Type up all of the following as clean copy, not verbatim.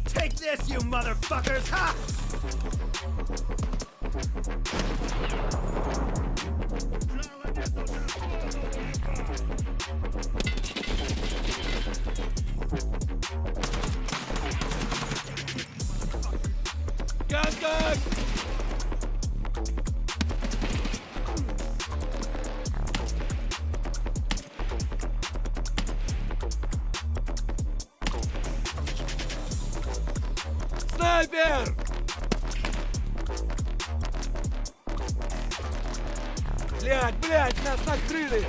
Take this, you motherfuckers! Ha! Gun, gun! Снайпер! Блядь, нас накрыли!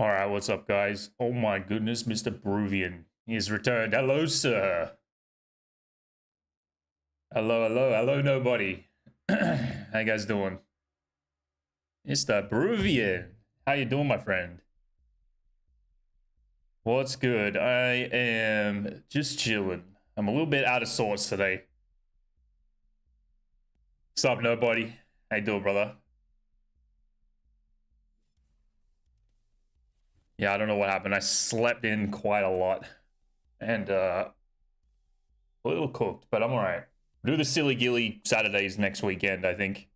Alright, what's up, guys? Oh my goodness, Mr. Bruvian. He has returned. Hello, sir. Hello, nobody. How you guys doing? Mr. Bruvian. How you doing, my friend? What's good? I am just chilling. I'm a little bit out of sorts today. What's up, nobody? How you doing, brother? Yeah, I don't know what happened. I slept in quite a lot. And, a little cooked, but I'm alright. Do the silly gilly Saturdays next weekend, I think.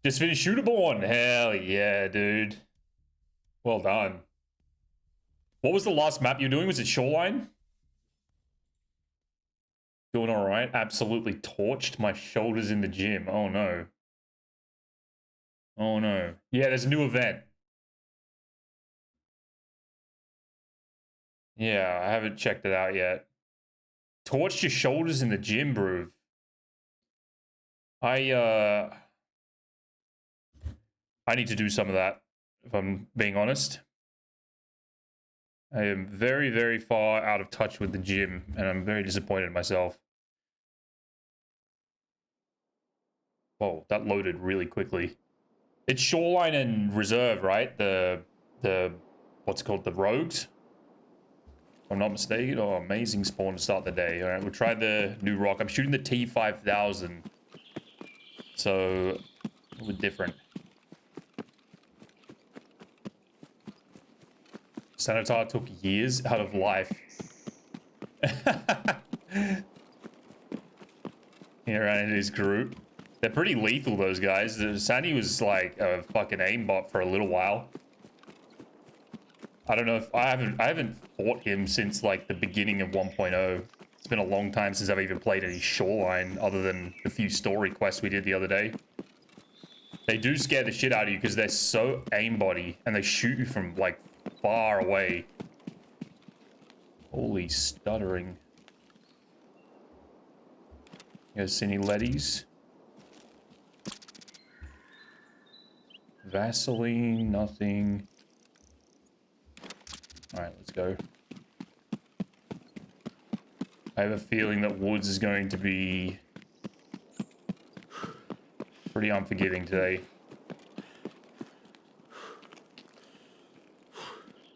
Just finished Shooterborn. Hell yeah, dude. Well done. What was the last map you were doing? Was it Shoreline? Doing alright. Absolutely torched my shoulders in the gym. Oh no. Oh no. Yeah, there's a new event. Yeah, I haven't checked it out yet. Torched your shoulders in the gym, bro. I need to do some of that, if I'm being honest. I am very, very far out of touch with the gym, and I'm very disappointed in myself. Whoa, that loaded really quickly. It's Shoreline and Reserve, right? The what's it called? The Rogues? If I'm not mistaken. Oh, amazing spawn to start the day. All right, we'll try the new rock. I'm shooting the T5000. So, a little different. Sanitar took years out of life. He ran in his group. They're pretty lethal, those guys. Sandy was like a fucking aimbot for a little while. I don't know if I haven't fought him since like the beginning of 1.0. It's been a long time since I've even played any Shoreline other than the few story quests we did the other day. They do scare the shit out of you because they're so aimbotty and they shoot you from like far away. Holy stuttering. You guys see any leadies? Vaseline, nothing. Alright, let's go. I have a feeling that Woods is going to be pretty unforgiving today.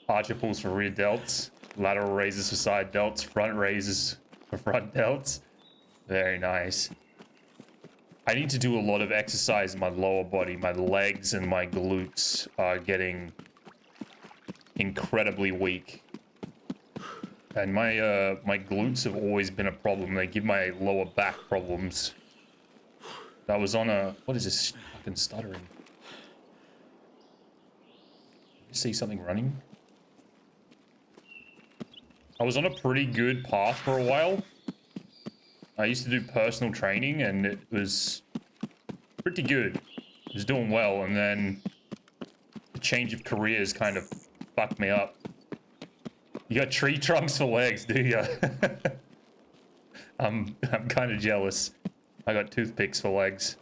Archer pulls for rear delts, lateral raises for side delts, front raises for front delts. Very nice. I need to do a lot of exercise in my lower body. My legs and my glutes are getting incredibly weak. And my my glutes have always been a problem. They give my lower back problems. I was on a... What is this fucking stuttering? You see something running? I was on a pretty good path for a while. I used to do personal training and it was pretty good. I was doing well, and then the change of careers kind of fucked me up. You got tree trunks for legs, do ya? I'm kind of jealous. I got toothpicks for legs.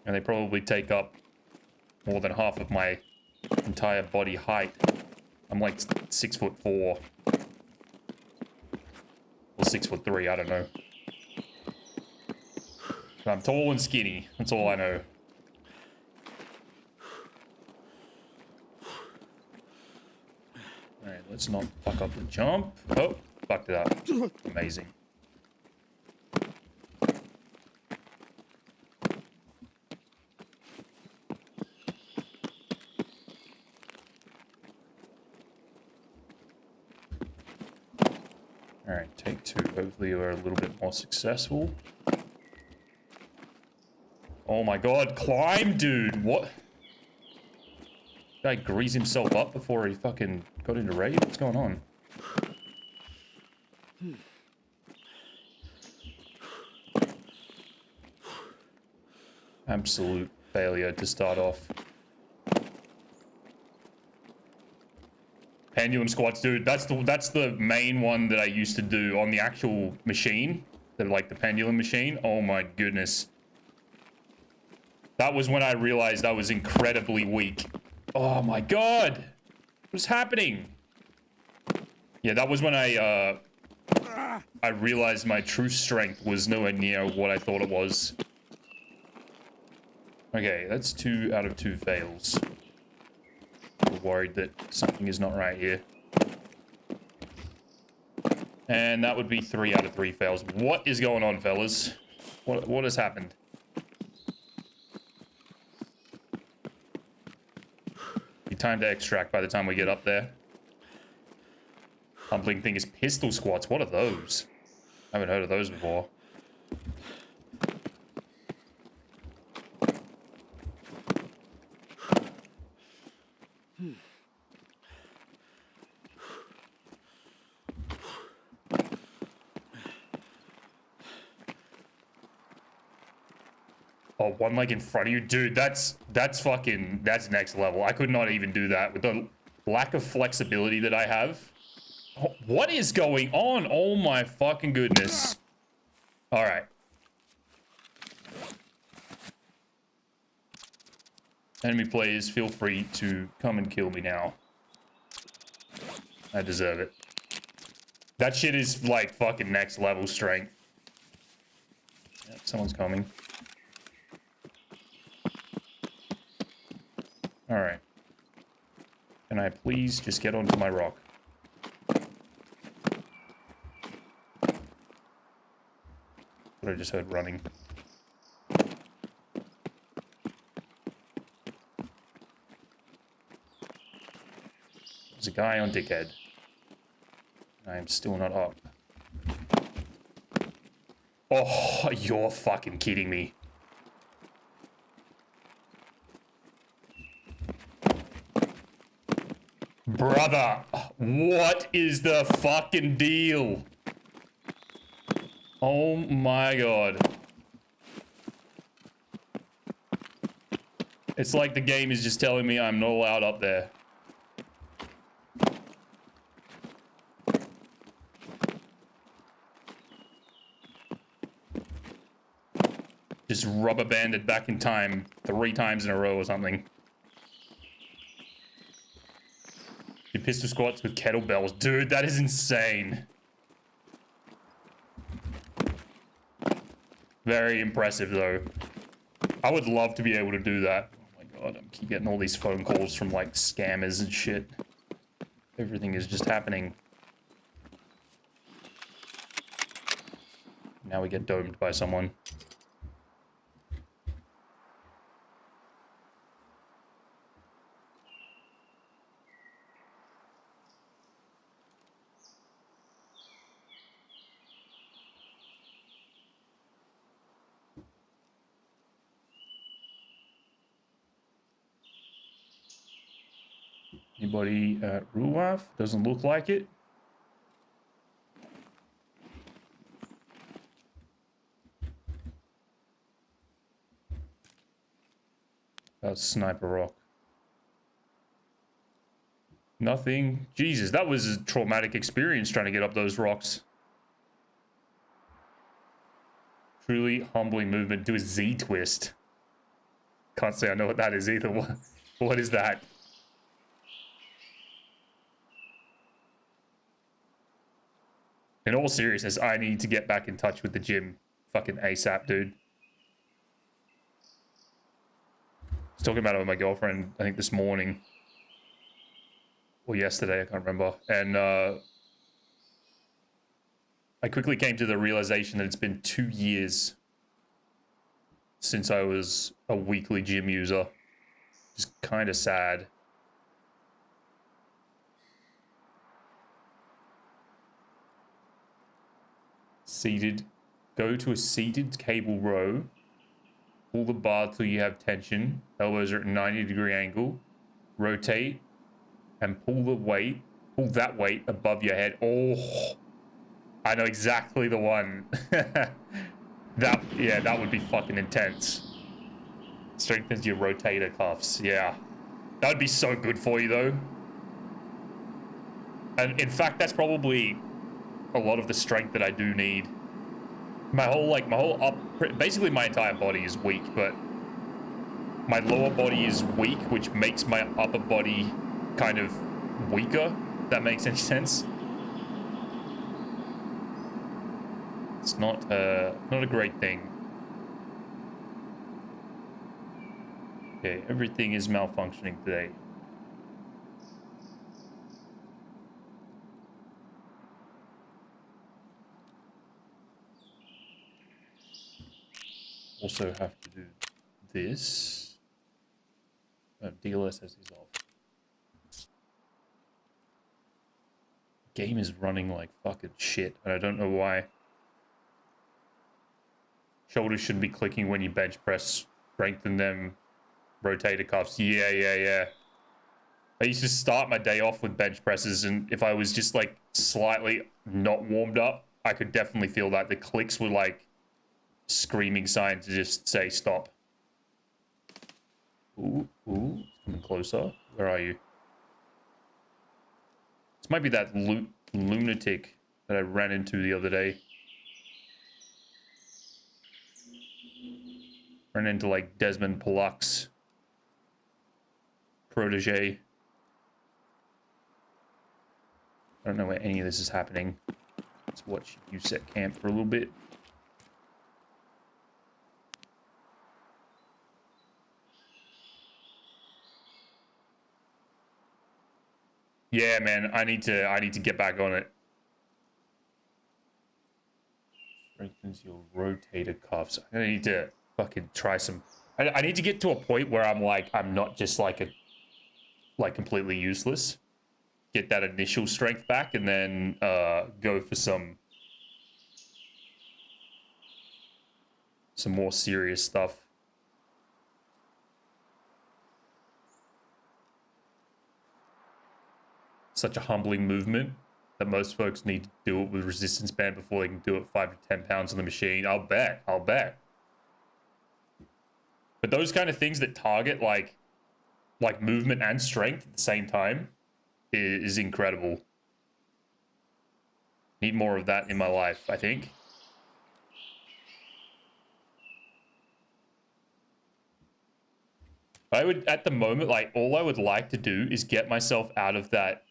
And they probably take up more than half of my entire body height. I'm like 6'4". Or 6'3", I don't know. But I'm tall and skinny, that's all I know. Alright, let's not fuck up the jump. Oh, fucked it up. Amazing. Alright, take two. Hopefully we're a little bit more successful. Oh my god, climb, dude! What? Guy greased himself up before he fucking got into raid? What's going on? Absolute failure to start off. Pendulum squats, dude. That's the main one that I used to do on the actual machine. Like the pendulum machine. Oh my goodness. That was when I realized I was incredibly weak. Oh my god! What's happening? Yeah, that was when I realized my true strength was nowhere near what I thought it was. Okay, that's 2 out of 2 fails. I'm worried that something is not right here. And that would be 3 out of 3 fails. What is going on, fellas? What has happened? Be time to extract by the time we get up there. Humbling thing is pistol squats. What are those? I haven't heard of those before. Oh, one leg in front of you? Dude, that's next level. I could not even do that with the lack of flexibility that I have. Oh, what is going on? Oh my fucking goodness. All right. Enemy players, feel free to come and kill me now. I deserve it. That shit is like fucking next level strength. Yeah, someone's coming. Alright. Can I please just get onto my rock? But I just heard running. There's a guy on Dickhead. I am still not up. Oh, you're fucking kidding me. Brother, what is the fucking deal? Oh my god. It's like the game is just telling me I'm not allowed up there. Just rubber banded back in time 3 times in a row or something. Do pistol squats with kettlebells. Dude, that is insane. Very impressive, though. I would love to be able to do that. Oh my god, I keep getting all these phone calls from, like, scammers and shit. Everything is just happening. Now we get domed by someone. Anybody at Ruaf? Doesn't look like it. That's Sniper Rock. Nothing. Jesus, that was a traumatic experience trying to get up those rocks. Truly humbling movement. Do a Z twist. Can't say I know what that is either. What is that? In all seriousness, I need to get back in touch with the gym. Fucking ASAP, dude. I was talking about it with my girlfriend, I think this morning. Or yesterday, I can't remember. And I quickly came to the realization that it's been 2 years since I was a weekly gym user. Just kind of sad. Seated. Go to a seated cable row. Pull the bar till you have tension. Elbows are at a 90-degree angle. Rotate. And pull the weight. Pull that weight above your head. Oh. I know exactly the one. Yeah, that would be fucking intense. Strengthens your rotator cuffs. Yeah. That would be so good for you, though. And in fact, that's probably a lot of the strength that I do need. Basically my entire body is weak, but my lower body is weak, which makes my upper body kind of weaker. If that makes any sense. It's not a great thing. Okay, everything is malfunctioning today. Also have to do this. DLSS is off. Game is running like fucking shit, and I don't know why. Shoulders shouldn't be clicking when you bench press. Strengthen them. Rotator cuffs. Yeah. I used to start my day off with bench presses, and if I was just like slightly not warmed up, I could definitely feel that. The clicks were like screaming signs to just say stop. Ooh, coming closer. Where are you? This might be that lunatic that I ran into the other day. Ran into like Desmond Polluck's protege. I don't know where any of this is happening. Let's watch you set camp for a little bit. Yeah, man, I need to get back on it. Strengthens your rotator cuffs. I need to fucking try some. I need to get to a point where I'm like, I'm not just like completely useless. Get that initial strength back and then go for some more serious stuff. Such a humbling movement that most folks need to do it with resistance band before they can do it 5 to 10 pounds on the machine. I'll bet. But those kind of things that target like movement and strength at the same time is incredible. Need more of that in my life, I think. I would, at the moment, like, all I would like to do is get myself out of that.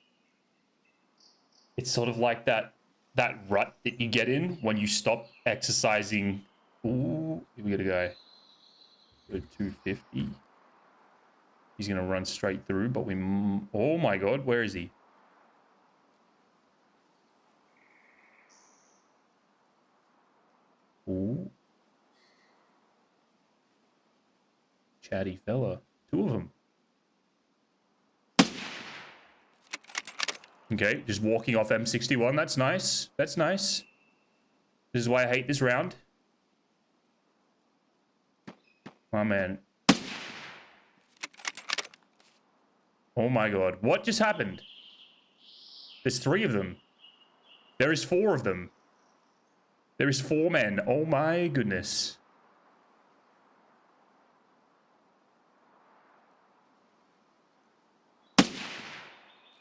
It's sort of like that rut that you get in when you stop exercising. Ooh, here we got a guy. Go 250. He's gonna run straight through, but we. Oh my god, where is he? Ooh. Chatty fella. 2 of them. Okay, just walking off M61. That's nice. That's nice. This is why I hate this round. My man. Oh my god. What just happened? There's 3 of them. There is 4 of them. There is 4 men. Oh my goodness.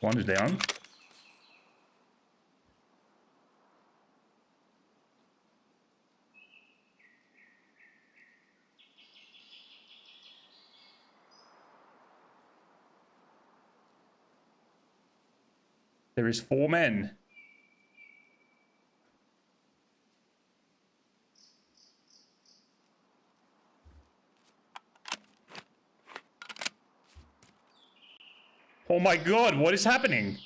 One is down. There is 4 men. Oh my god, what is happening?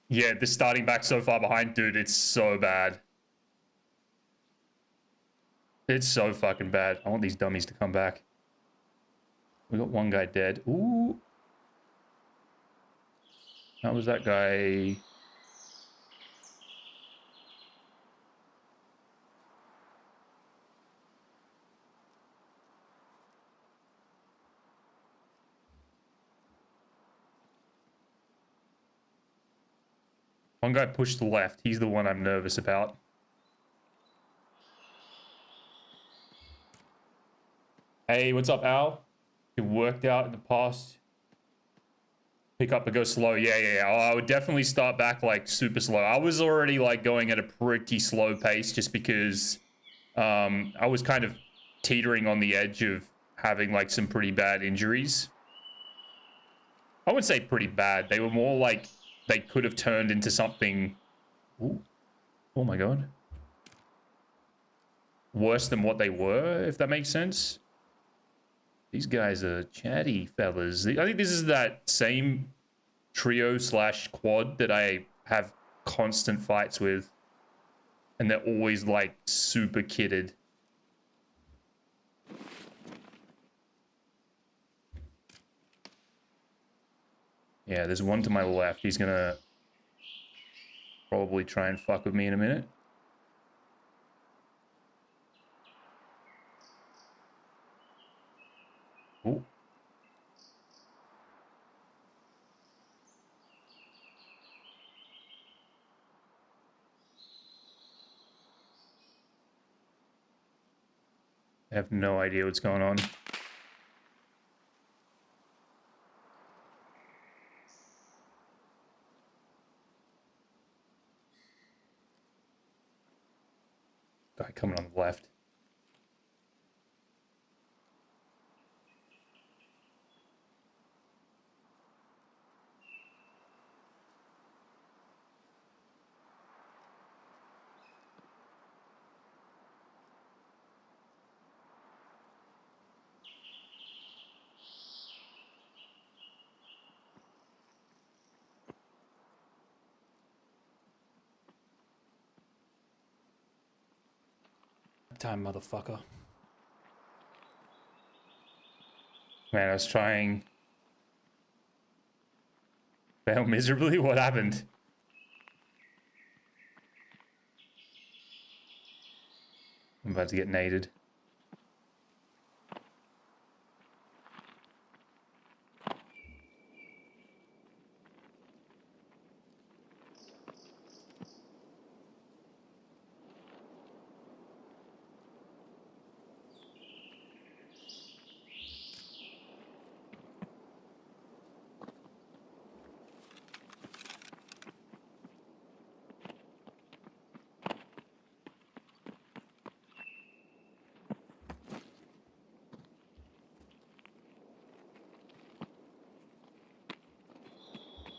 Yeah, this starting back so far behind, dude, it's so bad. It's so fucking bad. I want these dummies to come back. We got 1 guy dead. Ooh. How was that guy? One guy pushed left. He's the one I'm nervous about. Hey, what's up, Al? You worked out in the past. Pick up and go slow. Yeah. Oh, I would definitely start back like super slow. I was already like going at a pretty slow pace just because I was kind of teetering on the edge of having like some pretty bad injuries. I wouldn't say pretty bad. They were more like they could have turned into something. Ooh. Oh my god. Worse than what they were, if that makes sense. These guys are chatty fellas. I think this is that same trio / quad that I have constant fights with. And they're always like super kitted. Yeah, there's one to my left. He's gonna probably try and fuck with me in a minute. Ooh. I have no idea what's going on. Guy coming on the left. Nap time, motherfucker. Man, I was trying. Failed miserably? What happened? I'm about to get naded.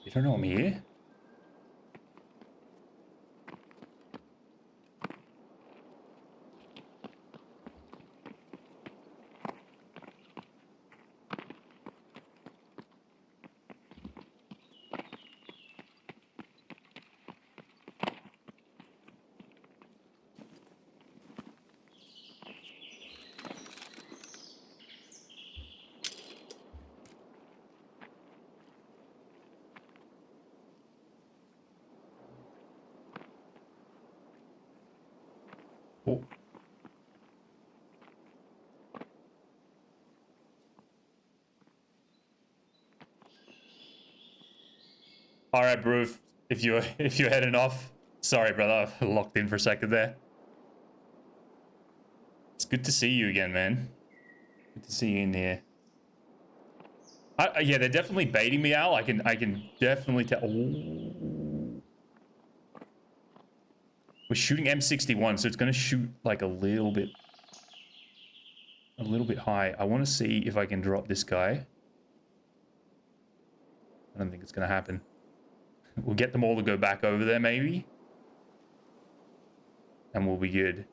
You don't know I'm here? Oh. All right, bro. If you're heading off, sorry, brother. I locked in for a second there. It's good to see you again, man. Good to see you in here. Yeah, they're definitely baiting me, Al. I can definitely tell. Ooh. We're shooting M61, so it's gonna shoot like a little bit high. I want to see if I can drop this guy. I don't think it's gonna happen. We'll get them all to go back over there, maybe, and we'll be good.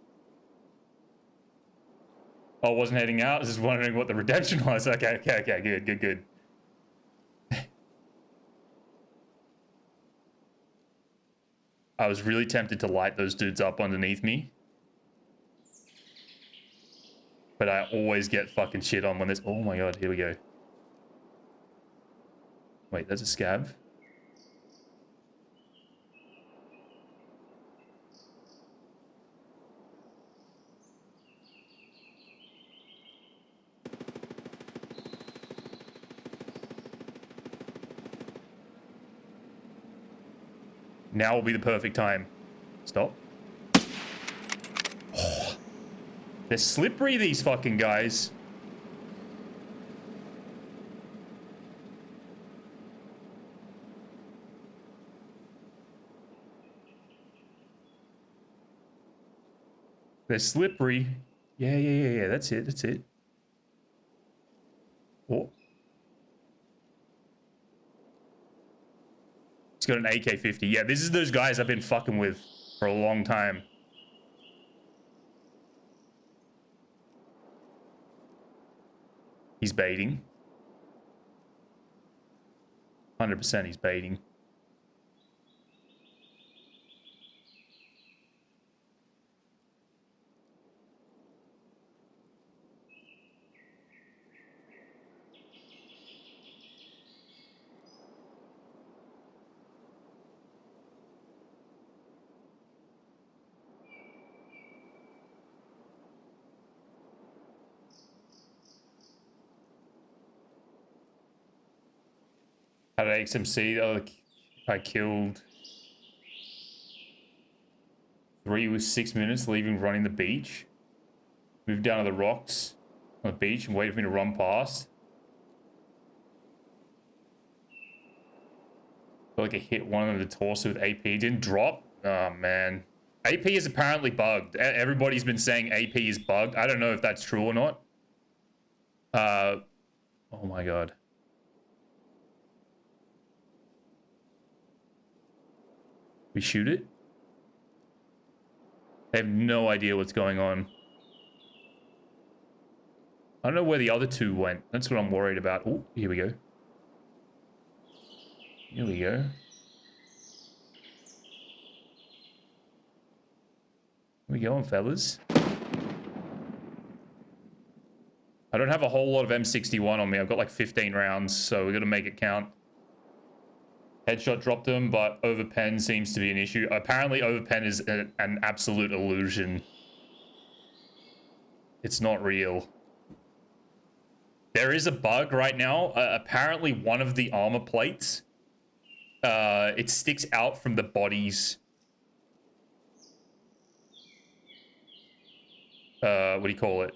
Oh, I wasn't heading out. I was just wondering what the redemption was. Okay, good. I was really tempted to light those dudes up underneath me. But I always get fucking shit on when there's... Oh my god, here we go. Wait, that's a scab. Now will be the perfect time. Stop. Oh, they're slippery, these fucking guys. They're slippery. Yeah. That's it. Oh. He's got an AK-50. Yeah, this is those guys I've been fucking with for a long time. He's baiting. 100% he's baiting. At XMC, I killed 3 with 6 minutes, leaving running the beach. Moved down to the rocks on the beach and waited for me to run past. Felt like I hit one of them in the torso with AP. Didn't drop. Oh man. AP is apparently bugged. Everybody's been saying AP is bugged. I don't know if that's true or not. Oh my god. We shoot it? They have no idea what's going on. I don't know where the other two went. That's what I'm worried about. Oh, here we go. Here we go. Where we going, fellas? I don't have a whole lot of M61 on me. I've got like 15 rounds, so we got to make it count. Headshot dropped him, but overpen seems to be an issue. Apparently, overpen is an absolute illusion. It's not real. There is a bug right now. Apparently, one of the armor plates, it sticks out from the body's... what do you call it?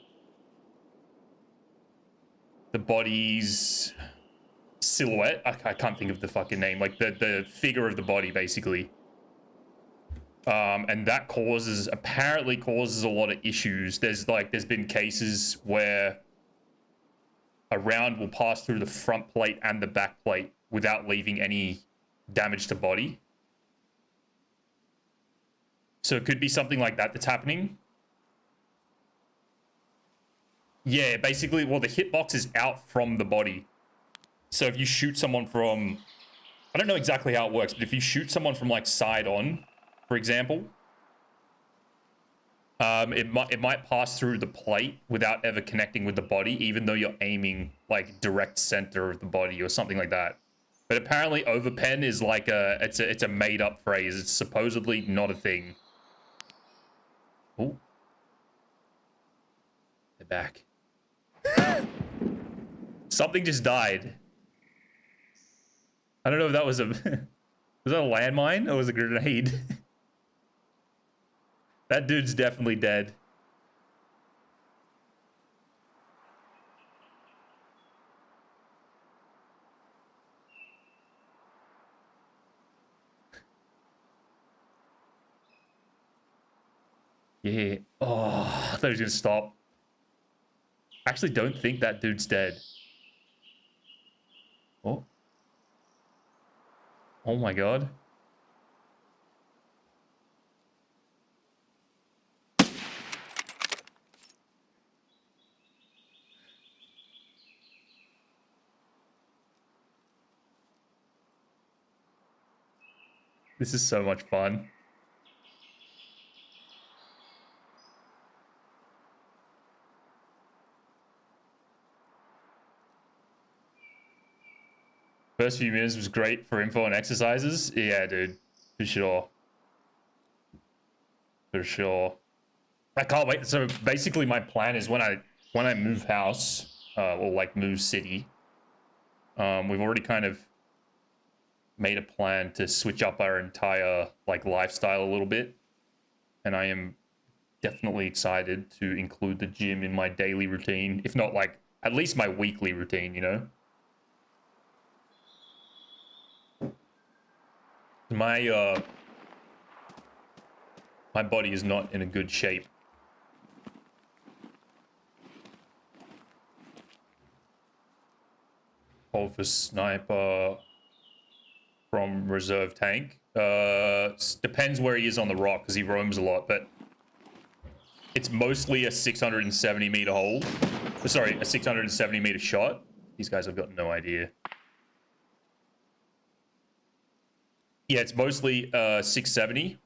The body's silhouette. I can't think of the fucking name. Like the figure of the body, basically. And that apparently causes a lot of issues. There's been cases where a round will pass through the front plate and the back plate without leaving any damage to body. So it could be something like that that's happening. Yeah, basically, well, the hitbox is out from the body. So if you shoot someone from... I don't know exactly how it works, but if you shoot someone from, like, side on, for example, it might pass through the plate without ever connecting with the body, even though you're aiming, like, direct center of the body or something like that. But apparently overpen is like it's a made-up phrase. It's supposedly not a thing. Oh. They're back. Something just died. I don't know if that was was that a landmine or was it a grenade? That dude's definitely dead. Yeah. Oh, I thought he was gonna stop. I actually don't think that dude's dead. Oh. Oh my god. This is so much fun. First few minutes was great for info and exercises. Yeah, dude. For sure. For sure. I can't wait. So basically my plan is when I move house, or like move city, we've already kind of made a plan to switch up our entire like lifestyle a little bit. And I am definitely excited to include the gym in my daily routine, if not like at least my weekly routine, you know? My body is not in a good shape. Hold for sniper from reserve tank. Depends where he is on the rock because he roams a lot, but it's mostly a 670 meter hold. Sorry, a 670 meter shot. These guys have got no idea. Yeah, it's mostly 670,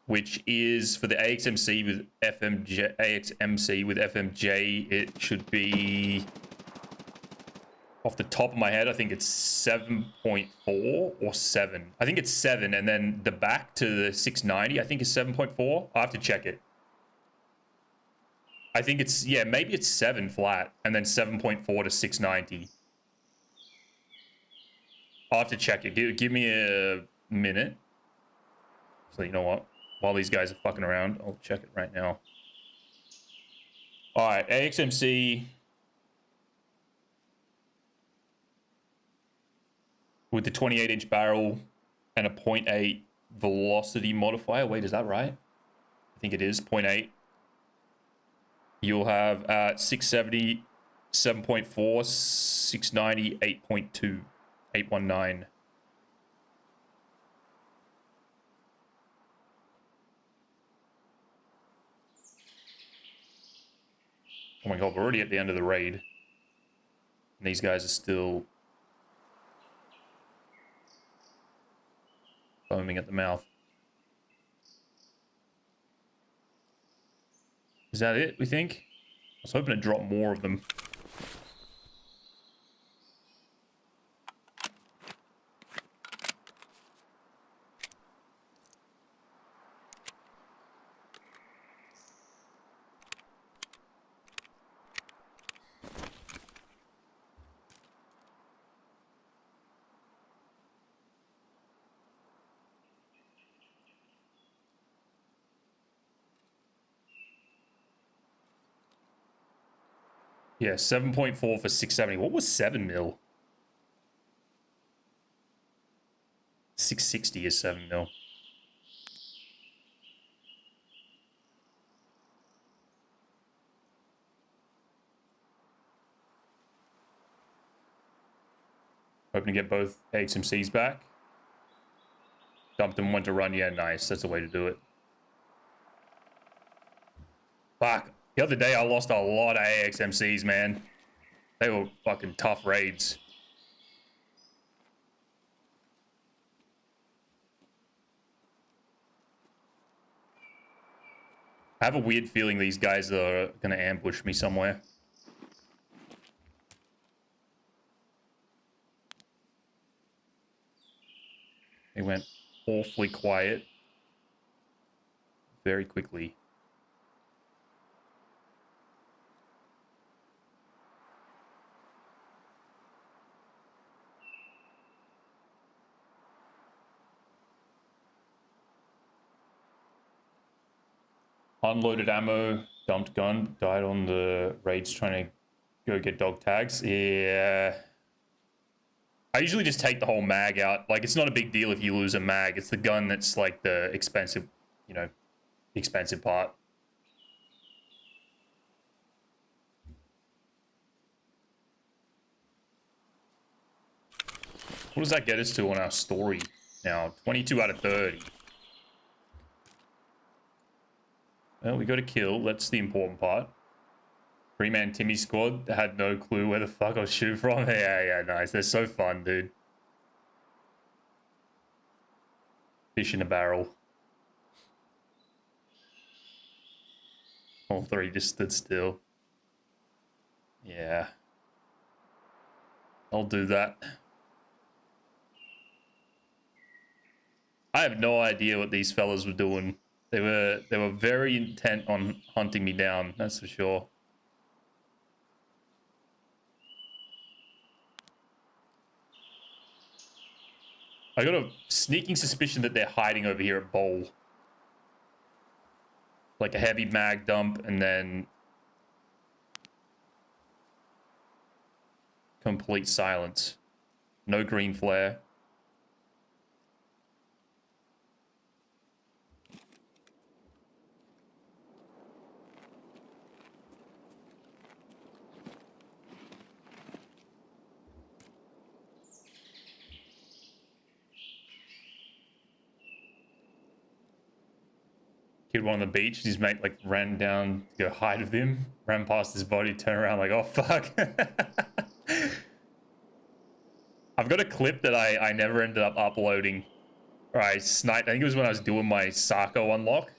which is for the AXMC with FMJ, it should be off the top of my head, I think it's 7.4 or 7. I think it's 7, and then the back to the 690, I think is 7.4. I'll have to check it. I think it's, yeah, maybe it's 7 flat, and then 7.4 to 690. I'll have to check it. Give me a minute. So you know what? While these guys are fucking around, I'll check it right now. All right, AXMC with the 28-inch barrel and a 0.8 velocity modifier. Wait, is that right? I think it is 0.8. You'll have at 670, 7.4, 690, 8.2, 819. Oh my god, we're already at the end of the raid. And these guys are still foaming at the mouth. Is that it, we think? I was hoping to drop more of them. Yeah, 7.4 for 670. What was 7 mil? 660 is 7 mil. Hoping to get both HMCs back. Dumped them, went to run. Yeah, nice. That's the way to do it. Fuck. The other day I lost a lot of AXMCs, man. They were fucking tough raids. I have a weird feeling these guys are gonna ambush me somewhere. They went awfully quiet very quickly. Unloaded ammo, dumped gun, died on the raids trying to go get dog tags. Yeah. I usually just take the whole mag out. Like, it's not a big deal if you lose a mag. It's the gun that's like the expensive, you know, expensive part. What does that get us to on our story now? 22 out of 30. Well, we got a kill. That's the important part. 3-man Timmy squad had no clue where the fuck I was shooting from. Yeah, nice. They're so fun, dude. Fish in a barrel. All three just stood still. Yeah. I'll do that. I have no idea what these fellas were doing. They were very intent on hunting me down, that's for sure. I got a sneaking suspicion that they're hiding over here at Bowl. Like a heavy mag dump and then complete silence. No green flare. Killed one on the beach. His mate like ran down to go hide with him. Ran past his body, turned around like, oh fuck. I've got a clip that I never ended up uploading. Or I sniped. I think it was when I was doing my Sarko unlock.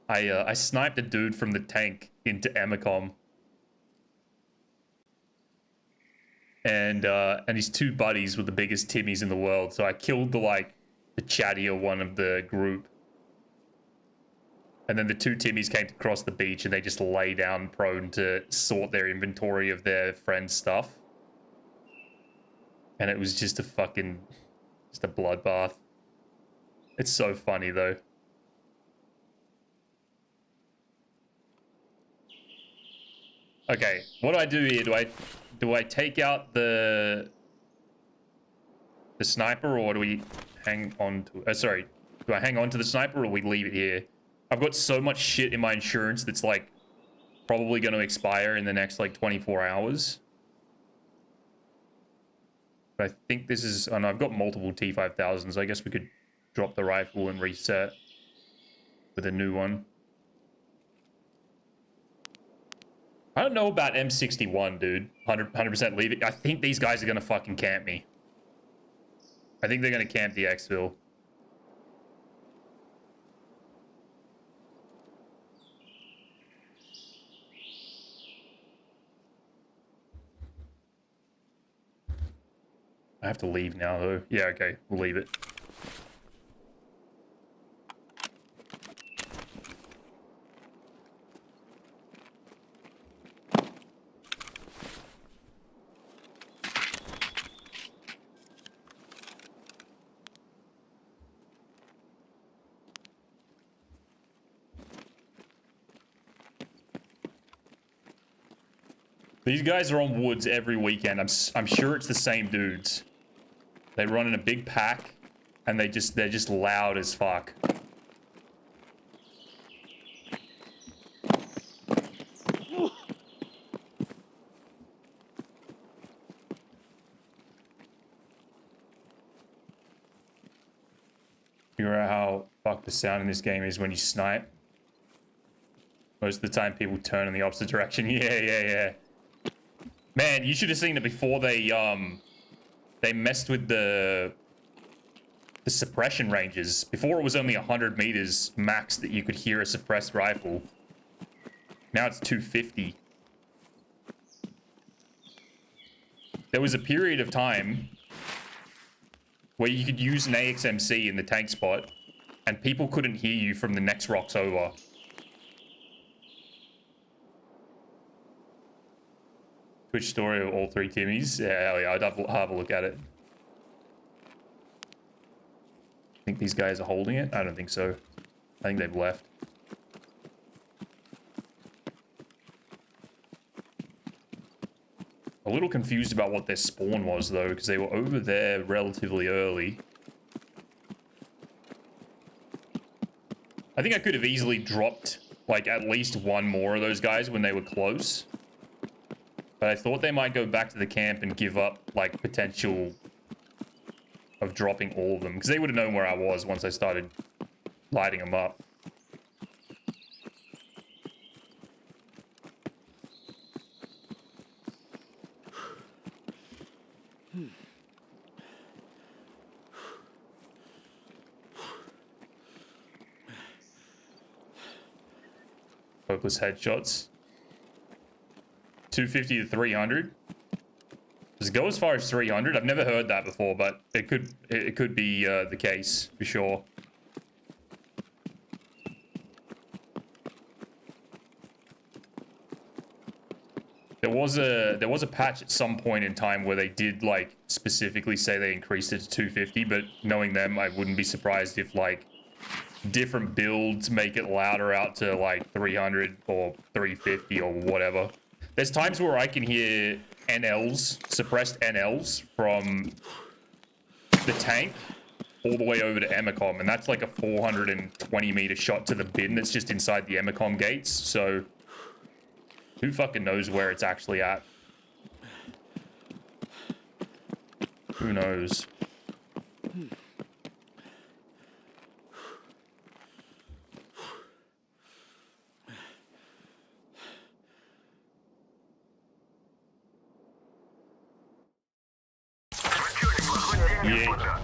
I sniped a dude from the tank into Emicom. And his two buddies were the biggest Timmies in the world. So I killed the chattier one of the group. And then the two Timmies came across the beach and they just lay down prone to sort their inventory of their friend's stuff. And it was just a bloodbath. It's so funny though. Okay, what do I do here? Do I take out the sniper, or do we hang on to sorry, do I hang on to the sniper or we leave it here? I've got so much shit in my insurance that's like probably going to expire in the next like 24 hours. But I think this is, oh no, I've got multiple T5000s. I guess we could drop the rifle and reset with a new one. I don't know about M61, dude. 100% leave it. I think these guys are going to fucking camp me. I think they're going to camp the exfil. I have to leave now, though. Yeah, okay. We'll leave it. These guys are on woods every weekend. I'm sure it's the same dudes. They run in a big pack, and they're just loud as fuck. Figure out how fucked the sound in this game is when you snipe. Most of the time, people turn in the opposite direction. Yeah. Man, you should have seen it before they messed with the suppression ranges. Before it was only 100 meters max that you could hear a suppressed rifle. Now it's 250. There was a period of time where you could use an AXMC in the tank spot, and people couldn't hear you from the next rocks over. Twitch story of all three Timmies. Yeah, hell yeah, I'd have a look at it. Think these guys are holding it? I don't think so. I think they've left. A little confused about what their spawn was, though, because they were over there relatively early. I think I could have easily dropped, like, at least one more of those guys when they were close. But I thought they might go back to the camp and give up, like, potential of dropping all of them. Because they would have known where I was once I started lighting them up. Hopeless headshots. 250 to 300. Does it go as far as 300? I've never heard that before, but it could be the case for sure. There was a patch at some point in time where they did like specifically say they increased it to 250, but knowing them, I wouldn't be surprised if like different builds make it louder out to like 300 or 350 or whatever. There's times where I can hear NLs, suppressed NLs from the tank all the way over to Emicom, and that's like a 420 meter shot to the bin that's just inside the Emicom gates, so who fucking knows where it's actually at? Who knows?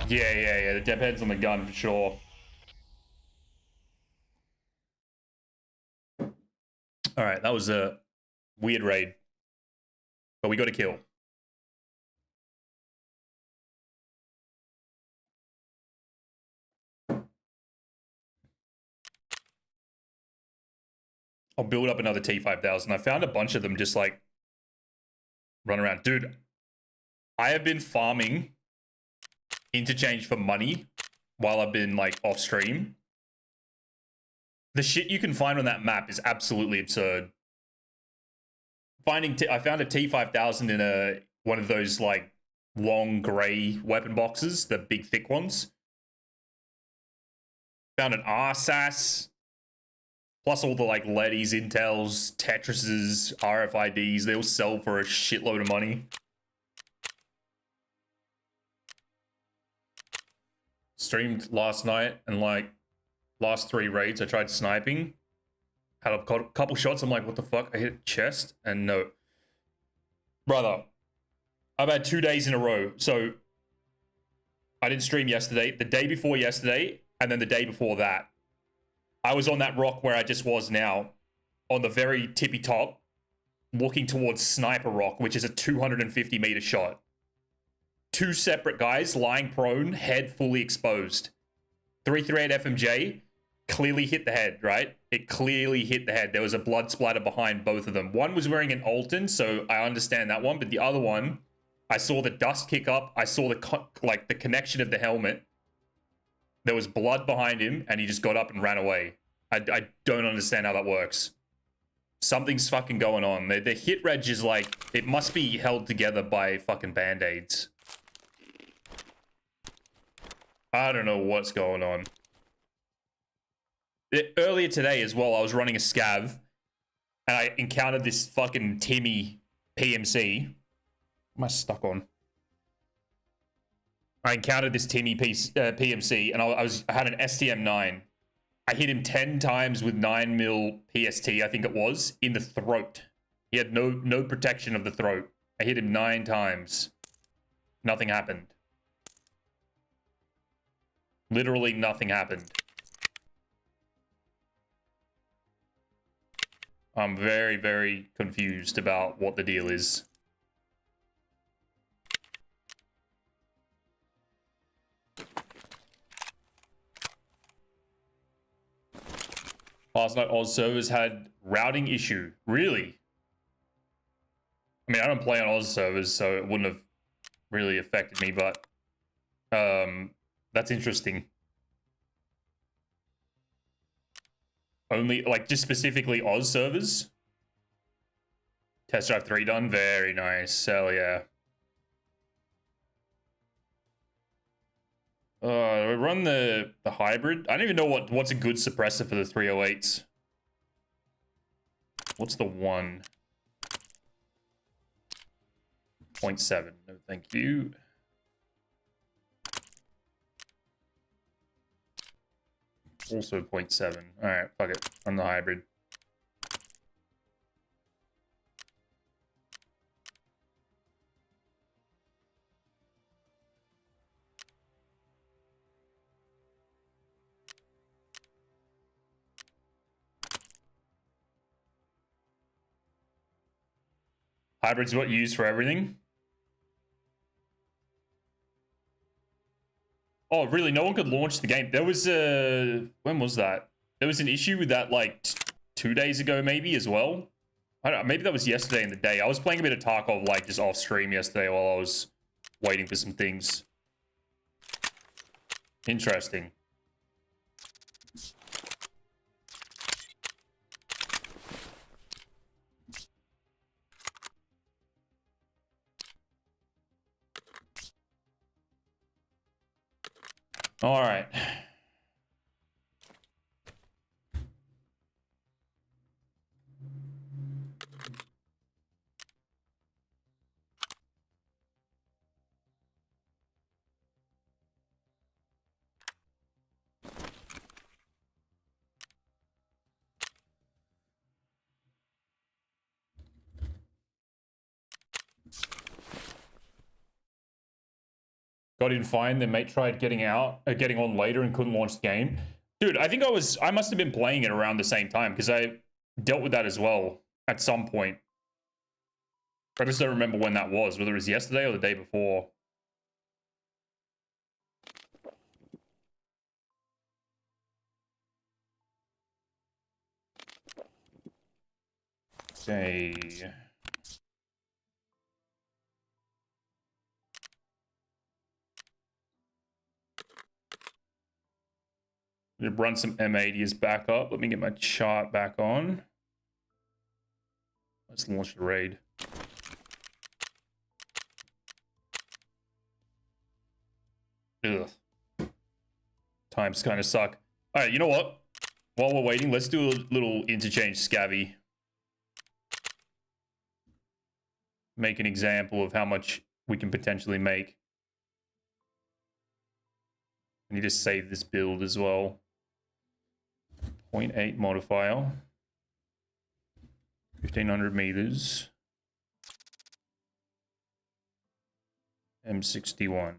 Yeah. The depends on the gun for sure. All right, that was a weird raid, but we got a kill. I'll build up another T5000. I found a bunch of them just like run around. Dude, I have been farming interchange for money while I've been like off stream. The shit you can find on that map is absolutely absurd. I found a T5000 in one of those like long gray weapon boxes, the big thick ones. Found an RSAS, plus all the like Leddies, Intels, Tetrises, RFIDs. They all sell for a shitload of money. Streamed last night, and like last 3 raids I tried sniping. Had a couple shots, I'm like, what the fuck? I hit chest, and no. Brother, I've had 2 days in a row. So I didn't stream yesterday, the day before yesterday, and then the day before that. I was on that rock where I just was now, on the very tippy top, looking towards Sniper Rock, which is a 250 meter shot. 2 separate guys lying prone, head fully exposed. 338 FMJ clearly hit the head, right? It clearly hit the head. There was a blood splatter behind both of them. One was wearing an Alton, so I understand that one, but the other one, I saw the dust kick up. I saw the connection of the helmet. There was blood behind him, and he just got up and ran away. I don't understand how that works. Something's fucking going on. The hit reg is like, it must be held together by fucking band-aids. I don't know what's going on. Earlier today as well, I was running a scav, and I encountered this fucking Timmy PMC. Am I stuck on? I encountered this Timmy PMC, and I had an STM-9. I hit him 10 times with 9mm PST, I think it was, in the throat. He had no protection of the throat. I hit him 9 times. Nothing happened. Literally nothing happened. I'm very, very confused about what the deal is. Last night, Oz servers had routing issue. Really? I mean, I don't play on Oz servers, so it wouldn't have really affected me, but that's interesting. Only, like, just specifically Oz servers? Test drive 3 done? Very nice. Hell yeah. We run the hybrid. I don't even know what's a good suppressor for the 308s. What's the one? 0.7. No, thank you. Also 0.7. All right, fuck it. Run the hybrid. Hybrid's what you use for everything? Oh, really? No one could launch the game. There was a... When was that? There was an issue with that, like, 2 days ago, maybe, as well. I don't know. Maybe that was yesterday in the day. I was playing a bit of Tarkov, like, just off stream yesterday while I was waiting for some things. Interesting. All right. Got in fine, then mate tried getting on later and couldn't launch the game. Dude, I think I must have been playing it around the same time because I dealt with that as well at some point. I just don't remember when that was, whether it was yesterday or the day before. Okay. Run some M80s back up. Let me get my chart back on. Let's launch the raid. Ugh. Times kind of suck. All right, you know what? While we're waiting, let's do a little interchange scavvy. Make an example of how much we can potentially make. I need to save this build as well. 0.8 modifier. 1500 meters. M61.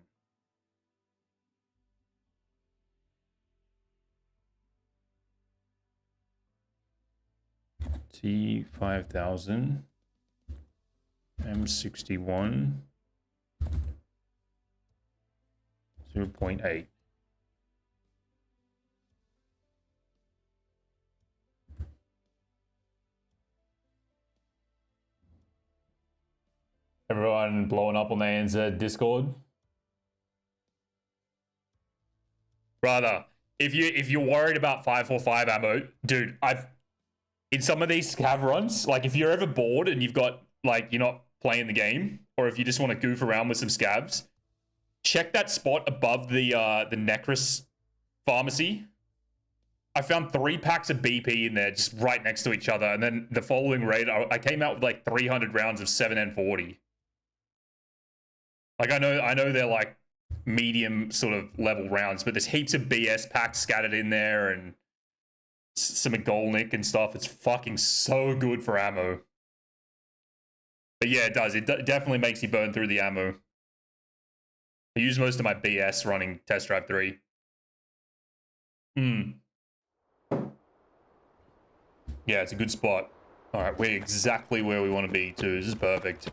T5000. M61. 0.8. Everyone blowing up on the ANZ Discord. Brother, if you're worried about 545 ammo, dude, in some of these scav runs, like if you're ever bored and you've got like you're not playing the game, or if you just want to goof around with some scavs, check that spot above the Necros pharmacy. I found 3 packs of BP in there, just right next to each other, and then the following raid, I came out with like 300 rounds of 7N40. Like I know they're like medium sort of level rounds, but there's heaps of BS packs scattered in there and some Golnick and stuff. It's fucking so good for ammo. But yeah, it does. It definitely makes you burn through the ammo. I use most of my BS running Test Drive 3. Yeah, it's a good spot. All right, we're exactly where we want to be too. This is perfect.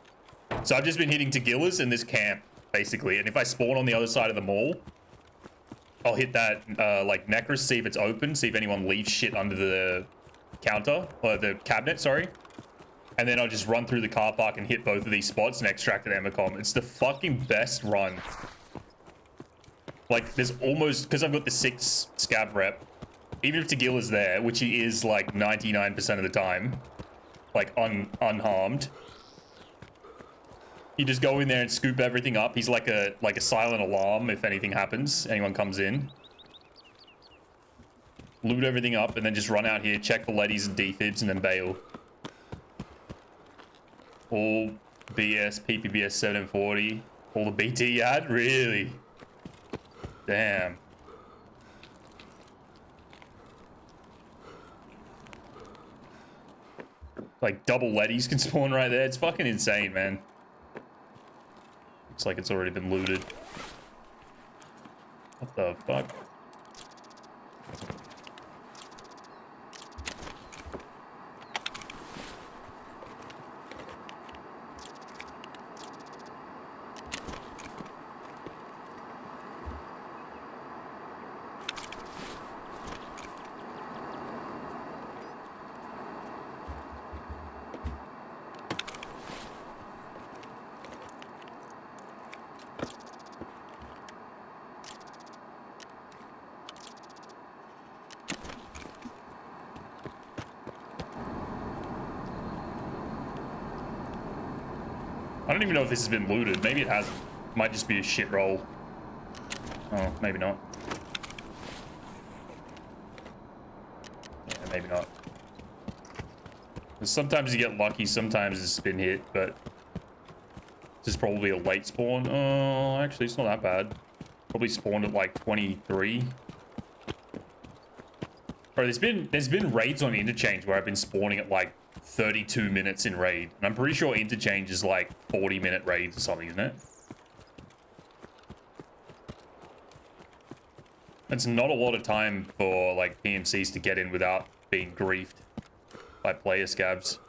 So I've just been hitting Tagillas in this camp, basically. And if I spawn on the other side of the mall, I'll hit that, like, Necros, see if it's open, see if anyone leaves shit under the counter, or the cabinet, sorry. And then I'll just run through the car park and hit both of these spots and extract an Emicom. It's the fucking best run. Like, there's almost, because I've got the 6 scav rep, even if Tagilla's there, which he is, like, 99% of the time, like, unharmed, you just go in there and scoop everything up. He's like a silent alarm if anything happens, anyone comes in. Loot everything up and then just run out here, check the leadies and defibs, and then bail. All BS, PPBS 740, all the BT you had? Really? Damn. Like double leadies can spawn right there. It's fucking insane, man. Looks like it's already been looted. What the fuck? I don't even know if this has been looted. Maybe it hasn't. Might just be a shit roll. Oh, maybe not. Yeah, maybe not. Sometimes you get lucky, sometimes it's been hit, but this is probably a late spawn. Oh, actually, it's not that bad. Probably spawned at like 23. Bro, there's been raids on interchange where I've been spawning at like 32 minutes in raid. And I'm pretty sure interchange is like 40-minute raids or something, isn't it? It's not a lot of time for like PMCs to get in without being griefed by player scabs.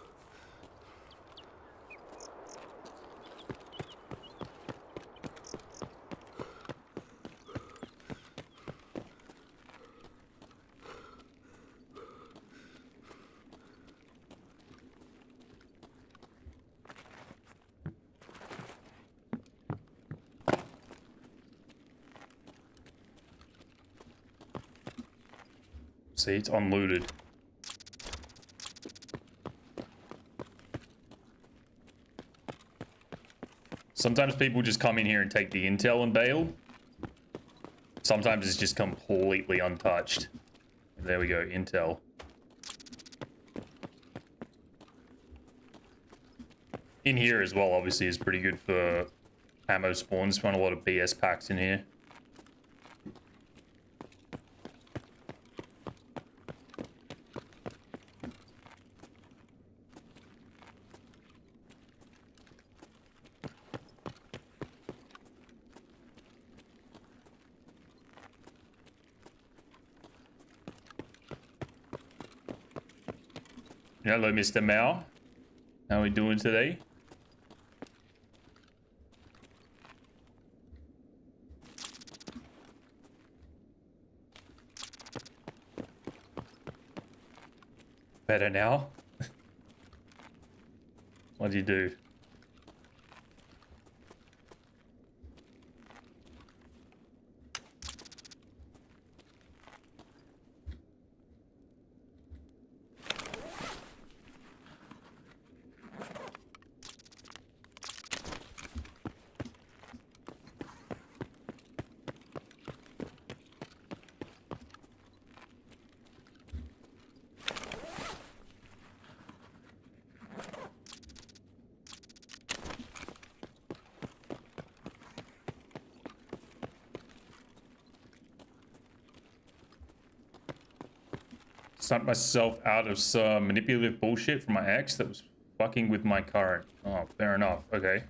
See, it's unlooted. Sometimes people just come in here and take the intel and bail. Sometimes it's just completely untouched. There we go, intel. In here as well, obviously, is pretty good for ammo spawns. Find a lot of BS packs in here. Hello, Mr. Mao. How are we doing today? Better now? What'd you do? Snuck myself out of some manipulative bullshit from my ex that was fucking with my current. Oh, fair enough. Okay.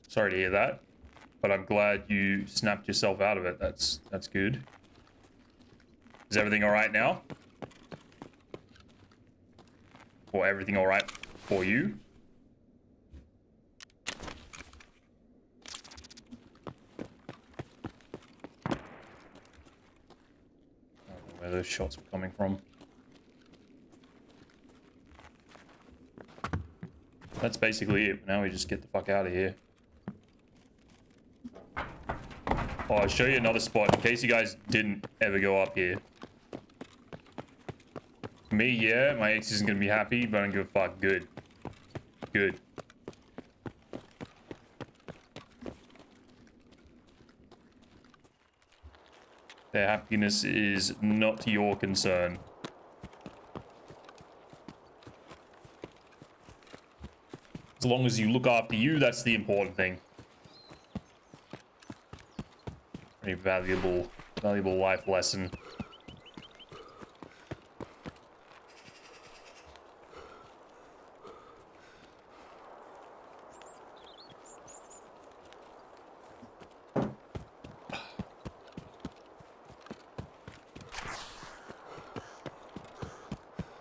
Sorry to hear that, but I'm glad you snapped yourself out of it. That's good. Is everything all right now? Or everything all right for you? I don't know where those shots were coming from. That's basically it. Now we just get the fuck out of here. Oh, I'll show you another spot in case you guys didn't ever go up here. Me, yeah, my ex isn't gonna be happy, but I don't give a fuck. Good. Good. Their happiness is not your concern. As long as you look after you, that's the important thing. Very valuable life lesson.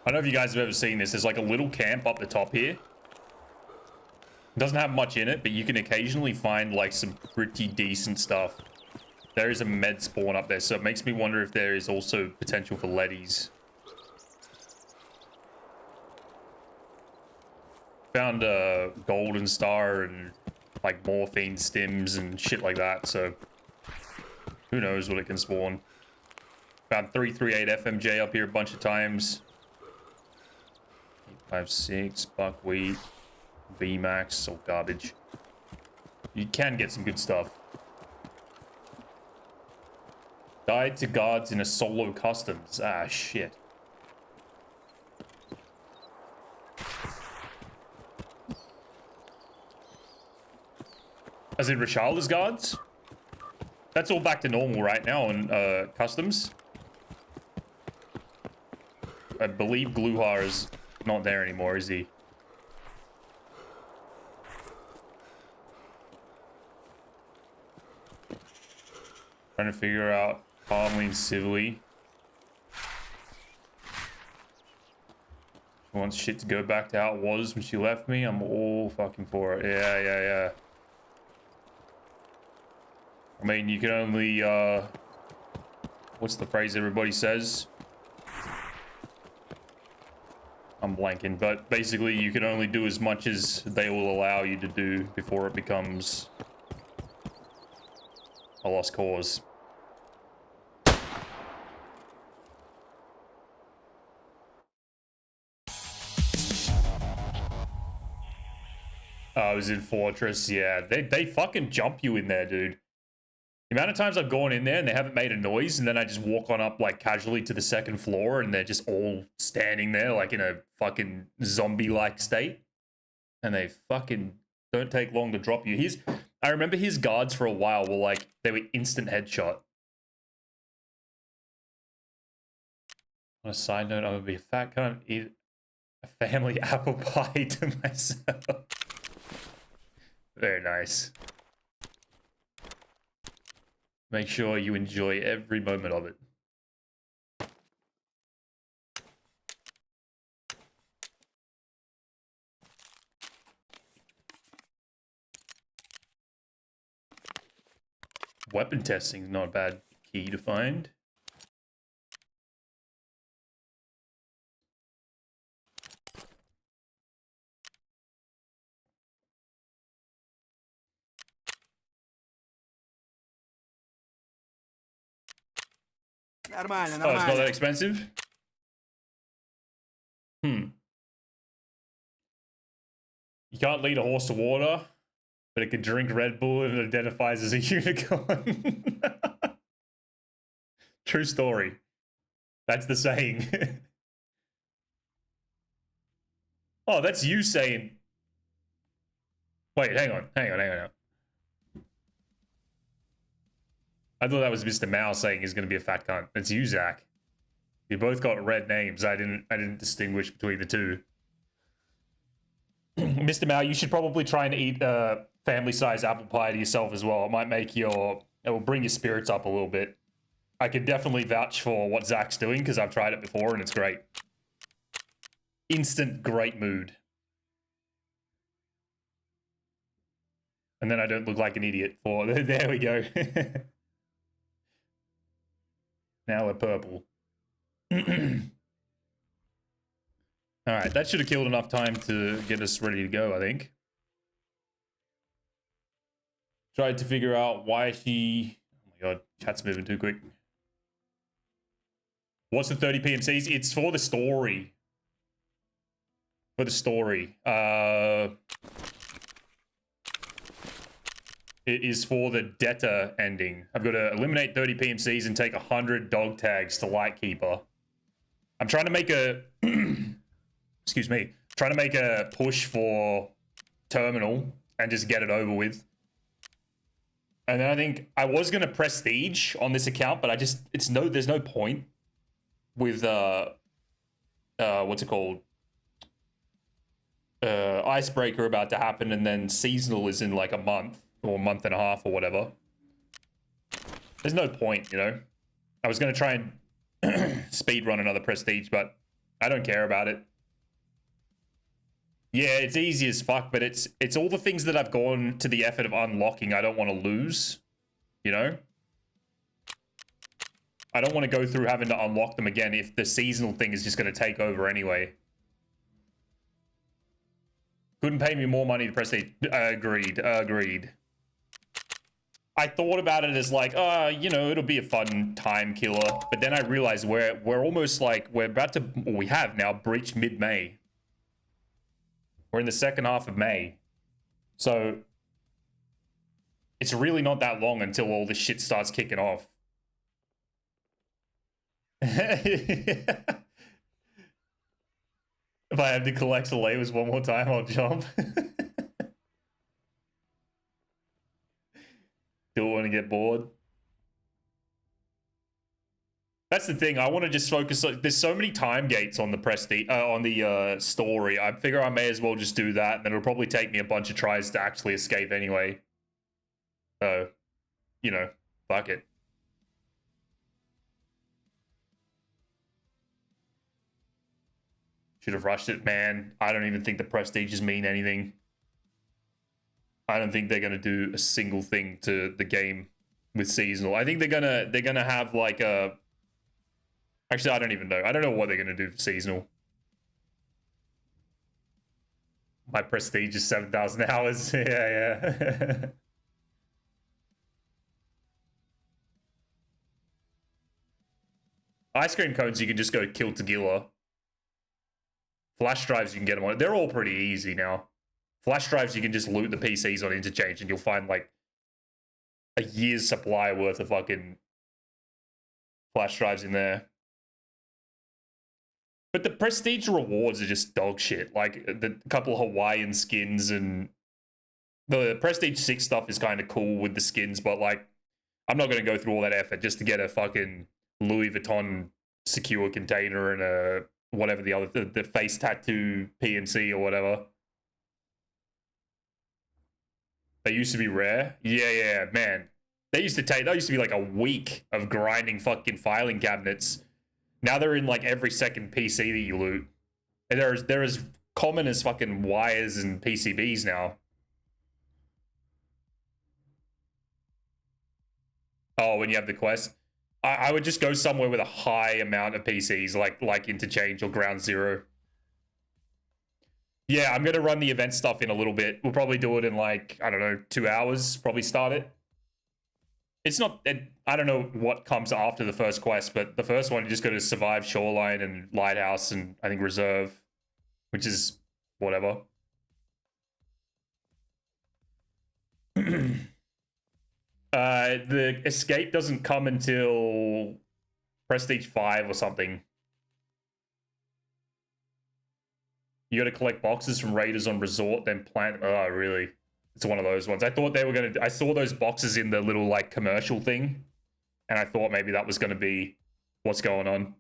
I don't know if you guys have ever seen this. There's like a little camp up the top here. It doesn't have much in it, but you can occasionally find like some pretty decent stuff. There is a med spawn up there, so it makes me wonder if there is also potential for leadies. Found a golden star and like morphine stims and shit like that, so who knows what it can spawn. Found 338 FMJ up here a bunch of times. 856, buckwheat, VMAX, all garbage. You can get some good stuff. Died to guards in a solo customs. Ah, shit. As in Rashalda's guards? That's all back to normal right now in customs. I believe Gluhar is not there anymore, is he? Trying to figure out calmly and civilly. She wants shit to go back to how it was when she left me. I'm all fucking for it. Yeah. I mean, you can only, what's the phrase everybody says? I'm blanking, but basically you can only do as much as they will allow you to do before it becomes a lost cause. I was in Fortress, yeah. They fucking jump you in there, dude. The amount of times I've gone in there and they haven't made a noise, and then I just walk on up like casually to the second floor and they're just all standing there like in a fucking zombie-like state. And they fucking don't take long to drop you. I remember his guards for a while were like, they were instant headshot. On a side note, I would be a fat cunt, eat a family apple pie to myself. Very nice. Make sure you enjoy every moment of it. Weapon testing is not a bad key to find. Нормально, Oh, it's not нормально. that expensive? You can't lead a horse to water, but it can drink Red Bull and it identifies as a unicorn. True story. That's the saying. Oh, that's you saying... Wait, hang on. I thought that was Mr. Mao saying he's going to be a fat cunt. It's you, Zach. You both got red names. I didn't distinguish between the two. Mr. Mao, you should probably try and eat family-sized apple pie to yourself as well. It might make it will bring your spirits up a little bit. I could definitely vouch for what Zach's doing because I've tried it before and it's great. Instant great mood. And then I don't look like an idiot for there we go. Now we're purple. Alright, that should have killed enough time to get us ready to go, I think. Tried to figure out why she... Oh my god, chat's moving too quick. What's the 30 PMCs? It's for the story. For the story. It is for the debtor ending. I've got to eliminate 30 PMCs and take 100 dog tags to Lightkeeper. I'm trying to make a... excuse me. Trying to make a push for Terminal and just get it over with. And then I think I was going to prestige on this account, but I just... there's no point with... what's it called? Icebreaker about to happen, and then Seasonal is in like a month. Or a month and a half or whatever. There's no point, you know? I was going to try and speed run another prestige, but I don't care about it. Yeah, it's easy as fuck, but it's all the things that I've gone to the effort of unlocking I don't want to lose, you know? I don't want to go through having to unlock them again if the seasonal thing is just going to take over anyway. Couldn't pay me more money to prestige. Agreed, agreed. I thought about it as like, you know, it'll be a fun time killer. But then I realized we're almost like, we're about to, or we have now breached mid-May. We're in the second half of May. So it's really not that long until all this shit starts kicking off. If I have to collect the labels one more time, I'll jump. Don't want to get bored. That's the thing. I want to just focus. There's so many time gates on the prestige, on the story. I figure I may as well just do that, and then it'll probably take me a bunch of tries to actually escape anyway. So, you know, fuck it. Should have rushed it, man. I don't even think the prestiges mean anything. I don't think they're gonna do a single thing to the game with seasonal. I think they're gonna have like a... Actually, I don't even know. I don't know what they're gonna do for seasonal. My prestige is 7,000 hours. Yeah. Ice cream cones, you can just go kill Tagilla. Flash drives, you can get them on. They're all pretty easy now. Flash drives, you can just loot the PCs on interchange and you'll find like a year's supply worth of fucking flash drives in there. But the prestige rewards are just dog shit. Like the couple of Hawaiian skins and the prestige 6 stuff is kind of cool with the skins, but like I'm not going to go through all that effort just to get a fucking Louis Vuitton secure container and a whatever the other the face tattoo PMC or whatever. They used to be rare. Yeah, man. That used to be like a week of grinding fucking filing cabinets. Now they're in like every second PC that you loot. And they're as common as fucking wires and PCBs now. Oh, when you have the quest? I would just go somewhere with a high amount of PCs, like Interchange or Ground Zero. Yeah, I'm going to run the event stuff in a little bit. We'll probably do it in like, I don't know, 2 hours. Probably start it. It's not... I don't know what comes after the first quest, but the first one, you just got to survive Shoreline and Lighthouse and I think Reserve, which is whatever. The escape doesn't come until Prestige 5 or something. You got to collect boxes from raiders on resort, then plant... Oh, really? It's one of those ones. I thought they were going to... I saw those boxes in the little, like, commercial thing. And I thought maybe that was going to be what's going on.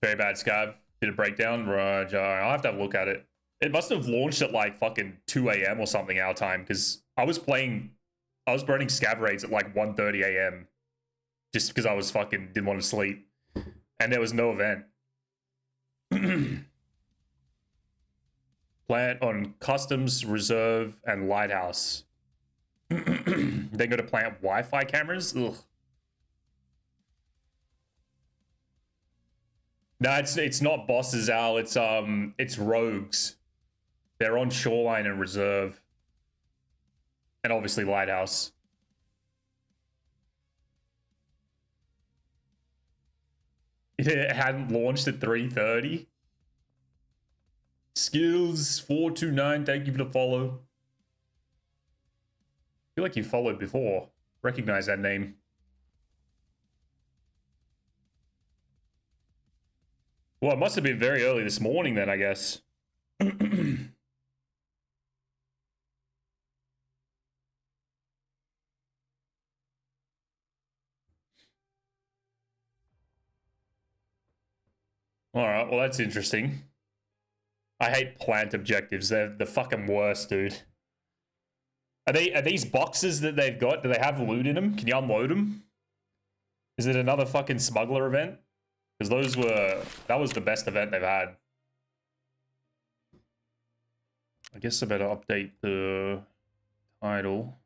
Very bad scav. Did a breakdown. Right, I'll have to have a look at it. It must have launched at like fucking 2 a.m. or something our time, because I was burning scav raids at like 1:30 a.m. just because I was fucking didn't want to sleep. And there was no event. Plant on customs, reserve, and lighthouse. Then go to plant Wi-Fi cameras? Ugh. No, it's not bosses, Al. It's rogues. They're on shoreline and reserve. And obviously lighthouse. It hadn't launched at 3:30. Skills 429, thank you for the follow. I feel like you followed before. Recognize that name. Well, it must have been very early this morning then, I guess. Alright, well that's interesting. I hate plant objectives. They're the fucking worst, dude. Are these boxes that they've got? Do they have loot in them? Can you unload them? Is it another fucking smuggler event? Because that was the best event they've had. I guess I better update the title.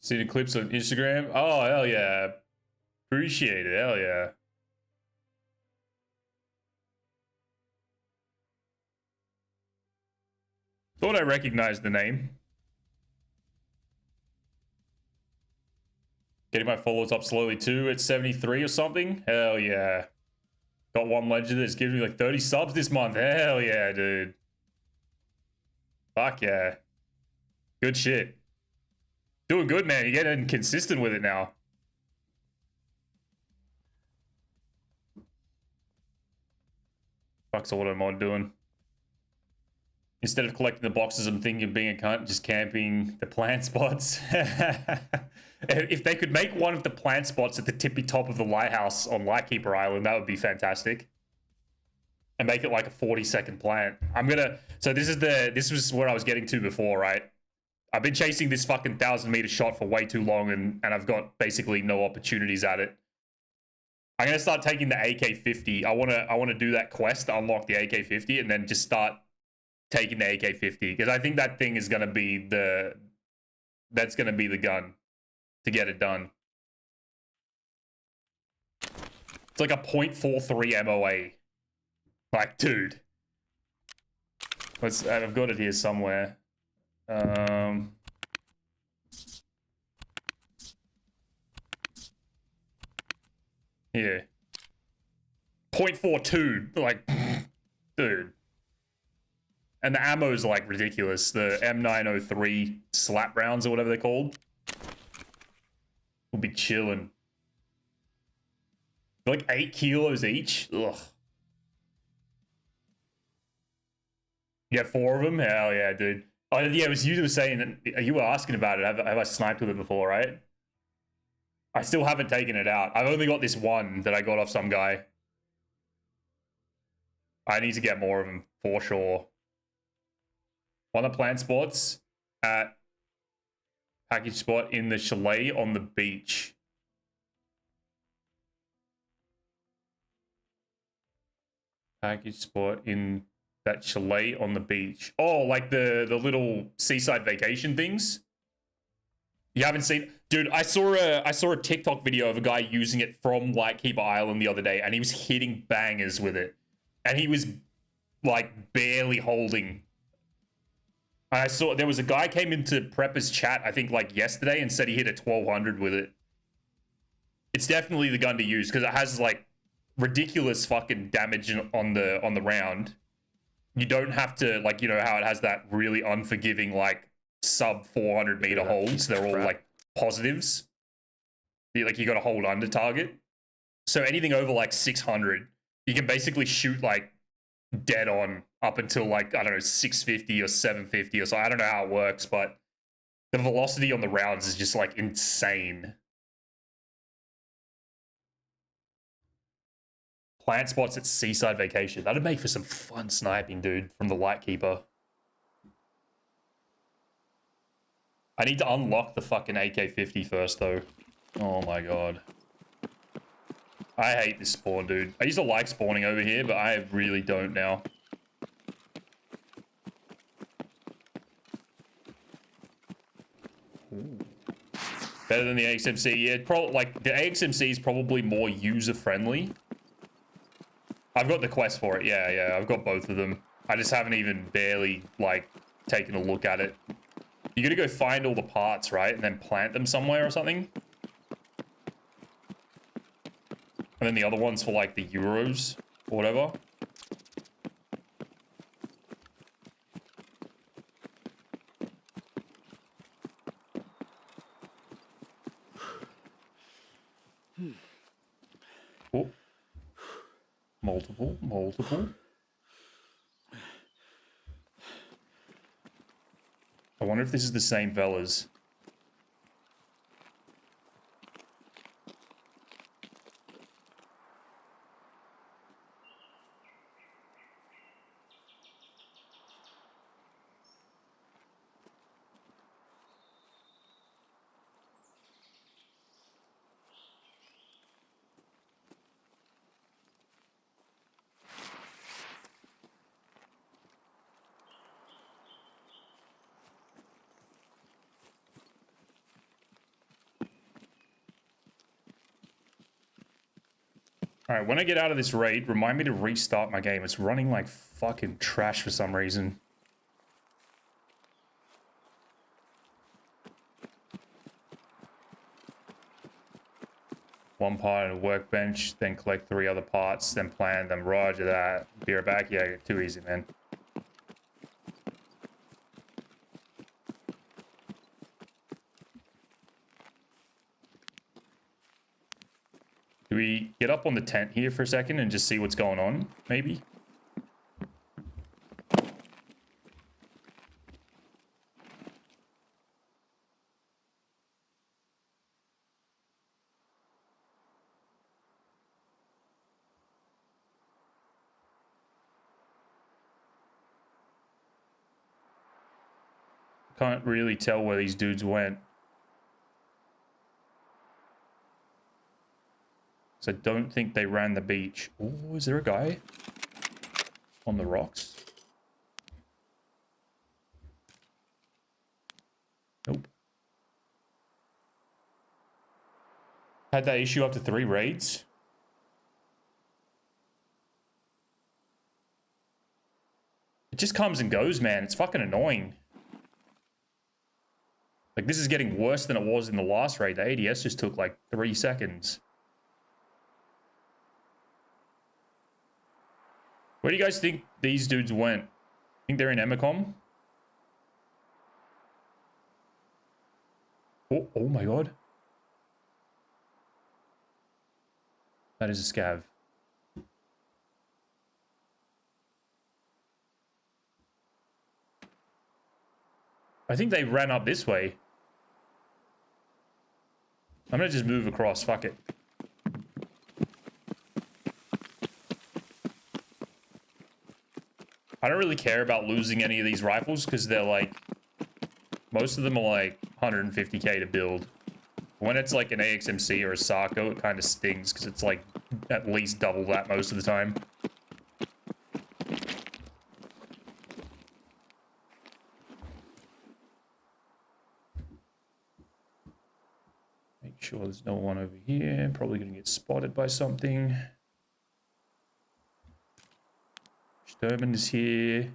See the clips on Instagram? Oh, hell yeah. Appreciate it. Hell yeah. Thought I recognized the name. Getting my followers up slowly too at 73 or something. Hell yeah. Got one legend that's giving me like 30 subs this month. Hell yeah, dude. Fuck yeah. Good shit. Doing good, man. You're getting consistent with it now. Fuck's auto mod doing? Instead of collecting the boxes, I'm thinking of being a cunt, just camping the plant spots. If they could make one of the plant spots at the tippy top of the lighthouse on Lightkeeper Island, that would be fantastic. And make it like a 40-second plant. So this was what I was getting to before, right? I've been chasing this fucking 1,000-meter shot for way too long, and I've got basically no opportunities at it. I'm gonna start taking the AK-50. I wanna do that quest to unlock the AK-50, and then just start taking the AK-50, because I think that thing is gonna be the gun to get it done. It's like a .43 MOA. Like, dude. I've got it here somewhere. Here. .42, like, dude. And the ammo's like ridiculous. The M903 slap rounds or whatever they're called. Will be chilling. They're like 8 kilos each. Ugh. You have 4 of them? Hell yeah, dude. Oh yeah, it was you who was saying that you were asking about it. Have I sniped with it before, right? I still haven't taken it out. I've only got this one that I got off some guy. I need to get more of them for sure. One of the plant spots at package spot in the chalet on the beach. Package spot in that chalet on the beach. Oh, like the little seaside vacation things. You haven't seen, dude? I saw a TikTok video of a guy using it from Lightkeeper Island the other day, and he was hitting bangers with it, and he was like barely holding. I saw there was a guy came into Prepper's chat, I think like yesterday, and said he hit a 1200 with it. It's definitely the gun to use because it has like ridiculous fucking damage on the round. You don't have to, like, you know how it has that really unforgiving like sub 400 meter holds. They're all like positives. You got to hold under target. So anything over like 600, you can basically shoot like dead on up until like, I don't know, 650 or 750 or so. I don't know how it works, but The velocity on the rounds is just like insane. Plant spots at Seaside Vacation. That'd make for some fun sniping, dude, from the Lightkeeper. I need to unlock the fucking AK-50 first, though. Oh my god. I hate this spawn, dude. I used to like spawning over here, but I really don't now. Ooh. Better than the AXMC. Yeah, probably like the AXMC is probably more user-friendly. I've got the quest for it. Yeah, I've got both of them. I just haven't even barely like taken a look at it. You gotta go find all the parts, right? And then plant them somewhere or something. And then the other one's for like the Euros or whatever. Oh. Multiple. I wonder if this is the same fellas. Alright, when I get out of this raid, remind me to restart my game. It's running like fucking trash for some reason. One part of a workbench, then collect 3 other parts, then plan them. Roger that. Be right back. Yeah, too easy, man. Do we get up on the tent here for a second and just see what's going on, maybe? Can't really tell where these dudes went. So I don't think they ran the beach. Oh, is there a guy on the rocks? Nope. Had that issue after 3 raids. It just comes and goes, man. It's fucking annoying. Like, this is getting worse than it was in the last raid. The ADS just took like 3 seconds. Where do you guys think these dudes went? Think they're in Emicom? Oh my god. That is a scav. I think they ran up this way. I'm gonna just move across, fuck it. I don't really care about losing any of these rifles because they're like, most of them are like 150k to build. When it's like an AXMC or a Sarko, it kind of stings because it's like at least double that most of the time. Make sure there's no one over here. Probably gonna get spotted by something. Sturman is here.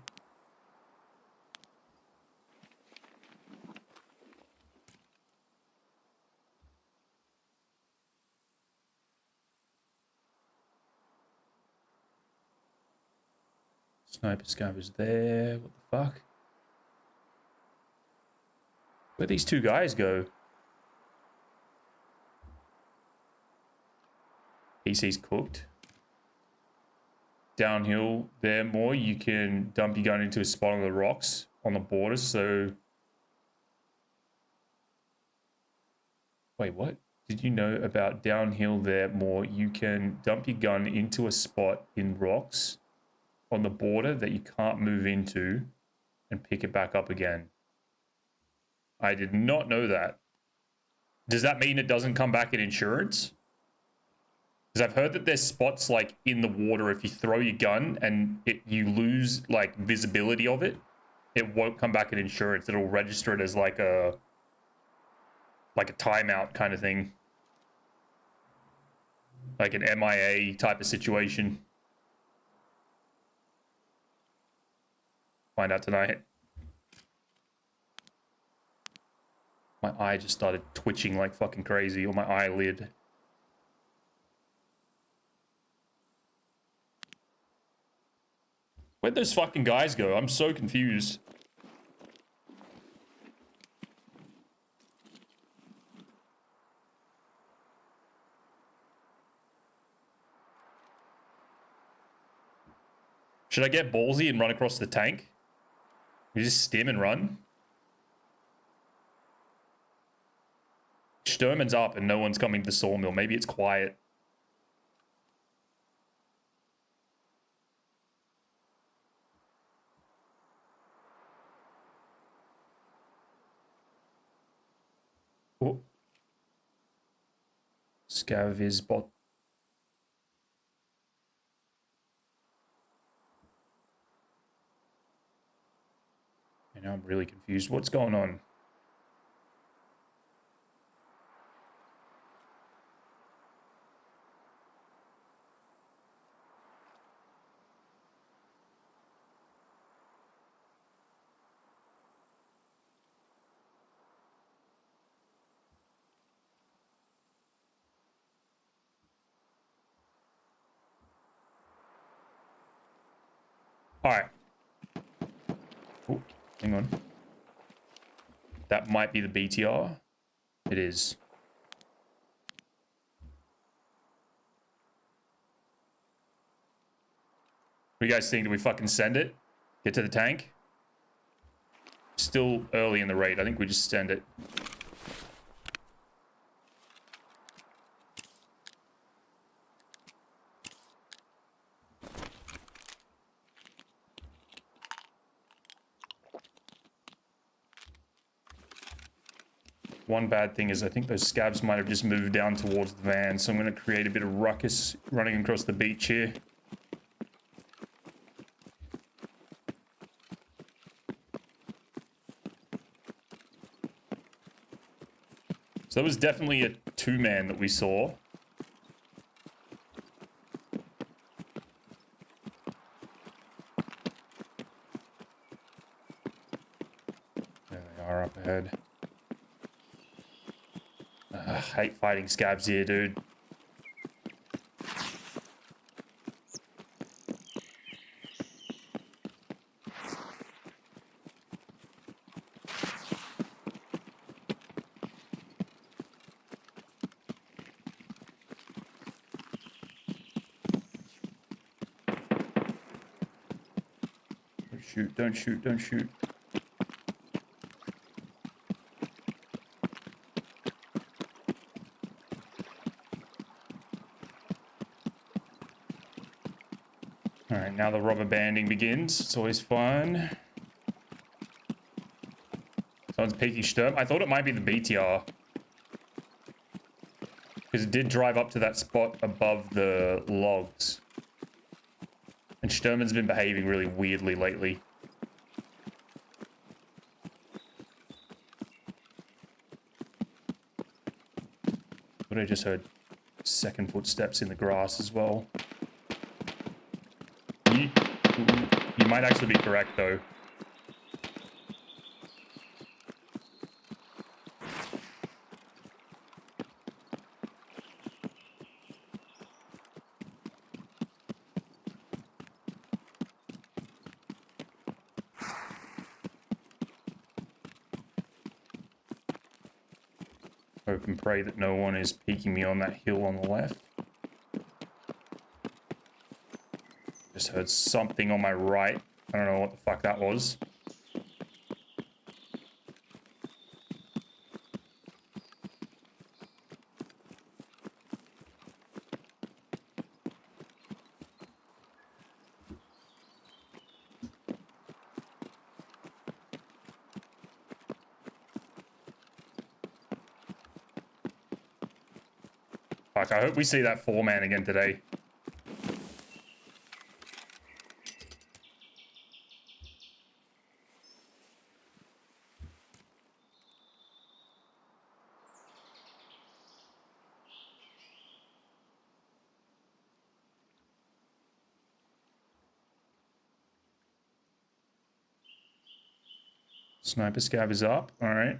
Sniper scav is there. What the fuck? Where'd these 2 guys go? PC's cooked. Downhill there more, you can dump your gun into a spot on the rocks on the border, so Wait, what? Did you know about downhill there more? You can dump your gun into a spot in rocks on the border that you can't move into and pick it back up again. I did not know that. Does that mean it doesn't come back in insurance? Because I've heard that there's spots like in the water, if you throw your gun and you lose like visibility of it, it won't come back in insurance. It'll register it as like a timeout kind of thing. Like an MIA type of situation. Find out tonight. My eye just started twitching like fucking crazy, or my eyelid. Where'd those fucking guys go? I'm so confused. Should I get ballsy and run across the tank? You just stim and run? Sturman's up and no one's coming to the sawmill. Maybe it's quiet. Oh. Scav is bot. And now I'm really confused. What's going on? All right. Oh, hang on. That might be the BTR. It is. What do you guys think? Do we fucking send it? Get to the tank? Still early in the raid. I think we just send it. One bad thing is I think those scabs might have just moved down towards the van, so I'm going to create a bit of ruckus running across the beach here. So that was definitely a two-man that we saw. There they are up ahead. I hate fighting scabs here, dude. Don't shoot, don't shoot, don't shoot. Alright, now the rubber banding begins. It's always fun. Someone's peeking Sturm. I thought it might be the BTR. Because it did drive up to that spot above the logs. And Sturman's been behaving really weirdly lately. But I just heard second footsteps in the grass as well. You might actually be correct, though. Hope and pray that no one is peeking me on that hill on the left. Just heard something on my right. I don't know what the fuck that was. Fuck, I hope we see that 4-man again today. Sniper scav is up. All right.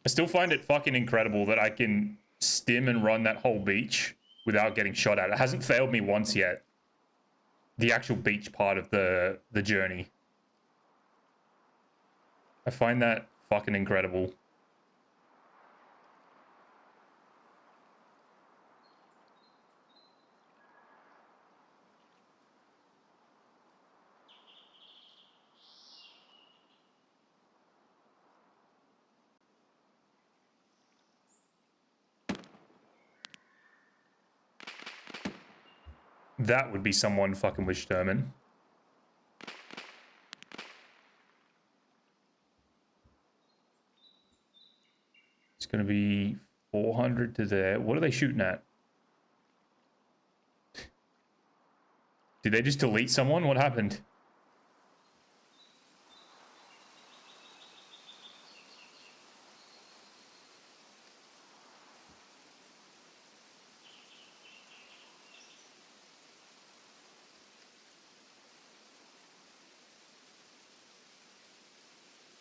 I still find it fucking incredible that I can stim and run that whole beach without getting shot at. It hasn't failed me once yet. The actual beach part of the journey. I find that fucking incredible. That would be someone fucking with Sturman. It's gonna be 400 to there. What are they shooting at? Did they just delete someone? What happened?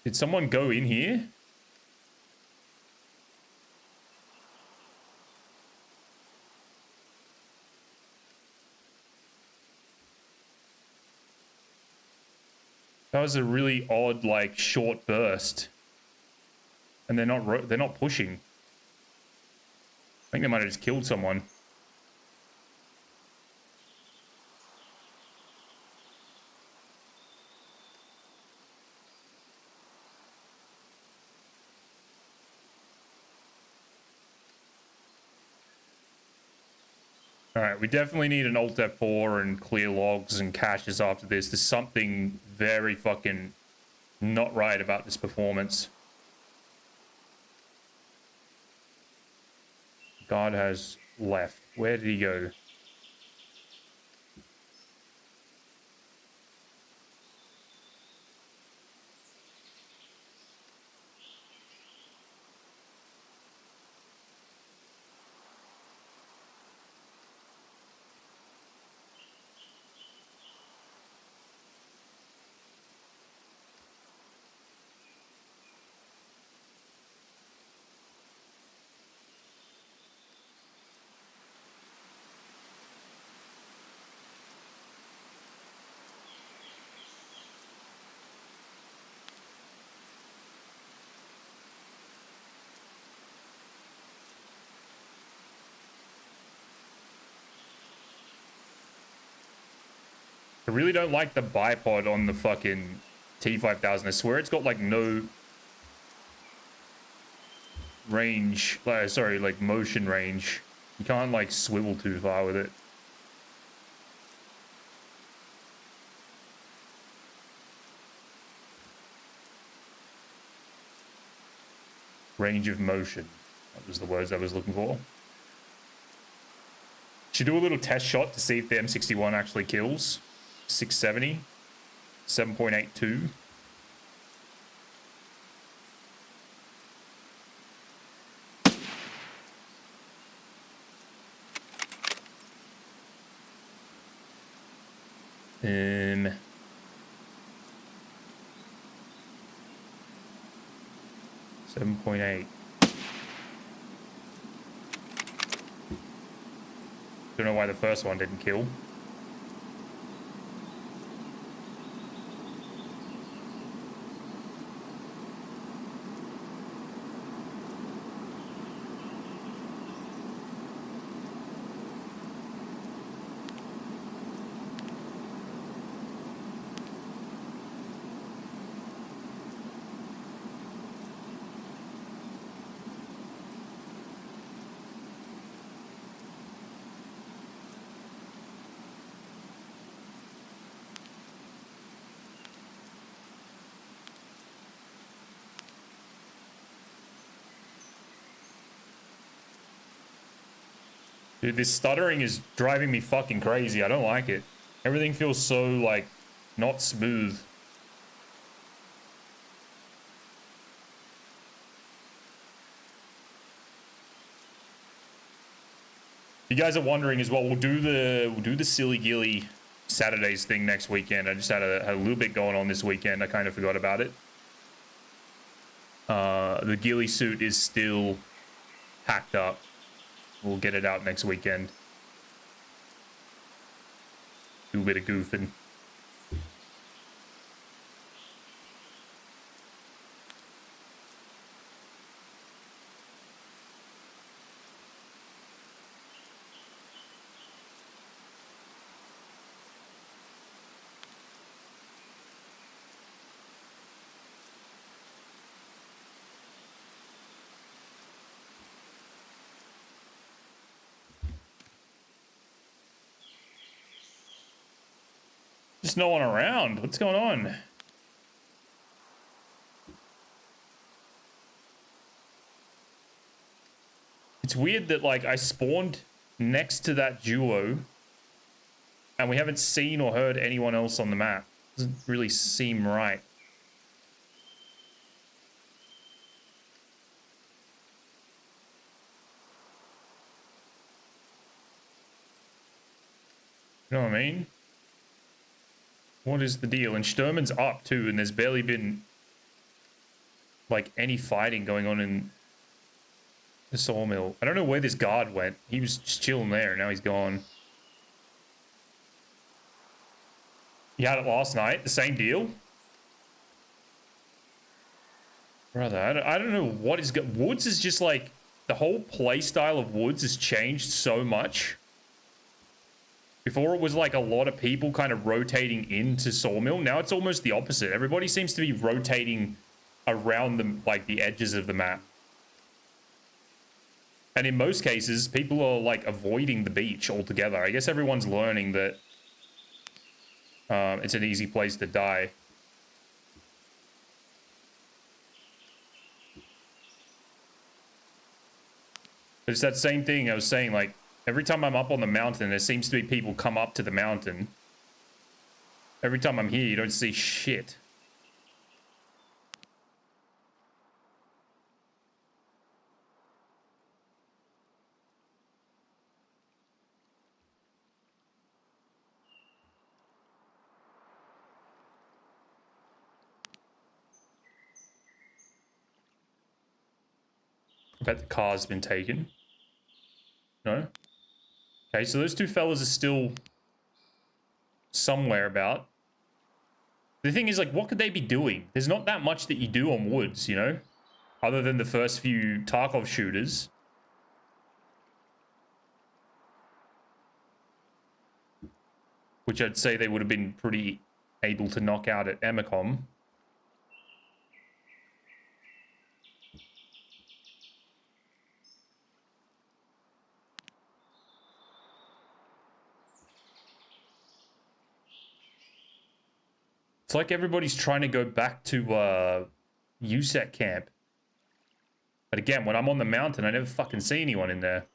Did someone go in here? That was a really odd, like, short burst. And they're not pushing. I think they might have just killed someone. Alright, we definitely need an Alt F4 and clear logs and caches after this. There's something very fucking not right about this performance. God has left. Where did he go? I really don't like the bipod on the fucking T5000. I swear it's got like no range, sorry, like motion range. You can't like swivel too far with it. Range of motion. That was the words I was looking for. Should do a little test shot to see if the M61 actually kills. 670, 7.82. Um, 7.8. Don't know why the first one didn't kill. Dude, this stuttering is driving me fucking crazy. I don't like it. Everything feels so, like, not smooth. You guys are wondering as well, we'll do the Silly Gilly Saturdays thing next weekend. I just had a little bit going on this weekend. I kind of forgot about it. The ghillie suit is still packed up. We'll get it out next weekend. Do a bit of goofing. Just no one around. What's going on? It's weird that, like, I spawned next to that duo and we haven't seen or heard anyone else on the map. Doesn't really seem right. You know what I mean? What is the deal? And Sturman's up too, and there's barely been, like, any fighting going on in the sawmill. I don't know where this guard went. He was just chilling there, and now he's gone. You had it last night? The same deal? Brother, I don't know what is... Woods is just, like... The whole play style of Woods has changed so much. Before it was like a lot of people kind of rotating into Sawmill. Now it's almost the opposite. Everybody seems to be rotating around the, like, the edges of the map. And in most cases, people are, like, avoiding the beach altogether. I guess everyone's learning that it's an easy place to die. But it's that same thing I was saying, like, every time I'm up on the mountain, there seems to be people come up to the mountain. Every time I'm here, you don't see shit. I bet the car's been taken. No? Okay, so those two fellas are still somewhere about. The thing is, like, what could they be doing? There's not that much that you do on Woods, you know? Other than the first few Tarkov shooters. Which I'd say they would have been pretty able to knock out at Emacom. It's like everybody's trying to go back to USEC camp. But again, when I'm on the mountain, I never fucking see anyone in there.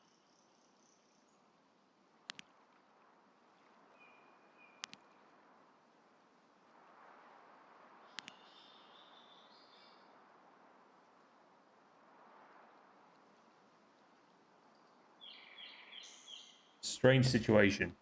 Strange situation.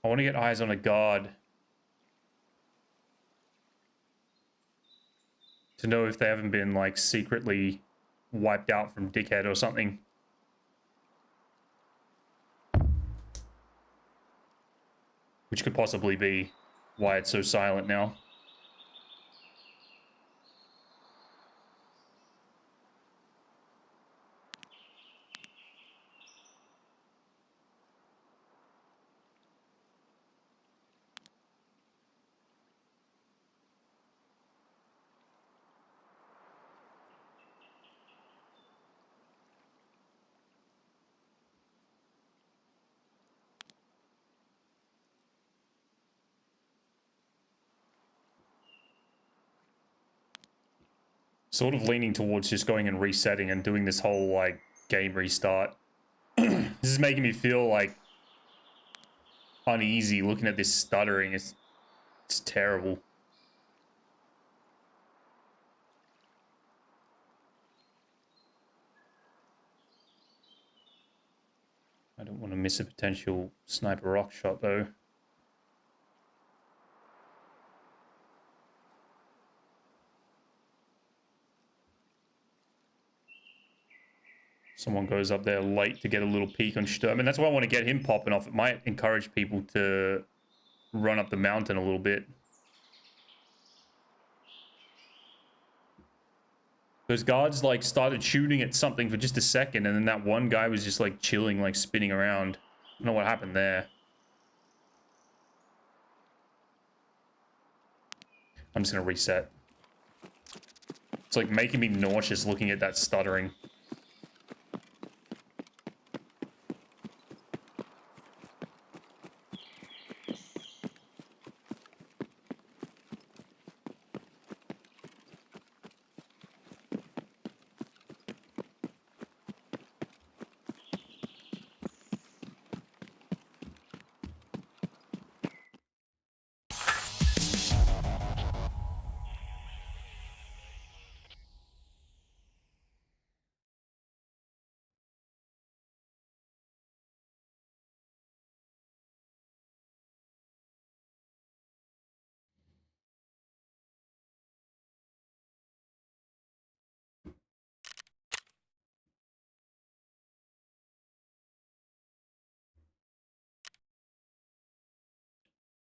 I want to get eyes on a guard. to know if they haven't been like secretly wiped out from Dickhead or something. Which could possibly be why it's so silent now. Sort of leaning towards just going and resetting and doing this whole like game restart. This is making me feel like uneasy looking at this stuttering. It's terrible. I don't want to miss a potential sniper rock shot though. Someone goes up there late to get a little peek on Sturm, and that's why I want to get him popping off. It might encourage people to run up the mountain a little bit. Those guards like started shooting at something for just a second, and then that one guy was just like chilling, like spinning around. I don't know what happened there. I'm just gonna reset. It's like making me nauseous looking at that stuttering.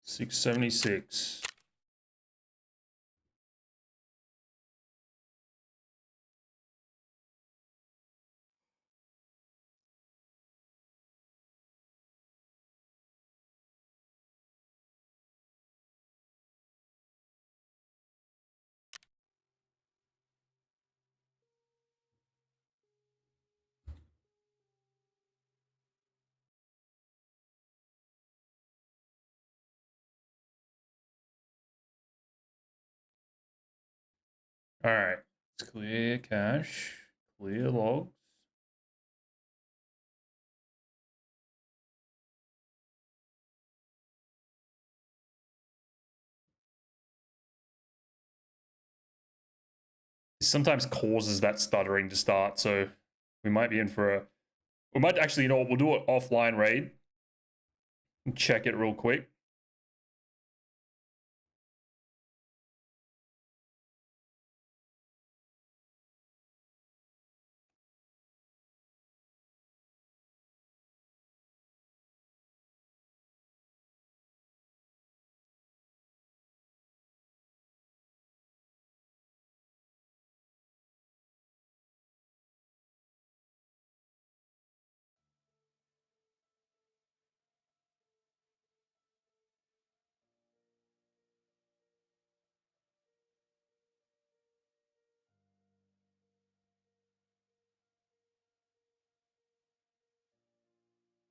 $676. All right, let's clear cache, clear logs. It sometimes causes that stuttering to start, so we might be in for a... We might actually, you know what, we'll do an offline raid. Check it real quick.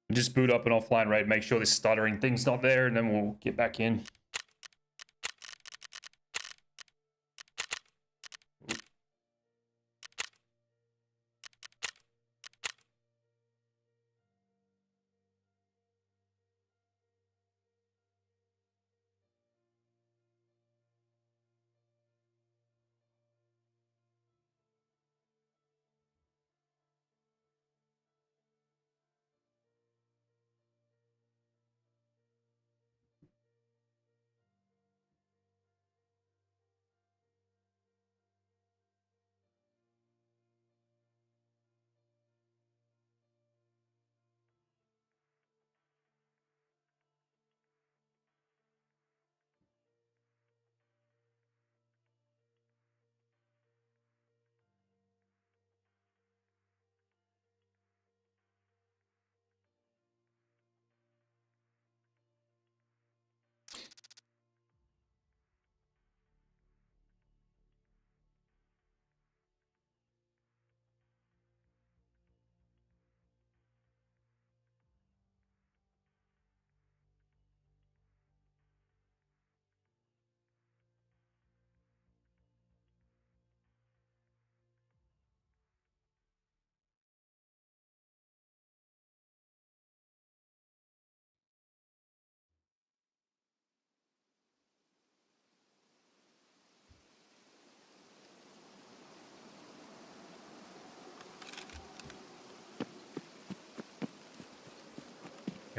Just boot up an offline raid, make sure this stuttering thing's not there, and then we'll get back in.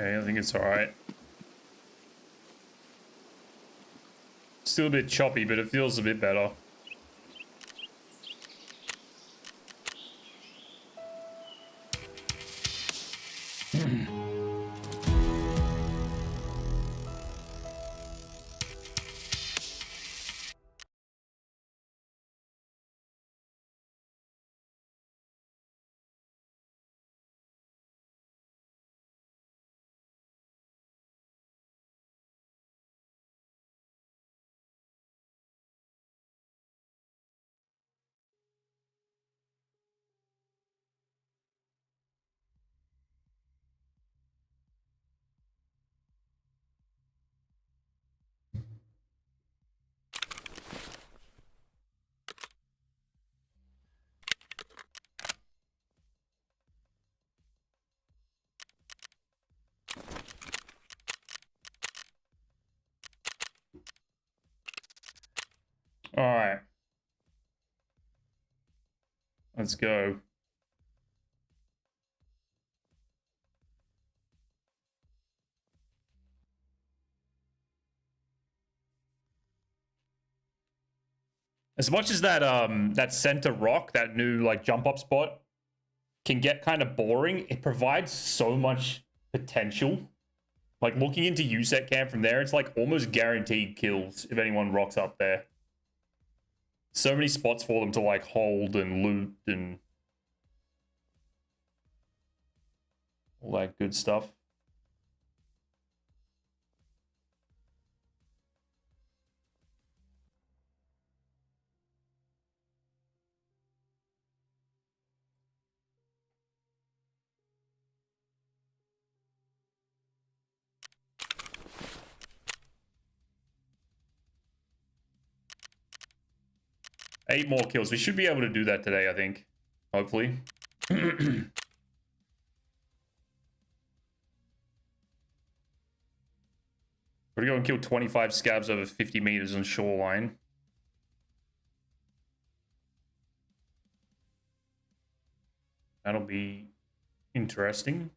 Okay, I think it's alright. Still a bit choppy, but it feels a bit better. Alright. Let's go. As much as that center rock, that new like jump up spot, can get kind of boring, it provides so much potential. Like looking into USET camp from there, it's like almost guaranteed kills if anyone rocks up there. So many spots for them to like hold and loot and all that good stuff. Eight more kills. We should be able to do that today, I think. Hopefully. We're gonna go and kill 25 scabs over 50 meters on shoreline. That'll be interesting.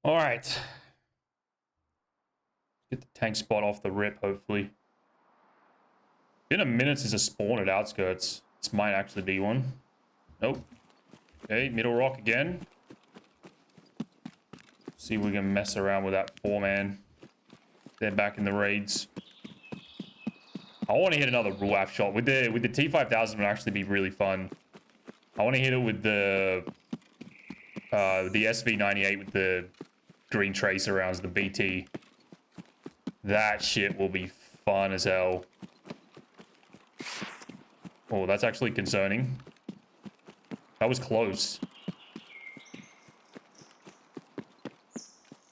All right. Get the tank spot off the rip, hopefully. In a minute is a spawn at outskirts. This might actually be one. Nope. Okay, middle rock again. See if we can mess around with that 4-man. They're back in the raids. I want to hit another RUAF shot. With the T5000 would actually be really fun. I want to hit it with the SV98 with the green tracer rounds, the BT. That shit will be fun as hell. Oh, that's actually concerning. That was close.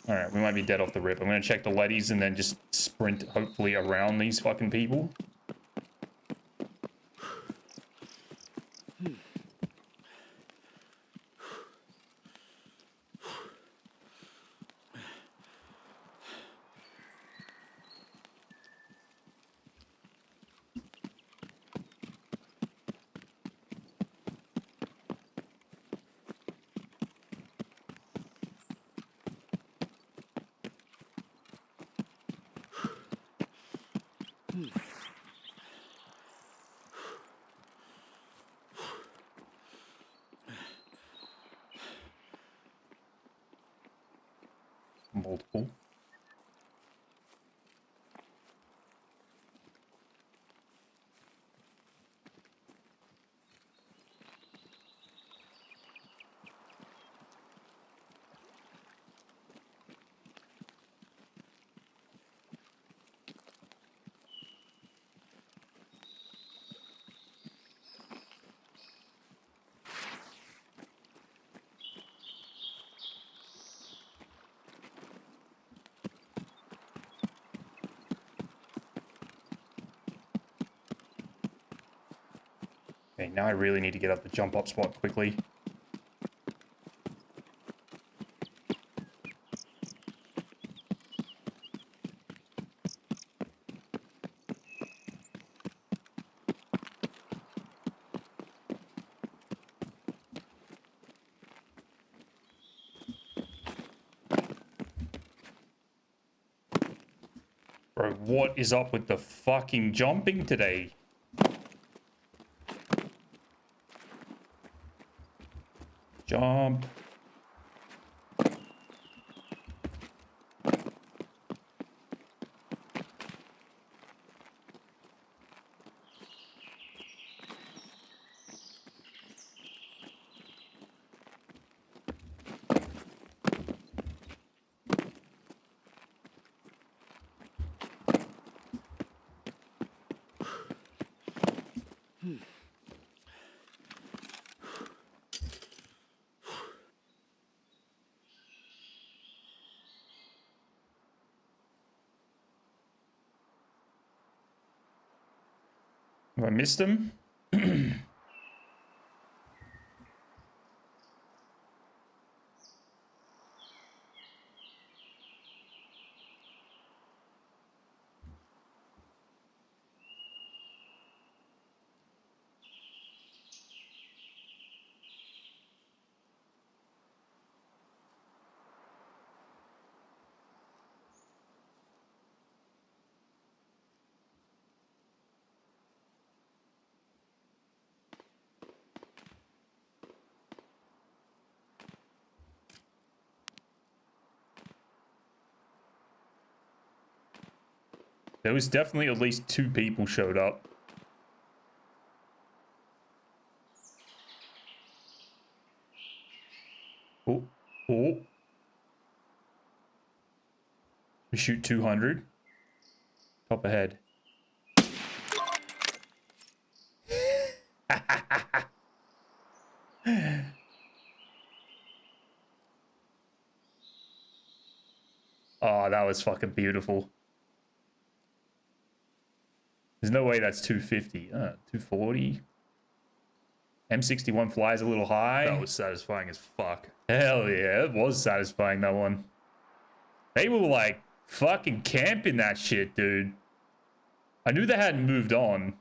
Alright, we might be dead off the rip. I'm gonna check the leadies and then just sprint, hopefully, around these fucking people. Multiple. Okay, now I really need to get up the jump up spot quickly. Bro, what is up with the fucking jumping today? Jump. Have I missed him? There was definitely at least 2 people showed up. Oh, oh. We shoot 200. Top ahead. Oh, that was fucking beautiful. There's no way that's 250. 240. M61 flies a little high. That was satisfying as fuck. Hell yeah, it was satisfying, that one. They were like fucking camping that shit, dude. I knew they hadn't moved on.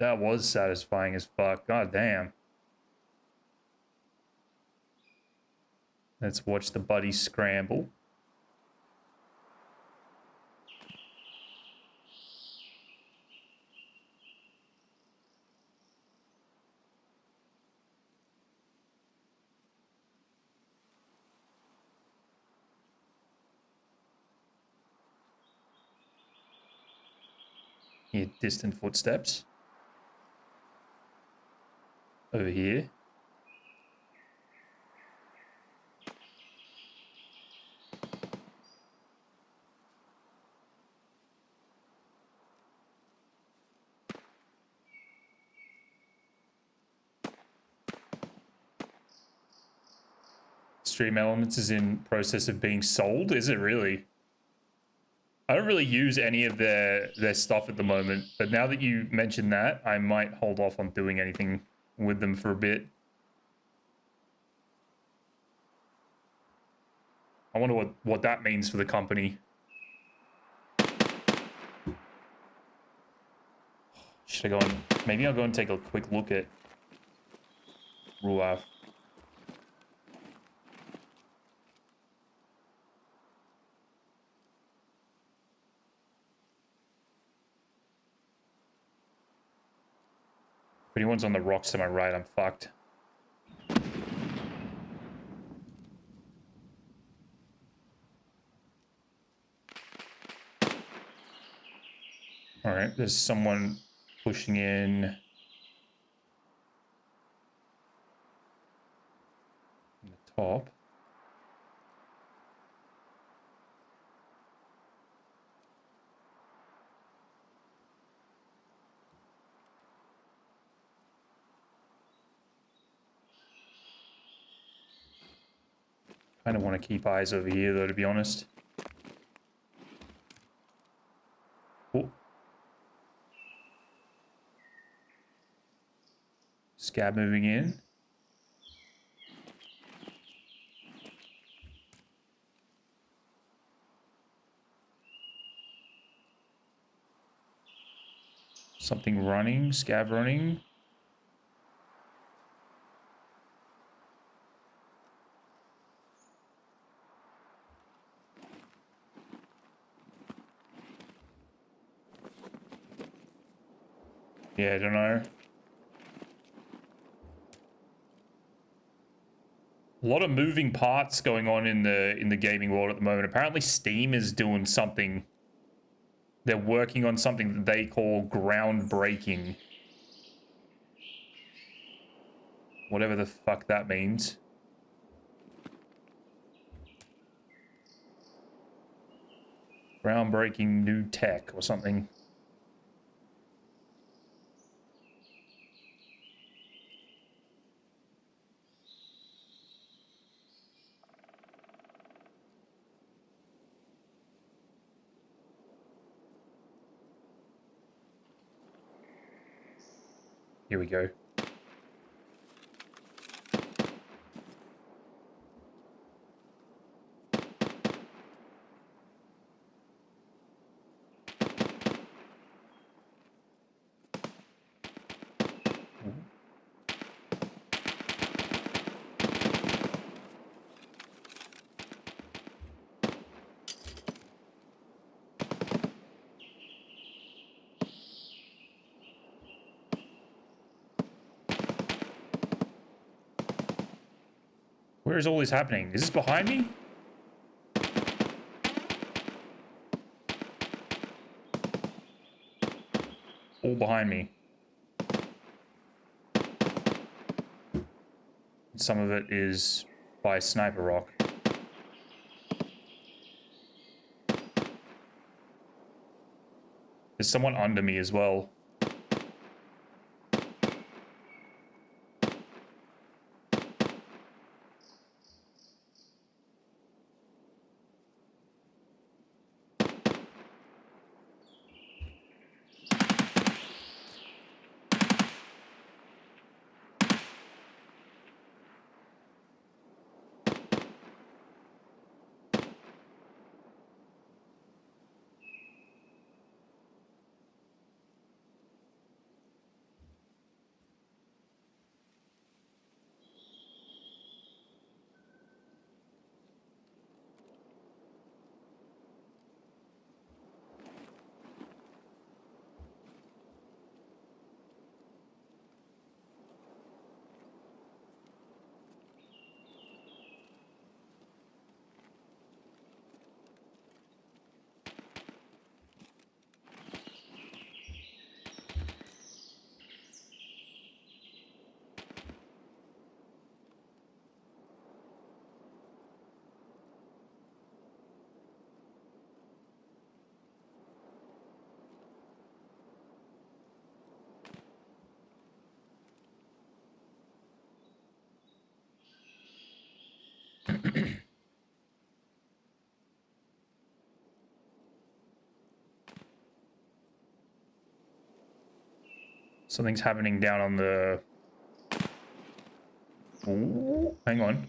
That was satisfying as fuck. God damn. Let's watch the buddy scramble. Hear distant footsteps. Over here. Stream Elements is in process of being sold. Is it really? I don't really use any of their stuff at the moment, but now that you mention that, I might hold off on doing anything with them for a bit. I wonder what that means for the company. Should I go and... Maybe I'll go and take a quick look at Ruaf. If anyone's on the rocks to my right, I'm fucked. Alright, there's someone pushing in on the top. Kind of want to keep eyes over here, though, to be honest. Oh. Scab moving in. Something running, scab running. Yeah, I don't know. A lot of moving parts going on in the gaming world at the moment. Apparently Steam is doing something. They're working on something that they call groundbreaking. Whatever the fuck that means. Groundbreaking new tech or something. Here we go. Where is all this happening? Is this behind me? All behind me. Some of it is by Sniper Rock. There's someone under me as well. Something's happening down on the... Ooh, hang on.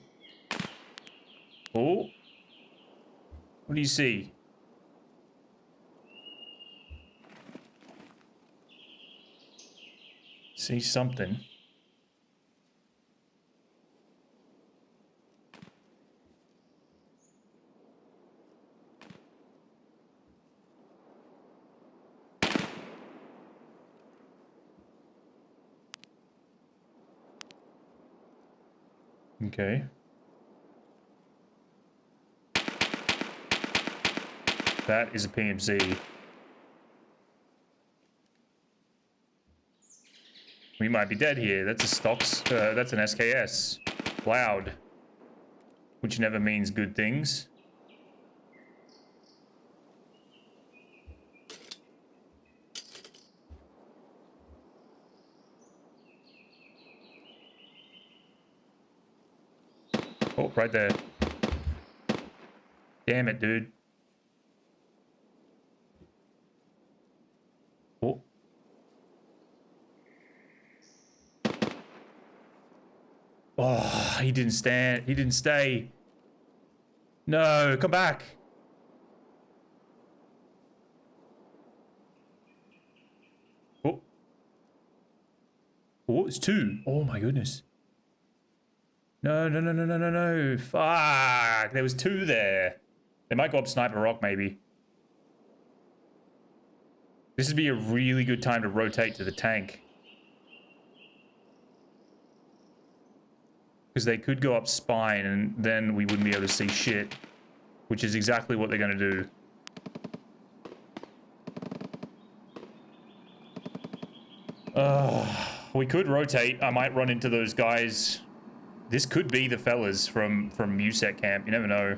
Oh. What do you see? See something. Okay. That is a PMC. We might be dead here. That's a stocks. That's an SKS. Loud. Which never means good things. Oh, right there. Damn it, dude. Oh. Oh, he didn't stand. He didn't stay. No, come back. Oh. Oh, it's two. Oh my goodness. No, no, no, no, no, no, no. Fuck. There was two there. They might go up Sniper Rock, maybe. This would be a really good time to rotate to the tank. Because they could go up Spine, and then we wouldn't be able to see shit. Which is exactly what they're going to do. We could rotate. I might run into those guys. This could be the fellas from USEC camp. You never know.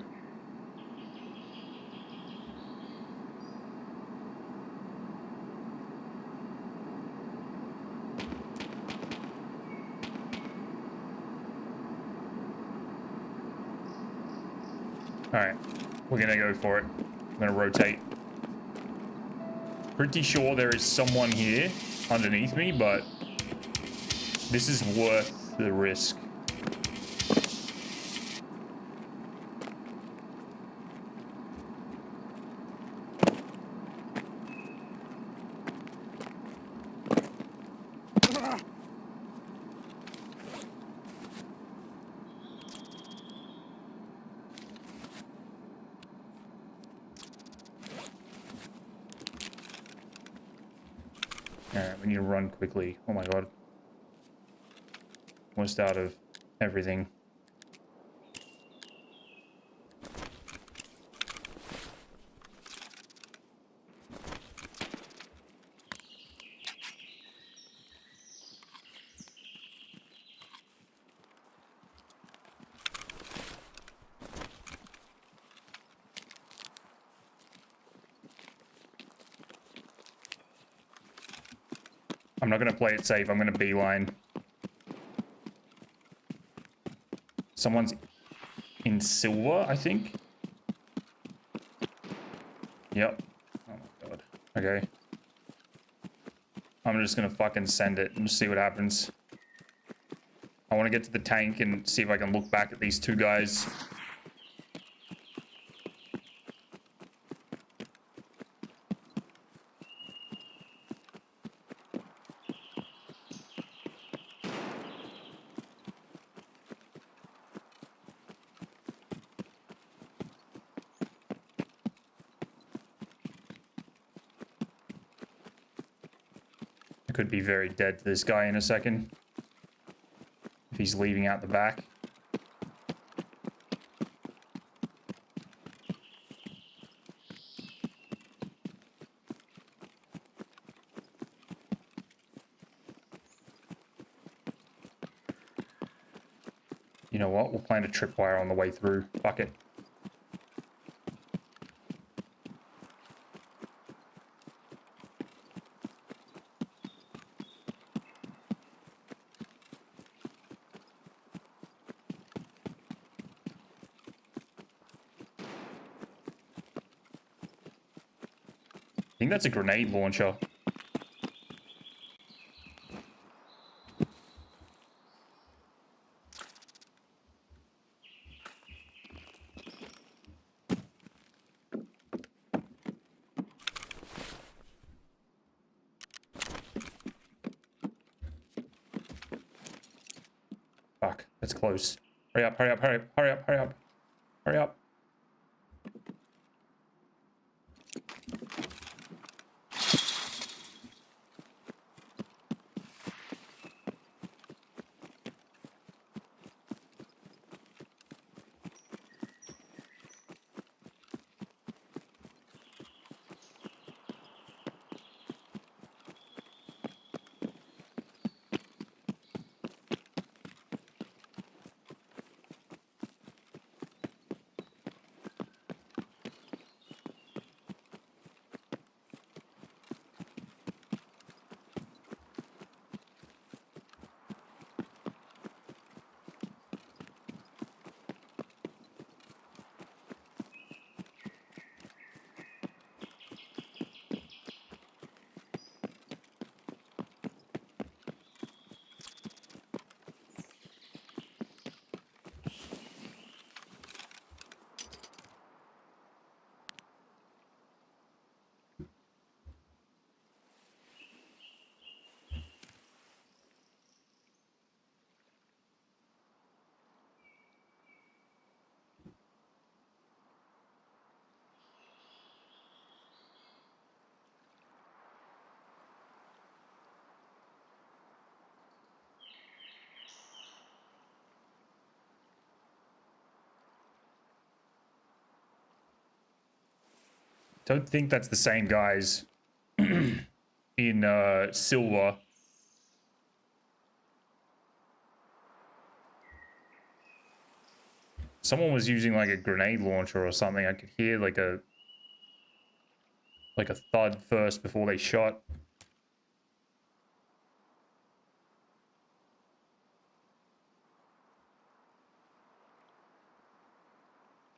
Alright. We're gonna go for it. I'm gonna rotate. Pretty sure there is someone here underneath me, but this is worth the risk. Alright, we need to run quickly. Oh my god. Almost out of everything. I'm not going to play it safe. I'm going to beeline. Someone's in silver, I think. Yep. Oh my god. Okay. I'm just going to fucking send it and see what happens. I want to get to the tank and see if I can look back at these two guys. I could be very dead to this guy in a second. If he's leaving out the back. You know what? We'll plant a tripwire on the way through. Fuck it. I think that's a grenade launcher. That's close. Hurry up, hurry up, hurry up, hurry up, hurry up. Hurry up. Don't think that's the same guys in silver. Someone was using like a grenade launcher or something. I could hear like a thud first before they shot.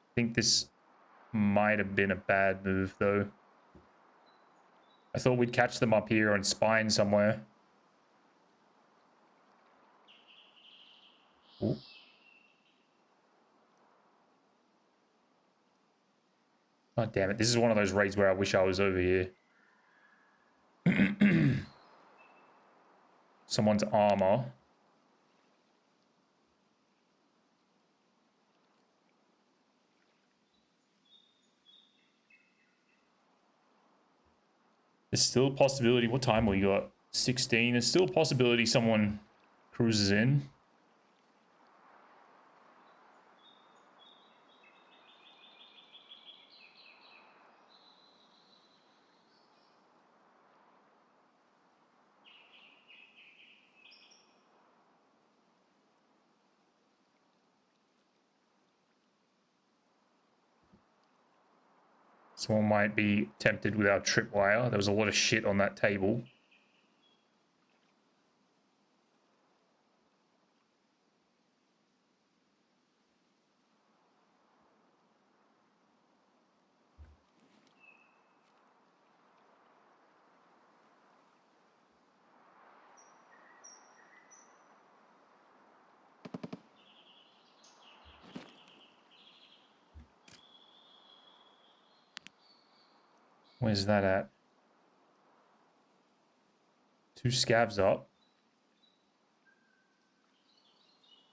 I think this might have been a bad move though. I thought we'd catch them up here on spine somewhere. Ooh. God damn it. This is one of those raids where I wish I was over here. Someone's armor. There's still a possibility. What time we got? 16. There's still a possibility someone cruises in. Someone might be tempted with our tripwire. There was a lot of shit on that table. Where's that at? 2 scavs up.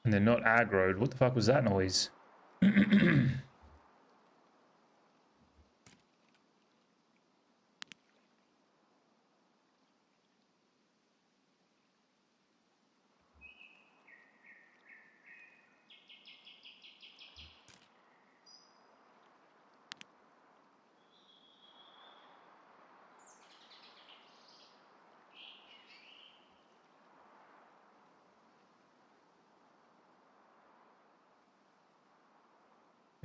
And they're not aggroed. What the fuck was that noise?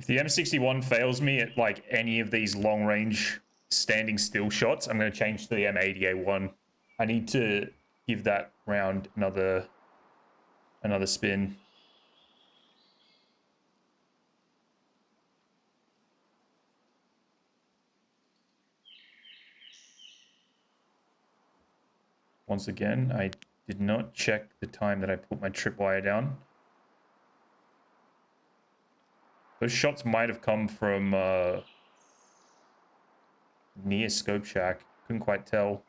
If the M61 fails me at like any of these long range standing still shots, I'm going to change to the M80A1. I need to give that round another spin. Once again, I did not check the time that I put my tripwire down. Those shots might have come from near Scope Shack. Couldn't quite tell.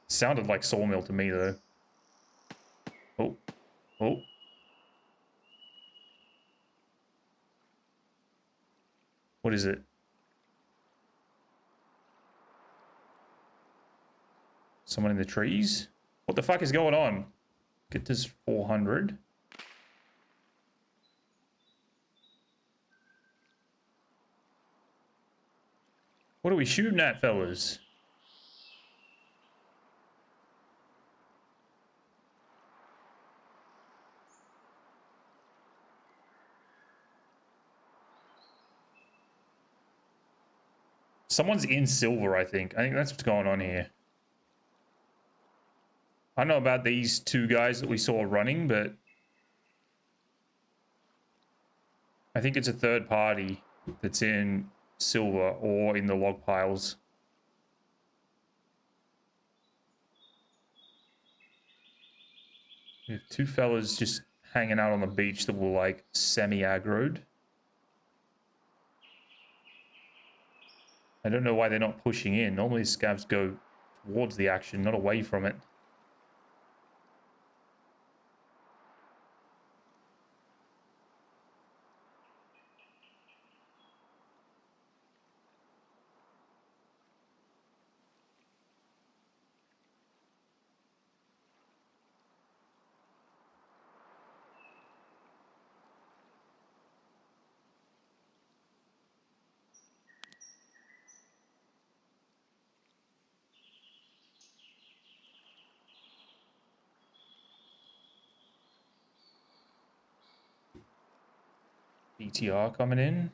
Sounded like Sawmill to me though. Oh. Oh. What is it? Someone in the trees? What the fuck is going on? Get this 400. What are we shooting at, fellas? Someone's in silver, I think. I think that's what's going on here. I don't know about these two guys that we saw running, but I think it's a third party that's in silver or in the log piles. We have two fellas just hanging out on the beach that were like semi-aggroed. I don't know why they're not pushing in. Normally scavs go towards the action, not away from it. BTR coming in.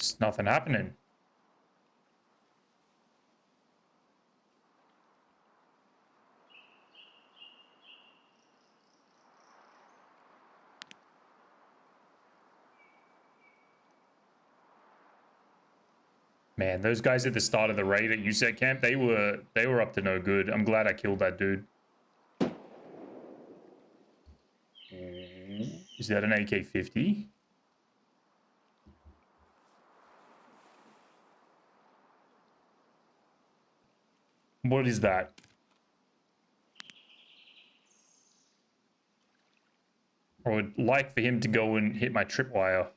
There's nothing happening. Man, those guys at the start of the raid at USEC camp, they were up to no good. I'm glad I killed that dude. Is that an AK-50? What is that? I would like for him to go and hit my tripwire.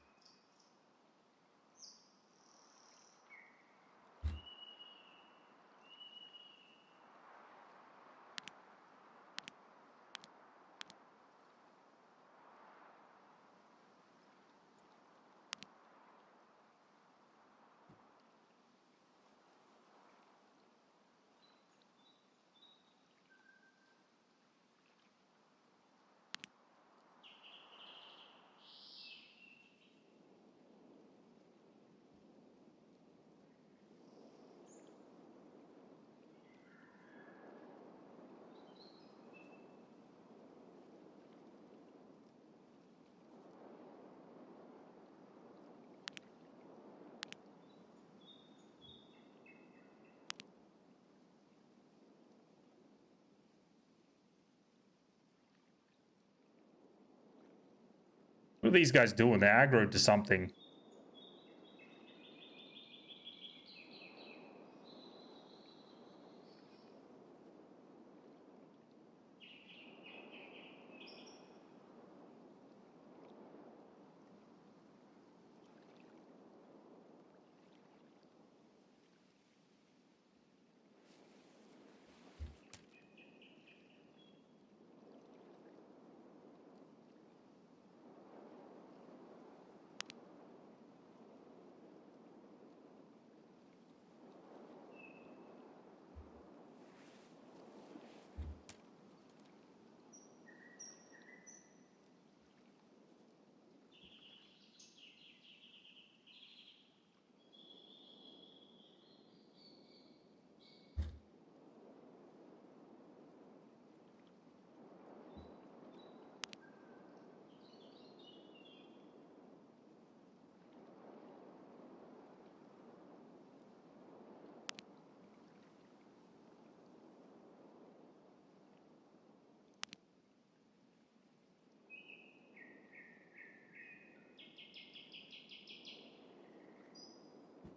What are these guys doing? They're aggroed to something.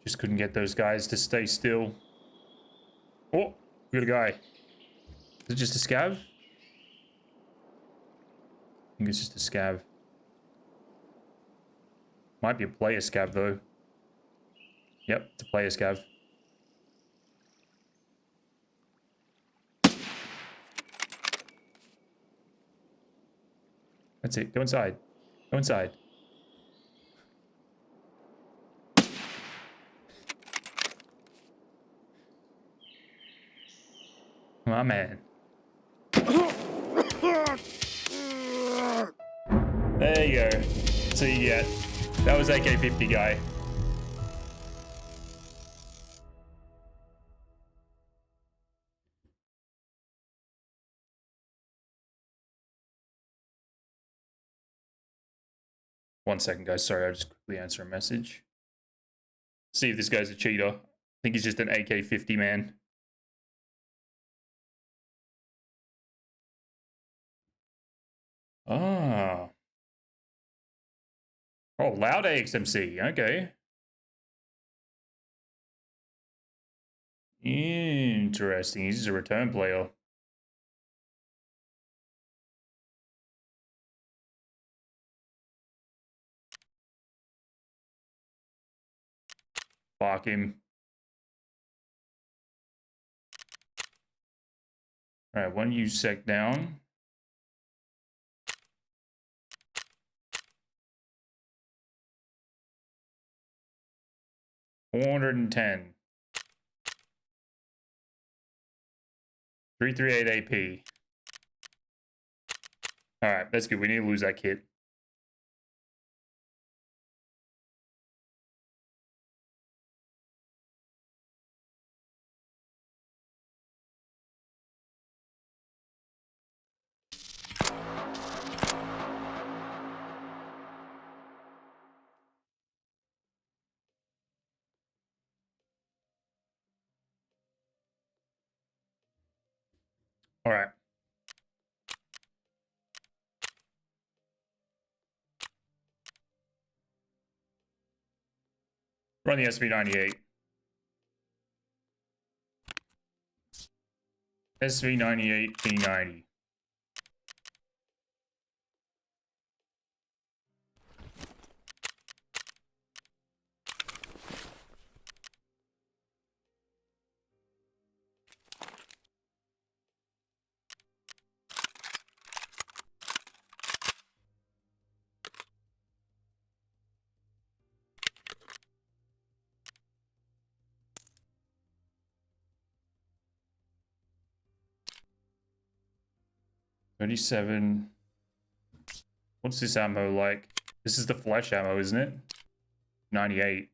Just couldn't get those guys to stay still. Oh, we got a guy. Is it just a scav? I think it's just a scav. Might be a player scav though. Yep, it's a player scav. That's it. Go inside. Go inside. My man. There you go. So you get. That was AK-50 guy. One second, guys. Sorry, I'll just quickly answer a message. See if this guy's a cheater. I think he's just an AK-50 man. Ah. Oh, loud AXMC. Okay. Interesting. He's a return player. Fuck him. Alright, 1 sec down. $410. 338 AP. Alright, that's good. We need to lose that kit. Alright. Run the SV98. SV98 P90. $37. What's this ammo like? This is the flesh ammo, isn't it? 98.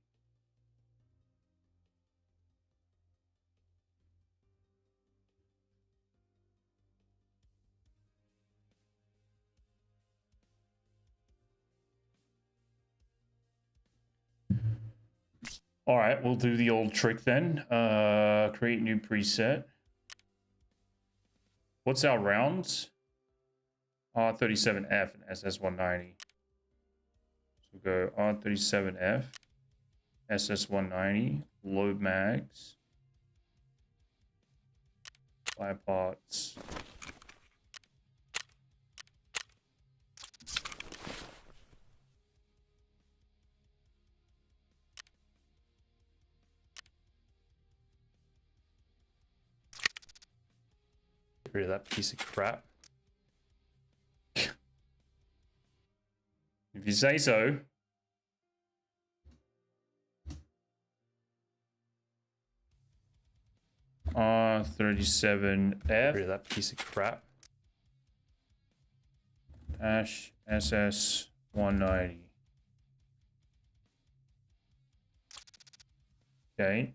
All right, we'll do the old trick then. Create new preset. What's our rounds? R37F and SS190. So we'll go R37F, SS190, load mags, fire parts. Get rid of that piece of crap. If you say so. R37F. Get rid of that piece of crap. Dash SS190. Okay.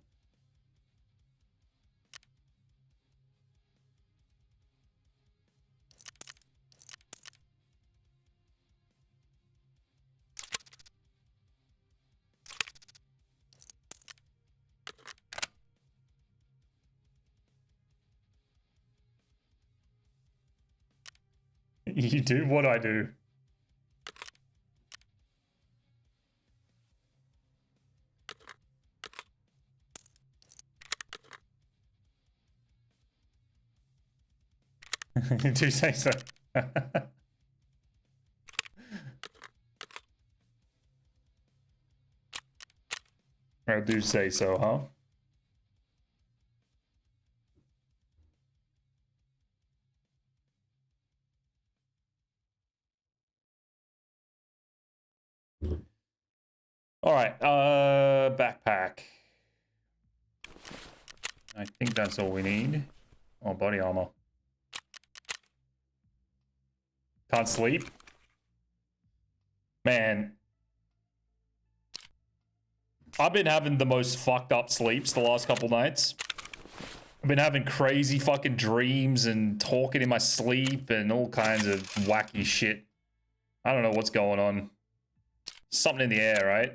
You do what I do. Do say so. I do say so, huh? All right, backpack. I think that's all we need. Oh, body armor. Can't sleep? Man. I've been having the most fucked up sleeps the last couple nights. I've been having crazy fucking dreams and talking in my sleep and all kinds of wacky shit. I don't know what's going on. Something in the air, right?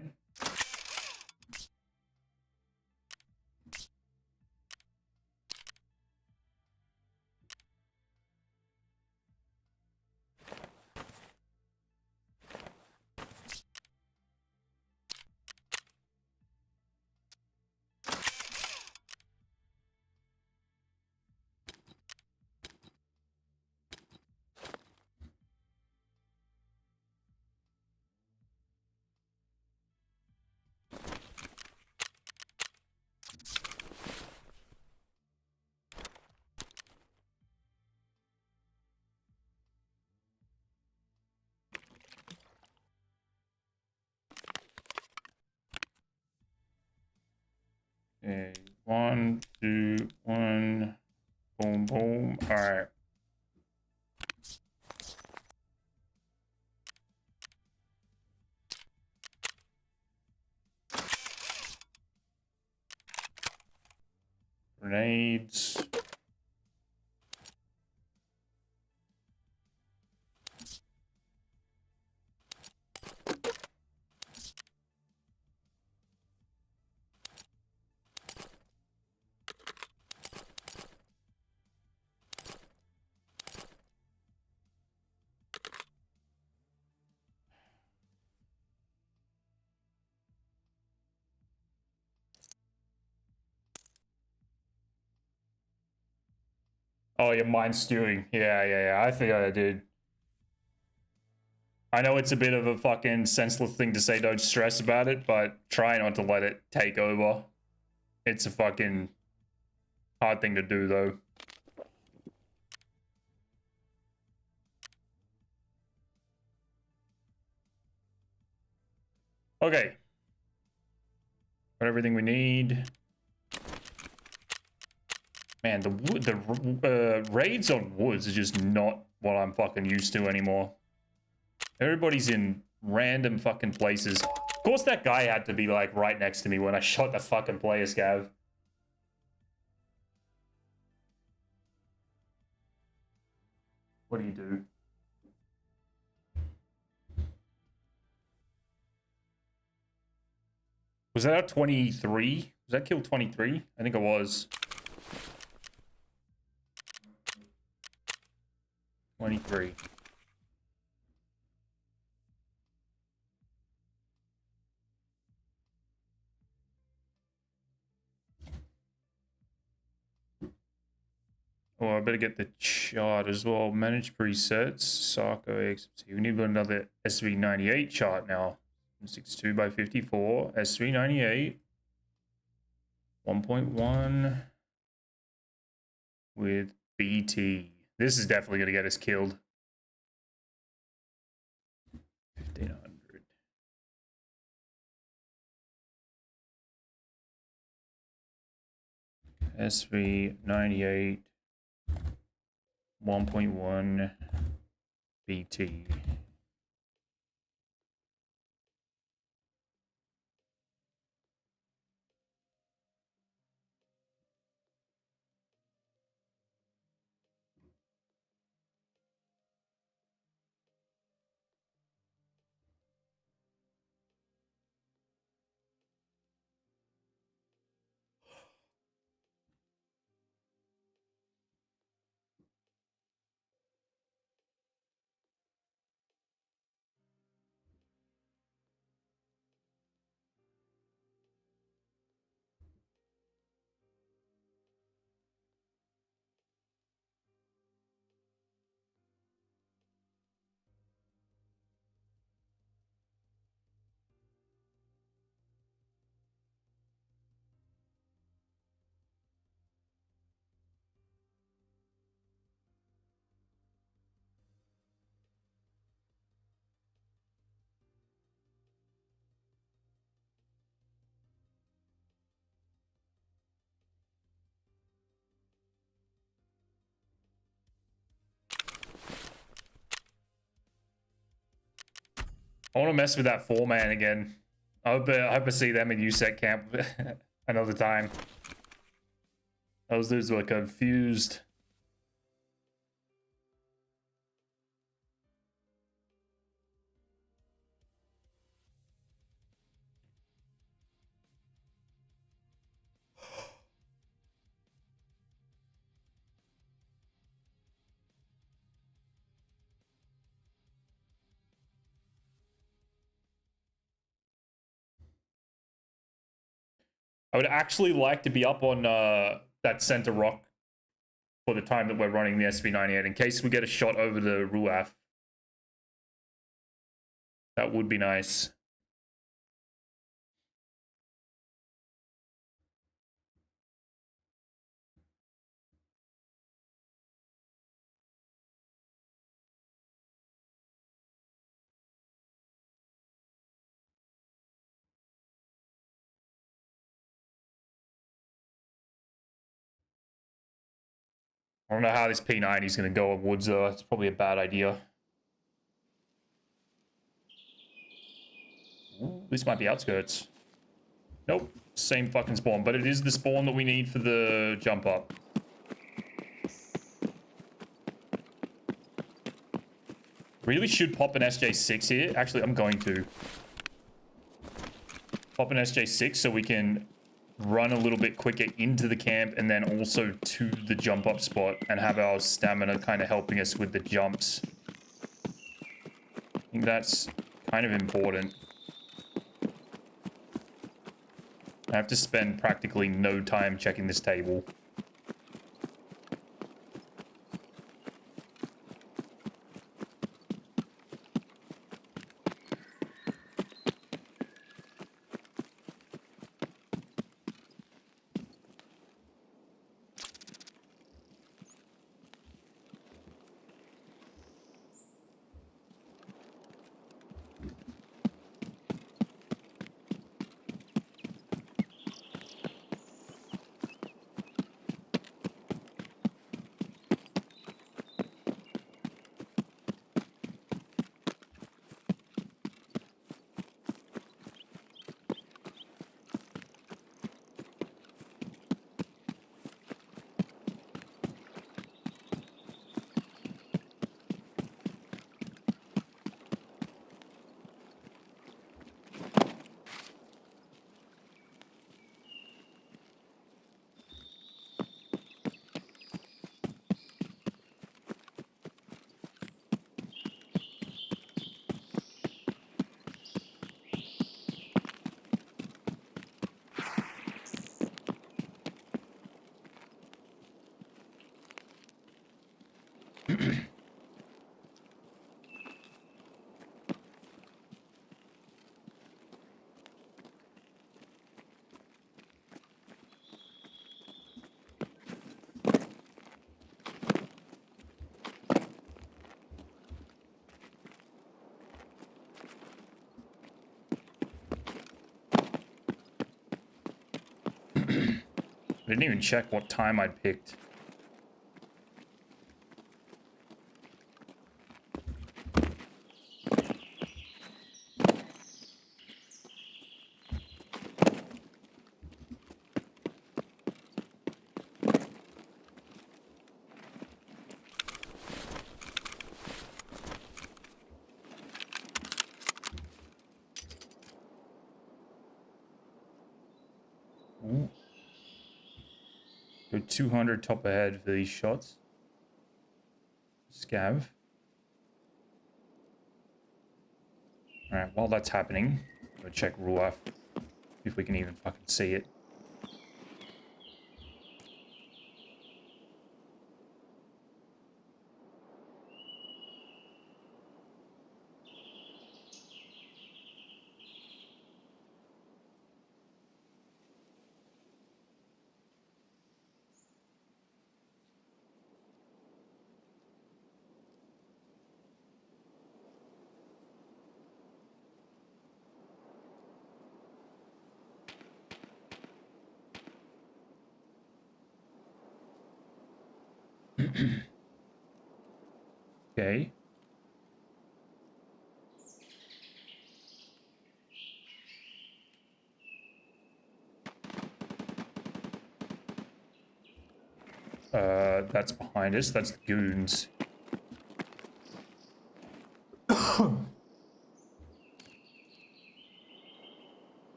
Okay, 1, 2, 1. Boom, boom. All right. Grenades. Oh, your mind stewing. Yeah. I think I did. I know it's a bit of a fucking senseless thing to say, don't stress about it, but try not to let it take over. It's a fucking hard thing to do, though. Okay. Got everything we need. Man, the raids on woods are just not what I'm fucking used to anymore. Everybody's in random fucking places. Of course that guy had to be like right next to me when I shot the fucking player scav. What do you do? Was that a 23? Was that kill 23? I think it was. 23. Oh, I better get the chart as well. Manage presets. Sarko XFT. We need another SV98 chart now. 62 by 54. SV98. 1.1 with BT. This is definitely going to get us killed. 1500. SV98. 1.1 BT. I want to mess with that 4-man again. I hope I see them in USEC camp another time. Those dudes were confused. I would actually like to be up on that center rock for the time that we're running the SV98 in case we get a shot over the Ruaf. That would be nice. I don't know how this P90 is going to go at woods though. It's probably a bad idea. Ooh, this might be outskirts. Nope, same fucking spawn, but it is the spawn that we need for the jump up. Really should pop an SJ6 here. Actually, I'm going to pop an SJ6 so we can run a little bit quicker into the camp and then also to the jump up spot and have our stamina kind of helping us with the jumps. I think that's kind of important. I have to spend practically no time checking this table. I didn't even check what time I'd picked. Ooh. Go 200 top ahead for these shots. Scav. Alright, while that's happening, I'm gonna check Ruaf. See if we can even fucking see it. Okay. That's behind us. That's the goons.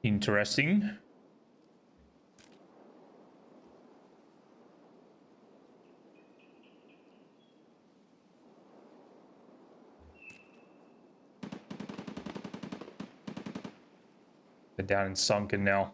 Interesting. They're down and sunken now.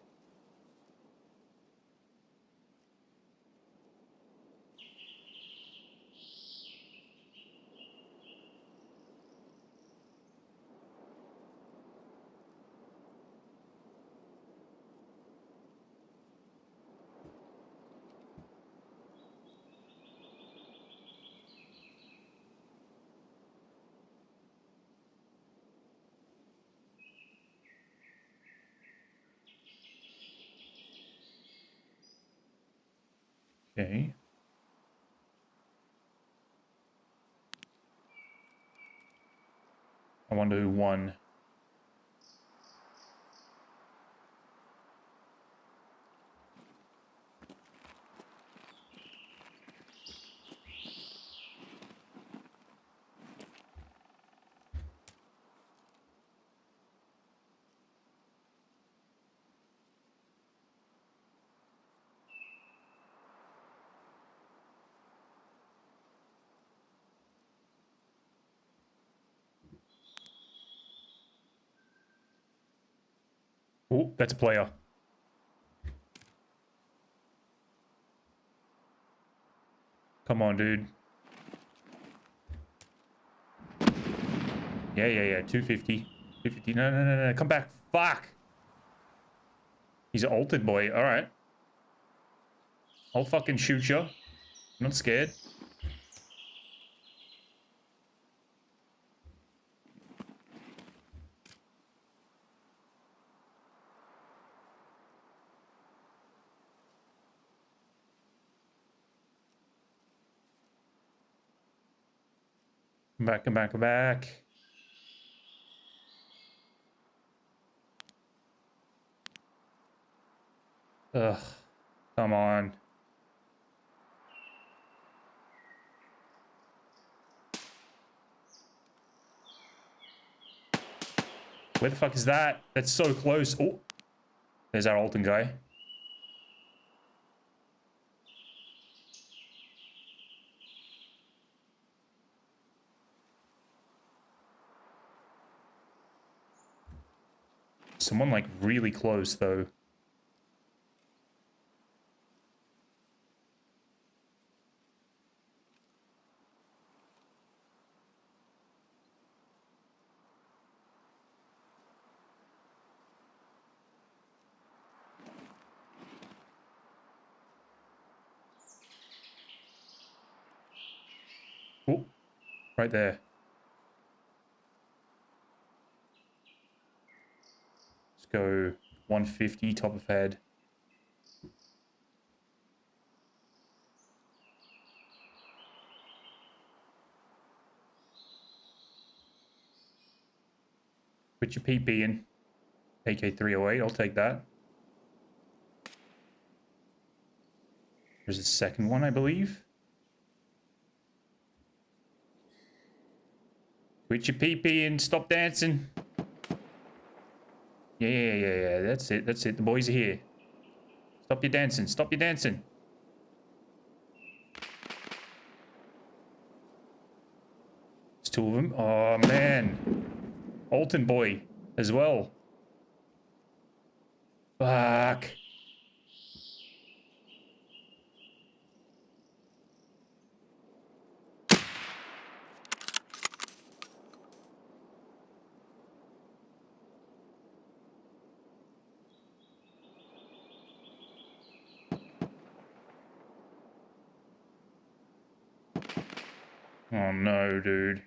Okay. I wonder who won. Oh, that's a player. Come on, dude. Yeah. 250. 250. No. Come back. Fuck. He's an altered boy. All right. I'll fucking shoot you. I'm not scared. Come back. Ugh. Come on. Where the fuck is that? That's so close. Oh. There's our Alton guy. Someone like really close though. Oh, right there. Let's go 150 top of head. Put your PP in. AK-308, I'll take that. There's a second one, I believe. Put your PP in, stop dancing. Yeah, that's it. The boys are here. Stop your dancing, There's two of them. Oh, man. Alton boy as well. Fuck. Oh no, dude.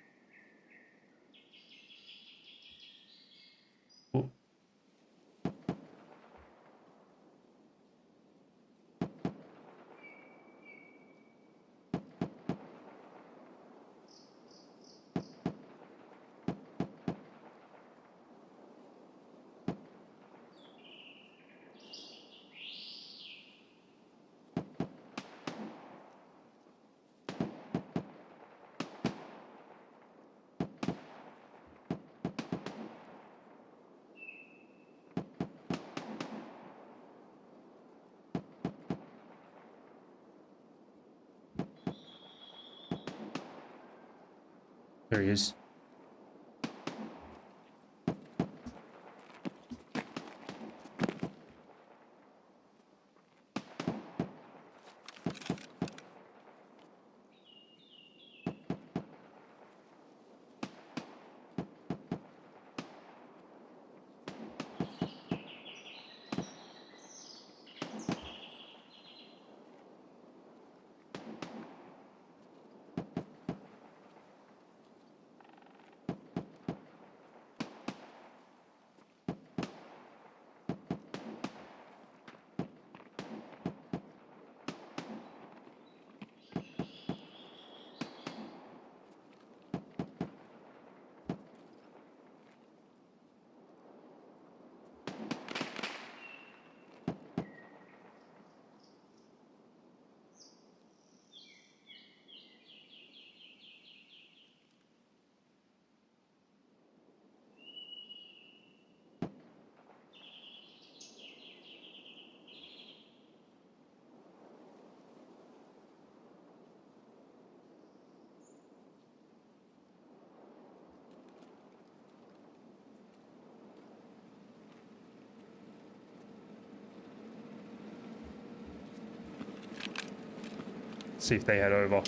There he is. See if they head over.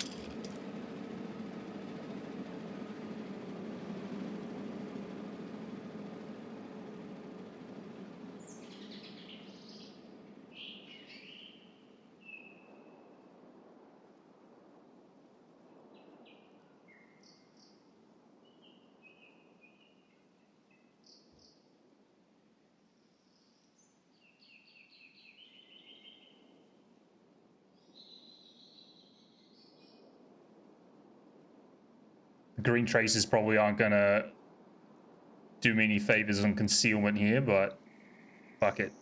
The green traces probably aren't gonna do me any favors on concealment here, but fuck it.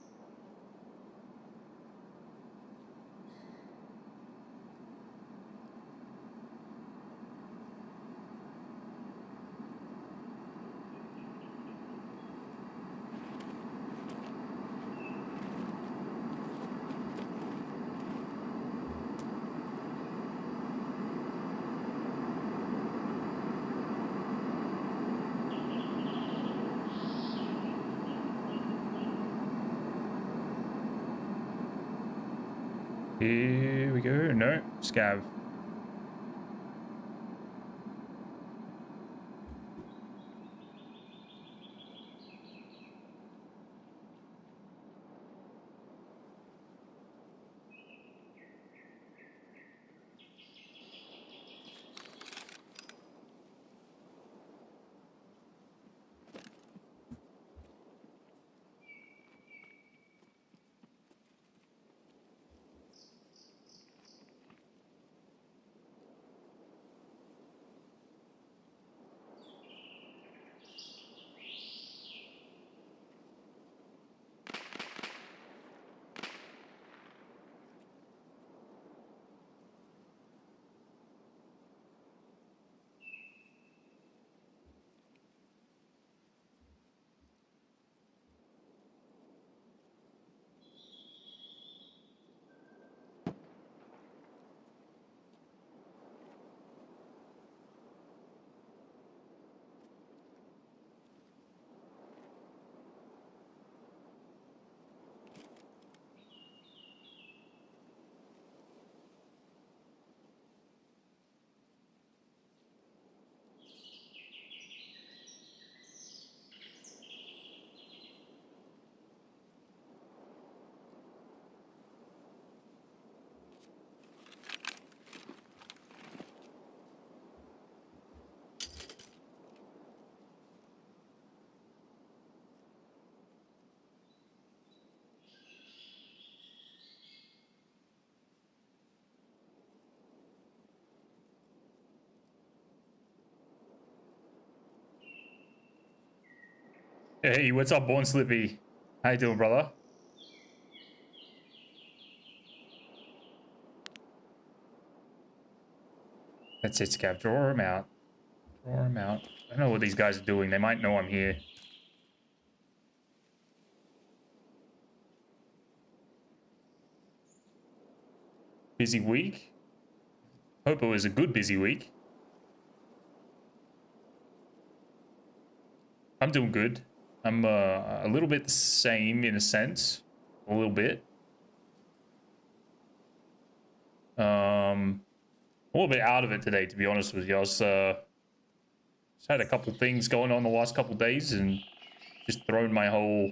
Here we go. No, scav. Hey, what's up, Born Slippy? How you doing, brother? That's it, Scav. Draw him out. Draw him out. I don't know what these guys are doing. They might know I'm here. Busy week? Hope it was a good busy week. I'm doing good. I'm a little bit the same in a sense. A little bit. A little bit out of it today, to be honest with you. I was just had a couple things going on the last couple days and just thrown my whole,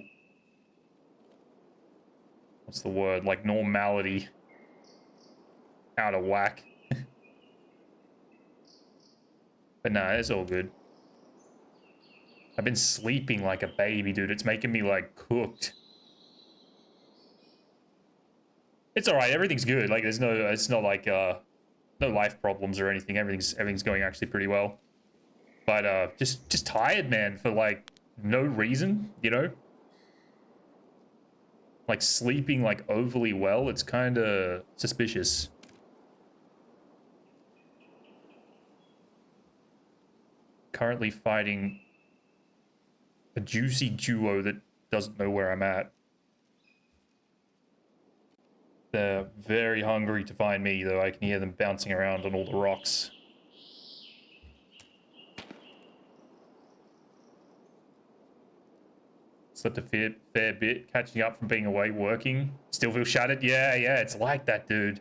what's the word, like normality out of whack. But nah, it's all good. I've been sleeping like a baby, dude. It's making me like cooked. It's all right. Everything's good. Like there's no, it's not like no life problems or anything. Everything's going actually pretty well. But just tired, man, for like no reason, you know? Like sleeping like overly well, it's kind of suspicious. Currently fighting a juicy duo that doesn't know where I'm at. They're very hungry to find me, though. I can hear them bouncing around on all the rocks. Slept a fair bit, catching up from being away working. Still feel shattered? Yeah, it's like that, dude.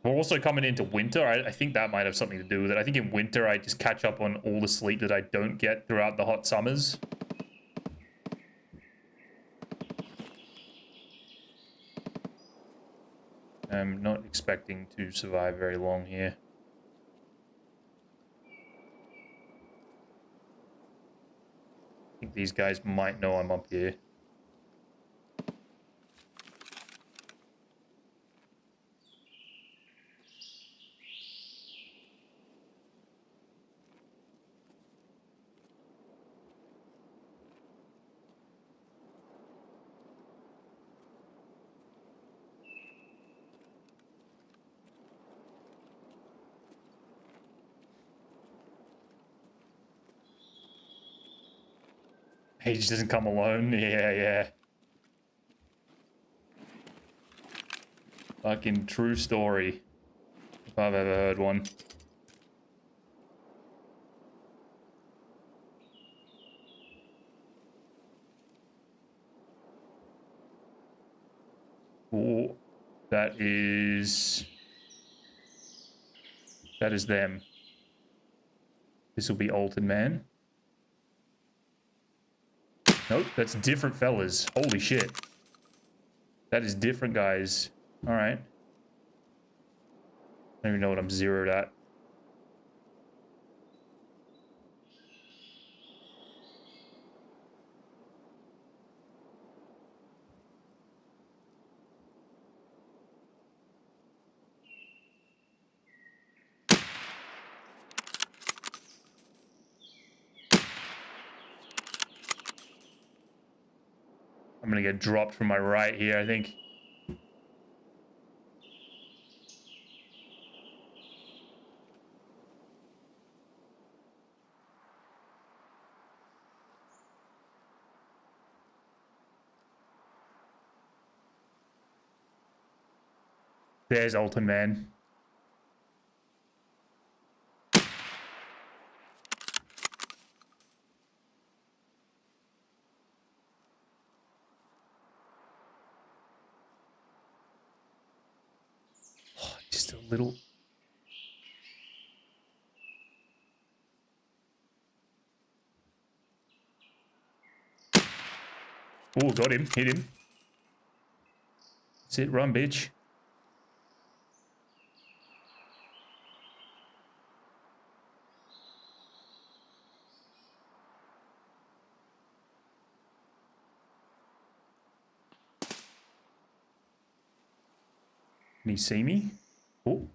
We're also coming into winter. I think that might have something to do with it. I think in winter, I just catch up on all the sleep that I don't get throughout the hot summers. I'm not expecting to survive very long here. I think these guys might know I'm up here. He just doesn't come alone. Yeah. Fucking true story. If I've ever heard one. Oh, that is them. This will be Alton Man. Nope, that's different fellas. Holy shit. That is different guys. Alright. I don't even know what I'm zeroed at. I'm gonna get dropped from my right here, I think. There's Alton Man. Oh, just a little. Oh, got him. Hit him. That's it. Run, bitch. Can he see me? Oh.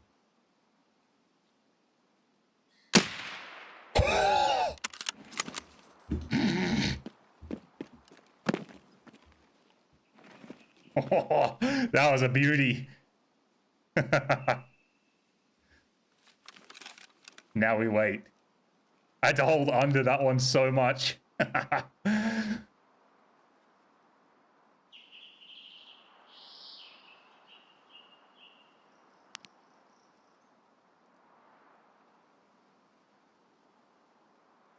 Oh, that was a beauty. Now we wait. I had to hold under that one so much.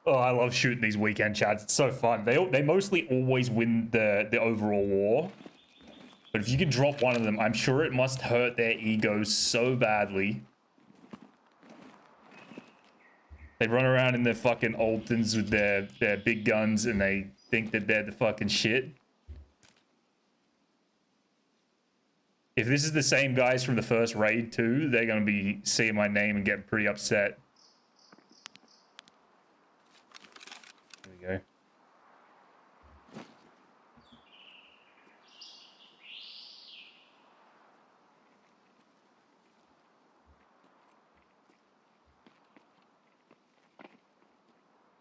Oh, I love shooting these weekend chats. It's so fun. They mostly always win the overall war. But if you can drop one of them, I'm sure it must hurt their egos so badly. They run around in their fucking Altons with their big guns and they think that they're the fucking shit. If this is the same guys from the first raid too, they're gonna be seeing my name and getting pretty upset. There we go.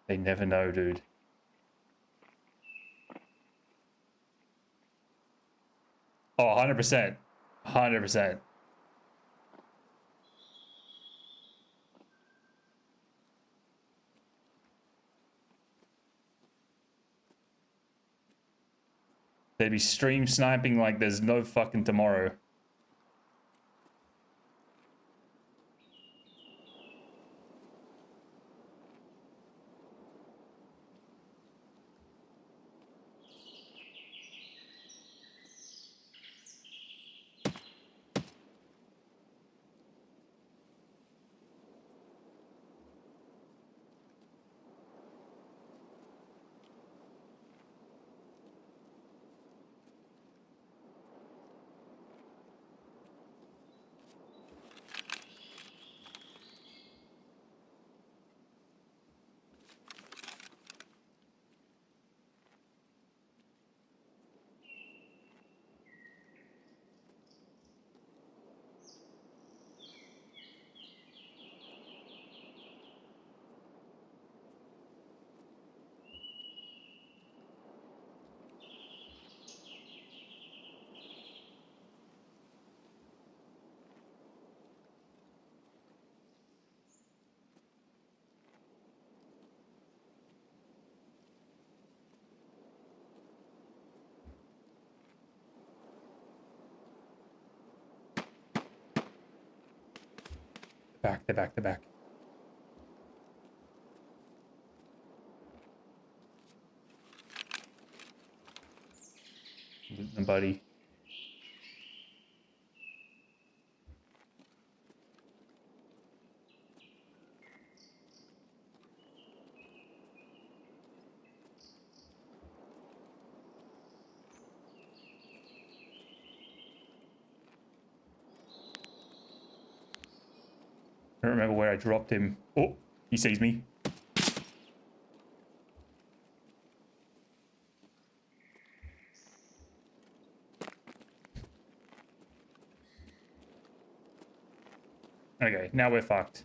They never know, dude. Oh, 100%. 100%. They'd be stream sniping like there's no fucking tomorrow. They're back. Buddy. I don't remember where I dropped him. Oh, he sees me. Okay, now we're fucked.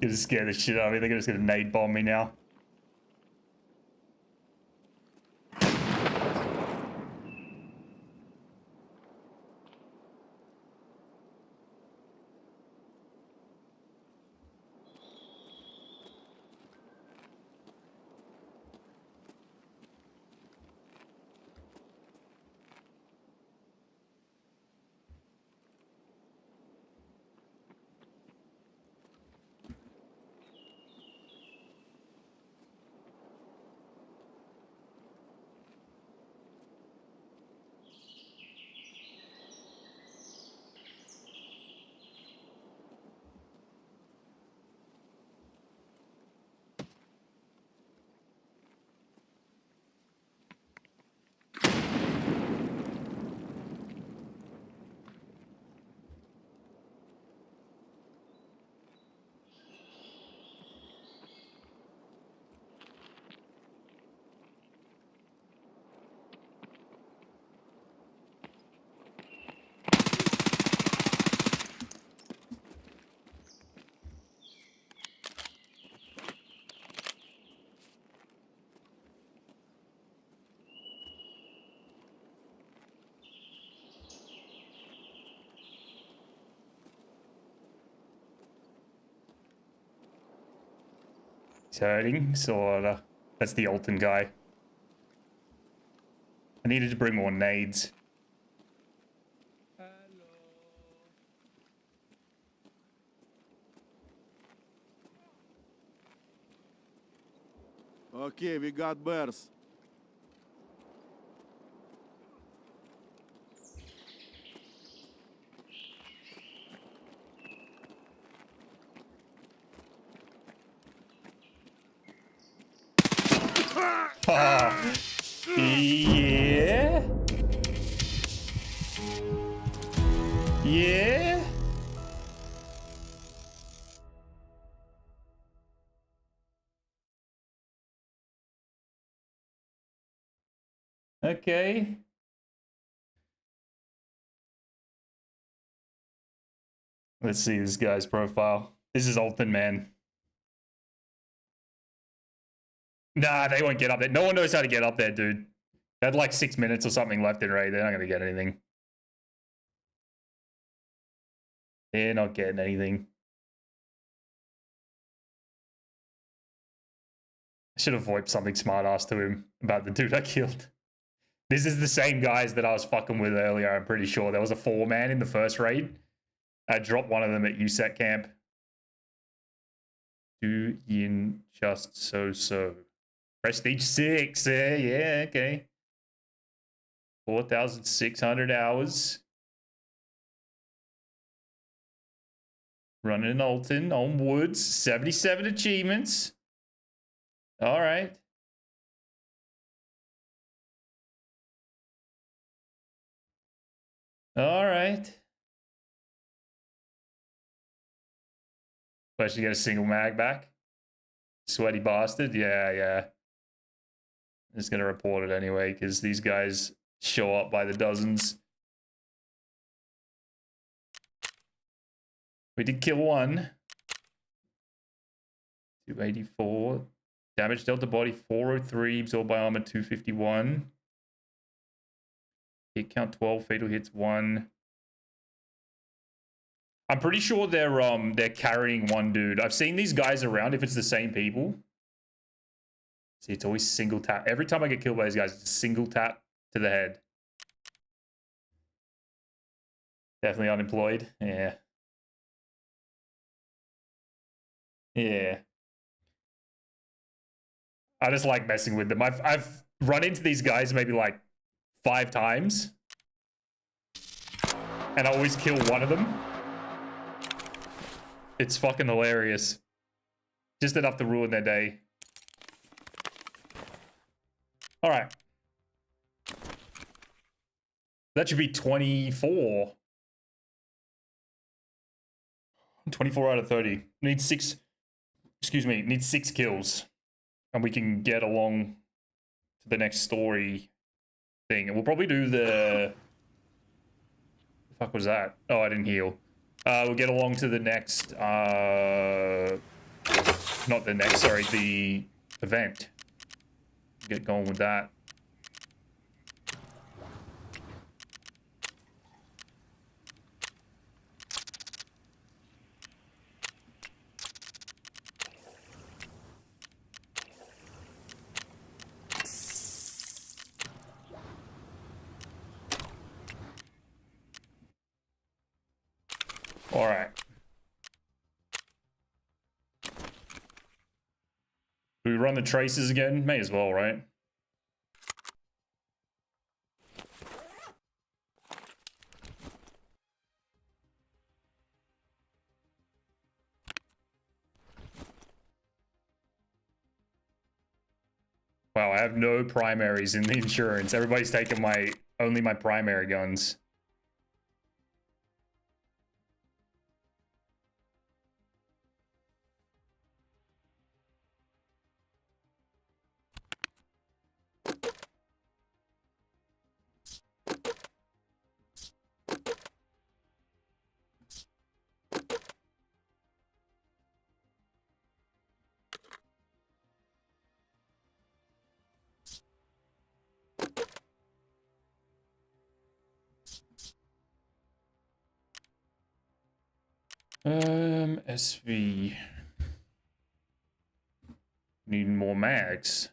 It's gonna scare the shit out of me. They're just gonna nade bomb me now. hurting, so that's the Alton guy. I needed to bring more nades. Okay, we got bears. Ah, yeah. Yeah. Okay. Let's see this guy's profile. This is Alton, man. Nah, they won't get up there. No one knows how to get up there, dude. They had like 6 minutes or something left in raid. They're not going to get anything. They're not getting anything. I should have voiced something smart ass to him about the dude I killed. This is the same guys that I was fucking with earlier, I'm pretty sure. There was a 4-man in the first raid. I dropped one of them at USET camp. Do yin just so. Prestige 6, yeah, okay. 4,600 hours. Running in Alton on Woods. 77 achievements. All right. All right. But you get a single mag back. Sweaty bastard. Yeah. I'm just going to report it anyway because these guys show up by the dozens. We did kill one. 284. Damage dealt to body 403. Absorbed by armor 251. Hit count 12. Fatal hits 1. I'm pretty sure they're carrying one dude. I've seen these guys around if it's the same people. See, it's always single tap. Every time I get killed by these guys, it's a single tap to the head. Definitely unemployed. Yeah. Yeah. I just like messing with them. I've run into these guys maybe like 5 times. And I always kill one of them. It's fucking hilarious. Just enough to ruin their day. All right. That should be 24. 24 out of 30. Needs 6. Excuse me. Needs 6 kills. And we can get along to the next story thing. And we'll probably do the... The fuck was that? Oh, I didn't heal. We'll get along to the next... Not the next, sorry. The event. Get going with that. All right. Do we run the traces again? May as well, right? Wow, I have no primaries in the insurance. Everybody's taking only my primary guns. SV. Need more mags.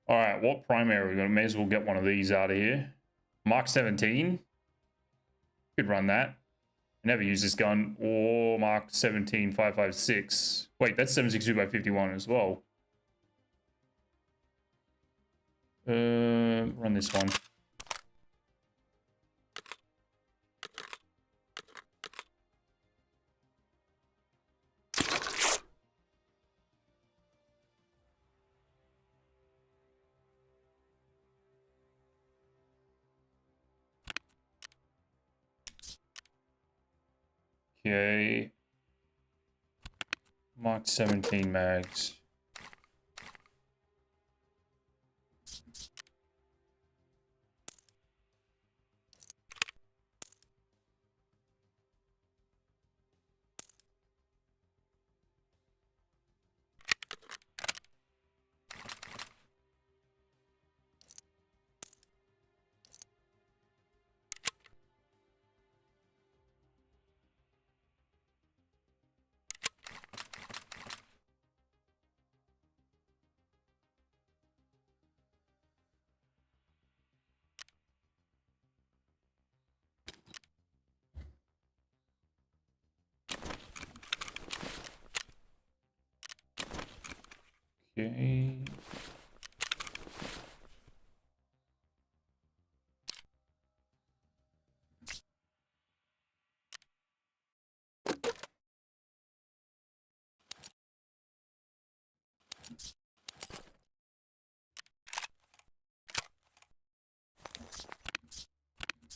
All right, what primary are we gonna? May as well get one of these out of here. Mark 17. Could run that. Never use this gun. Or Mark 17 556. Wait, that's 762 by 51 as well. Run this one. Okay. Mark 17 mags. Okay.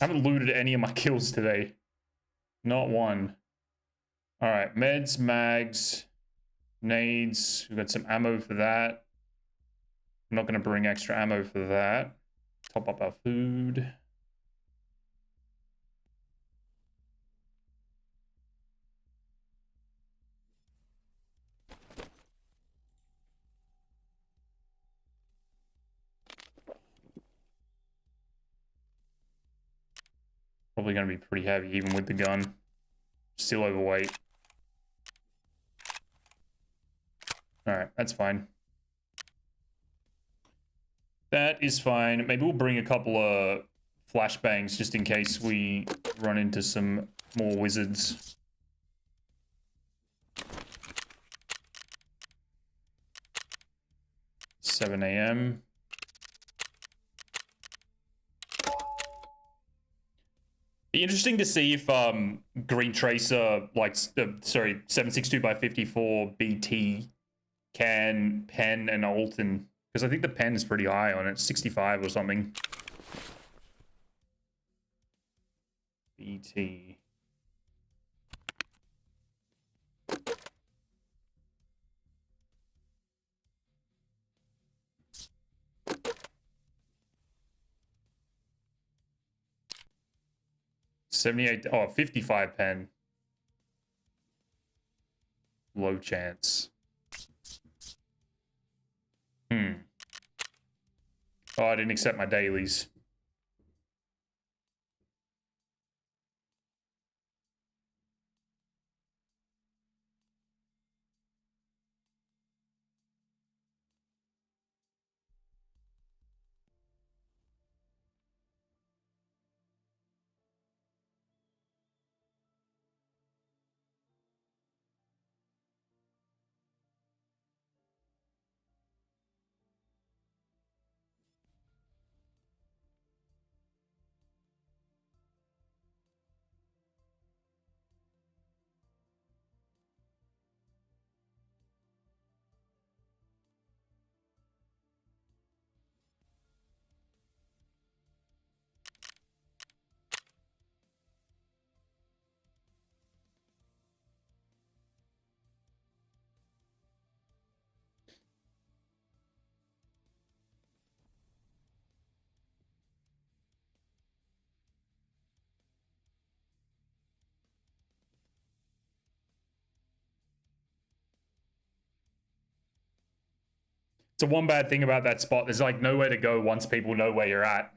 I haven't looted any of my kills today. Not one. All right, meds, mags, nades. We've got some ammo for that. I'm not going to bring extra ammo for that. Top up our food. Probably going to be pretty heavy even with the gun. Still overweight. All right, that's fine. That is fine. Maybe we'll bring a couple of flashbangs just in case we run into some more wizards. $7 a.m. Be interesting to see if Green Tracer, like, sorry, 762 by 54 BT can pen an Alton, because I think the pen is pretty high on it, 65 or something. BT. $78, oh, 55 pen. Low chance. Oh, I didn't accept my dailies. It's a one bad thing about that spot. There's like nowhere to go once people know where you're at.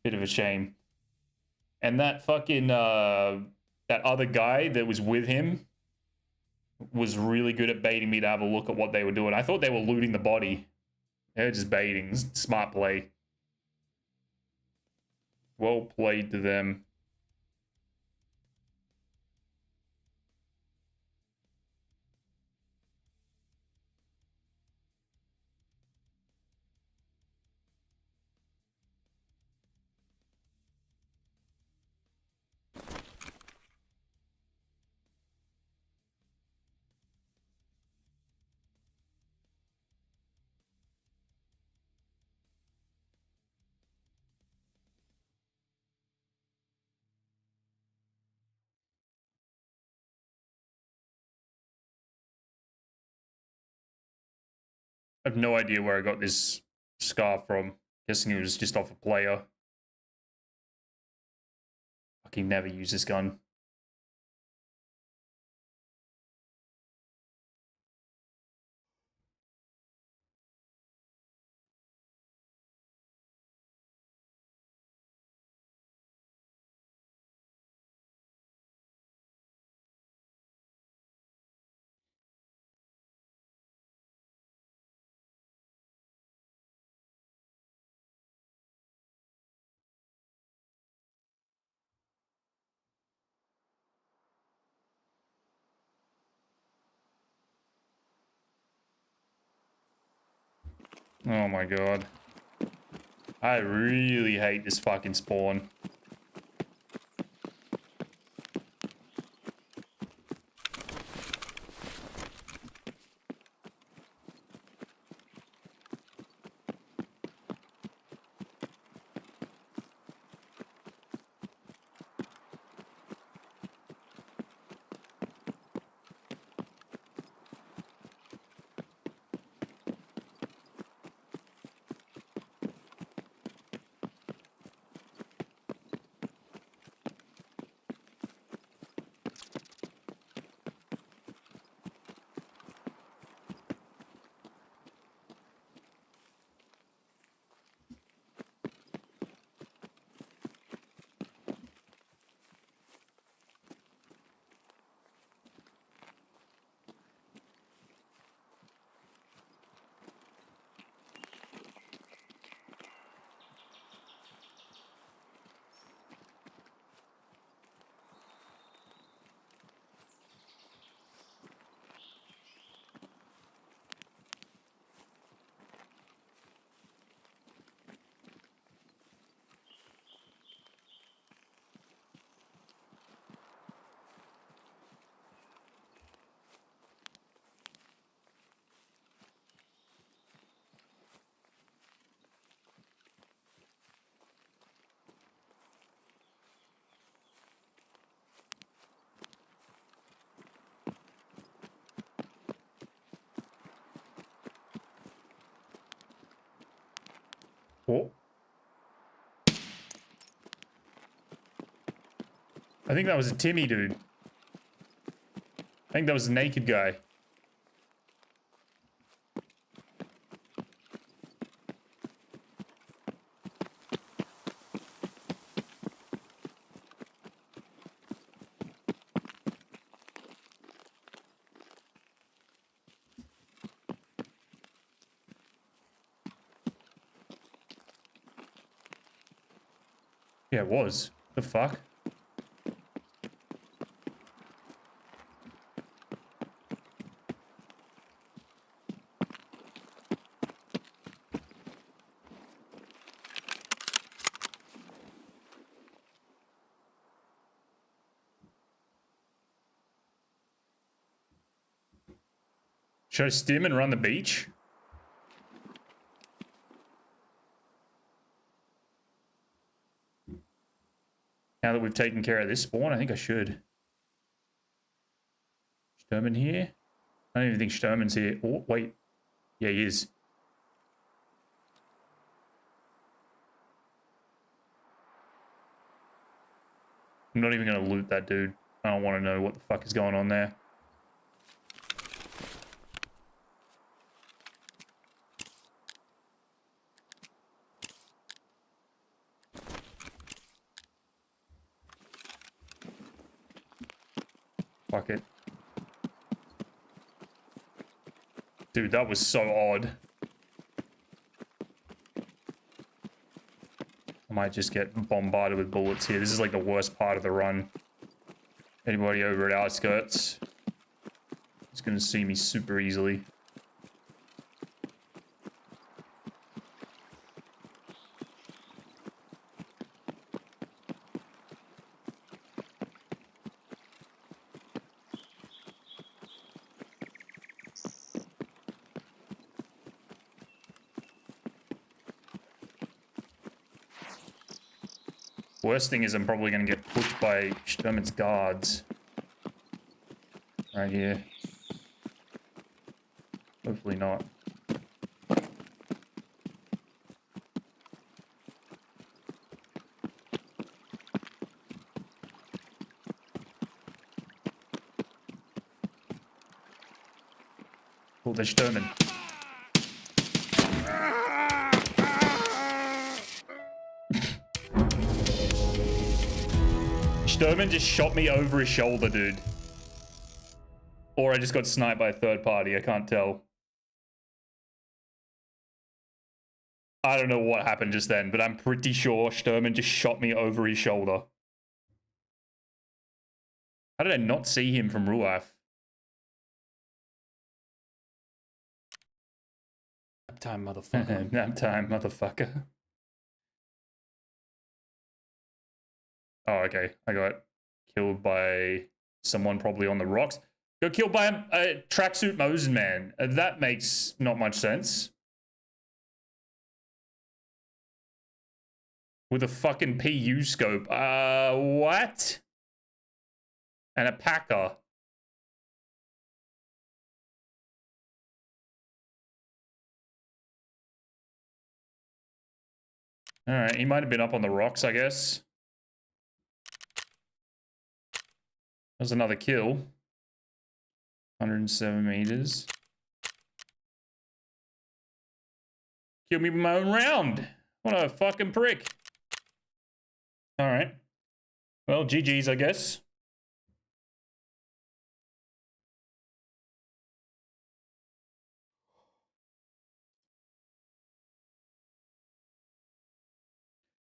Bit of a shame. And that fucking, that other guy that was with him was really good at baiting me to have a look at what they were doing. I thought they were looting the body. They were just baiting. Smart play. Well played to them. I have no idea where I got this scar from. Guessing it was just off a player. Fucking never use this gun. Oh my god. I really hate this fucking spawn. Oh. I think that was a Timmy dude. I think that was a naked guy. Yeah, it was. The fuck? Should I stim and run the beach? Now that we've taken care of this spawn, I think I should. Sturman here? I don't even think Sturman's here. Oh, wait. Yeah, he is. I'm not even going to loot that dude. I don't want to know what the fuck is going on there. Fuck it. Dude, that was so odd. I might just get bombarded with bullets here. This is like the worst part of the run. Anybody over at outskirts is gonna see me super easily. Worst thing is I'm probably going to get pushed by Sturman's guards. Right here. Hopefully not. Oh, there's Sturman. Sturman just shot me over his shoulder, dude. Or I just got sniped by a third party, I can't tell. I don't know what happened just then, but I'm pretty sure Sturman just shot me over his shoulder. How did I not see him from Ruaf? Nap time, motherfucker. Nap time, motherfucker. Oh, okay. I got killed by someone probably on the rocks. Got killed by a tracksuit Mosin man. That makes not much sense. With a fucking PU scope. What? And a Packer. Alright, he might have been up on the rocks, I guess. There's another kill. 107 meters. Killed me with my own round. What a fucking prick. Alright. Well, GG's, I guess.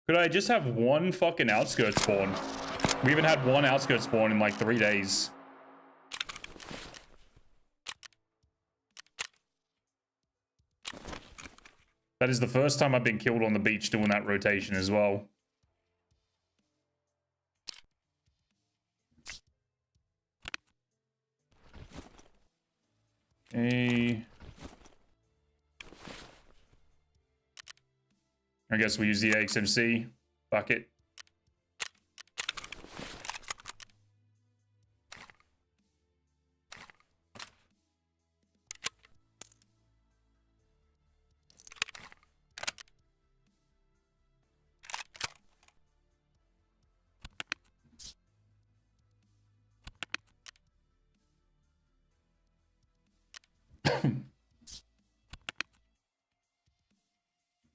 Could I just have one fucking outskirt spawn? We haven't had one outskirt spawn in like 3 days. That is the first time I've been killed on the beach doing that rotation as well. I guess we use the XMC. Fuck it.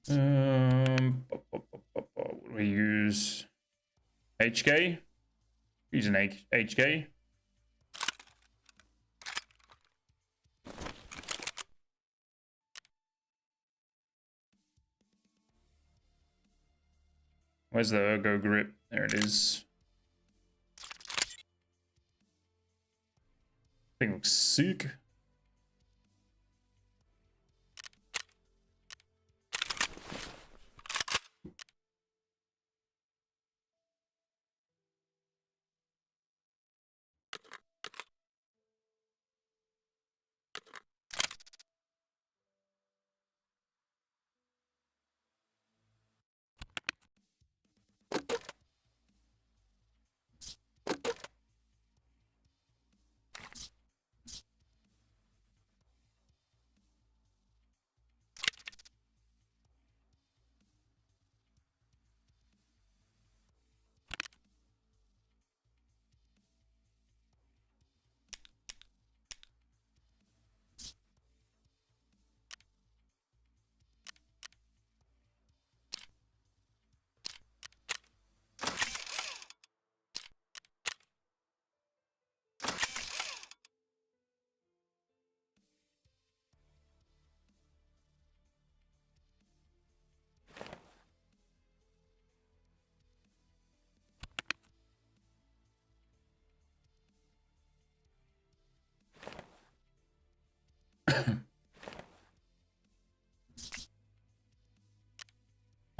What do we use? HK? Use an HK. Where's the ergo grip? There it is. Thing looks sick.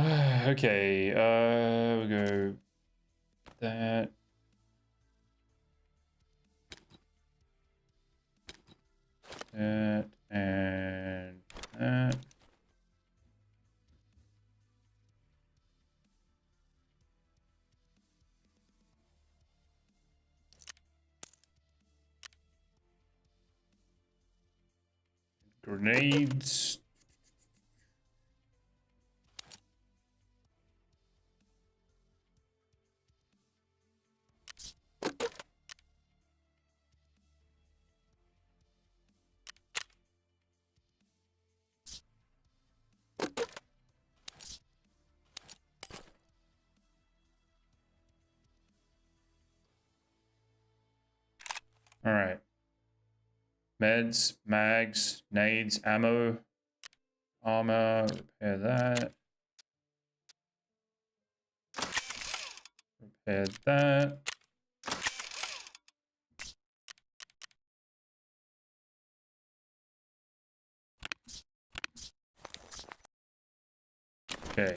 Okay, we'll go that. That and that. Grenades. All right. Meds, mags, nades, ammo, armor, repair that. Repair that. Okay.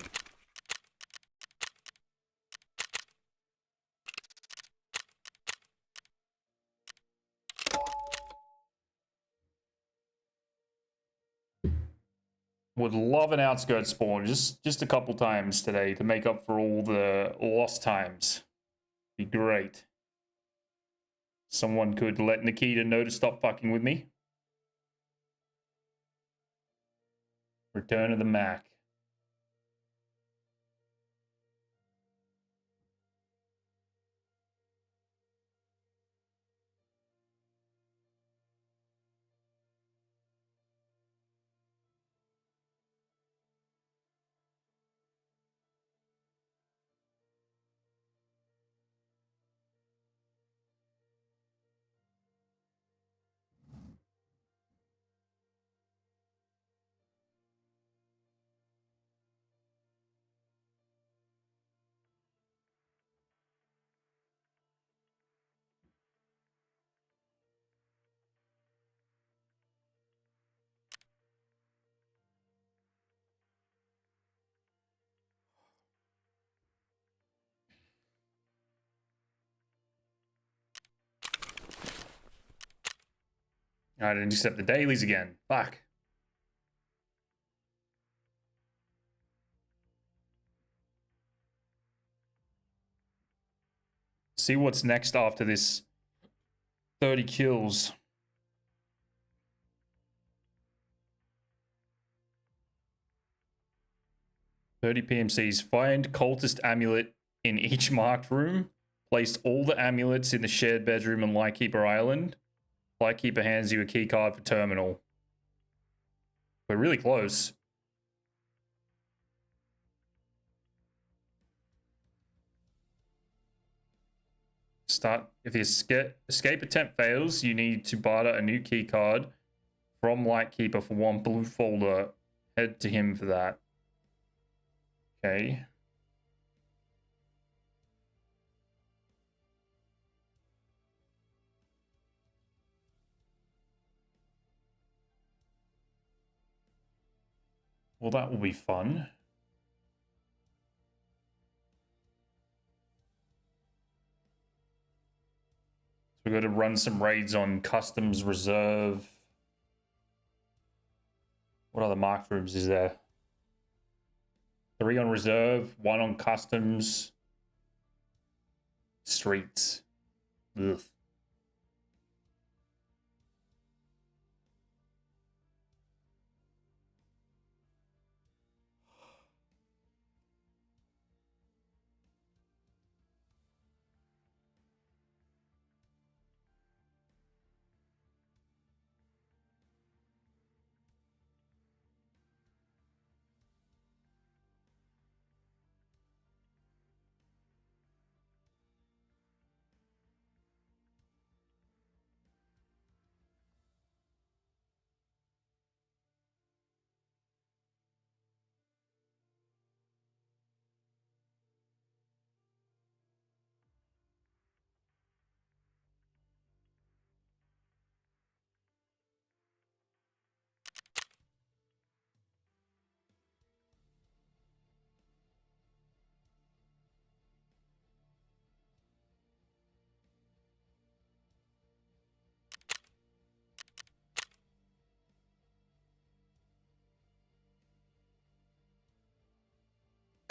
Would love an outskirt spawn just a couple times today to make up for all the lost times. Be great. Someone could let Nikita know to stop fucking with me. Return of the Mac. I didn't accept the dailies again. Fuck. See what's next after this 30 kills. 30 PMCs. Find cultist amulet in each marked room. Place all the amulets in the shared bedroom on Lightkeeper Island. Lightkeeper hands you a key card for terminal. We're really close. Start. If the escape attempt fails, you need to barter a new key card from Lightkeeper for 1 blue folder. Head to him for that. Okay. Well, that will be fun. So we've got to run some raids on Customs Reserve. What other marked rooms is there? 3 on Reserve, 1 on Customs. Streets. Ugh.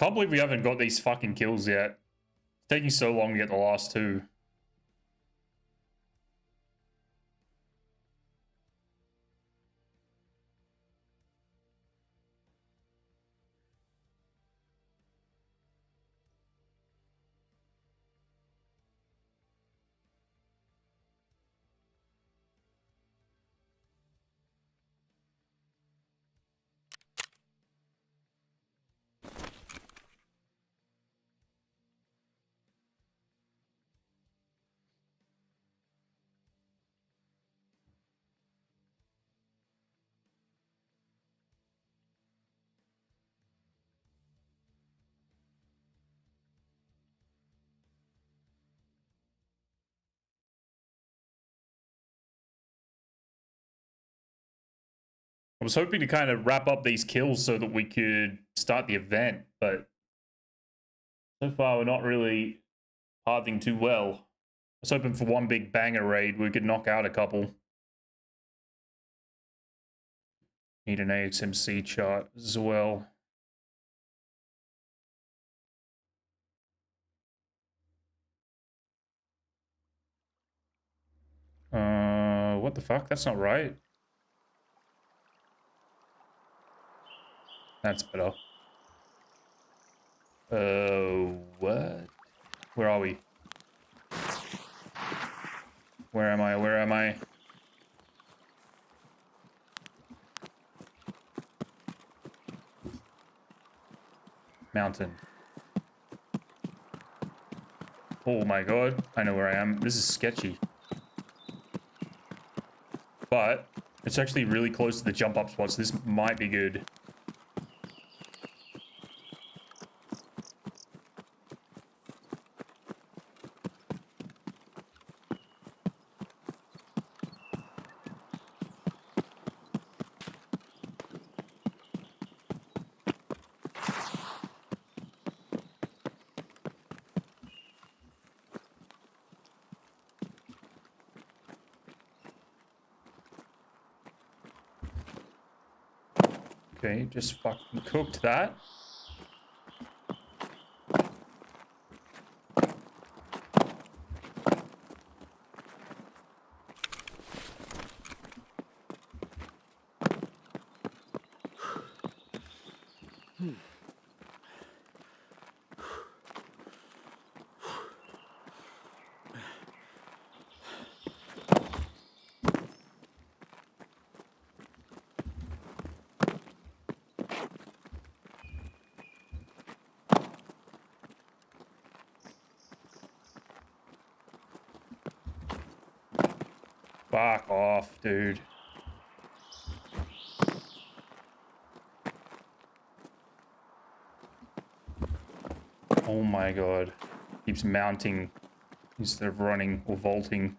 Can't believe we haven't got these fucking kills yet. It's taking so long to get the last two. I was hoping to kind of wrap up these kills so that we could start the event, but so far we're not really pathing too well. I was hoping for one big banger raid we could knock out a couple. Need an ASMC chart as well. What the fuck? That's not right. That's better. What? Where are we? Where am I? Where am I? Mountain. Oh my god. I know where I am. This is sketchy. But it's actually really close to the jump up spots. This might be good. Okay, just fucking cooked that. Fuck off, dude. Oh my god. Keeps mounting instead of running or vaulting.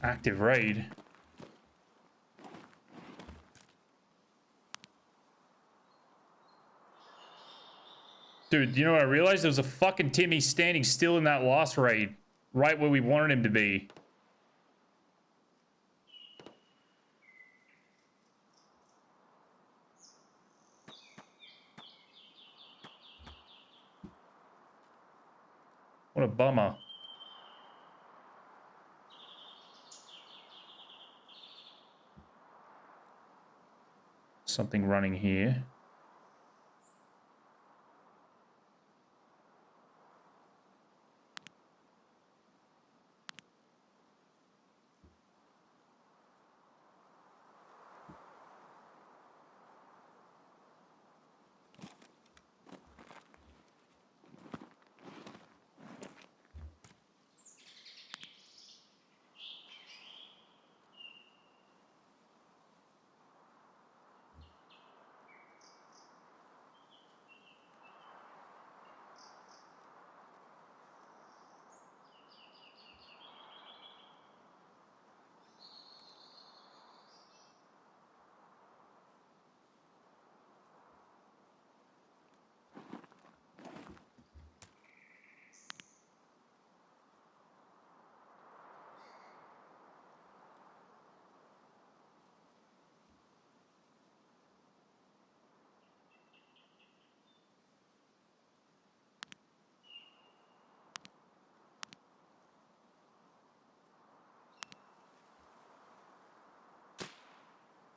Active raid. Dude, you know what I realized? There was a fucking Timmy standing still in that last raid. Right where we wanted him to be. What a bummer. Something running here.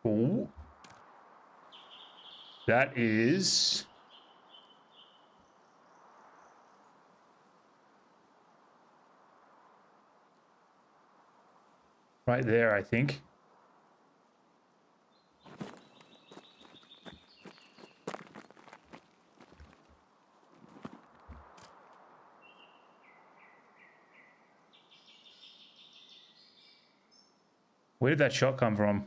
Cool. That is... right there, I think. Where did that shot come from?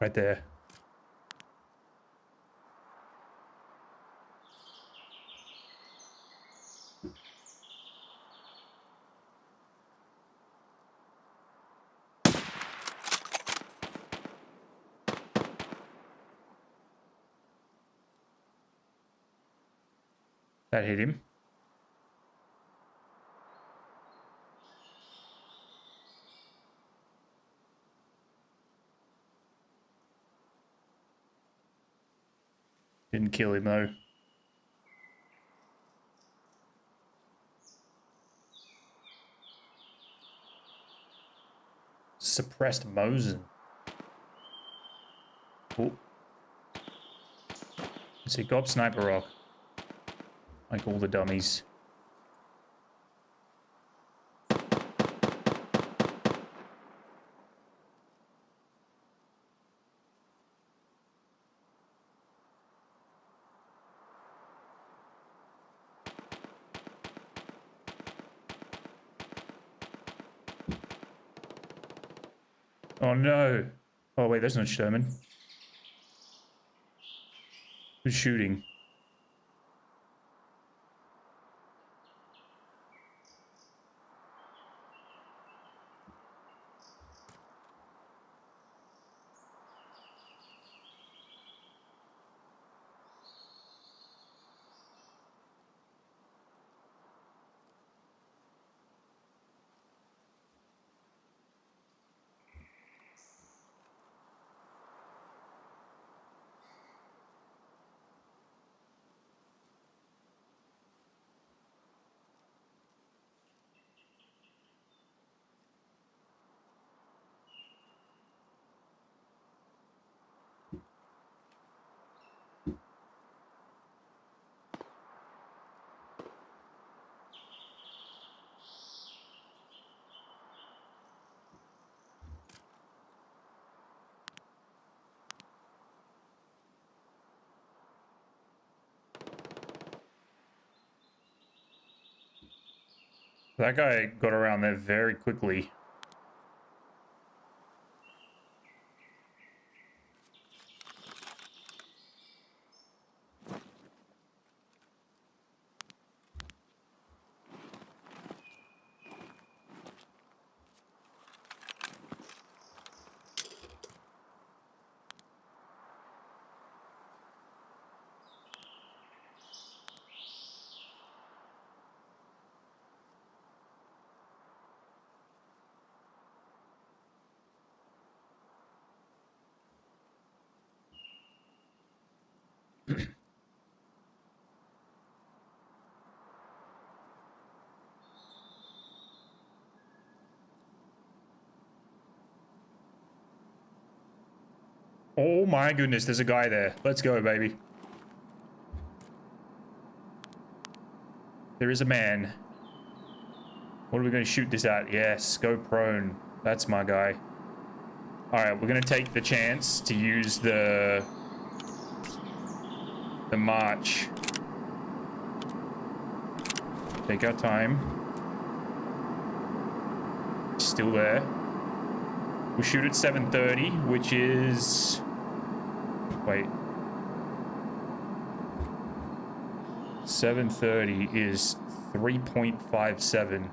Right there. That hit him. Didn't kill him though. Suppressed Mosin. Oh. Let's see, Gob Sniper Rock. Like all the dummies. Oh no. Oh wait, that's not Sherman. Who's shooting? That guy got around there very quickly. Oh my goodness, there's a guy there. Let's go, baby. There is a man. What are we going to shoot this at? Yes, go prone. That's my guy. Alright, we're going to take the chance to use the march. Take our time. Still there. We shoot at 7:30, which is... Wait. 7:30 is 3.57.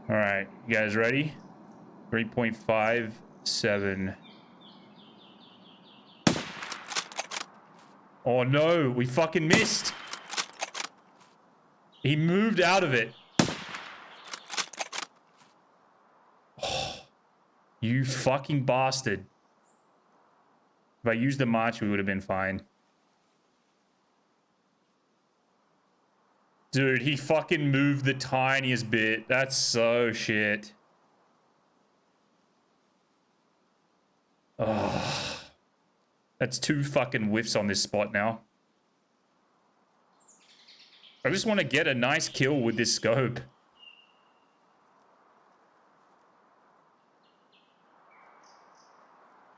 All right, you guys ready? 3.57. Oh no, we fucking missed. He moved out of it. Oh, you fucking bastard. If I used the march, we would have been fine. Dude, he fucking moved the tiniest bit. That's so shit. Oh. That's 2 fucking whiffs on this spot now. I just want to get a nice kill with this scope.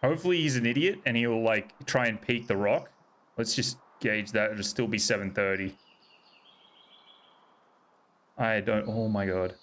Hopefully he's an idiot and he'll like try and peek the rock. Let's just gauge that. It'll still be 7:30. I don't... Oh my god.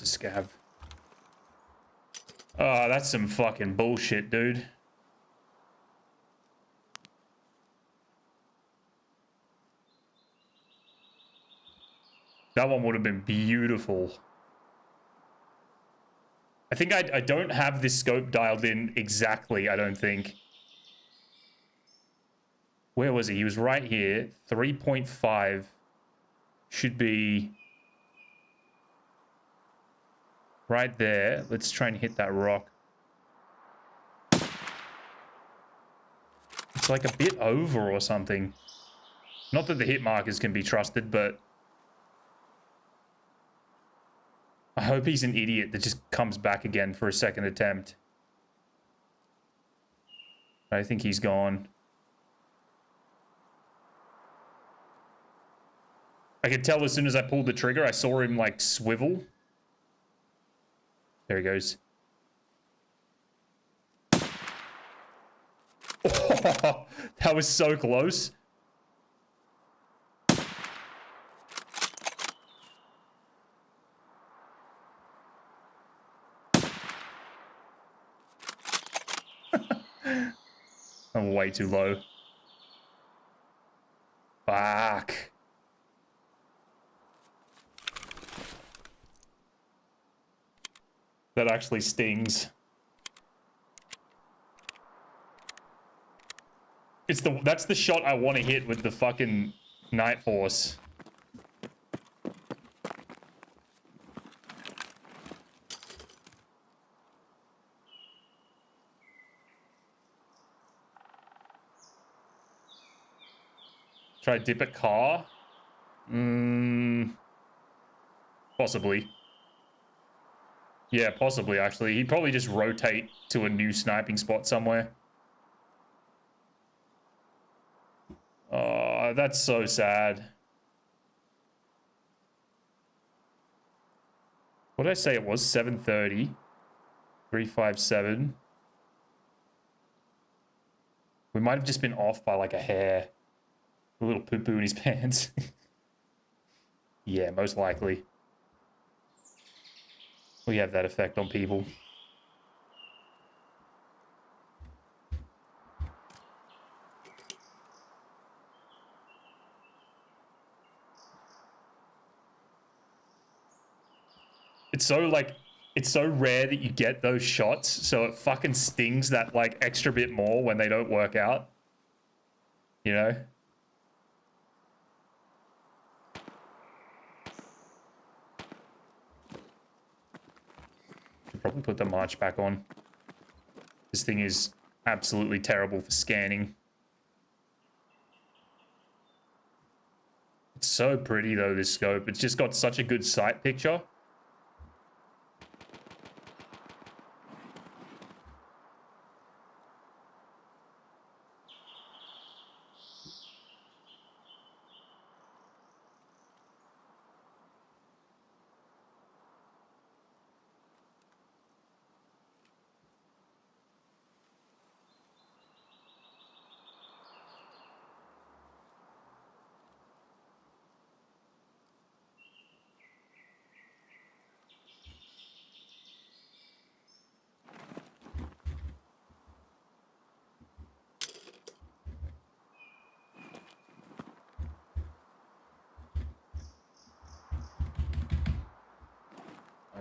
Scav. Oh, that's some fucking bullshit, dude. That one would have been beautiful. I think I don't have this scope dialed in exactly, I don't think. Where was he? He was right here. 3.5 should be... right there. Let's try and hit that rock. It's like a bit over or something. Not that the hit markers can be trusted, but... I hope he's an idiot that just comes back again for a second attempt. I think he's gone. I could tell as soon as I pulled the trigger, I saw him like swivel. There he goes. Oh, that was so close. I'm way too low. Fuck. That actually stings. That's the shot I want to hit with the fucking Night Force. Try dip at car? Possibly. Yeah, possibly, actually. He'd probably just rotate to a new sniping spot somewhere. Oh, that's so sad. What did I say it was? 7:30. 357. We might have just been off by like a hair. A little poo-poo in his pants. Yeah, most likely. We have that effect on people. It's so like, it's so rare that you get those shots, so it fucking stings that like extra bit more when they don't work out. You know? Should probably put the march back on. This thing is absolutely terrible for scanning. It's so pretty though, this scope. It's just got such a good sight picture.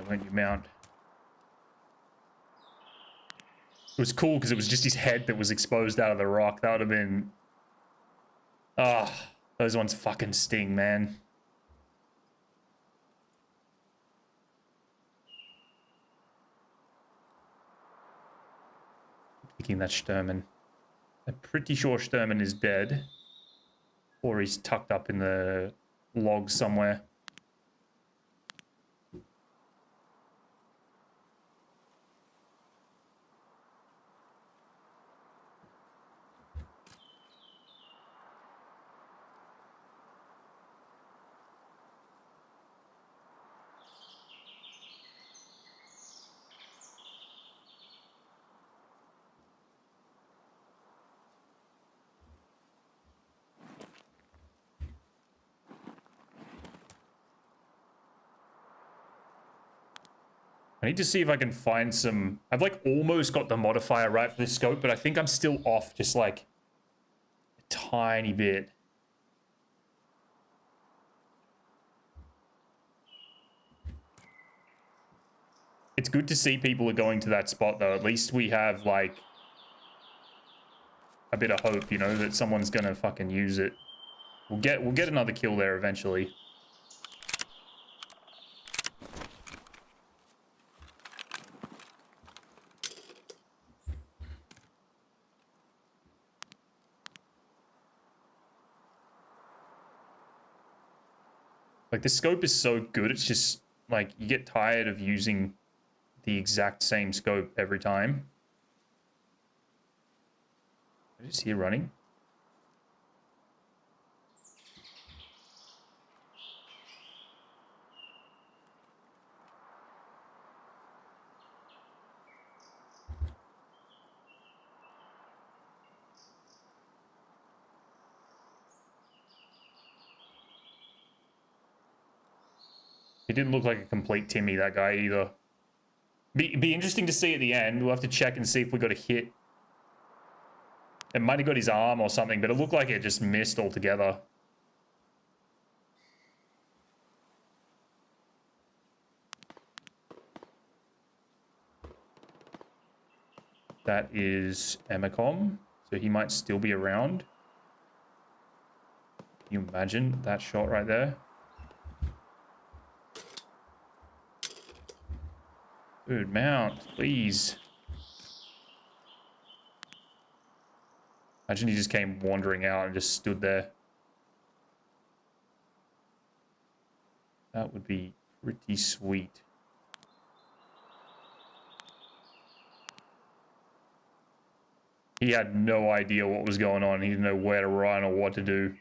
When you mount. It was cool because it was just his head that was exposed out of the rock. That would have been... Ah, those ones fucking sting, man. Picking that Sturman. I'm pretty sure Sturman is dead. Or he's tucked up in the log somewhere. I need to see if I can find some... I've like almost got the modifier right for this scope, but I think I'm still off just like a tiny bit. It's good to see people are going to that spot though. At least we have like a bit of hope, you know, that someone's gonna fucking use it. We'll get another kill there eventually. Like, the scope is so good, it's just, like, you get tired of using the exact same scope every time. I just hear running. He didn't look like a complete Timmy, that guy, either. Be interesting to see at the end. We'll have to check and see if we got a hit. It might have got his arm or something, but it looked like it just missed altogether. That is Emacom, so he might still be around. Can you imagine that shot right there? Dude, mount, please. Imagine he just came wandering out and just stood there. That would be pretty sweet. He had no idea what was going on. He didn't know where to run or what to do.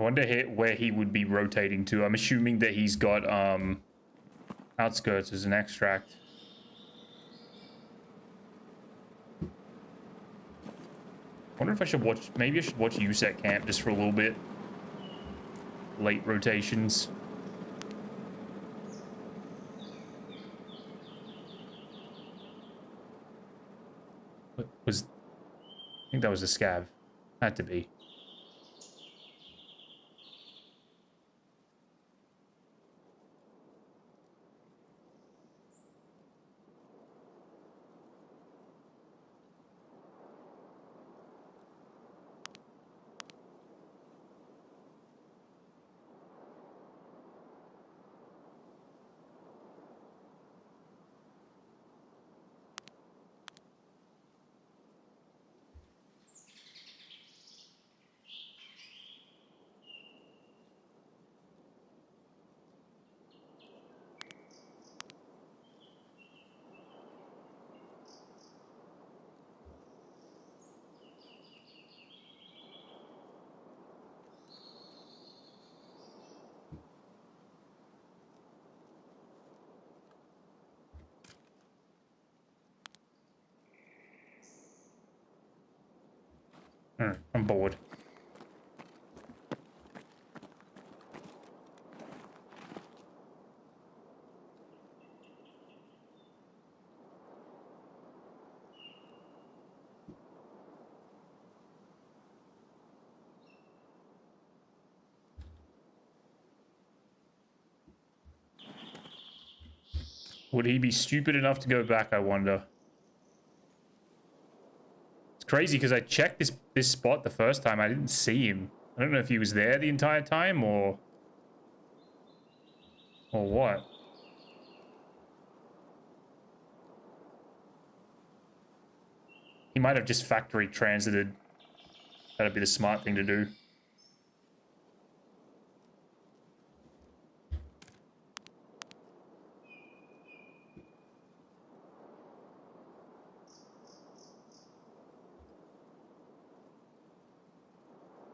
wonder where he would be rotating to. I'm assuming that he's got outskirts as an extract. I wonder if I should watch, maybe I should watch USEC camp just for a little bit. Late rotations. What was, I think that was a scav. Had to be. I'm bored. Would he be stupid enough to go back, I wonder? It's crazy because I checked this spot the first time. I didn't see him. I don't know if he was there the entire time or what. He might have just factory transited. That'd be the smart thing to do.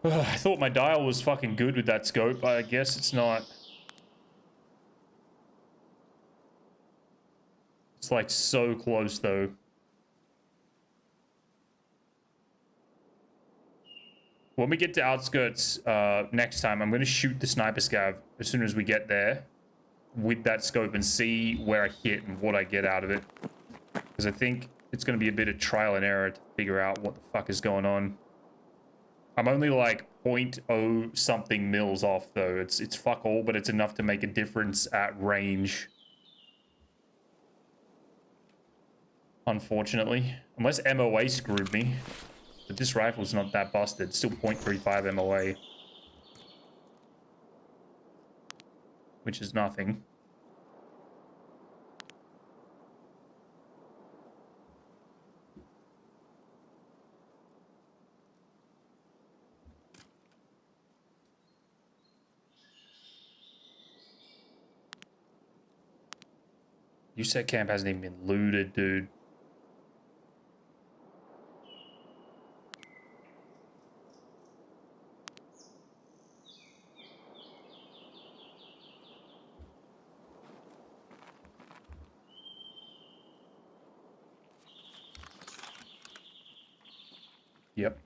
I thought my dial was fucking good with that scope. I guess it's not. It's like so close though. When we get to outskirts next time, I'm going to shoot the sniper scav as soon as we get there with that scope and see where I hit and what I get out of it. Because I think it's going to be a bit of trial and error to figure out what the fuck is going on. I'm only like 0.0 something mils off though. It's fuck all, but it's enough to make a difference at range. Unfortunately. Unless MOA screwed me. But this rifle's not that busted. Still 0.35 MOA. Which is nothing. USEC camp hasn't even been looted, dude. Yep.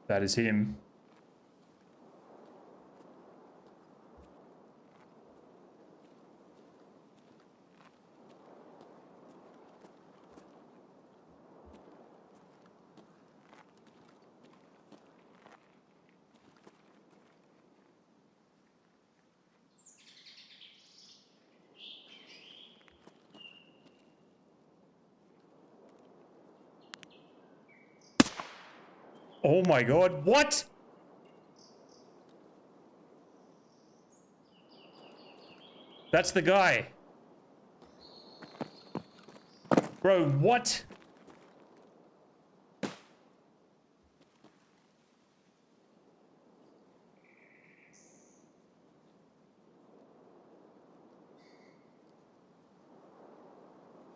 That is him. Oh my god, what? That's the guy. Bro, what?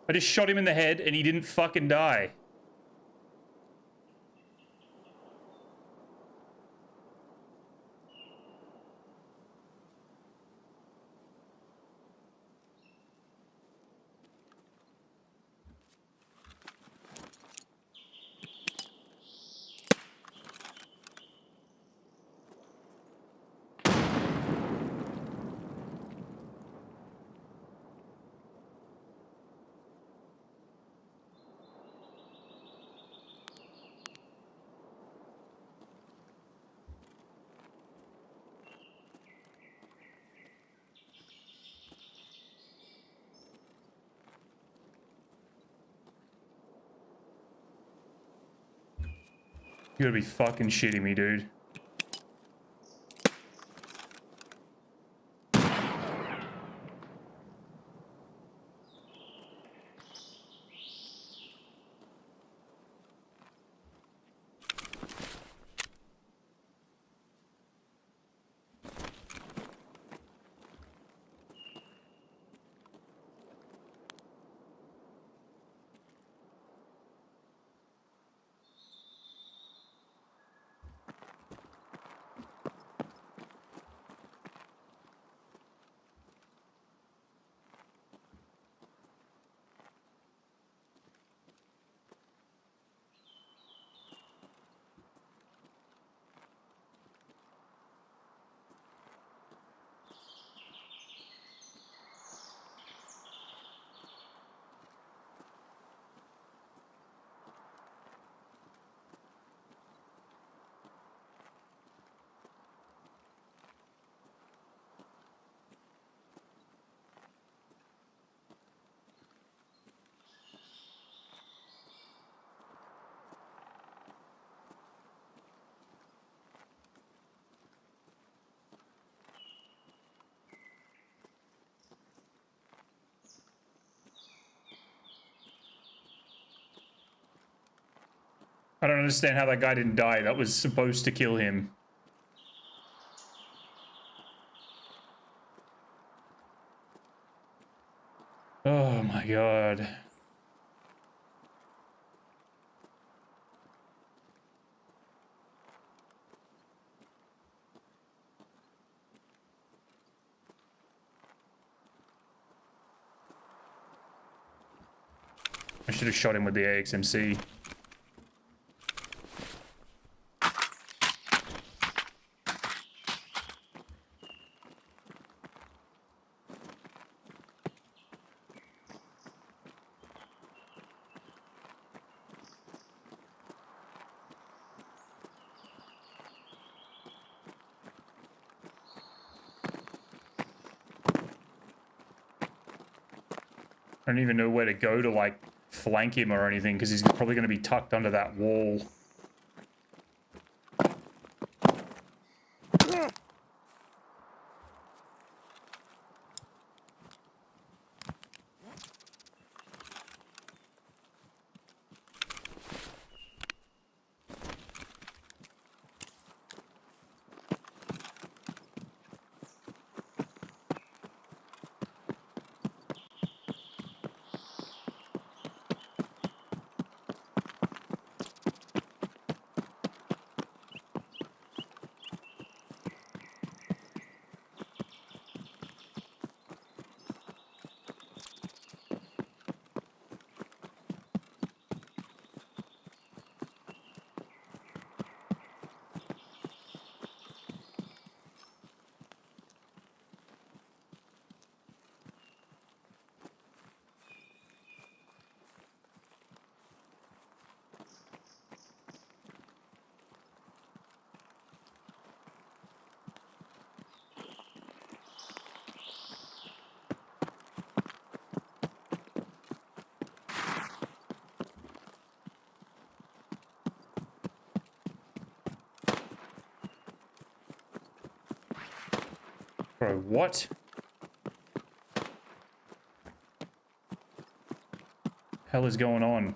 I just shot him in the head and he didn't fucking die. You gotta be fucking shitting me, dude. I don't understand how that guy didn't die. That was supposed to kill him. Oh my god. I should have shot him with the AXMC. I don't even know where to go to, like, flank him or anything, because he's probably going to be tucked under that wall. Bro, what? Hell is going on?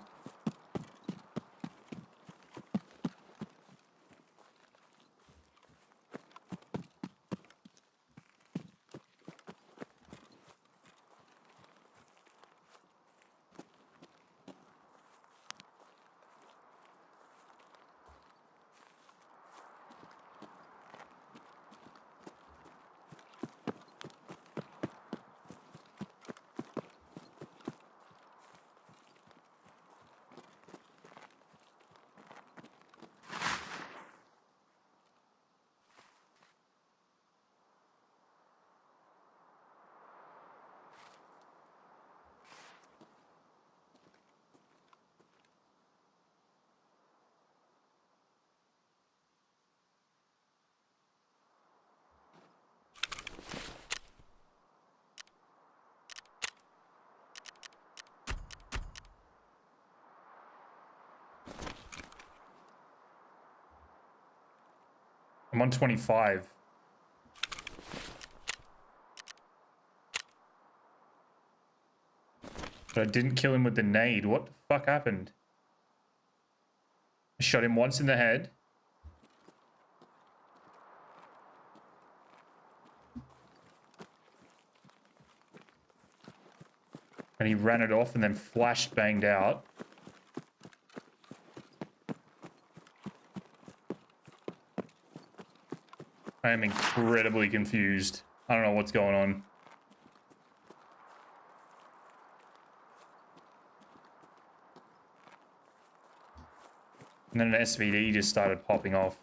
I'm on 25. But I didn't kill him with the nade. What the fuck happened? I shot him once in the head. And he ran it off and then flash banged out. I am incredibly confused. I don't know what's going on. And then an SVD just started popping off.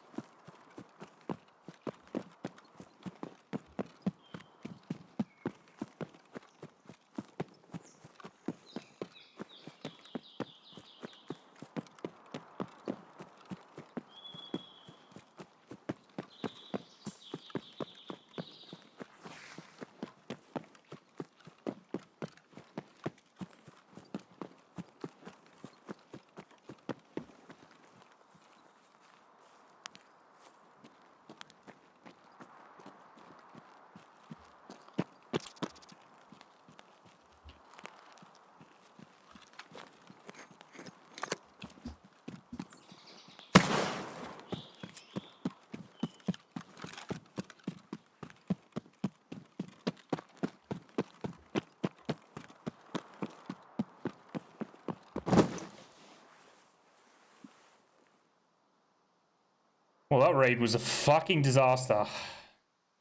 Well, that raid was a fucking disaster.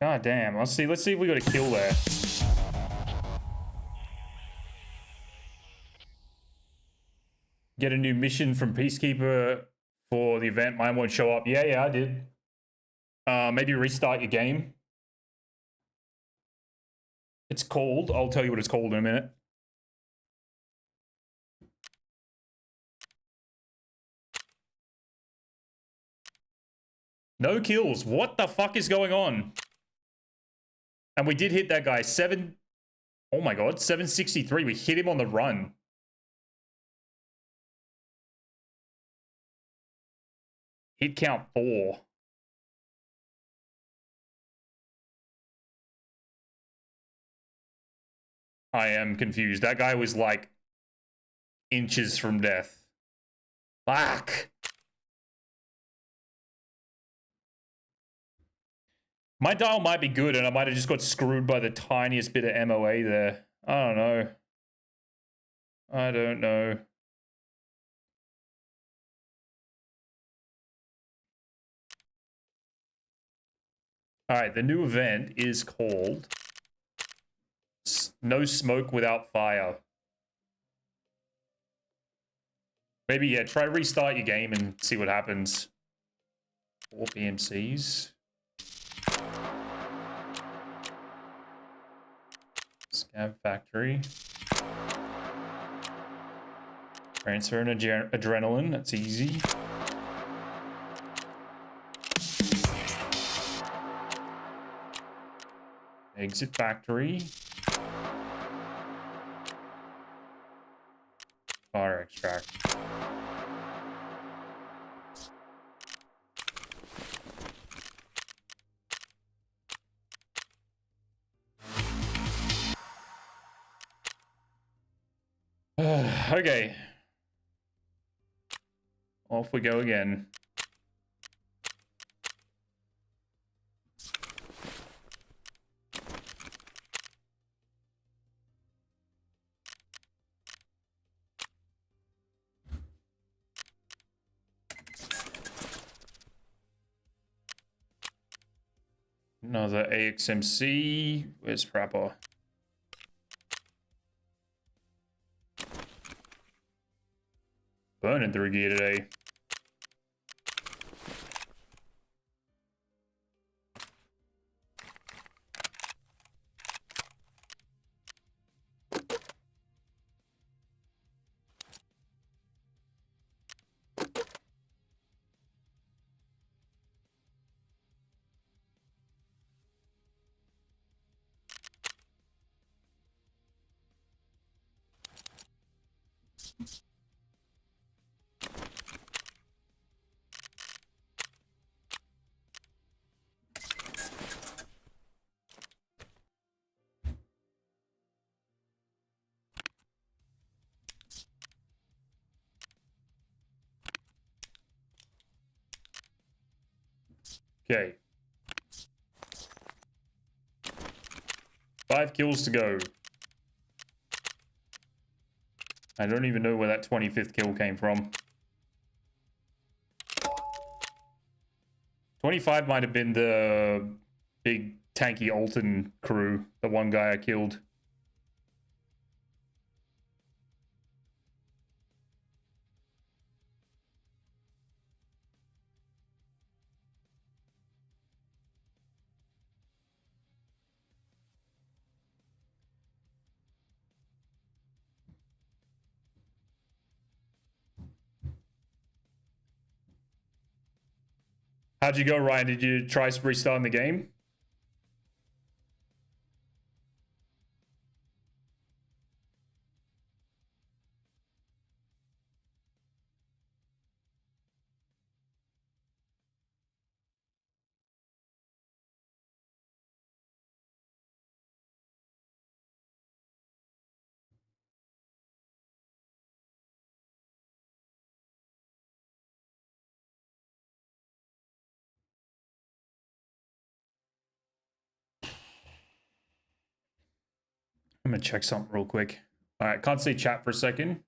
God damn. Let's see if we got a kill there. Get a new mission from Peacekeeper for the event. Mine won't show up. Yeah, I did. Maybe restart your game. It's called. I'll tell you what it's called in a minute. No kills. What the fuck is going on? And we did hit that guy. Oh my god, 763. We hit him on the run. Hit count 4. I am confused. That guy was like inches from death. Fuck. My dial might be good and I might have just got screwed by the tiniest bit of MOA there. I don't know. I don't know. Alright, the new event is called No Smoke Without Fire. Maybe, yeah, try restart your game and see what happens. 4 PMCs. Scab Factory. Transfer and adrenaline, that's easy. Exit Factory. Fire extract. Okay. Off we go again. Another AXMC. Where's Prapor? Burning through gear today. Okay. 5 kills to go. I don't even know where that 25th kill came from. 25 might have been the big tanky Alton crew, the one guy I killed. How'd you go, Ryan? Did you try restarting the game? I'm gonna check something real quick. All right, can't see chat for a second.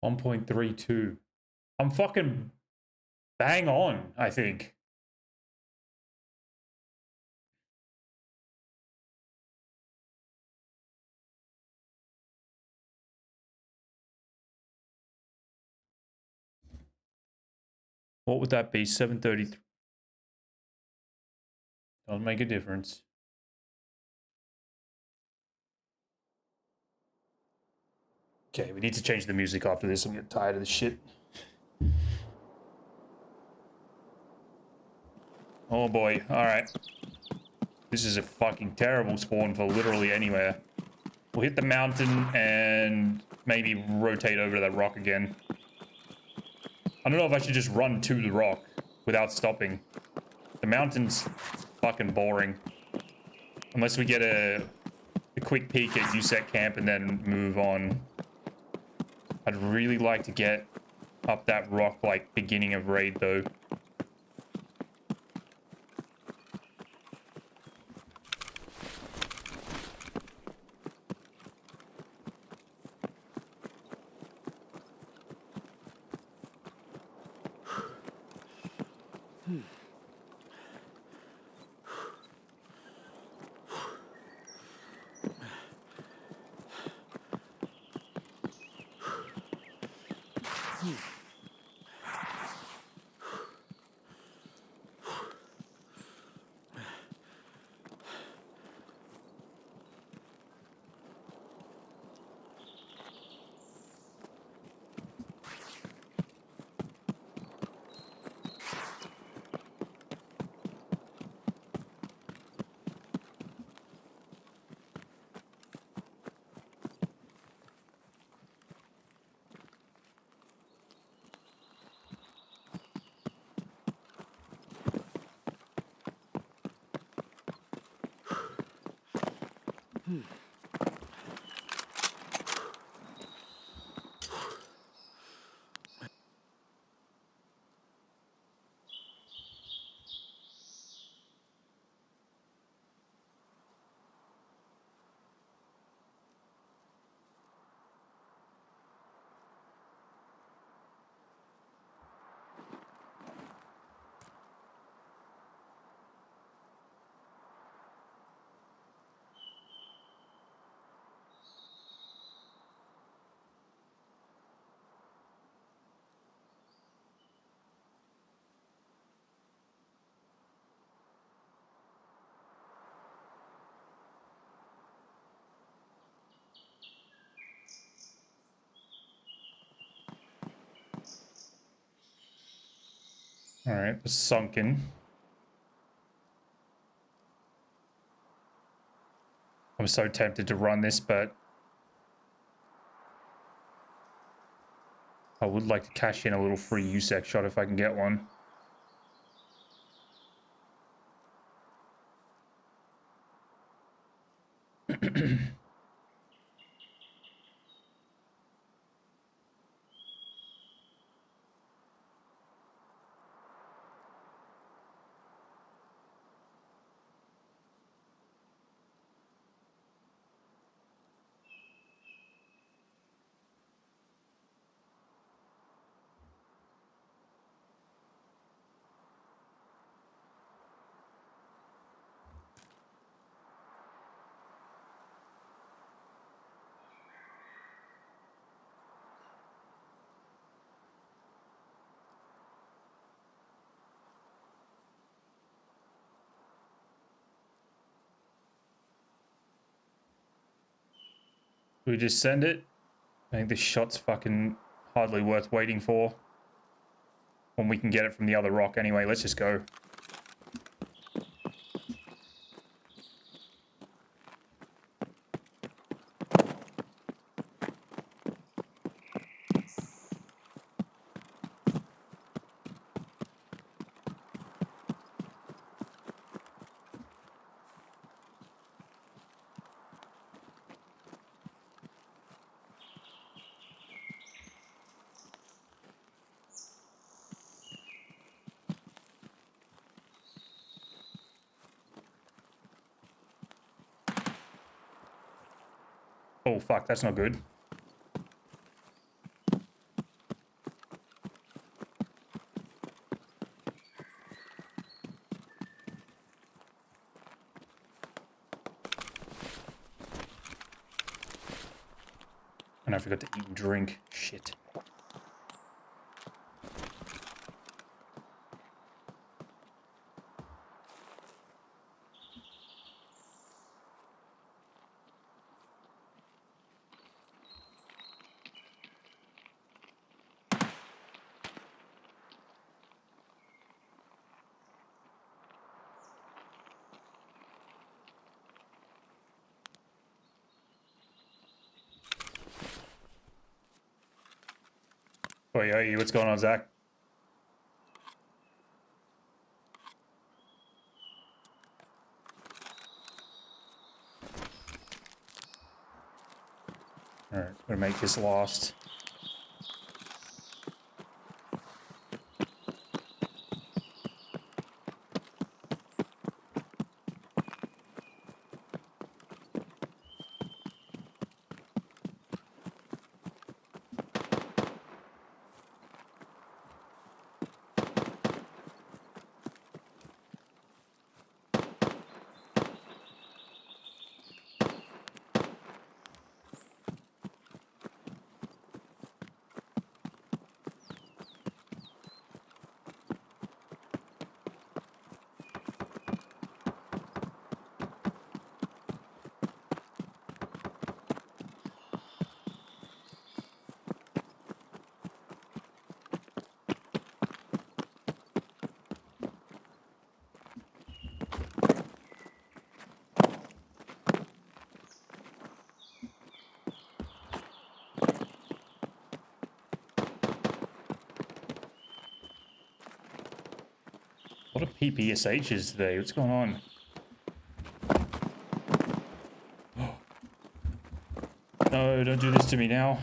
$1.32. I'm fucking bang on, I think. What would that be? 733. Doesn't make a difference. Okay, we need to change the music after this. I'm getting tired of this shit. Oh boy, alright. This is a fucking terrible spawn for literally anywhere. We'll hit the mountain and maybe rotate over to that rock again. I don't know if I should just run to the rock without stopping. The mountain's fucking boring. Unless we get a quick peek at USEC camp and then move on. I'd really like to get up that rock like beginning of raid though. Alright, it's sunken. I'm so tempted to run this, but I would like to cash in a little free USEC shot if I can get one. We just send it? I think this shot's fucking hardly worth waiting for. When we can get it from the other rock anyway, let's just go. Oh fuck, that's not good. And I forgot to eat and drink. Shit. Oi, what's going on, Zach? Alright, gonna make this last. A lot of PPSHs today. What's going on? No, don't do this to me now.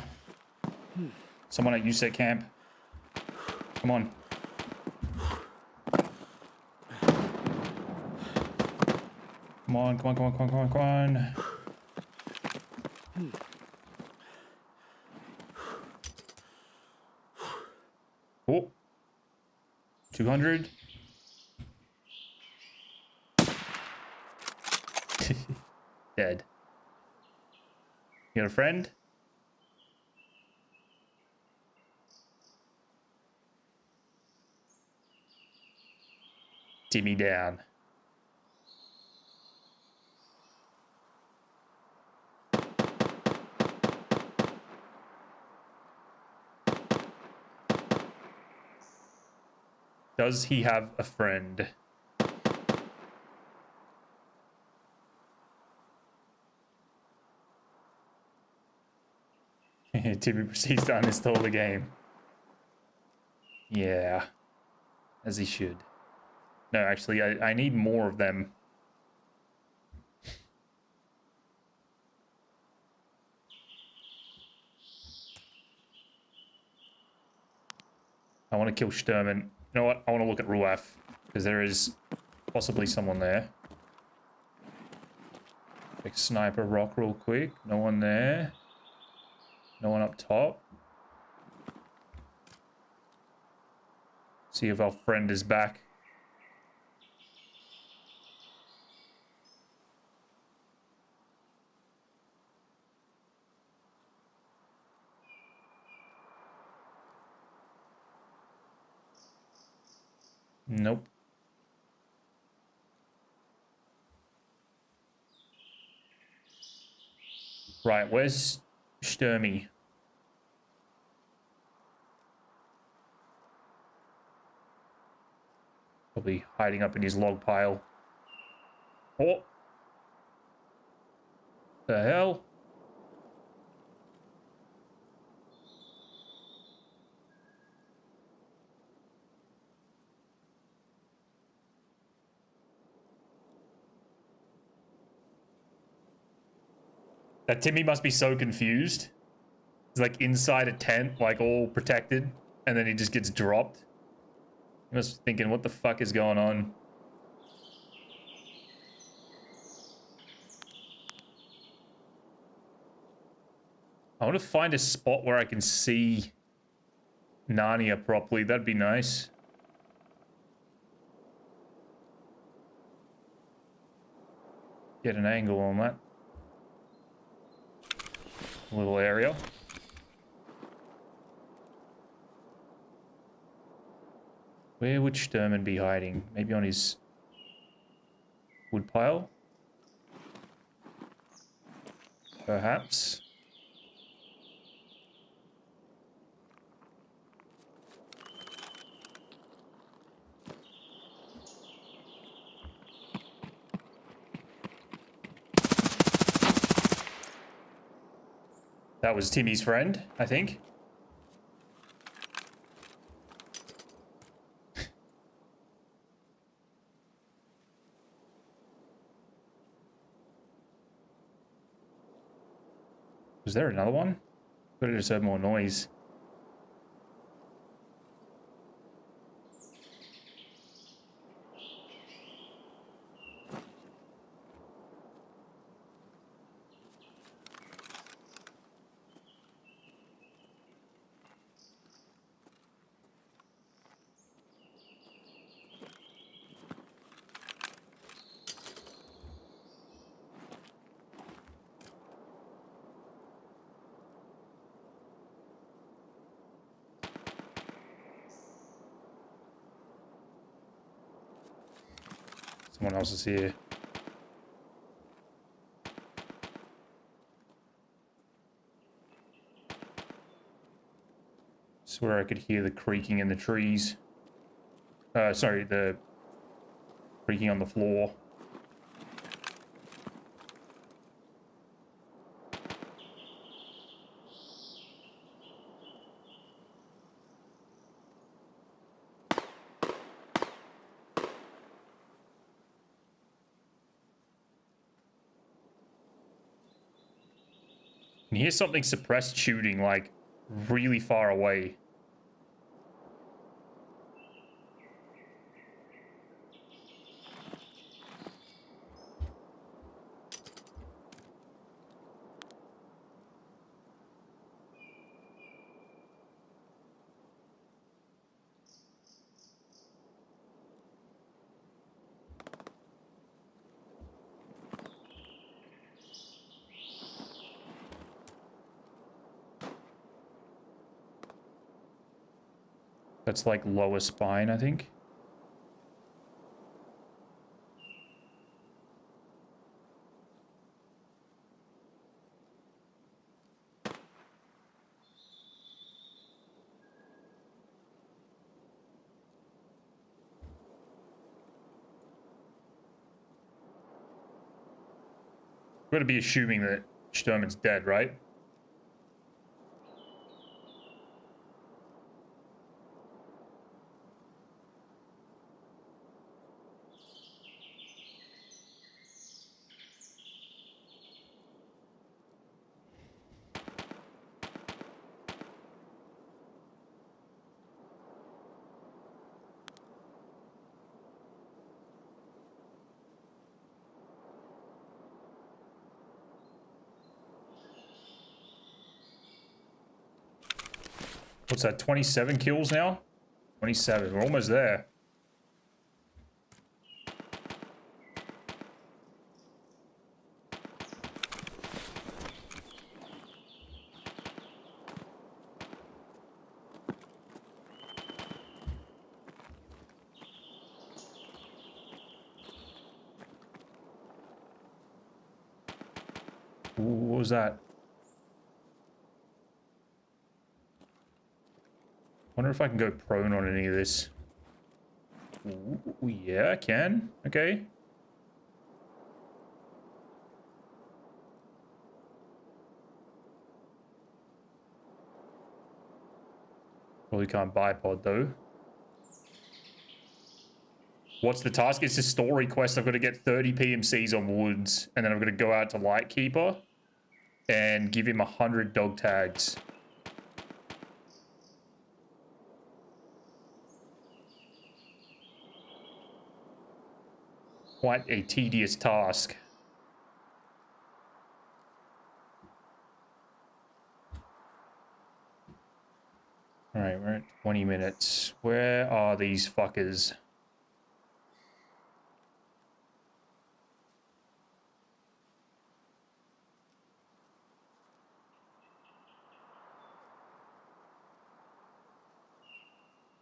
Someone at USET camp. Come on. Come on, come on, come on, come on, come on, come on. Oh. 200. Dead. You got a friend? Timmy down. Does he have a friend? Timmy proceeds to uninstall the game. Yeah. As he should. No, actually, I need more of them. I want to kill Sturman. You know what? I want to look at Ruaf. Because there is possibly someone there. Take sniper rock real quick. No one there. No one up top. See if our friend is back. Nope. Right, where's Sturmy? Probably hiding up in his log pile. Oh! The hell? That Timmy must be so confused. He's like inside a tent, like all protected, and then he just gets dropped. He must be thinking, what the fuck is going on? I want to find a spot where I can see Narnia properly. That'd be nice. Get an angle on that. Little area. Where would Sturman be hiding? Maybe on his wood pile? Perhaps. That was Timmy's friend, I think. Was there another one? Could have just heard more noise. Someone else is here. Swear I could hear the creaking in the trees. Sorry, the creaking on the floor. You hear something suppressed shooting, like, really far away. That's like lower spine, I think. We're going to be assuming that Sturman's dead, right? What's that, 27 kills now? 27, we're almost there. Ooh, what was that? Wonder if I can go prone on any of this. Ooh, yeah, I can. Okay. Probably can't bipod though. What's the task? It's a story quest. I've got to get 30 PMCs on woods, and then I'm going to go out to Lightkeeper and give him 100 dog tags. Quite a tedious task. Alright, we're at 20 minutes. Where are these fuckers?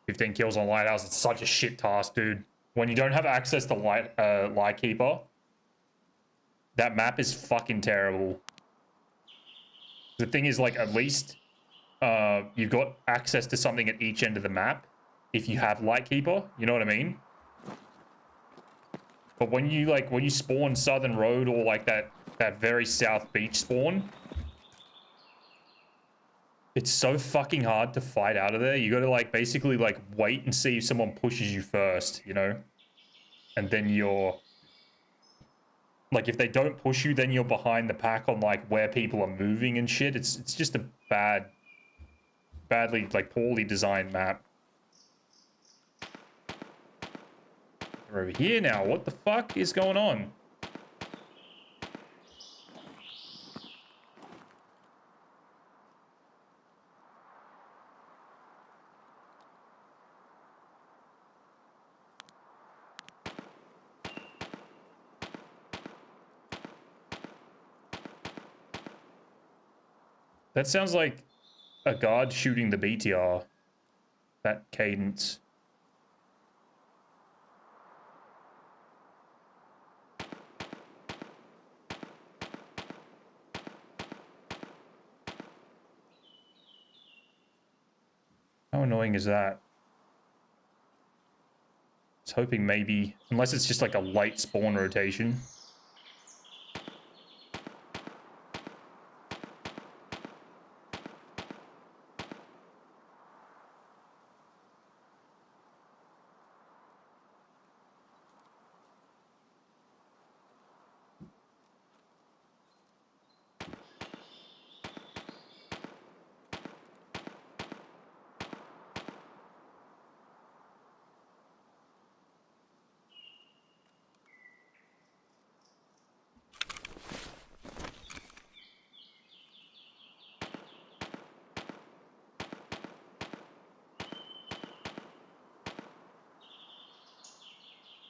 "15 kills on Lighthouse." It's such a shit task, dude. When you don't have access to Lightkeeper, that map is fucking terrible. The thing is, like, at least you've got access to something at each end of the map if you have Lightkeeper, you know what I mean? But when you spawn Southern Road or like that very south beach spawn, it's so fucking hard to fight out of there. You gotta like basically like wait and see if someone pushes you first, you know? And then you're like if they don't push you, then you're behind the pack on like where people are moving and shit. It's just a badly, like poorly designed map. We're over here now. What the fuck is going on? That sounds like a guard shooting the BTR. That cadence. How annoying is that? I was hoping maybe, unless it's just like a light spawn rotation.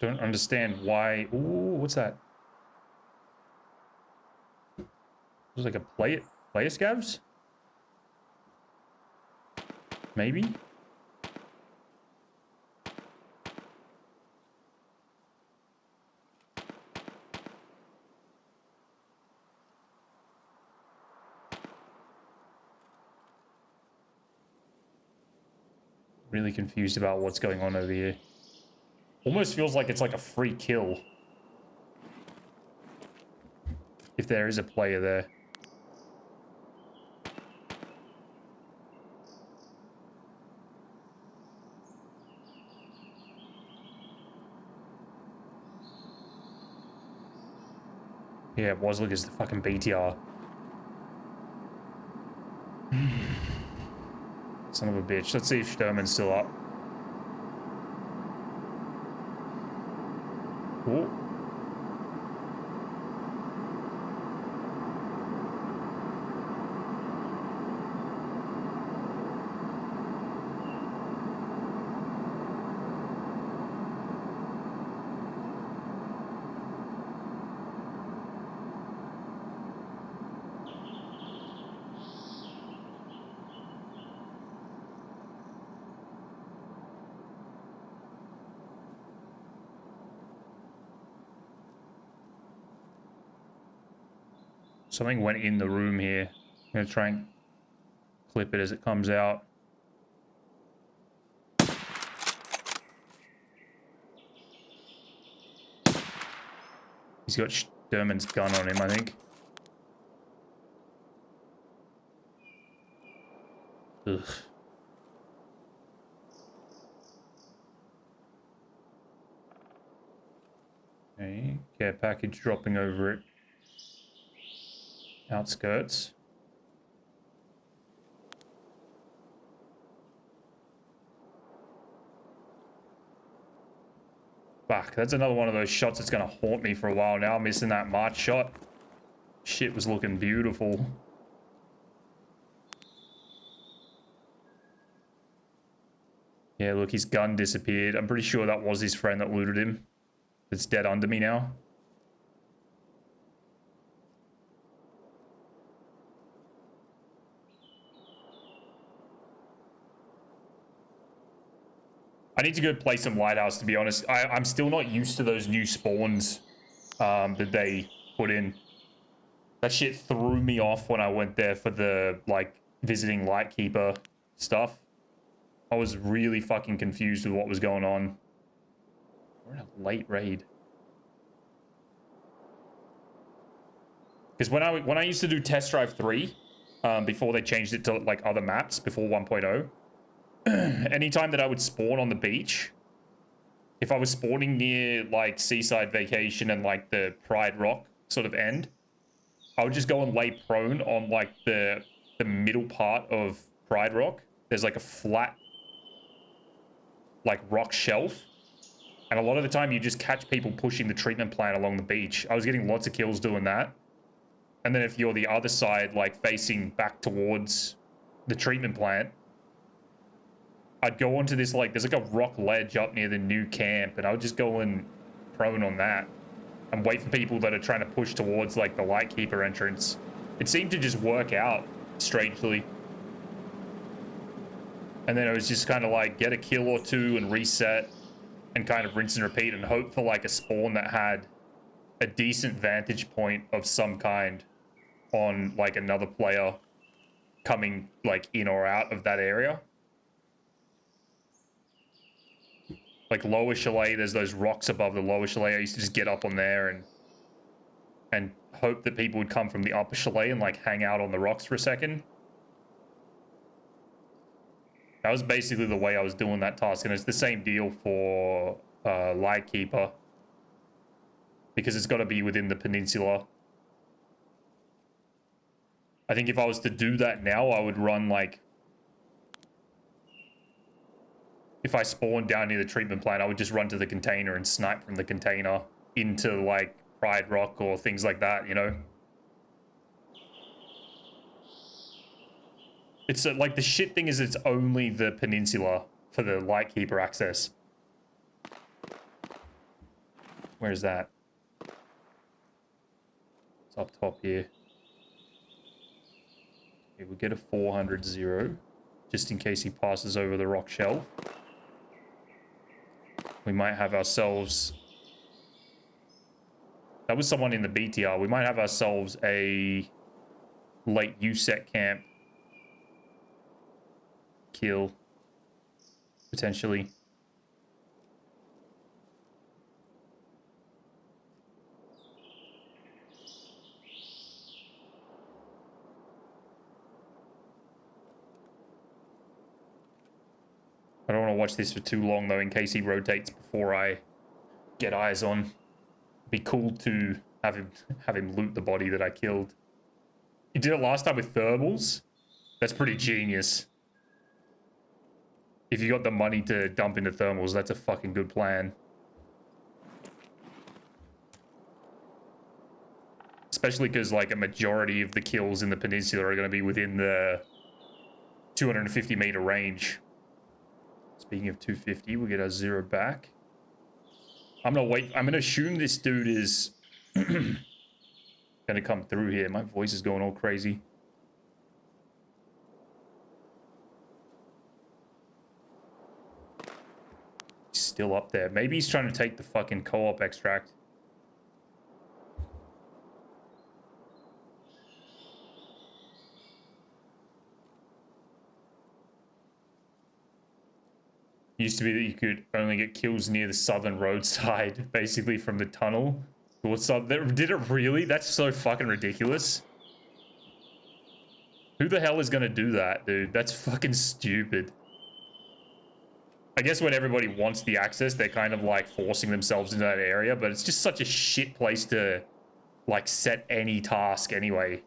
Don't understand why. Ooh, what's that? It was like a player scavs? Maybe? Really confused about what's going on over here. Almost feels like it's like a free kill. If there is a player there. Yeah, it was. Look, it's the fucking BTR. Son of a bitch. Let's see if Sturman's still up. Ooh. Something went in the room here. I'm gonna try and clip it as it comes out. He's got Sturman's gun on him, I think. Ugh. Okay, care package dropping over it. Outskirts. Fuck, that's another one of those shots that's gonna haunt me for a while now. Missing that March shot. Shit was looking beautiful. Yeah, look, his gun disappeared. I'm pretty sure that was his friend that looted him. It's dead under me now. I need to go play some Lighthouse, to be honest. I'm still not used to those new spawns that they put in. That shit threw me off when I went there for the, like, visiting Lightkeeper stuff. I was really fucking confused with what was going on. We're in a late raid. Because when I used to do Test Drive 3, before they changed it to, like, other maps, before 1.0, anytime that I would spawn on the beach, if I was spawning near like Seaside Vacation and like the Pride Rock sort of end, I would just go and lay prone on like the middle part of Pride Rock. There's like a flat like rock shelf, and a lot of the time you just catch people pushing the treatment plant along the beach. I was getting lots of kills doing that. And then if you're the other side, like facing back towards the treatment plant, I'd go onto this, like, there's like a rock ledge up near the new camp, and I would just go and prone on that and wait for people that are trying to push towards like the Lightkeeper entrance. It seemed to just work out strangely. And then it was just kind of like get a kill or two and reset and kind of rinse and repeat and hope for like a spawn that had a decent vantage point of some kind on like another player coming like in or out of that area. Like lower chalet, there's those rocks above the lower chalet. I used to just get up on there and hope that people would come from the upper chalet and like hang out on the rocks for a second. That was basically the way I was doing that task, and it's the same deal for Lightkeeper, because it's got to be within the peninsula. I think if I was to do that now, I would run like, if I spawned down near the treatment plant, I would just run to the container and snipe from the container into like Pride Rock or things like that, you know? It's like the shit thing is it's only the peninsula for the Lightkeeper access. Where's that? It's up top here. Okay, we'll get a 400-0 just in case he passes over the rock shelf. We might have ourselves... That was someone in the BTR. We might have ourselves a late USET camp kill, potentially. I don't want to watch this for too long though, in case he rotates before I get eyes on. Be cool to have him loot the body that I killed. You did it last time with thermals? That's pretty genius. If you got the money to dump into thermals, that's a fucking good plan. Especially because like a majority of the kills in the peninsula are going to be within the 250 meter range. Speaking of 250, we'll get our 0 back. I'm gonna wait. I'm gonna assume this dude is gonna come through here. My voice is going all crazy. He's still up there. Maybe he's trying to take the fucking co-op extract. Used to be that you could only get kills near the southern roadside, basically from the tunnel. What's up? Did it really? That's so fucking ridiculous. Who the hell is gonna do that, dude? That's fucking stupid. I guess when everybody wants the access, they're kind of like forcing themselves into that area, but it's just such a shit place to like set any task anyway.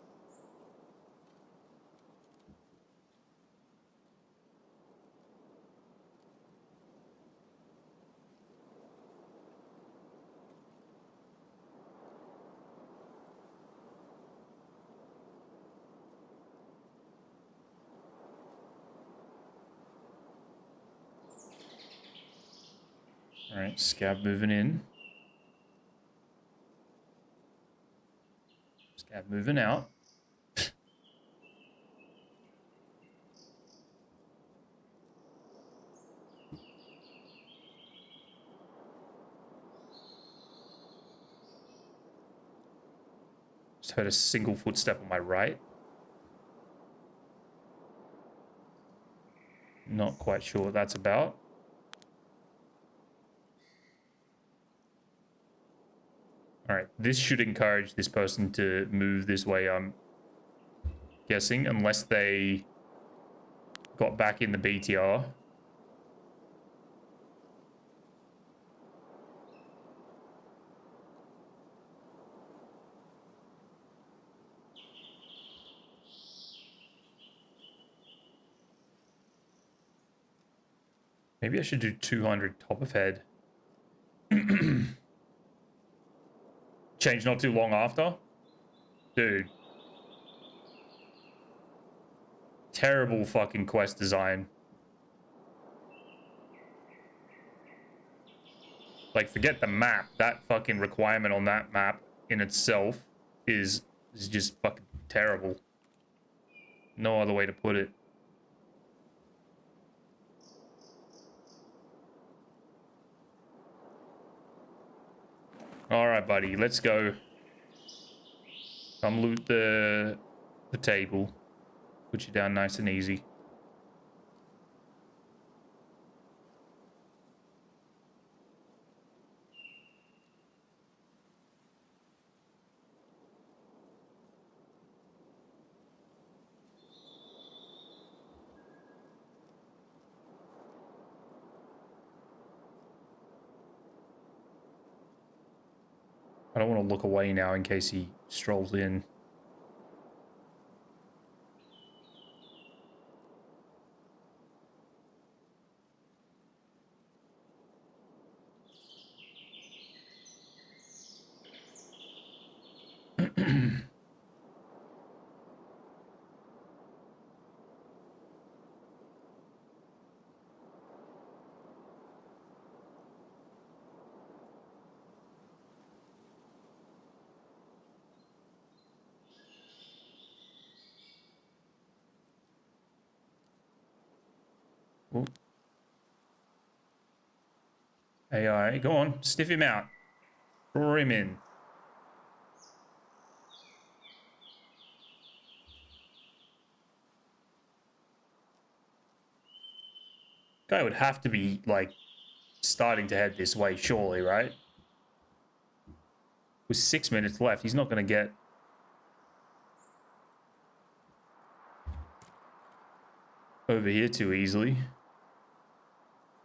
All right, scab moving in. Scab moving out. Just heard a single footstep on my right. Not quite sure what that's about. All right, this should encourage this person to move this way, I'm guessing, unless they got back in the BTR. Maybe I should do 200 top of head. Change not too long after. Dude. Terrible fucking quest design. Like, forget the map. That fucking requirement on that map in itself is just fucking terrible. No other way to put it. Alright, buddy. Let's go. Come loot the table. Put you down nice and easy. I don't want to look away now in case he strolls in. Ooh. AI, go on, sniff him out. Draw him in. Guy would have to be, like, starting to head this way, surely, right? With 6 minutes left, he's not going to get... over here too easily.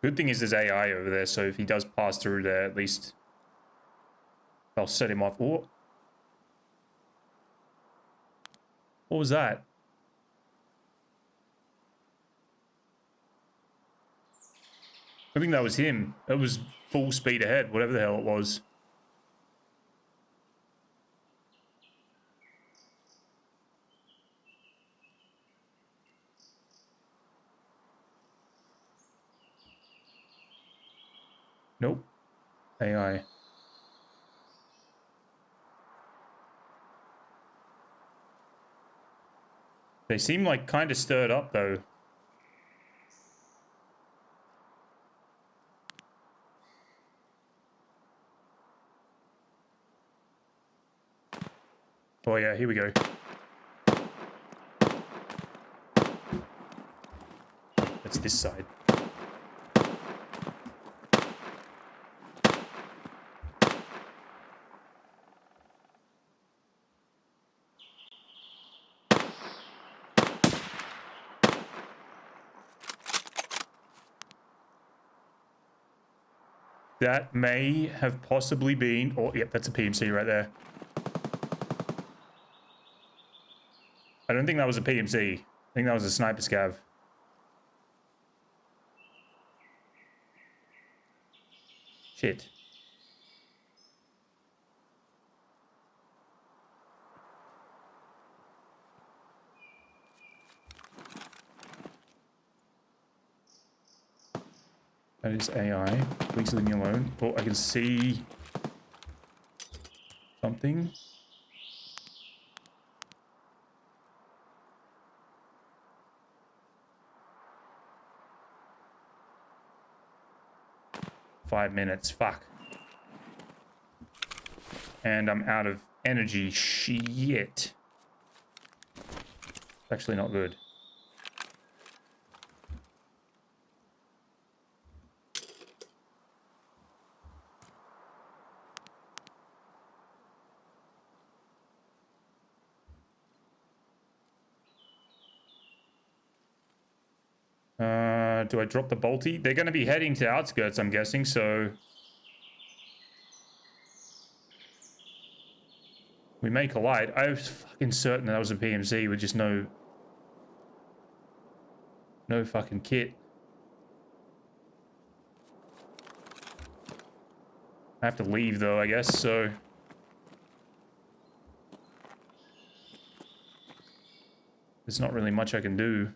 Good thing is there's AI over there, so if he does pass through there, at least I'll set him off. Oh. What was that? I think that was him. That was full speed ahead, whatever the hell it was. Nope. AI. They seem like kind of stirred up though. Oh yeah, here we go. That's this side. That may have possibly been... oh, yep, that's a PMC right there. I don't think that was a PMC. I think that was a sniper scav. Shit. That is AI. Please leave me alone. Oh, I can see something. Five minutes. Fuck. And I'm out of energy. Shit. It's actually not good. Do I drop the bolty? They're going to be heading to outskirts, I'm guessing, so... we may collide. I was fucking certain that was a PMC with just no fucking kit. I have to leave though, I guess, so... There's not really much I can do.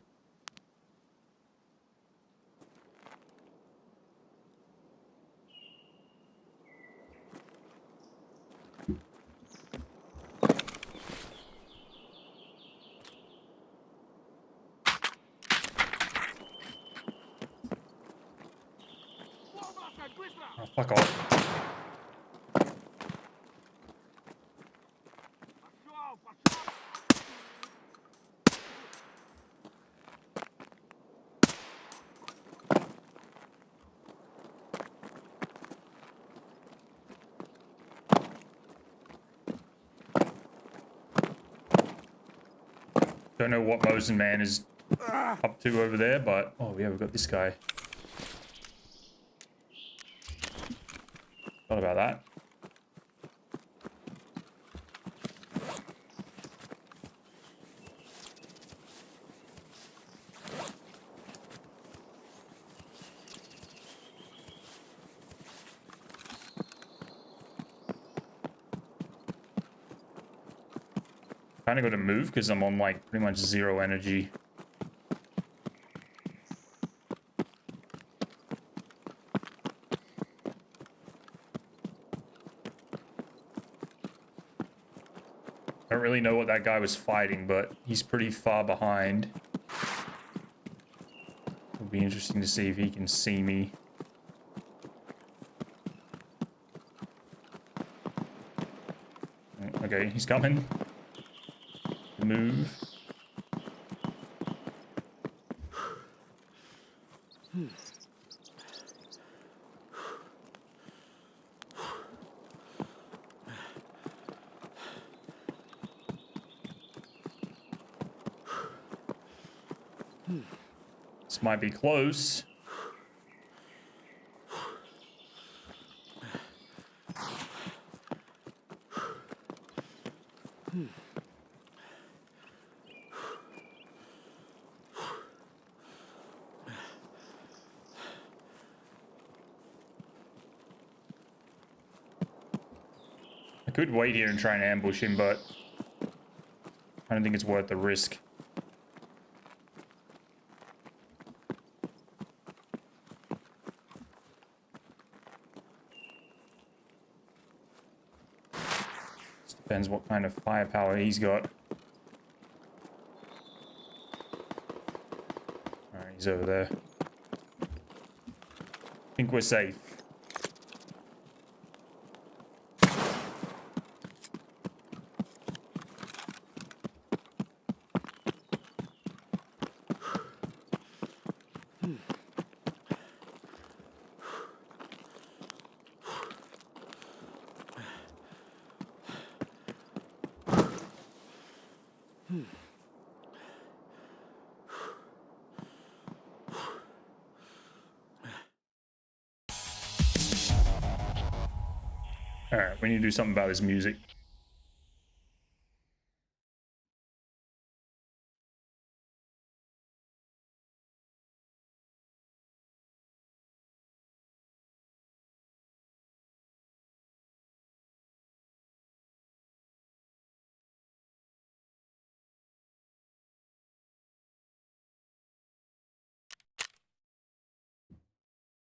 Oh, fuck off. Don't know what Mosin Man is up to over there, but... Oh, yeah, we've got this guy. Thought about that. Kind of got to move because I'm on like pretty much 0 energy. I don't really know what that guy was fighting, but he's pretty far behind. It'll be interesting to see if he can see me. Okay, he's coming. Move. This might be close. I could wait here and try and ambush him, but I don't think it's worth the risk. Just depends what kind of firepower he's got. Alright, he's over there. I think we're safe. Alright, we need to do something about this music.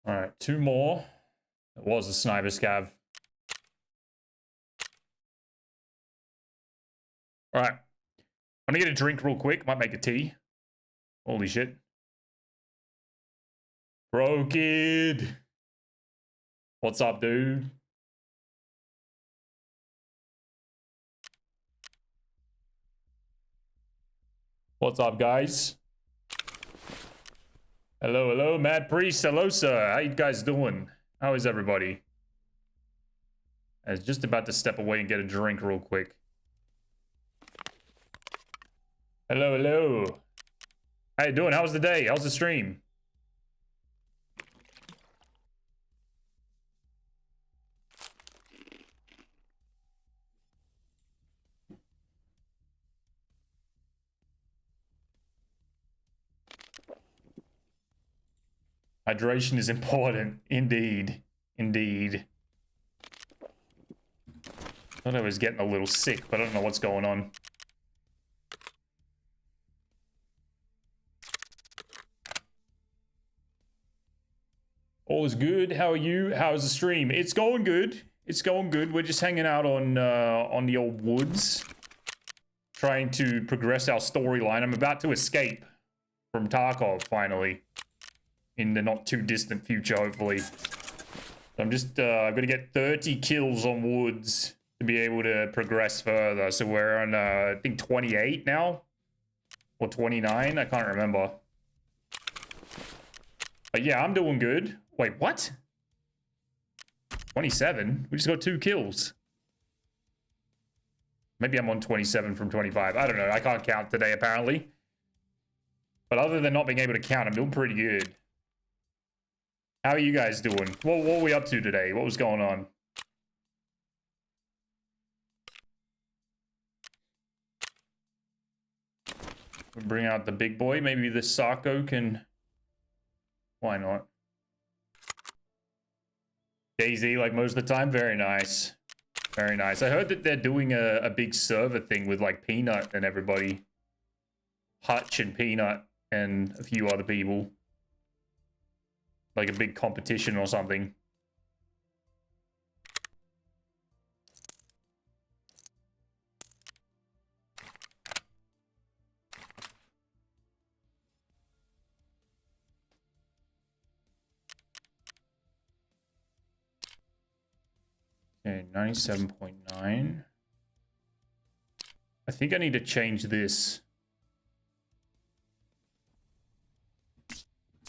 Alright, 2 more. It was a sniper scav. Alright. I'm gonna get a drink real quick. Might make a tea. Holy shit. Bro kid. What's up, dude? What's up, guys? Hello, hello, Mad Priest. Hello, sir. How you guys doing? How is everybody? I was just about to step away and get a drink real quick. Hello, hello. How you doing? How's the day? How's the stream? Hydration is important. Indeed. Indeed. Thought I was getting a little sick, but I don't know what's going on. All is good. How are you? How's the stream? It's going good. It's going good. We're just hanging out on the old woods, trying to progress our storyline. I'm about to escape from Tarkov finally, in the not too distant future, hopefully. I'm just I'm gonna get 30 kills on woods to be able to progress further. So we're on I think 28 now, or 29. I can't remember. But yeah, I'm doing good. Wait, what? 27? We just got 2 kills. Maybe I'm on 27 from 25. I don't know. I can't count today, apparently. But other than not being able to count, I'm doing pretty good. How are you guys doing? What were we up to today? What was going on? Bring out the big boy. Maybe the Sarko can... Why not? Daisy, like most of the time. Very nice. Very nice. I heard that they're doing a big server thing with like Peanut and everybody. Hutch and Peanut and a few other people. Like a big competition or something. Okay, 97.9. I think I need to change this.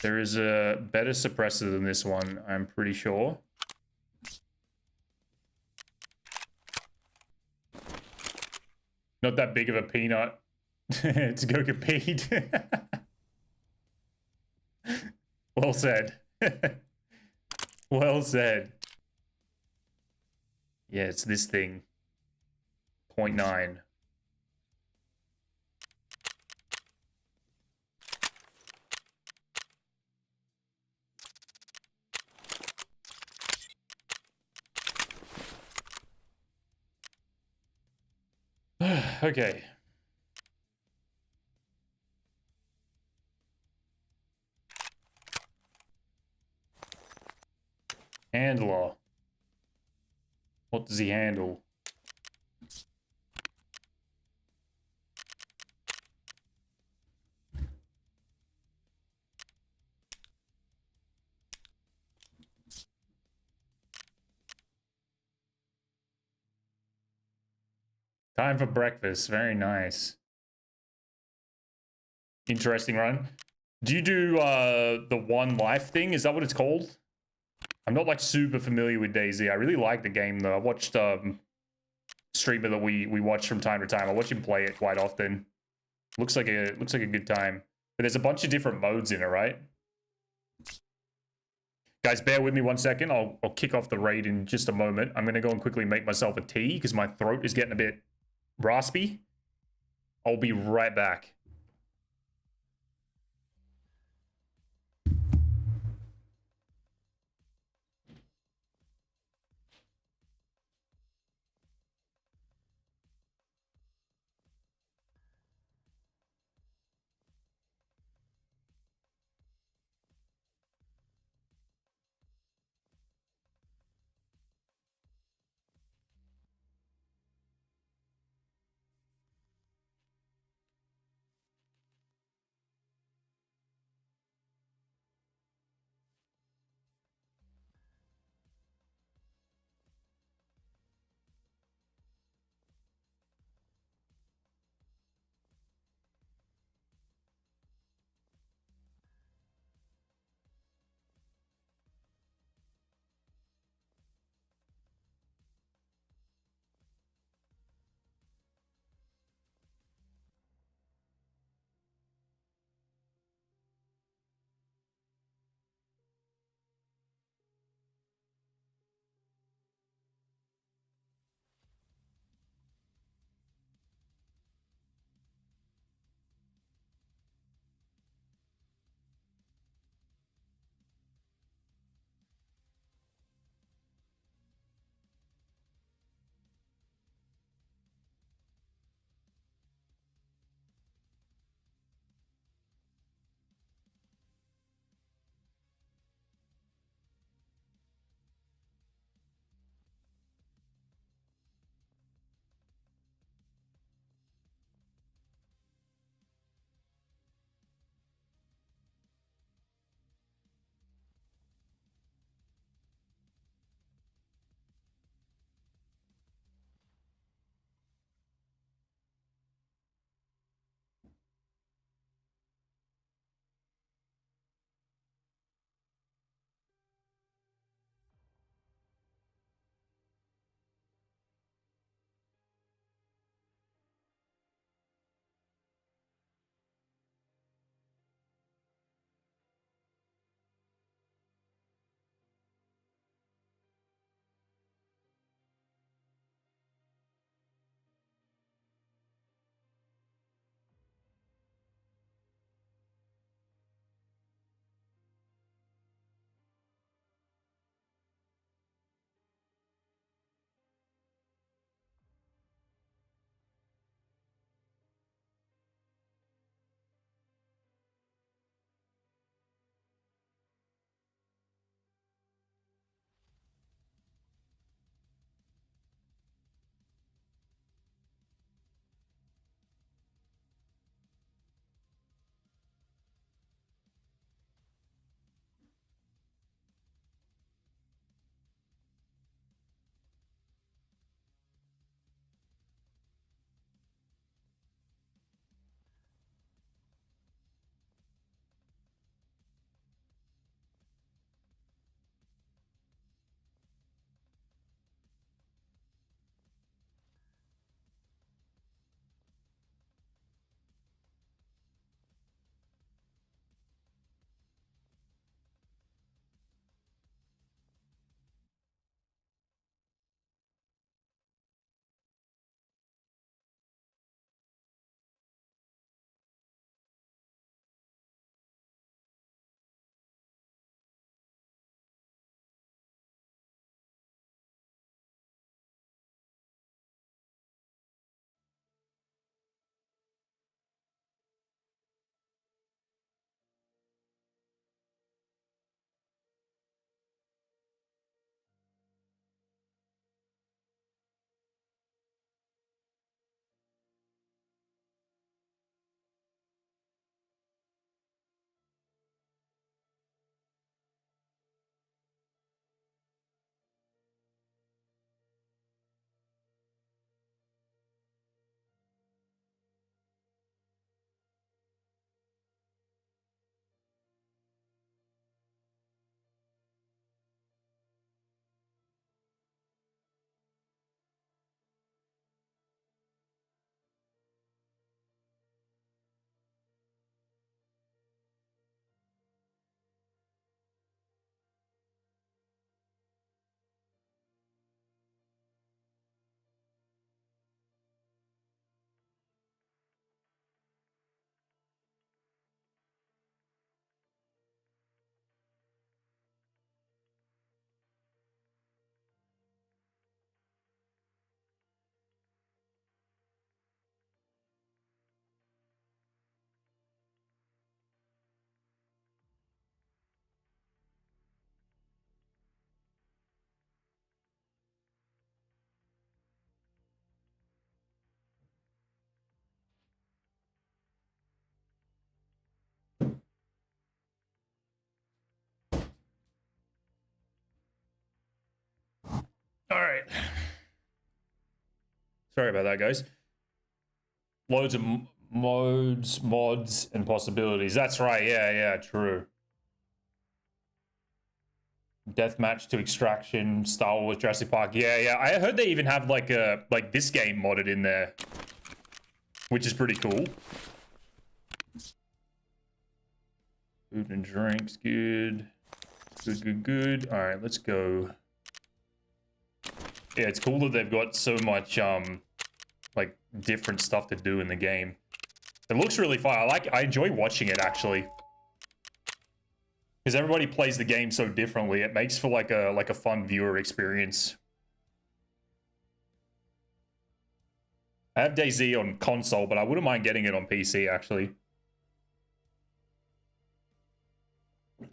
There is a better suppressor than this one, I'm pretty sure. Not that big of a peanut to go compete. Well said. Well said. Yeah, it's this thing. 0.9. Okay. Handler. What does he handle? Time for breakfast. Very nice. Interesting run. Do you do the one life thing? Is that what it's called? I'm not like super familiar with DayZ. I really like the game though. I watched streamer that we watch from time to time. I watch him play it quite often. Looks like a good time. But there's a bunch of different modes in it, right? Guys, bear with me 1 second. I'll kick off the raid in just a moment. I'm gonna go and quickly make myself a tea because my throat is getting a bit raspy. I'll be right back. All right. Sorry about that, guys. Loads of mods, and possibilities. That's right. Yeah, true. Deathmatch to Extraction, Star Wars, Jurassic Park. Yeah. I heard they even have like this game modded in there, which is pretty cool. Food and drinks, good. Good. All right, let's go. Yeah, it's cool that they've got so much like different stuff to do in the game. It looks really fun. I enjoy watching it actually. Because everybody plays the game so differently, it makes for like a fun viewer experience. I have DayZ on console, but I wouldn't mind getting it on PC actually.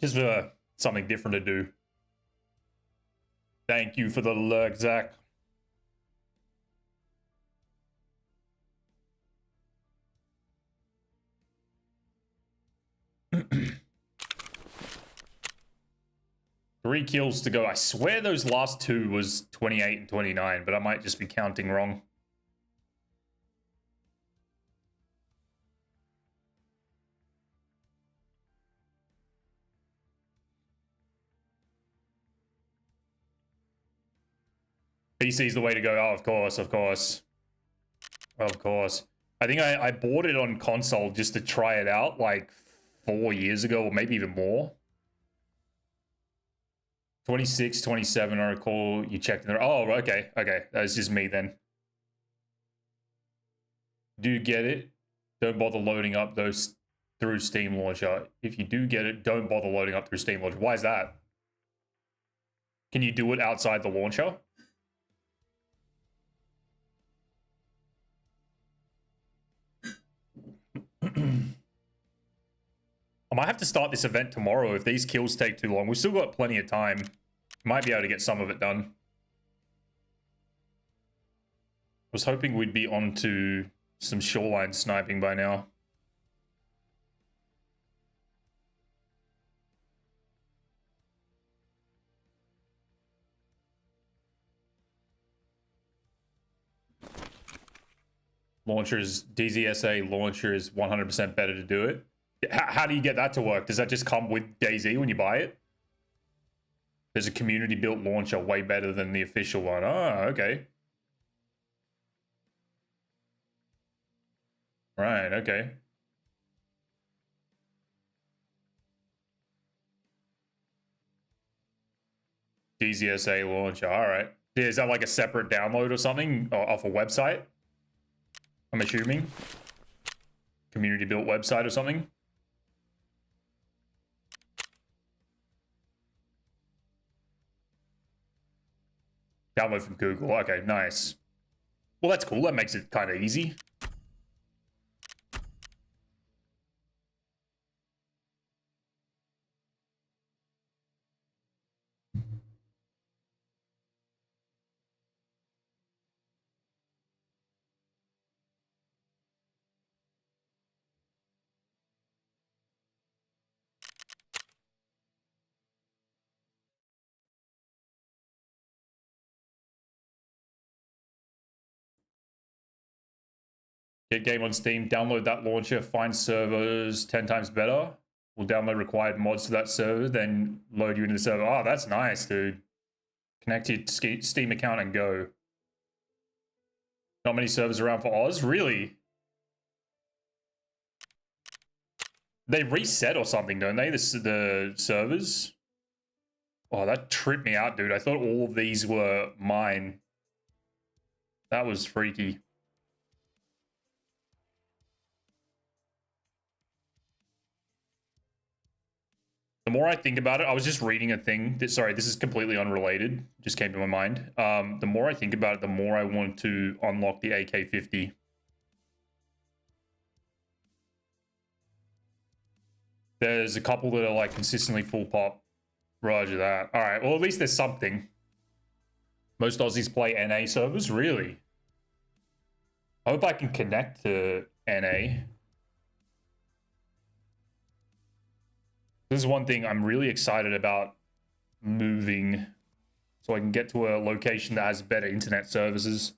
Just for something different to do. Thank you for the lurk, Zach. Three kills to go. I swear those last two was 28 and 29, but I might just be counting wrong. PC is the way to go. Oh, of course. I think I bought it on console just to try it out like 4 years ago, or maybe even more. 26, 27, I recall you checked in there. Oh, okay. That's just me then. Do you get it? Don't bother loading up those through Steam Launcher. If you do get it, don't bother loading up through Steam Launcher. Why is that? Can you do it outside the launcher? I might have to start this event tomorrow if these kills take too long. We've still got plenty of time. Might be able to get some of it done. I was hoping we'd be on to some shoreline sniping by now. Launchers, DZSA launcher is 100% better to do it. How do you get that to work? Does that just come with DayZ when you buy it? There's a community built launcher way better than the official one. Oh, okay. Right, okay. DZSA launcher, all right. Is that like a separate download or something off a website? I'm assuming. Community built website or something? Download from Google. Okay, nice. Well, that's cool. That makes it kind of easy. Get game on Steam, download that launcher, find servers 10 times better. We'll download required mods to that server, then load you into the server. Oh, that's nice, dude. Connect your Steam account and go. Not many servers around for Oz? Really? They reset or something, don't they? The servers? Oh, that tripped me out, dude. I thought all of these were mine. That was freaky. The more I think about it, I was just reading a thing that, sorry, this is completely unrelated, just came to my mind. The more I think about it, the more I want to unlock the AK-50. There's a couple that are like consistently full pop. Roger that. All right, well, at least there's something. Most Aussies play NA servers? Really? I hope I can connect to NA. This is one thing I'm really excited about moving so I can get to a location that has better internet services.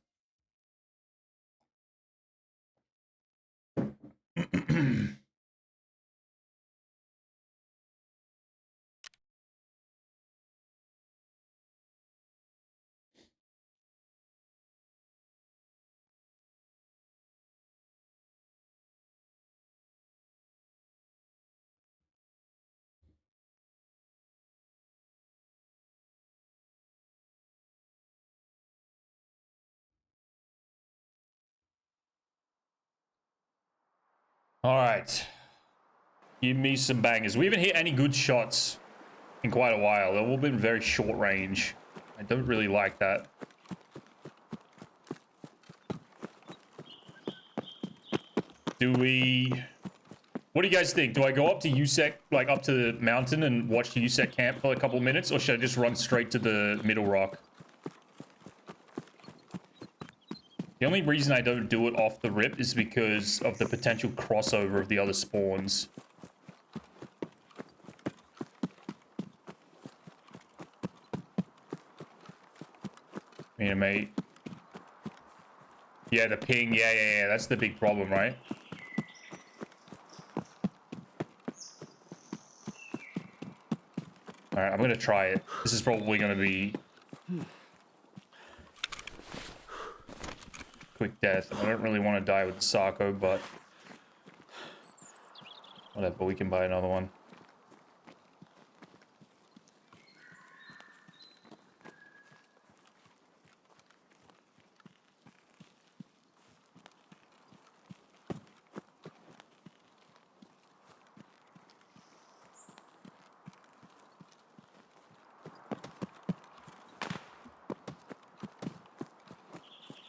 All right. Give me some bangers. We haven't hit any good shots in quite a while. They've all been very short range. I don't really like that. Do we... What do you guys think? Do I go up to USEC, like up to the mountain and watch the USEC camp for a couple of minutes? Or should I just run straight to the middle rock? The only reason I don't do it off the rip is because of the potential crossover of the other spawns. Mate. Yeah, the ping. Yeah. That's the big problem, right? Alright, I'm gonna try it. This is probably gonna be... quick death. I don't really want to die with the Sarko, but... whatever, we can buy another one.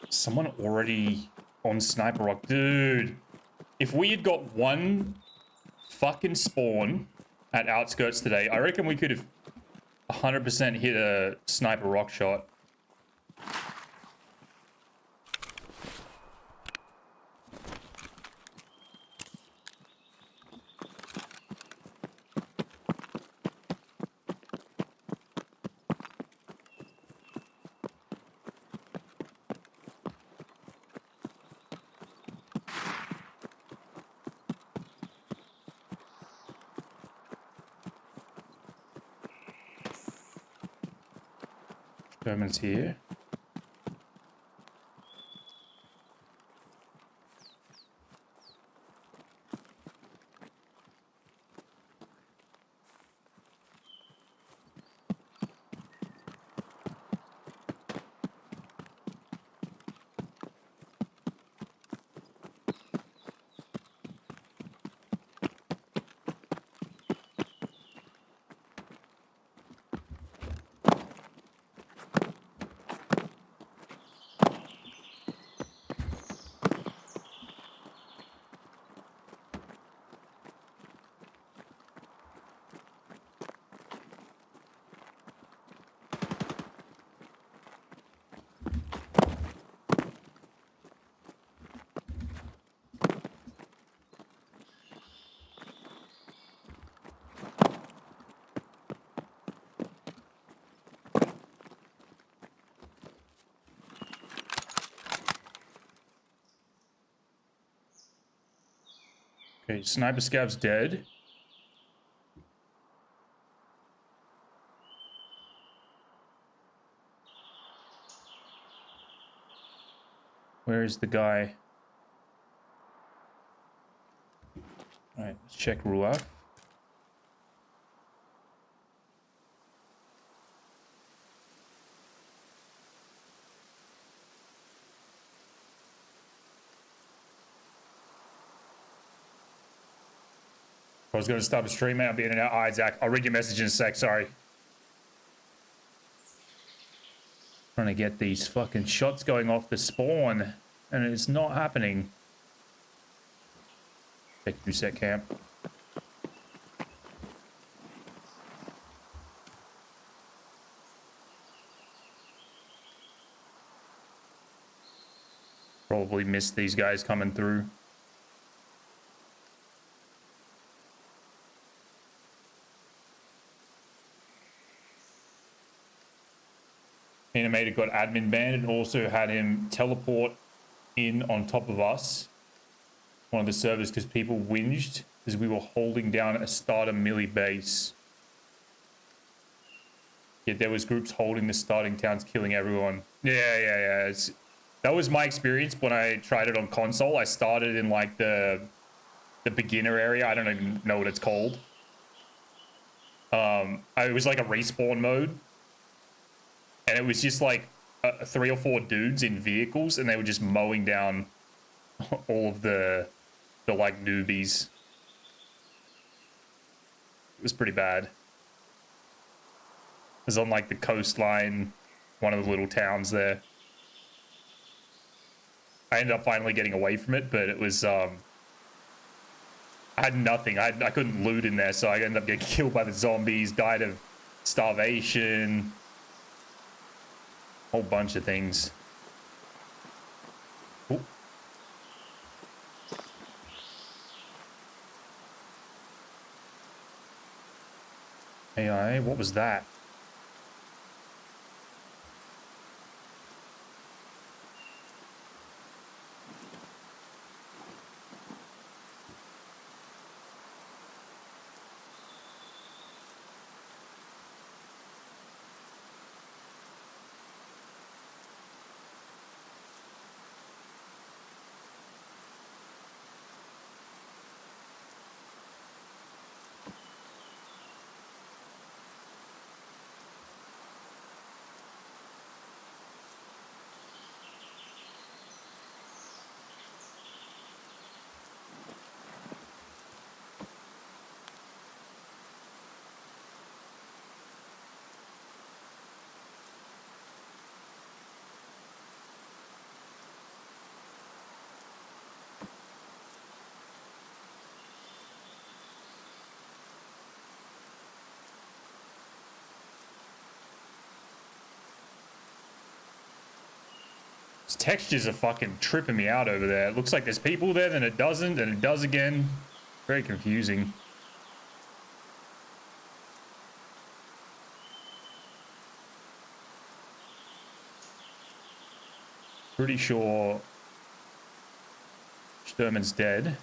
Someone already on Sniper Rock. Dude, if we had got one fucking spawn at Outskirts today, I reckon we could have 100% hit a Sniper Rock shot. Germans here. Okay, Sniper Scav's dead. Where is the guy? Alright, let's check Ruach. I was going to stop the stream, mate. I'll be in and out. All right, Zach. I'll read your message in a sec. Sorry. Trying to get these fucking shots going off the spawn, and it's not happening. Check USEC camp. Probably missed these guys coming through. Animator got admin banned and also had him teleport in on top of us, one of the servers, because people whinged because we were holding down a starter melee base. Yet there was groups holding the starting towns, killing everyone. Yeah. That was my experience when I tried it on console. I started in like the beginner area. I don't even know what it's called. It was like a respawn mode. And it was just like 3 or 4 dudes in vehicles, and they were just mowing down all of the like newbies. It was pretty bad. It was on like the coastline, one of the little towns there. I ended up finally getting away from it, but it was I had nothing. I couldn't loot in there, so I ended up getting killed by the zombies, died of starvation, whole bunch of things. Ooh. AI, what was that? These textures are fucking tripping me out over there. It looks like there's people there, then it doesn't, then it does again. Very confusing. Pretty sure Sturman's dead.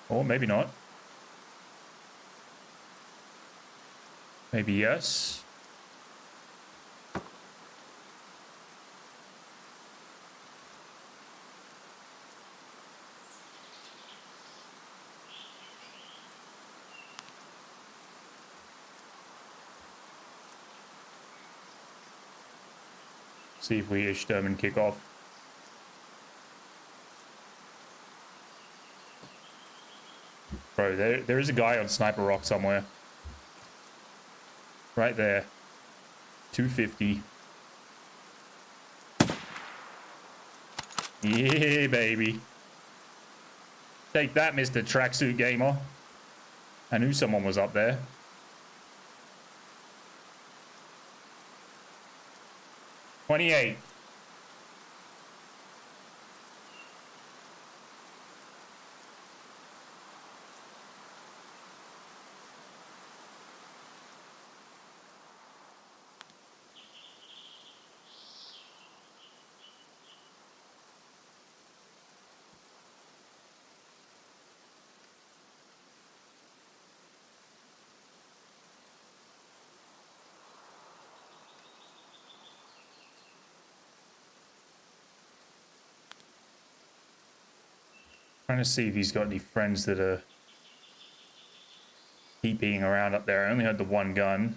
Or maybe not. Maybe yes. See if we Sturman kick off. Bro, there is a guy on Sniper Rock somewhere. Right there. 250. Yeah, baby. Take that, Mr. Tracksuit Gamer. I knew someone was up there. $28. Trying to see if he's got any friends that are keep being around up there. I only had the one gun.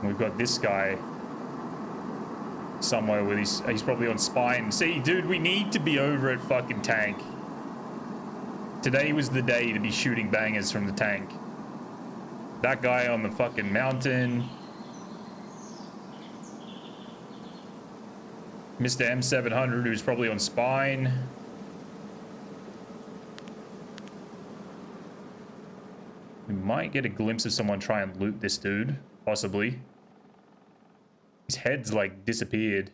We've got this guy somewhere with he's probably on spine. See, dude, we need to be over at fucking tank. Today was the day to be shooting bangers from the tank. That guy on the fucking mountain. Mr. M700, who's probably on spine. We might get a glimpse of someone try and loot this dude. Possibly. His head's like disappeared.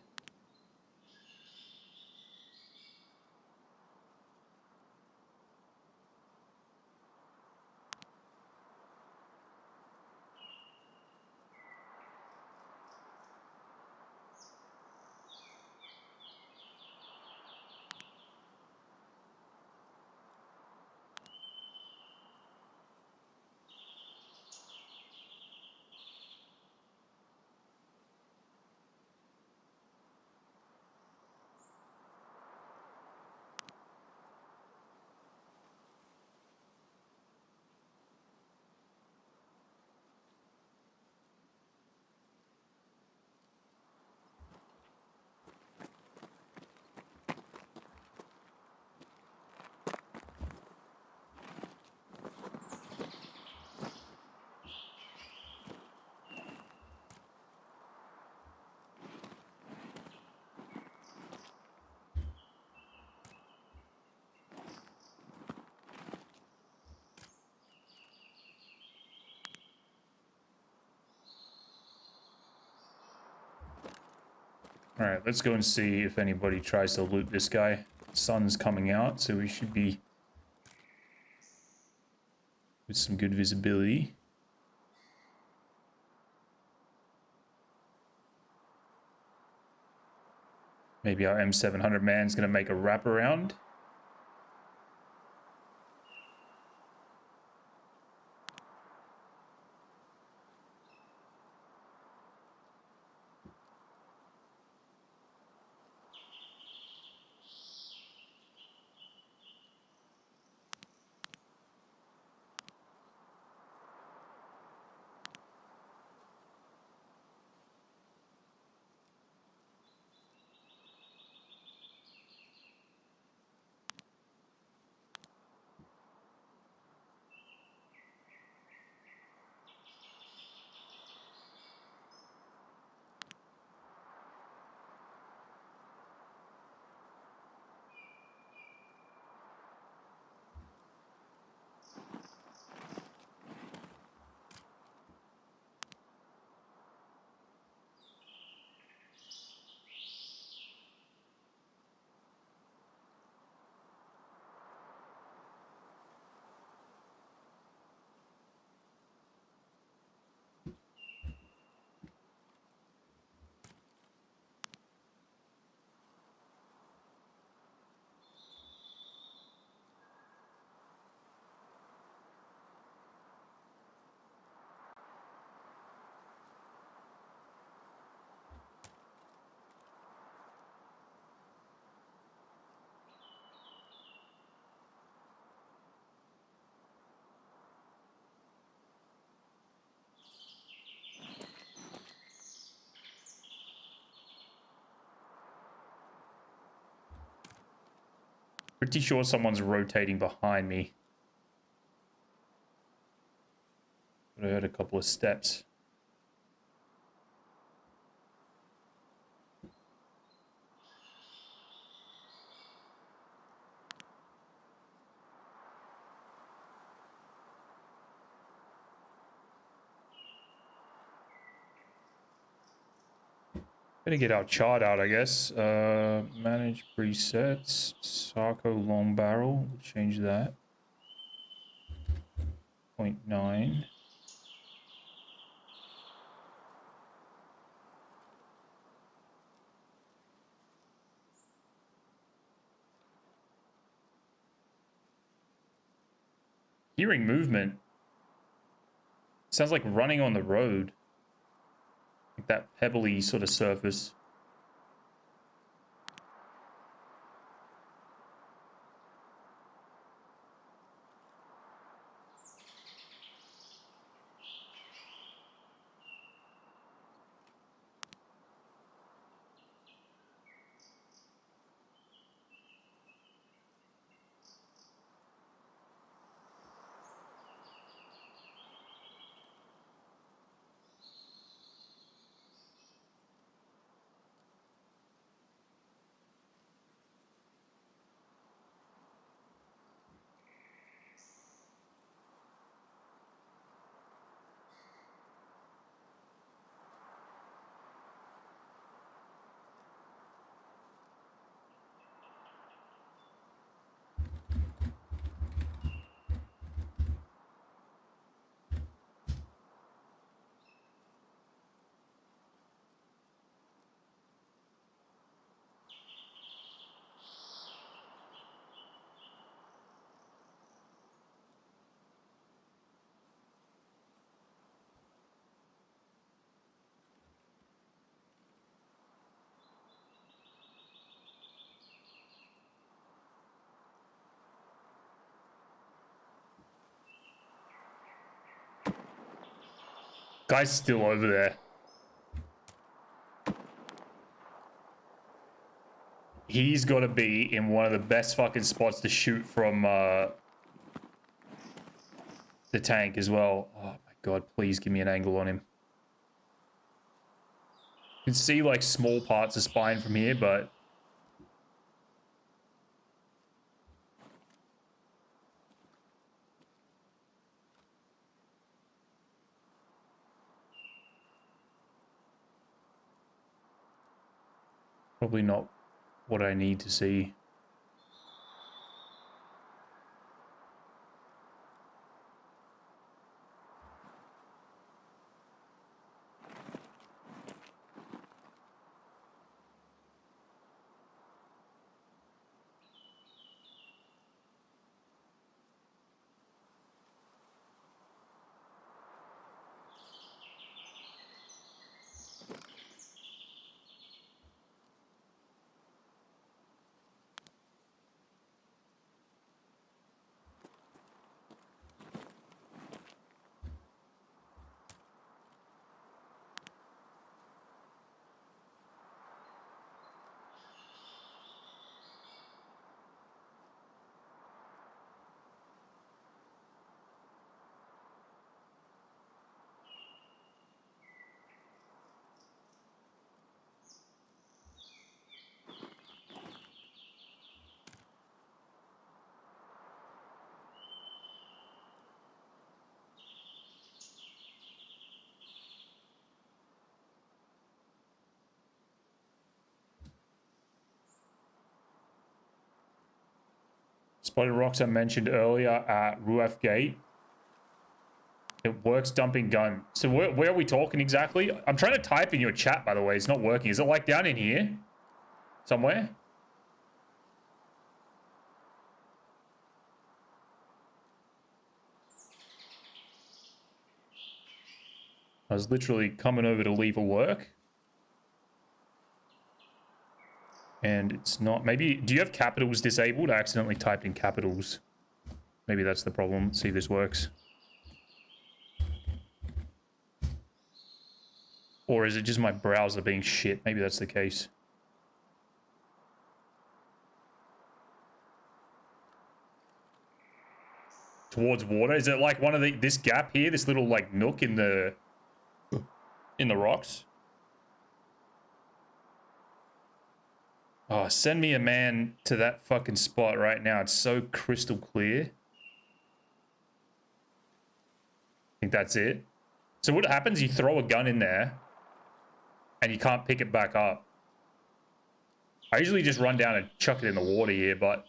Alright, let's go and see if anybody tries to loot this guy. Sun's coming out, so we should be with some good visibility. Maybe our M700 man's gonna make a wraparound. Pretty sure someone's rotating behind me. But I heard a couple of steps. Better get our chart out, I guess. Manage presets. Sarco long barrel. We'll change that. 0.9. Hearing movement. Sounds like running on the road. Like that pebbly sort of surface. Guy's still over there. He's got to be in one of the best fucking spots to shoot from the tank as well. Oh my god, please give me an angle on him. You can see like small parts of spine from here, but probably not what I need to see. Spotted rocks I mentioned earlier at Ruaf Gate. It works dumping gun. So where are we talking exactly? I'm trying to type in your chat, by the way. It's not working. Is it like down in here? Somewhere? I was literally coming over to leave a work. And it's not... Maybe... Do you have capitals disabled? I accidentally typed in capitals. Maybe that's the problem. Let's see if this works. Or is it just my browser being shit? Maybe that's the case. Towards water? Is it like one of the... This gap here? This little, like, nook in the rocks? Oh, send me a man to that fucking spot right now. It's so crystal clear. I think that's it. So what happens? You throw a gun in there and you can't pick it back up. I usually just run down and chuck it in the water here, but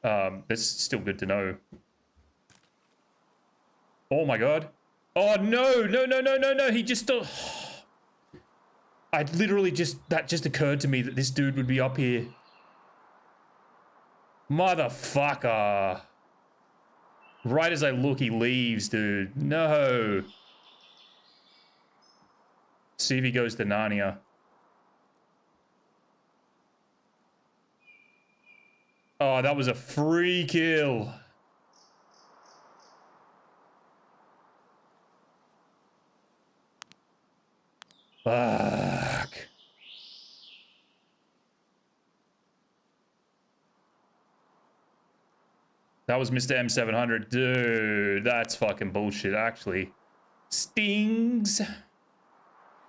that's still good to know. Oh my god. Oh no, no, no, no, no, no. He just... I literally just... That just occurred to me that this dude would be up here. Motherfucker. Right as I look, he leaves, dude. No. See if he goes to Narnia. Oh, that was a free kill. Fuck. That was Mr. M700. Dude, that's fucking bullshit, actually. Stings.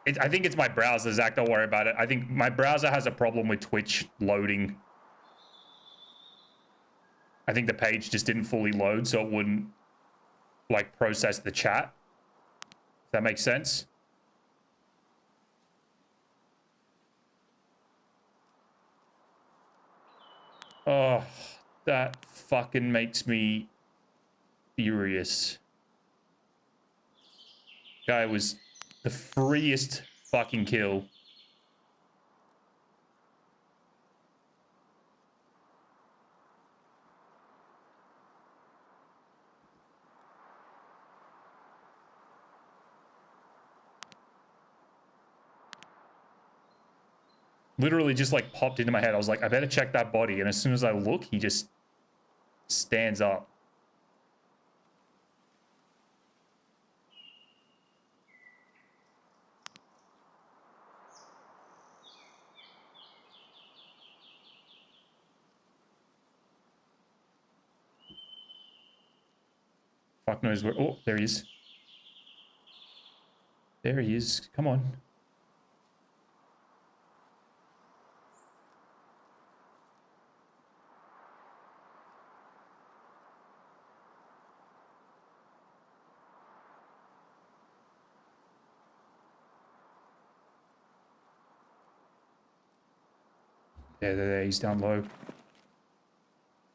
I think it's my browser, Zach. Don't worry about it. I think my browser has a problem with Twitch loading. I think the page just didn't fully load, so it wouldn't, like, process the chat. If that makes sense. Oh, that fucking makes me furious. Guy was the freest fucking kill. Literally just like popped into my head. I was like, I better check that body. And as soon as I look, he just stands up. Fuck knows where. Oh, there he is. There he is. Come on. There, he's down low.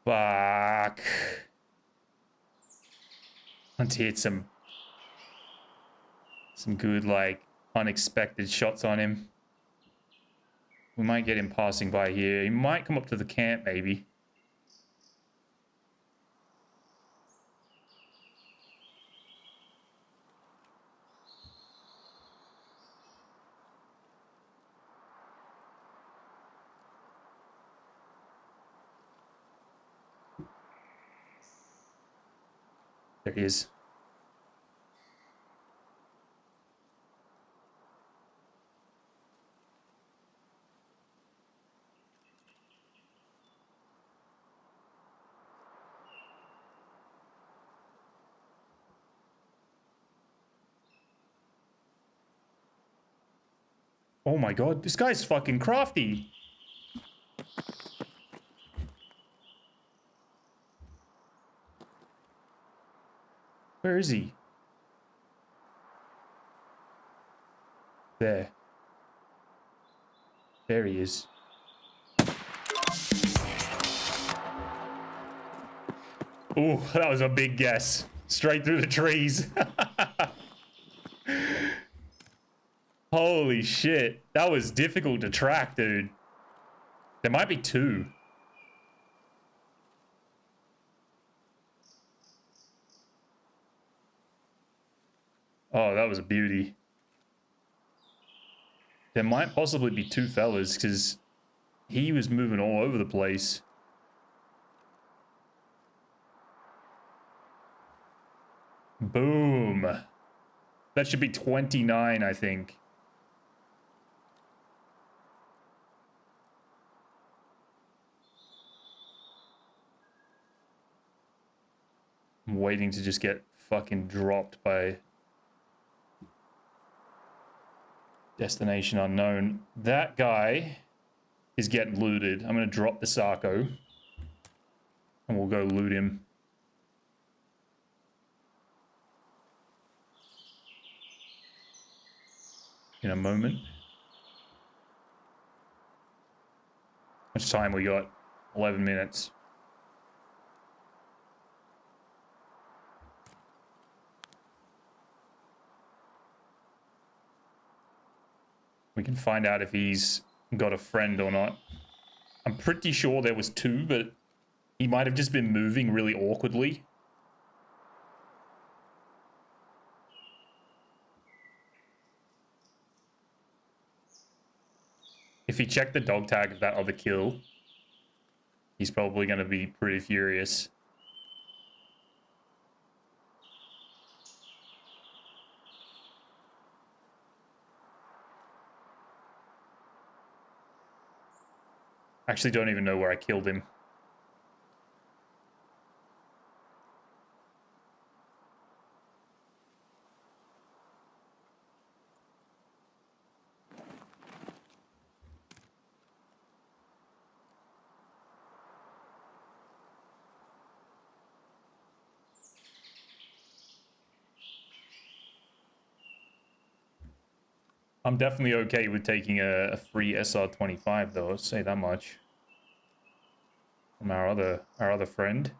Fuck. Let's hit some good, like, unexpected shots on him. We might get him passing by here. He might come up to the camp, maybe. There he is. Oh my god, this guy's fucking crafty. Where is he? There. There he is. Ooh, that was a big guess. Straight through the trees. Holy shit. That was difficult to track, dude. There might be two. Oh, that was a beauty. There might possibly be two fellas, because he was moving all over the place. Boom. That should be 29, I think. I'm waiting to just get fucking dropped by destination unknown. That guy is getting looted. I'm gonna drop the Sarko and we'll go loot him. In a moment. How much time we got? 11 minutes. We can find out if he's got a friend or not. I'm pretty sure there was two, but he might have just been moving really awkwardly. If he checked the dog tag of that other kill, he's probably going to be pretty furious. I actually don't even know where I killed him. I'm definitely okay with taking a free SR-25 though, I'll say that much. From our other friend.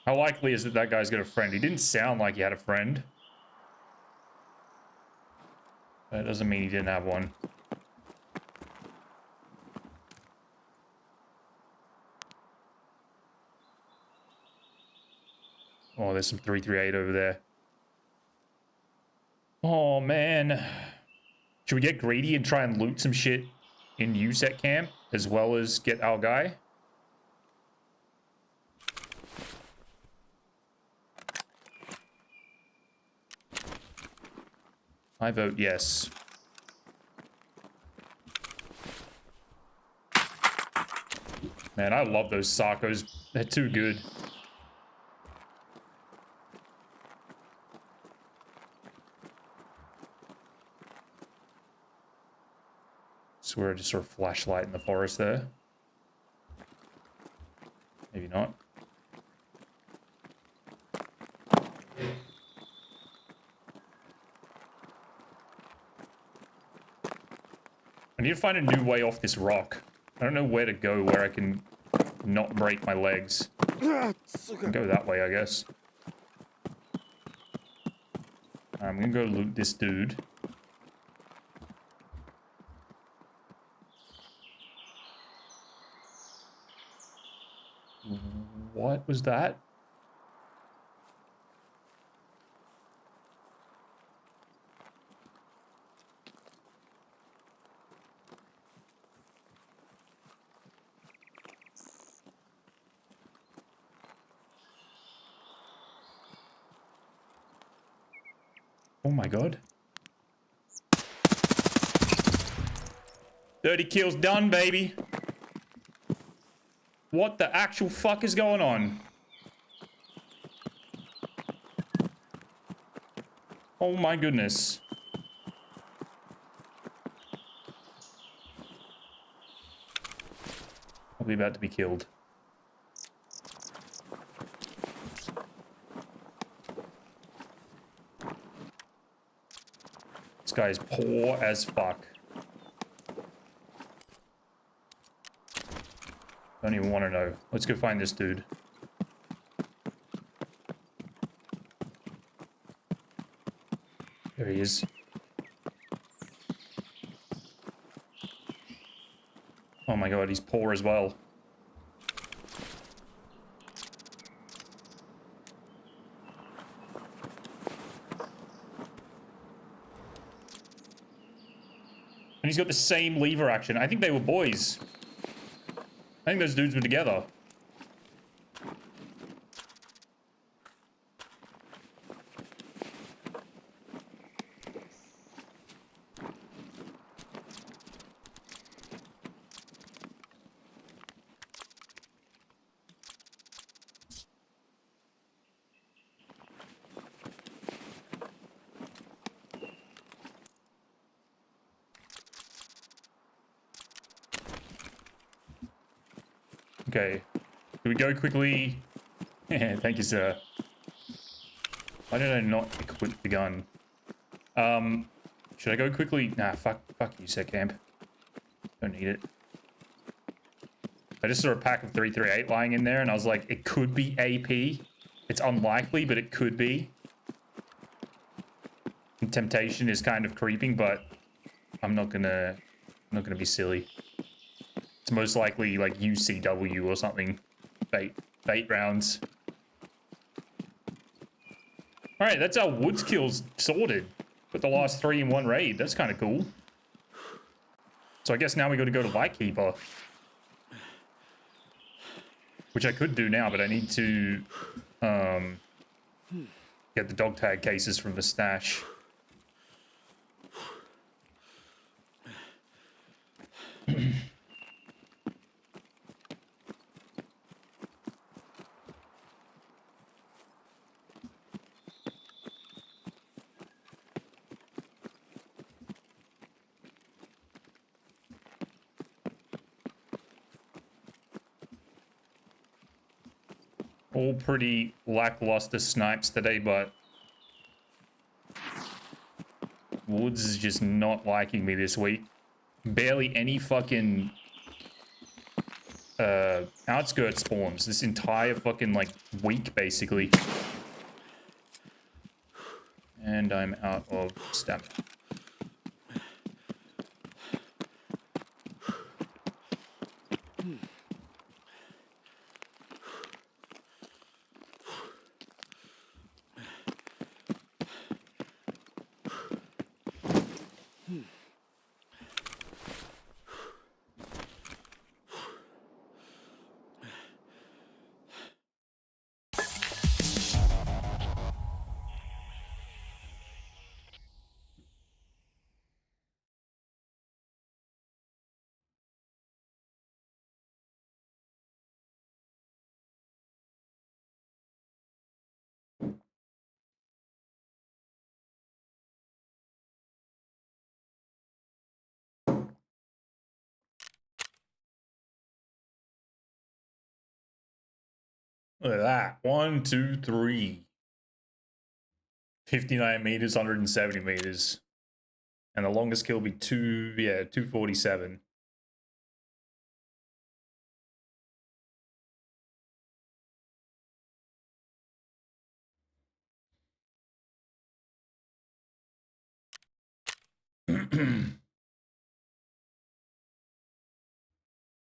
How likely is it that guy's got a friend? He didn't sound like he had a friend. That doesn't mean he didn't have one. Oh, there's some 338 over there. Oh, man. Should we get greedy and try and loot some shit in USEC camp as well as get our guy? I vote yes. Man, I love those Sarkos. They're too good. Swear I just saw a flashlight in the forest there. Maybe not. I need to find a new way off this rock. I don't know where to go where I can not break my legs. I can go that way, I guess. I'm gonna go loot this dude. What was that? Oh my god. 30 kills done, baby. What the actual fuck is going on? Oh my goodness. I'll be about to be killed. This guy is poor as fuck. Don't even want to know. Let's go find this dude. There he is. Oh my god, he's poor as well. And he's got the same lever action. I think they were boys. I think those dudes were together. Okay. Do we go quickly? Thank you, sir. Why did I not equip the gun? Should I go quickly? Nah, fuck you, sir camp. Don't need it. I just saw a pack of 338 lying in there, and I was like, it could be AP. It's unlikely, but it could be. And temptation is kind of creeping, but I'm not gonna be silly. It's most likely like UCW or something. Bait rounds. Alright, that's our woods kills sorted. Put the last 3 in one raid. That's kind of cool. So I guess now we got to go to Lightkeeper. Which I could do now, but I need to get the dog tag cases from the stash. All pretty lackluster snipes today, but Woods is just not liking me this week. Barely any fucking outskirt spawns this entire fucking like week basically. And I'm out of stamina. Look at that. 1, 2, 3. 59 meters, 170 meters. And the longest kill will be 247.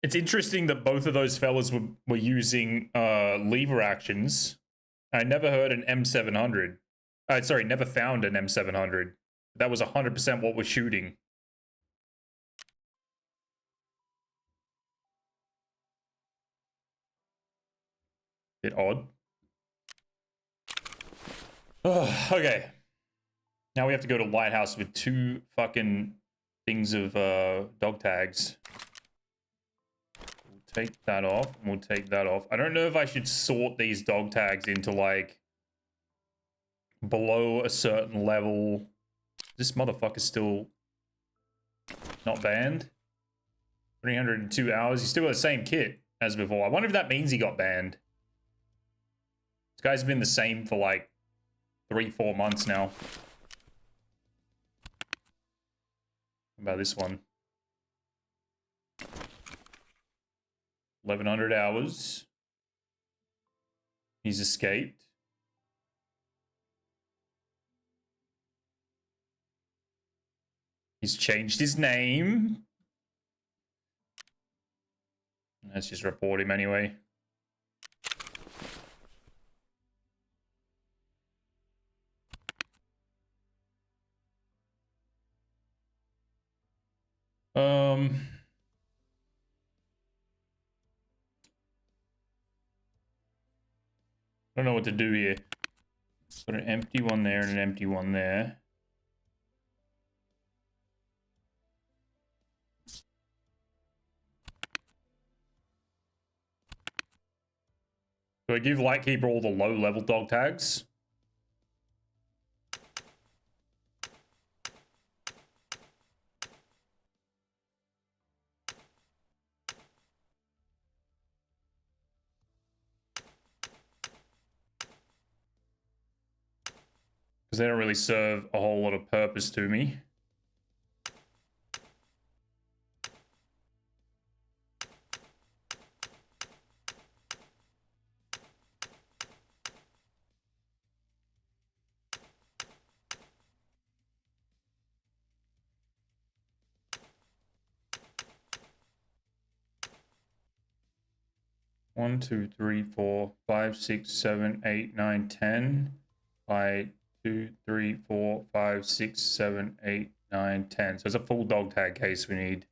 It's interesting that both of those fellas were using lever actions. I never heard an M700. Sorry, never found an M700. That was 100% what we're shooting. Bit odd. Oh, okay. Now we have to go to Lighthouse with 2 fucking things of dog tags. We'll take that off, and we'll take that off. I don't know if I should sort these dog tags into, like, below a certain level. This motherfucker's still not banned. 302 hours. He's still got the same kit as before. I wonder if that means he got banned. This guy's been the same for, like, 3-4 months now. How about this one? 1100 hours. He's escaped. He's changed his name. Let's just report him anyway. I don't know what to do here. Put an empty one there and an empty one there. Do I give Lightkeeper all the low-level dog tags? Because they don't really serve a whole lot of purpose to me. One, 2, 3, 4, 5, 6, 7, 8, 9, 10. By 2, 3, 4, 5, 6, 7, 8, 9, 10. So it's a full dog tag case we need.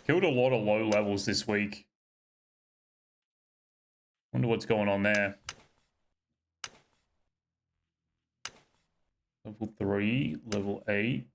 Killed a lot of low levels this week. Wonder what's going on there. Level 3, level 8.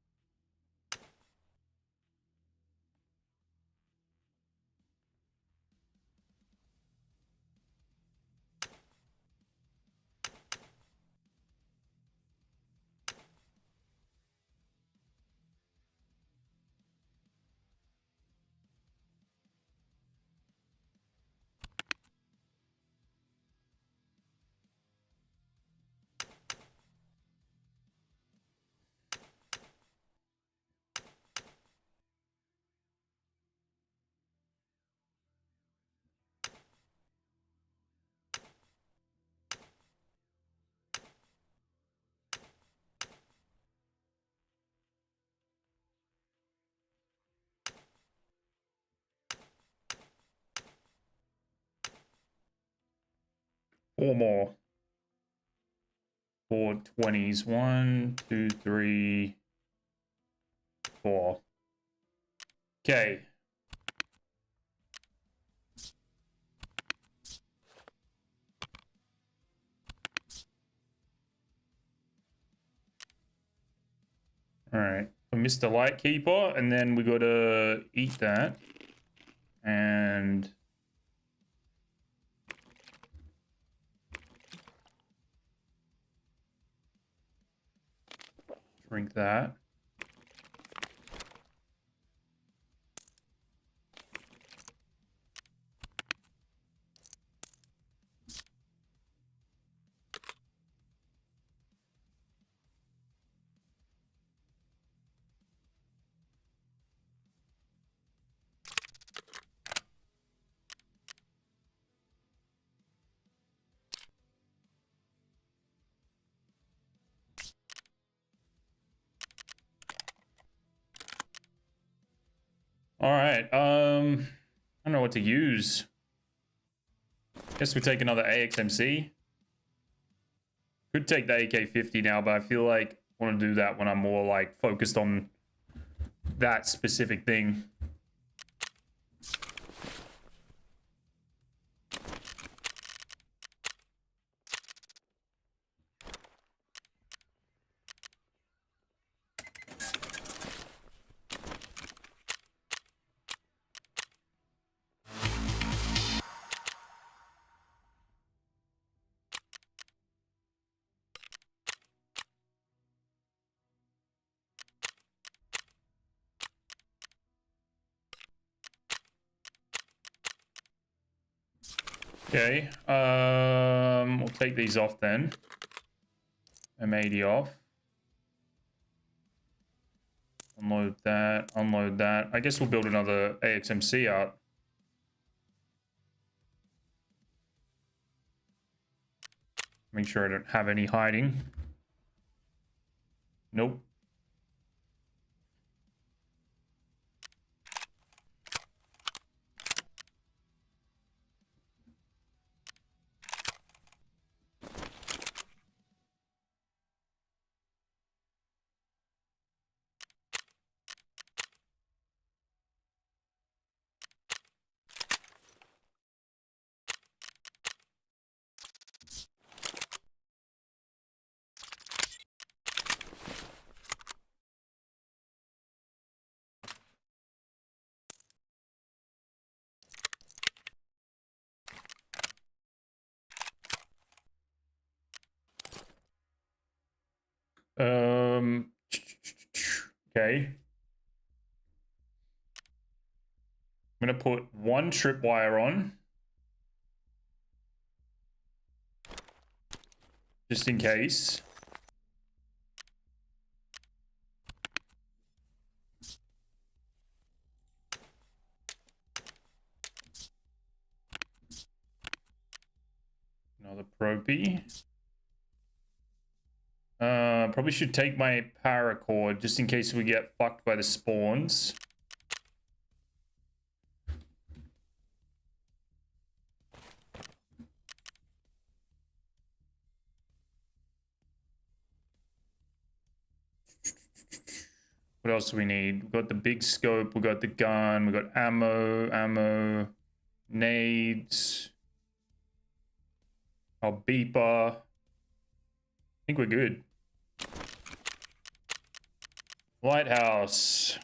4 more. 4 20s. 1, 2, 3, 4. Okay. All right. For Mr. Lightkeeper, and then we gotta eat that. And drink that. All right. I don't know what to use. Guess we take another AXMC. Could take the AK-50 now, but I feel like I want to do that when I'm more like focused on that specific thing. Okay, we'll take these off then. M80 off. Unload that, unload that. I guess we'll build another AXMC out. Make sure I don't have any hiding. Nope. Okay. I'm gonna put one tripwire on. Just in case. Another propy. Probably should take my paracord just in case we get fucked by the spawns. What else do we need? We've got the big scope, we've got the gun, we've got ammo, nades, our beeper. I think we're good. Lighthouse.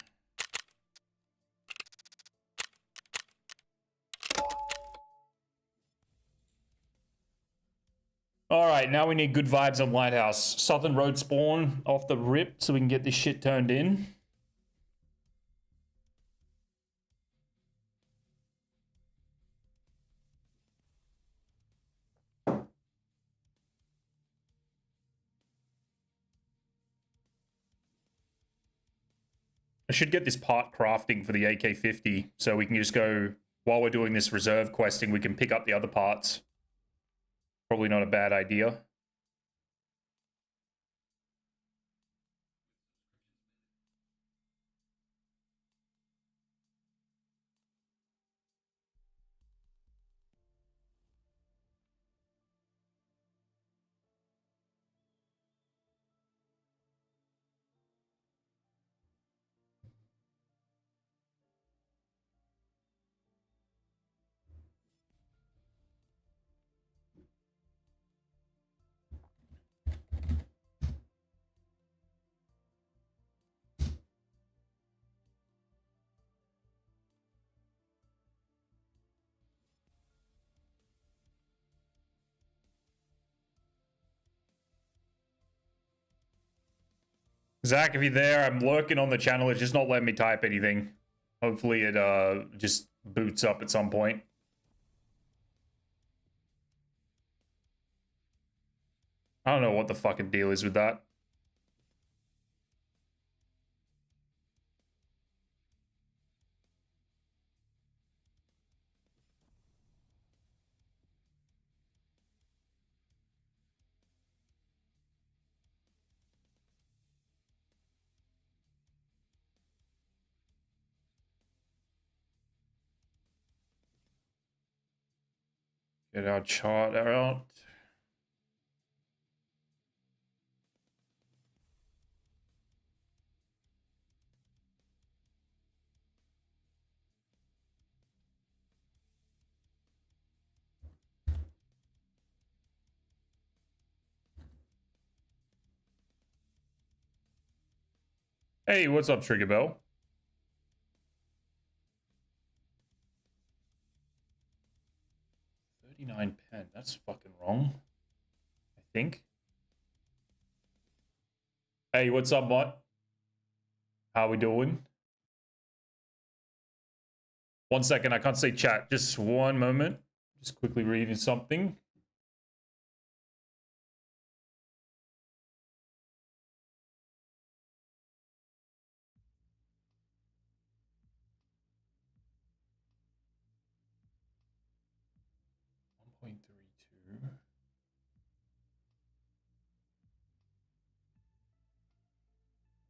All right, now we need good vibes on Lighthouse. Southern Road spawn off the rip so we can get this shit turned in. I should get this part crafting for the AK-50 so we can just go, while we're doing this reserve questing, we can pick up the other parts. Probably not a bad idea. Zach, if you're there, I'm lurking on the channel. It's just not letting me type anything. Hopefully it just boots up at some point. I don't know what the fucking deal is with that. Get our chart out. Hey, what's up, Trigger Bell? 39 pen. That's fucking wrong. I think. Hey, what's up, Mott? How we doing? 1 second, I can't say chat. Just one moment. Just quickly reading something. .32.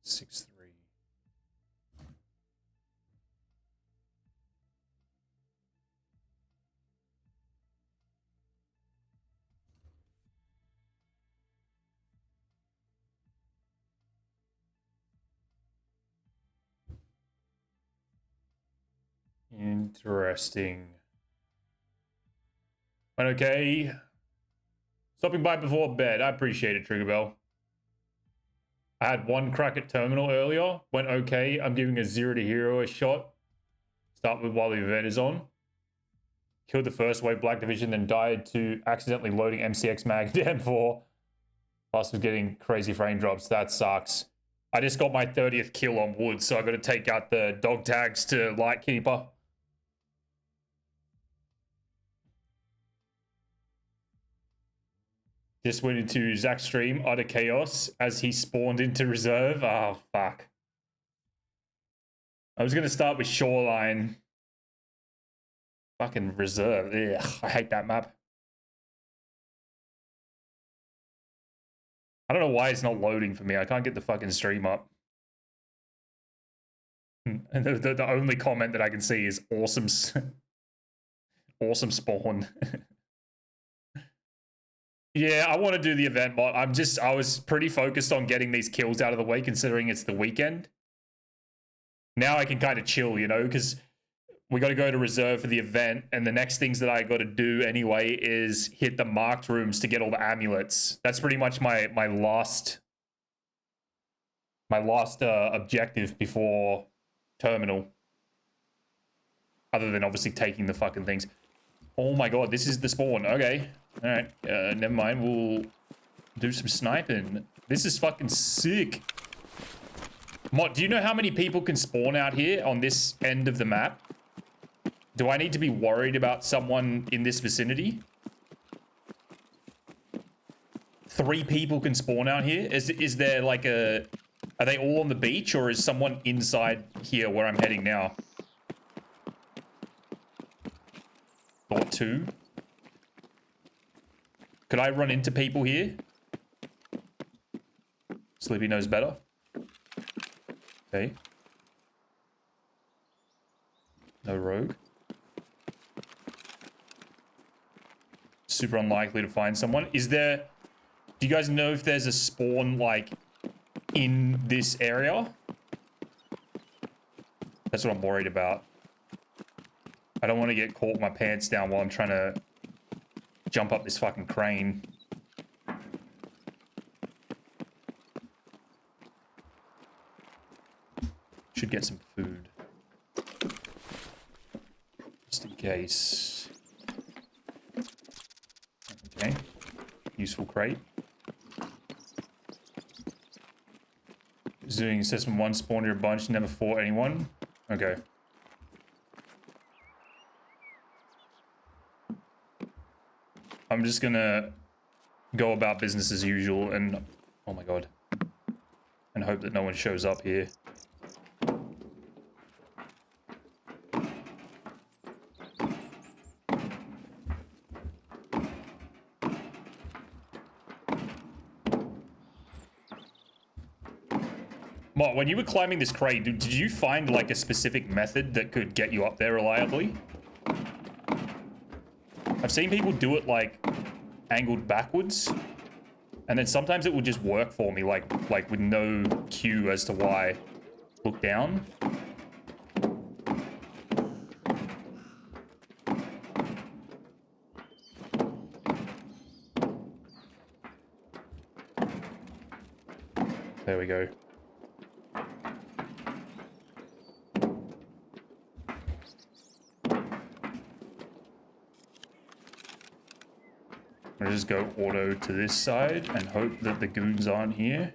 6.3. Interesting. Okay. Stopping by before bed. I appreciate it, Trigger Bell. I had one crack at terminal earlier. Went okay. I'm giving a 0 to hero a shot. Start with while the event is on. Killed the first wave Black Division, then died to accidentally loading MCX mag to M4. Plus was getting crazy frame drops. That sucks. I just got my 30th kill on wood, so I got to take out the dog tags to Lightkeeper. Just went into Zach's stream, utter chaos, as he spawned into reserve. Oh, fuck. I was going to start with Shoreline. Fucking reserve. Ugh, I hate that map. I don't know why it's not loading for me. I can't get the fucking stream up. And the only comment that I can see is awesome, awesome spawn. Yeah, I want to do the event bot. I was pretty focused on getting these kills out of the way, considering it's the weekend. Now I can kind of chill, you know, because we got to go to reserve for the event, and the next things that I got to do anyway is hit the marked rooms to get all the amulets. That's pretty much my last objective before terminal. Other than obviously taking the fucking things. Oh my god, this is the spawn. Okay. Alright, never mind. We'll do some sniping. This is fucking sick. Mott, do you know how many people can spawn out here on this end of the map? Do I need to be worried about someone in this vicinity? 3 people can spawn out here? Is there like a... Are they all on the beach, or is someone inside here where I'm heading now? Or 2? Could I run into people here? Sleepy knows better. Okay. No rogue. Super unlikely to find someone. Is there... Do you guys know if there's a spawn, like, in this area? That's what I'm worried about. I don't want to get caught with my pants down while I'm trying to jump up this fucking crane. Should get some food. Just in case. Okay. Useful crate. doing assessment 1, spawned near a bunch, never fought anyone. Okay. I'm just gonna go about business as usual and, oh my god, and hope that no one shows up here. Mark, when you were climbing this crate, did you find like a specific method that could get you up there reliably? I've seen people do it like angled backwards, and then sometimes it would just work for me, like with no cue as to why. Look down. There we go. I'll just go auto to this side and hope that the goons aren't here.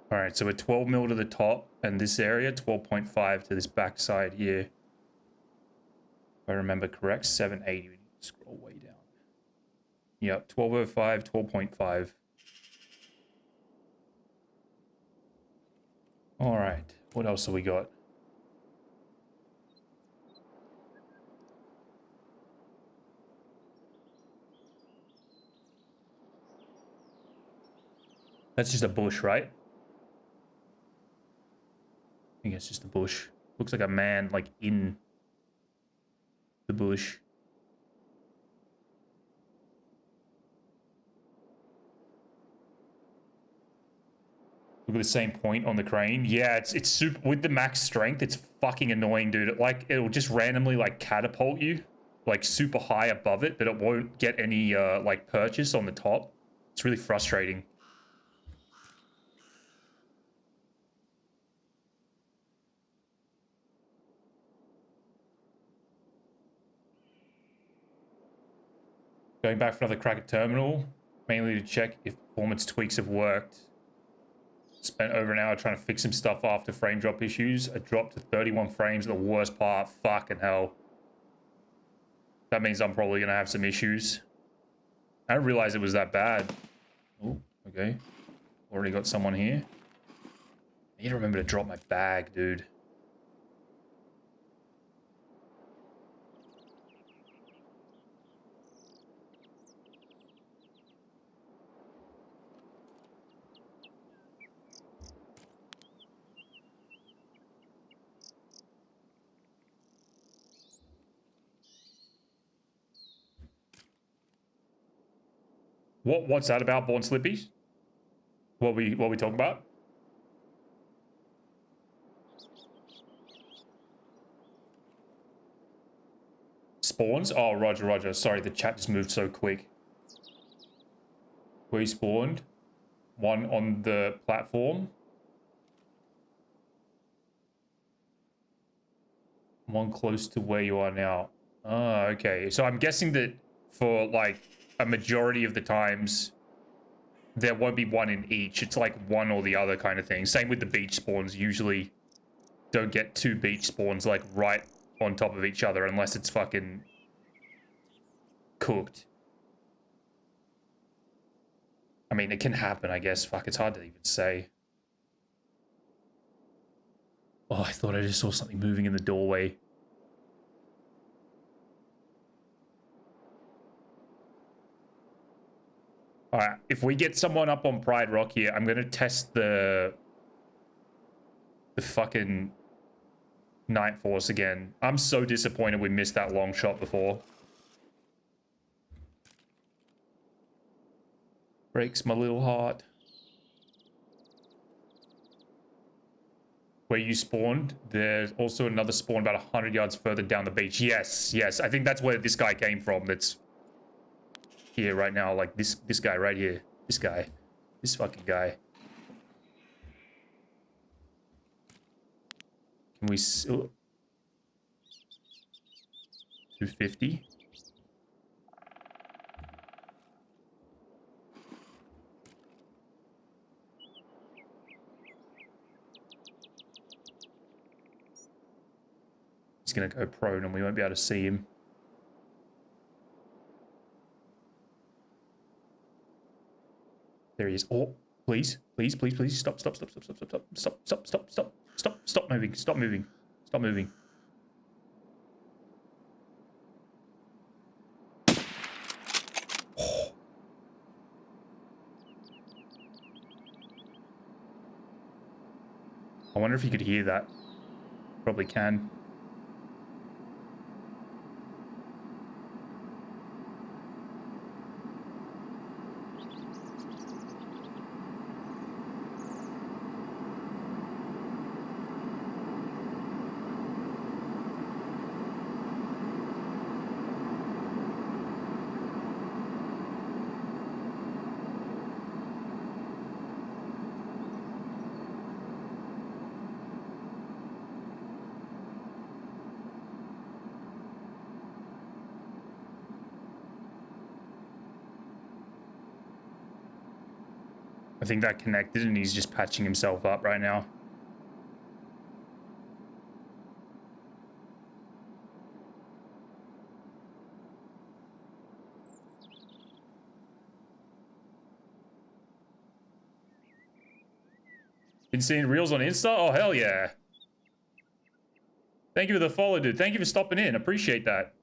All right, so we're 12 mil to the top and this area, 12.5 to this back side here. If I remember correct, 780. We need to scroll way down. Yep, 1205, 12.5. All right, what else have we got? That's just a bush, right? I think it's just a bush. Looks like a man, like, in the bush. Look at the same point on the crane. Yeah, it's super with the max strength. It's fucking annoying, dude. It'll just randomly like catapult you, like super high above it, but it won't get any like purchase on the top. It's really frustrating. Going back for another crack at terminal, mainly to check if performance tweaks have worked. Spent over an hour trying to fix some stuff after frame drop issues. I dropped to 31 frames at the worst part. Fucking hell. That means I'm probably gonna have some issues. I didn't realize it was that bad. Oh, okay. Already got someone here. I need to remember to drop my bag, dude. What's that about, Born Slippies? What we talking about? Spawns? Oh, roger. Sorry, the chat just moved so quick. We spawned. One on the platform. One close to where you are now. Oh, okay. So I'm guessing that for like a majority of the times there won't be one in each. It's like one or the other kind of thing. Same with the beach spawns. Usually don't get two beach spawns like right on top of each other unless it's fucking cooked. I mean, it can happen, I guess. Fuck, it's hard to even say. Oh, I thought I just saw something moving in the doorway. Alright, if we get someone up on Pride Rock here, I'm gonna test the fucking Night Force again. I'm so disappointed we missed that long shot before. Breaks my little heart. Where you spawned, there's also another spawn about 100 yards further down the beach. Yes. I think that's where this guy came from. That's here right now. Like this guy right here. This fucking guy. Can we... 250? He's gonna go prone and we won't be able to see him. There he is. Oh, please, please, please, please. Stop, stop, stop, stop, stop, stop, stop, stop, stop, stop, stop, stop moving, stop moving, stop moving. Oh. I wonder if you could hear that. Probably can. I think that connected and he's just patching himself up right now. Been seeing reels on Insta? Oh, hell yeah. Thank you for the follow, dude. Thank you for stopping in. Appreciate that.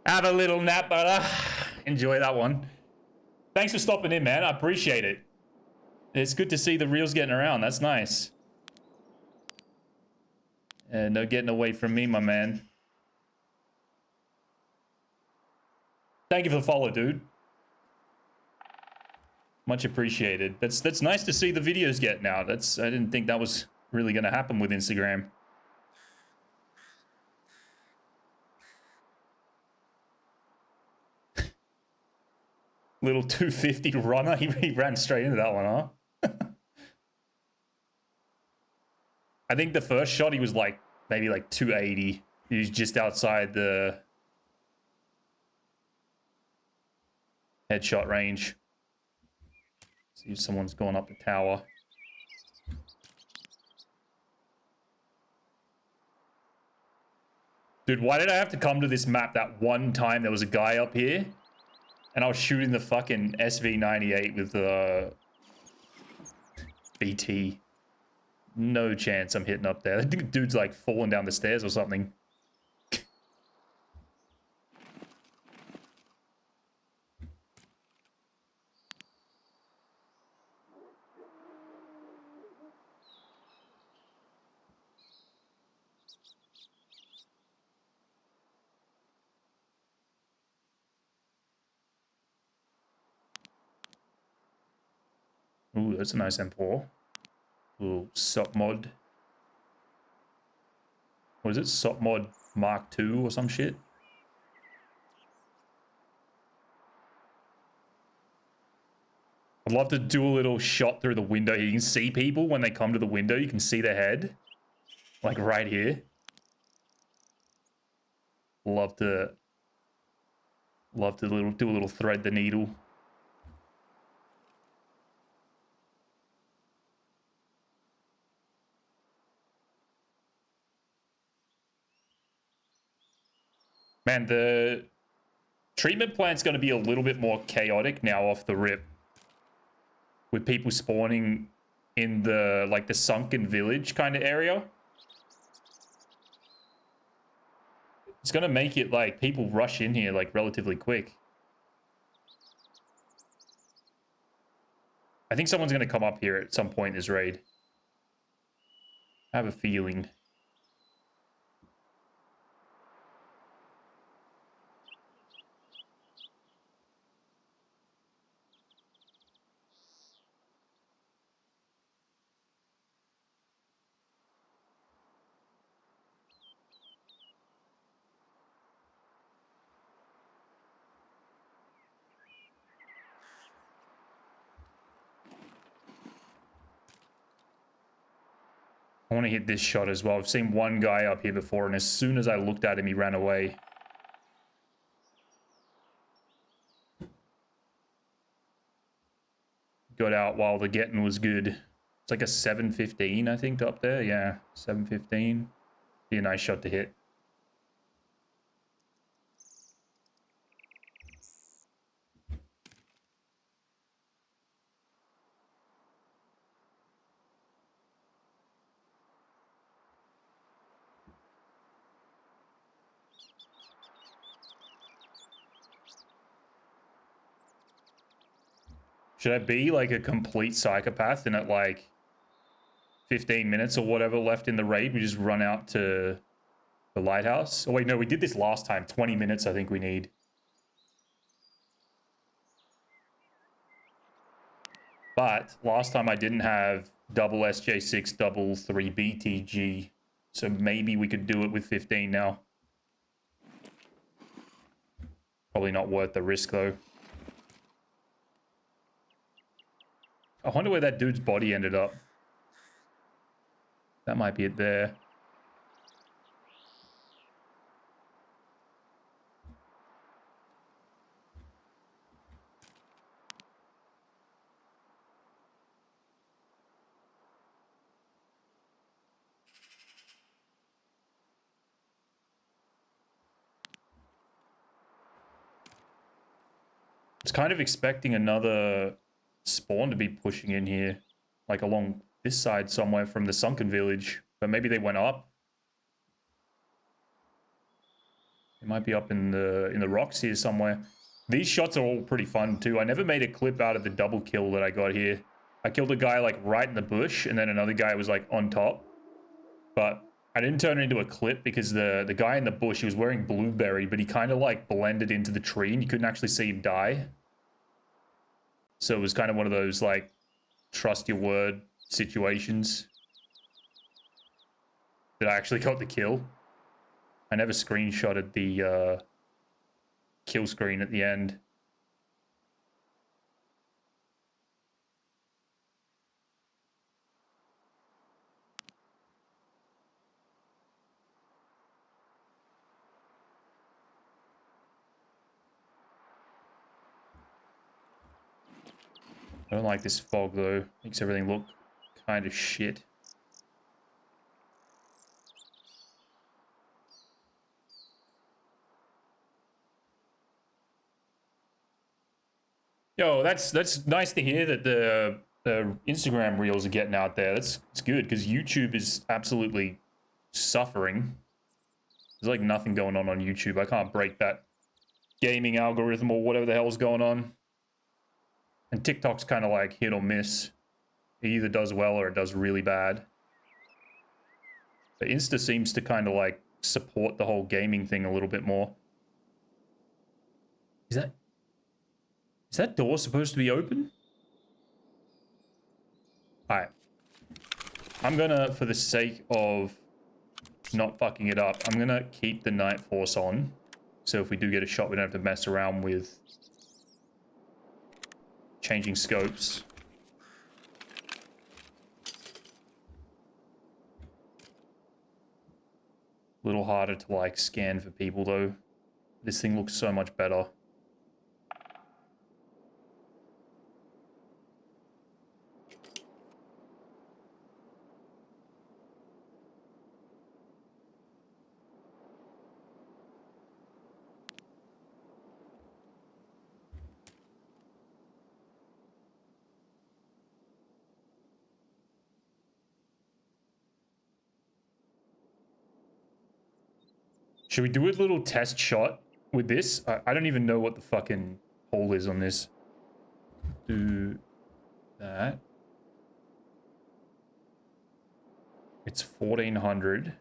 Have a little nap, brother. Enjoy that one. Thanks for stopping in, man. I appreciate it. It's good to see the reels getting around. That's nice. No getting away from me, my man. Thank you for the follow, dude. Much appreciated. That's nice to see the videos getting out. I didn't think that was really going to happen with Instagram. Little 250 runner. He ran straight into that one, huh? I think the first shot he was like maybe like 280. He was just outside the headshot range. See if someone's gone up the tower. Dude, why did I have to come to this map that one time there was a guy up here? And I was shooting the fucking SV98 with the BT. No chance I'm hitting up there. I think the dude's like falling down the stairs or something. Ooh, that's a nice M4. Ooh, SOP mod. What is it? SOP mod Mark II or some shit? I'd love to do a little shot through the window. You can see people when they come to the window. You can see their head. Like right here. Love to do a little thread the needle. Man, the treatment plant's going to be a little bit more chaotic now off the rip. With people spawning in the, like, the sunken village kind of area. It's going to make it, like, people rush in here, like, relatively quick. I think someone's going to come up here at some point in this raid. I have a feeling. I want to hit this shot as well. I've seen one guy up here before, and as soon as I looked at him, he ran away. Got out while the getting was good. It's like a 715, I think, up there. Yeah, 715. Be a nice shot to hit. Should I be like a complete psychopath and at like 15 minutes or whatever left in the raid, we just run out to the lighthouse? Oh wait, no, we did this last time. 20 minutes I think we need. But last time I didn't have double SJ6, double 3 BTG. So maybe we could do it with 15 now. Probably not worth the risk though. I wonder where that dude's body ended up. That might be it there. I was kind of expecting another spawn to be pushing in here, like along this side somewhere from the sunken village, but maybe they went up. They might be up in the rocks here somewhere. These shots are all pretty fun too. I never made a clip out of the double kill that I got here. I killed a guy like right in the bush, and then another guy was like on top. But I didn't turn it into a clip because the guy in the bush, he was wearing blueberry, but he kind of like blended into the tree and you couldn't actually see him die. So it was kind of one of those like trust your word situations that I actually got the kill. I never screenshotted the kill screen at the end. I don't like this fog though. Makes everything look kind of shit. Yo, that's nice to hear that the Instagram reels are getting out there. It's good because YouTube is absolutely suffering. There's like nothing going on YouTube. I can't break that gaming algorithm or whatever the hell's going on. And TikTok's kind of like hit or miss. It either does well or it does really bad. But Insta seems to kind of like support the whole gaming thing a little bit more. Is that door supposed to be open? Alright. I'm gonna, for the sake of not fucking it up, I'm gonna keep the Night Force on. So if we do get a shot, we don't have to mess around with changing scopes. A little harder to like scan for people though. This thing looks so much better. Should we do a little test shot with this? I don't even know what the fucking hole is on this. Do that. It's 1400.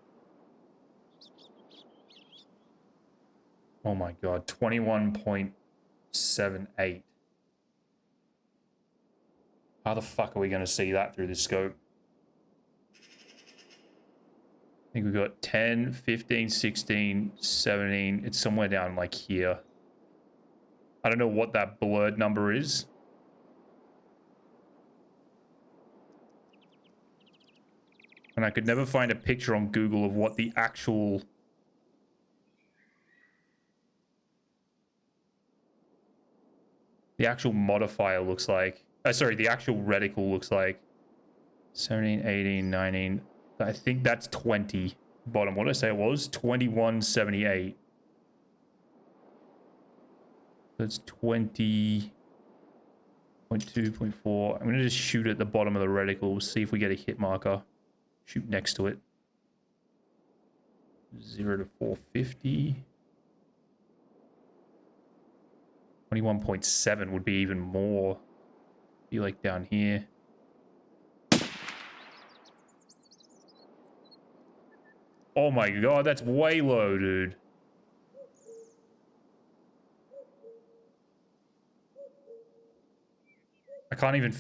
Oh my god, 21.78. How the fuck are we going to see that through the scope? I think we've got 10, 15, 16, 17. It's somewhere down like here. I don't know what that blurred number is. And I could never find a picture on Google of what the actual... modifier looks like. Sorry, the actual reticle looks like. 17, 18, 19. I think that's 20. Bottom. What did I say it was? 2178. That's 20.2, 0.4. I'm going to just shoot at the bottom of the reticle. See if we get a hit marker. Shoot next to it. 0 to 450. 21.7 would be even more. Be like down here. Oh my god, that's way low, dude. I can't even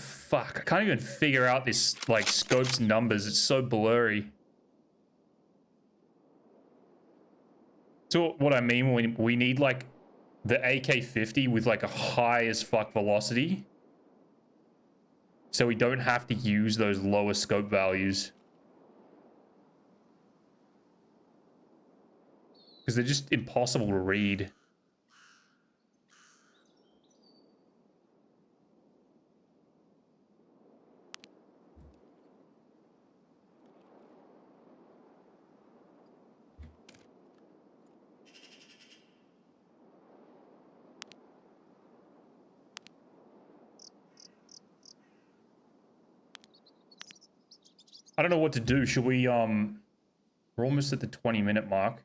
figure out this, like, scope's numbers. It's so blurry. So what I mean, we need, like, the AK-50 with, like, a high as fuck velocity. So we don't have to use those lower scope values. Because they're just impossible to read. I don't know what to do. Should we, we're almost at the 20-minute mark.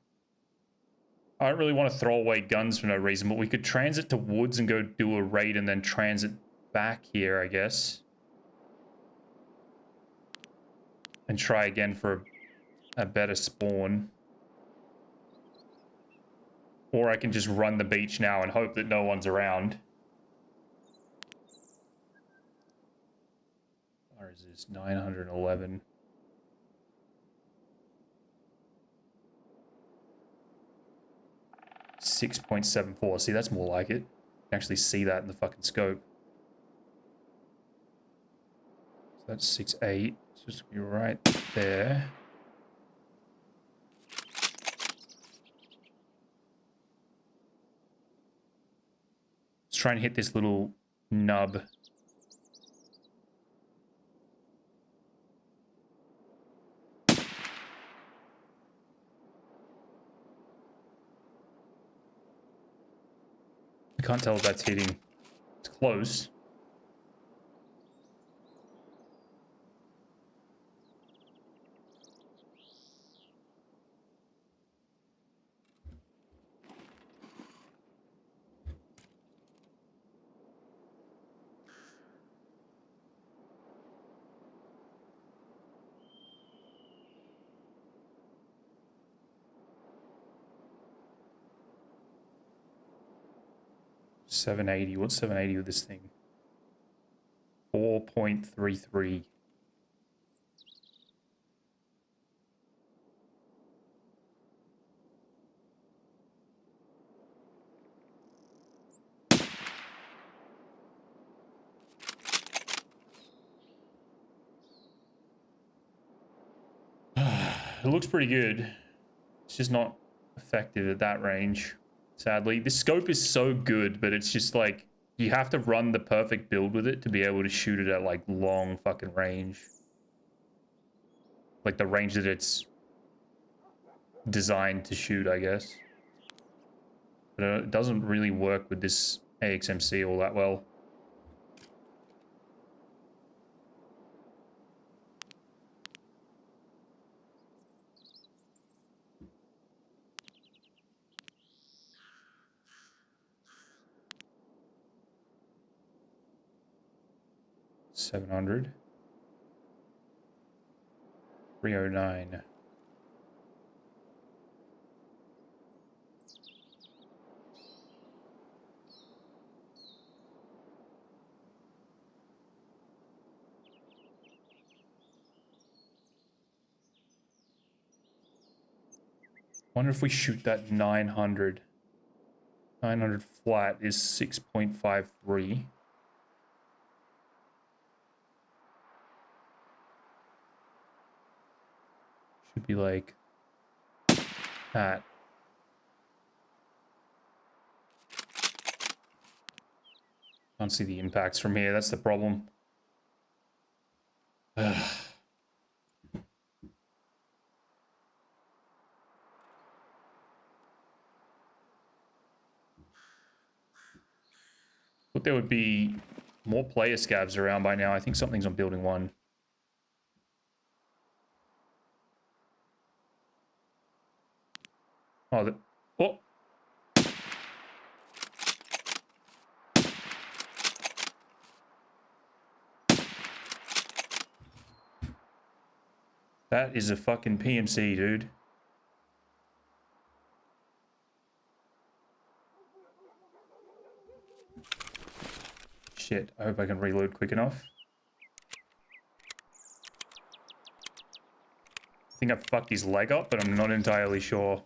I don't really want to throw away guns for no reason, but we could transit to woods and go do a raid and then transit back here, I guess. And try again for a better spawn. Or I can just run the beach now and hope that no one's around. Where is this? 911. .74. See, that's more like it. You can actually see that in the fucking scope. So that's 6.8. It's just be right there. Let's try and hit this little nub. I can't tell if that's hitting. It's close. .780. What's 780 with this thing? 4.33. It looks pretty good. It's just not effective at that range, sadly. The scope is so good, but it's just like, you have to run the perfect build with it to be able to shoot it at, like, long fucking range. Like, the range that it's designed to shoot, I guess. But it doesn't really work with this AXMC all that well. $700. 309. Wonder if we shoot that 900. 900 flat is 6.53. Should be like that. Can't see the impacts from here. That's the problem. Ugh. Thought there would be more player scavs around by now. I think something's on building 1. Oh, oh. That is a fucking PMC, dude. Shit, I hope I can reload quick enough. I think I fucked his leg up, but I'm not entirely sure.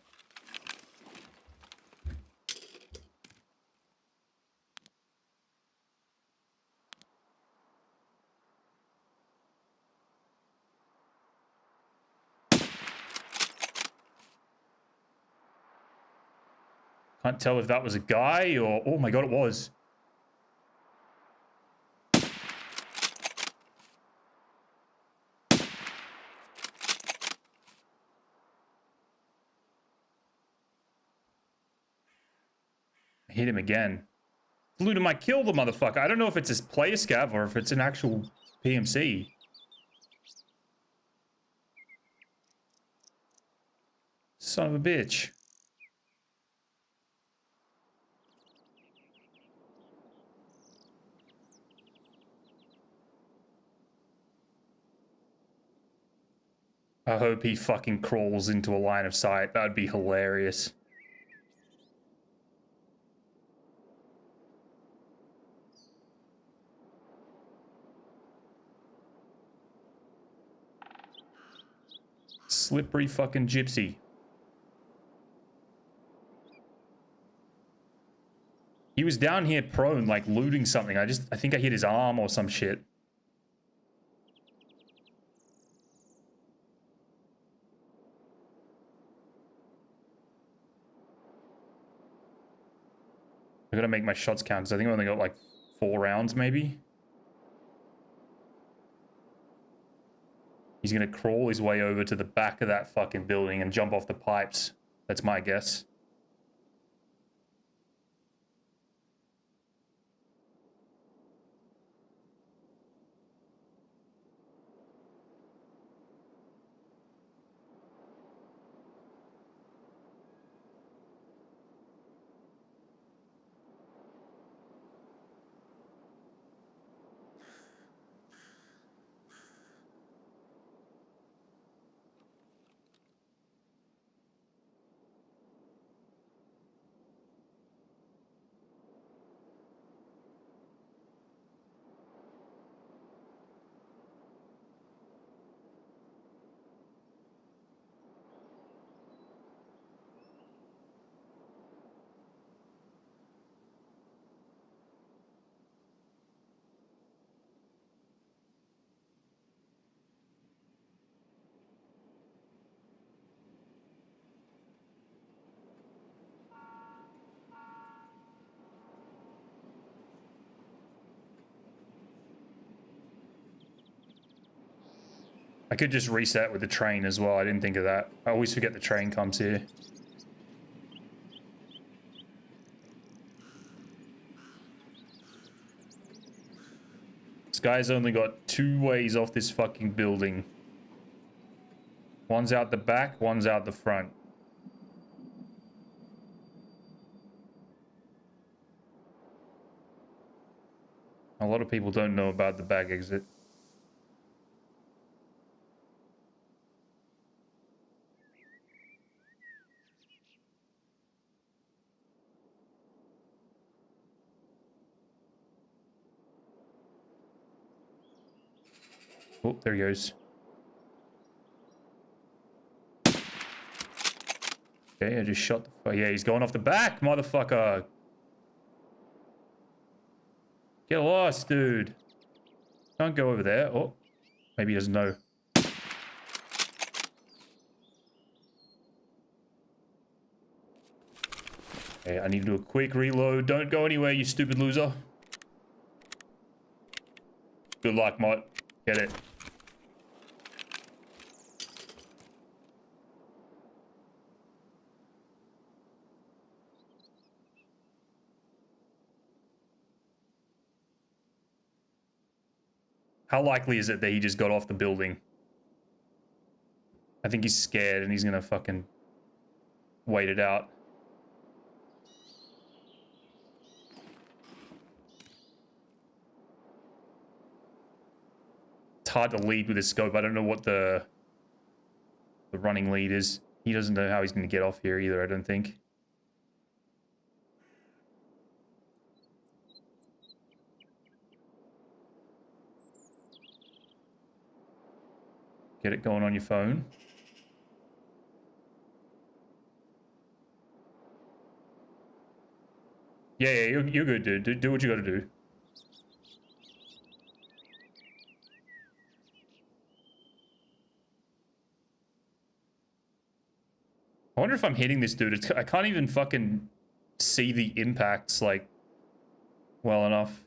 Can't tell if that was a guy or... Oh my god, it was. I hit him again. Flew to my kill, the motherfucker. I don't know if it's a player scav or if it's an actual PMC. Son of a bitch. I hope he fucking crawls into a line of sight. That'd be hilarious. Slippery fucking gypsy. He was down here prone, like looting something. I think I hit his arm or some shit. I gotta make my shots count because I think I only got like 4 rounds maybe. He's gonna crawl his way over to the back of that fucking building and jump off the pipes. That's my guess. I could just reset with the train as well. I didn't think of that. I always forget the train comes here. This guy's only got 2 ways off this fucking building. One's out the back, one's out the front. A lot of people don't know about the back exit. Oh, there he goes. Okay, I just shot the... Yeah, he's going off the back, motherfucker. Get lost, dude. Don't go over there. Oh, maybe he doesn't know. Okay, I need to do a quick reload. Don't go anywhere, you stupid loser. Good luck, Mott. Get it. How likely is it that he just got off the building? I think he's scared and he's gonna fucking wait it out. It's hard to lead with this scope. I don't know what the running lead is. He doesn't know how he's gonna get off here either, I don't think. Get it going on your phone. Yeah, you're good, dude. Do what you gotta do. I wonder if I'm hitting this dude. I can't even fucking see the impacts, like, well enough.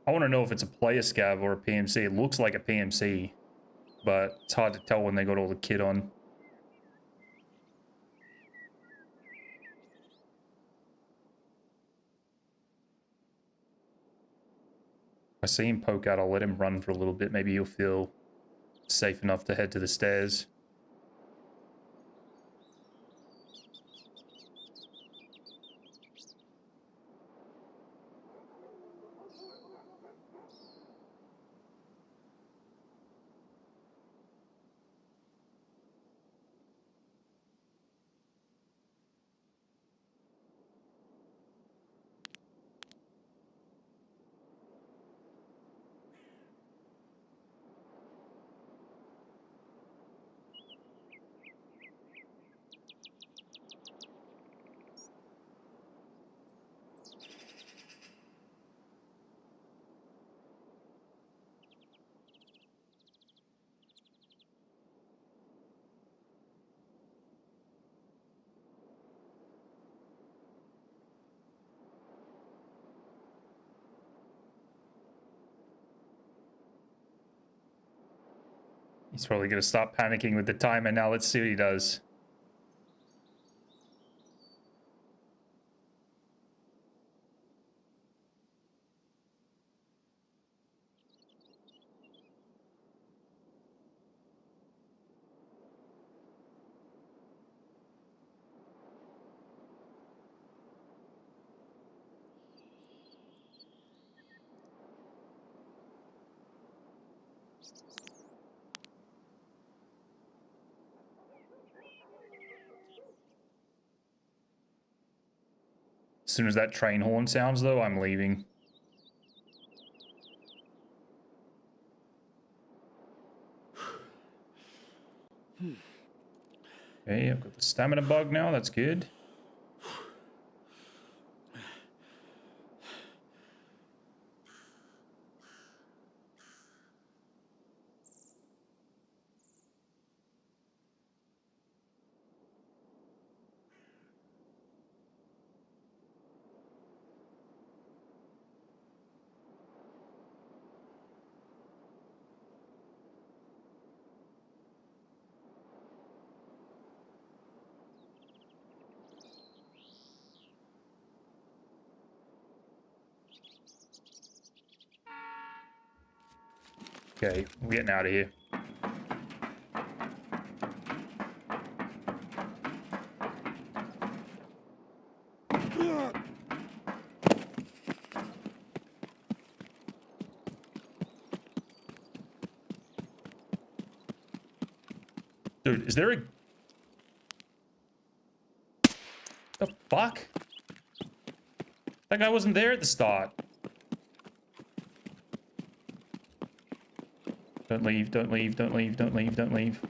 I want to know if it's a player scav or a PMC. It looks like a PMC, but it's hard to tell when they got all the kit on. If I see him poke out, I'll let him run for a little bit. Maybe he'll feel safe enough to head to the stairs. He's probably going to stop panicking with the timer now. Let's see what he does. As soon as that train horn sounds, though, I'm leaving. Okay, I've got the stamina bug now. That's good. Okay, we're getting out of here. Dude, is there a... The fuck? That guy wasn't there at the start. Don't leave, don't leave, don't leave, don't leave, don't leave.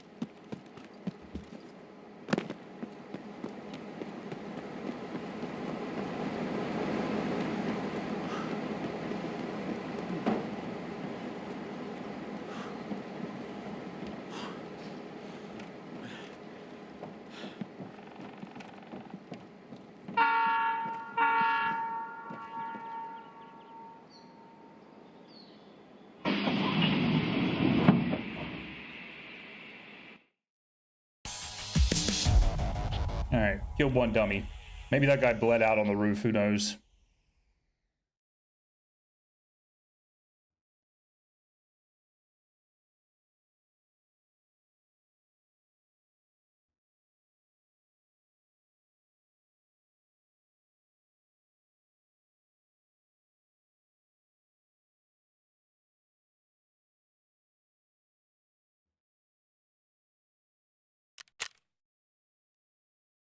Alright, killed one dummy. Maybe that guy bled out on the roof, who knows?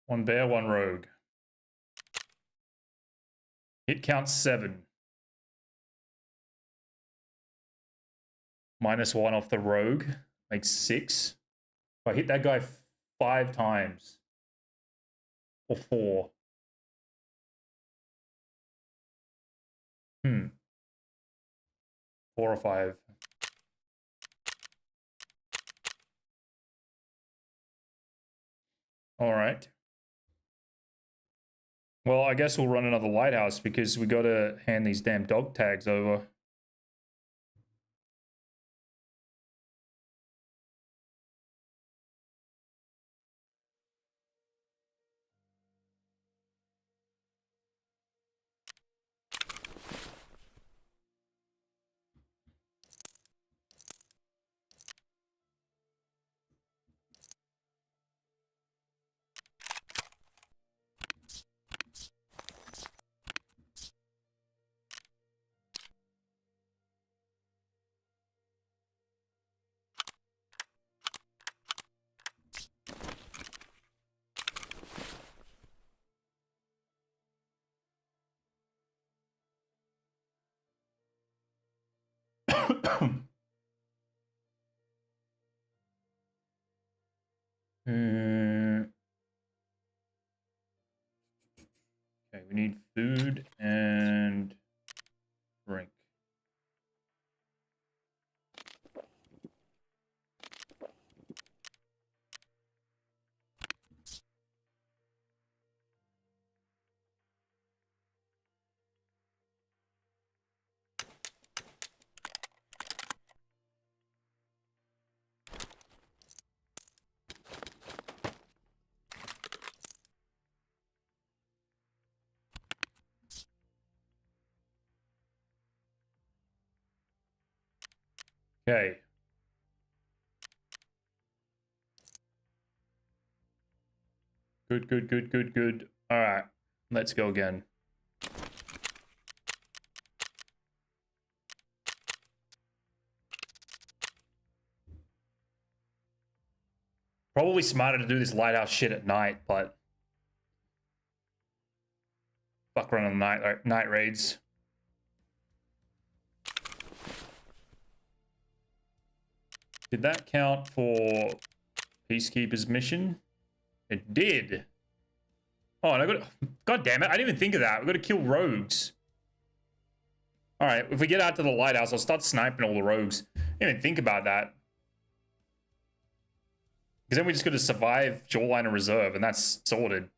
One bear, one rogue. Hit count 7. -1 off the rogue. Makes 6. If I hit that guy 5 times. Or 4. 4 or 5. Alright. Well, I guess we'll run another lighthouse because we gotta hand these damn dog tags over. Okay, we need food and drink. Okay. Good, good, good, good, good. All right, let's go again. Probably smarter to do this lighthouse shit at night, but fuck running night raids. Did that count for Peacekeeper's mission? It did. Oh, and I got... God damn it, I didn't even think of that. We've got to kill rogues. Alright, if we get out to the lighthouse, I'll start sniping all the rogues. I didn't even think about that. Because then we just got to survive Shoreline and Reserve, and that's sorted.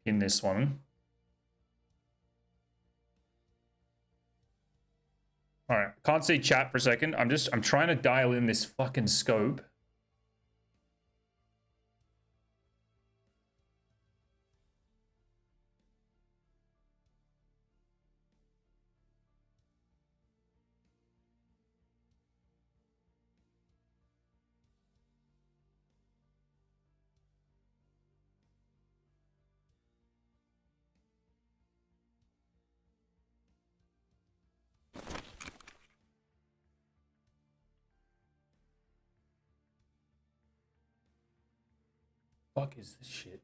In this one. Alright, can't see chat for a second. I'm trying to dial in this fucking scope. Fuck is this shit?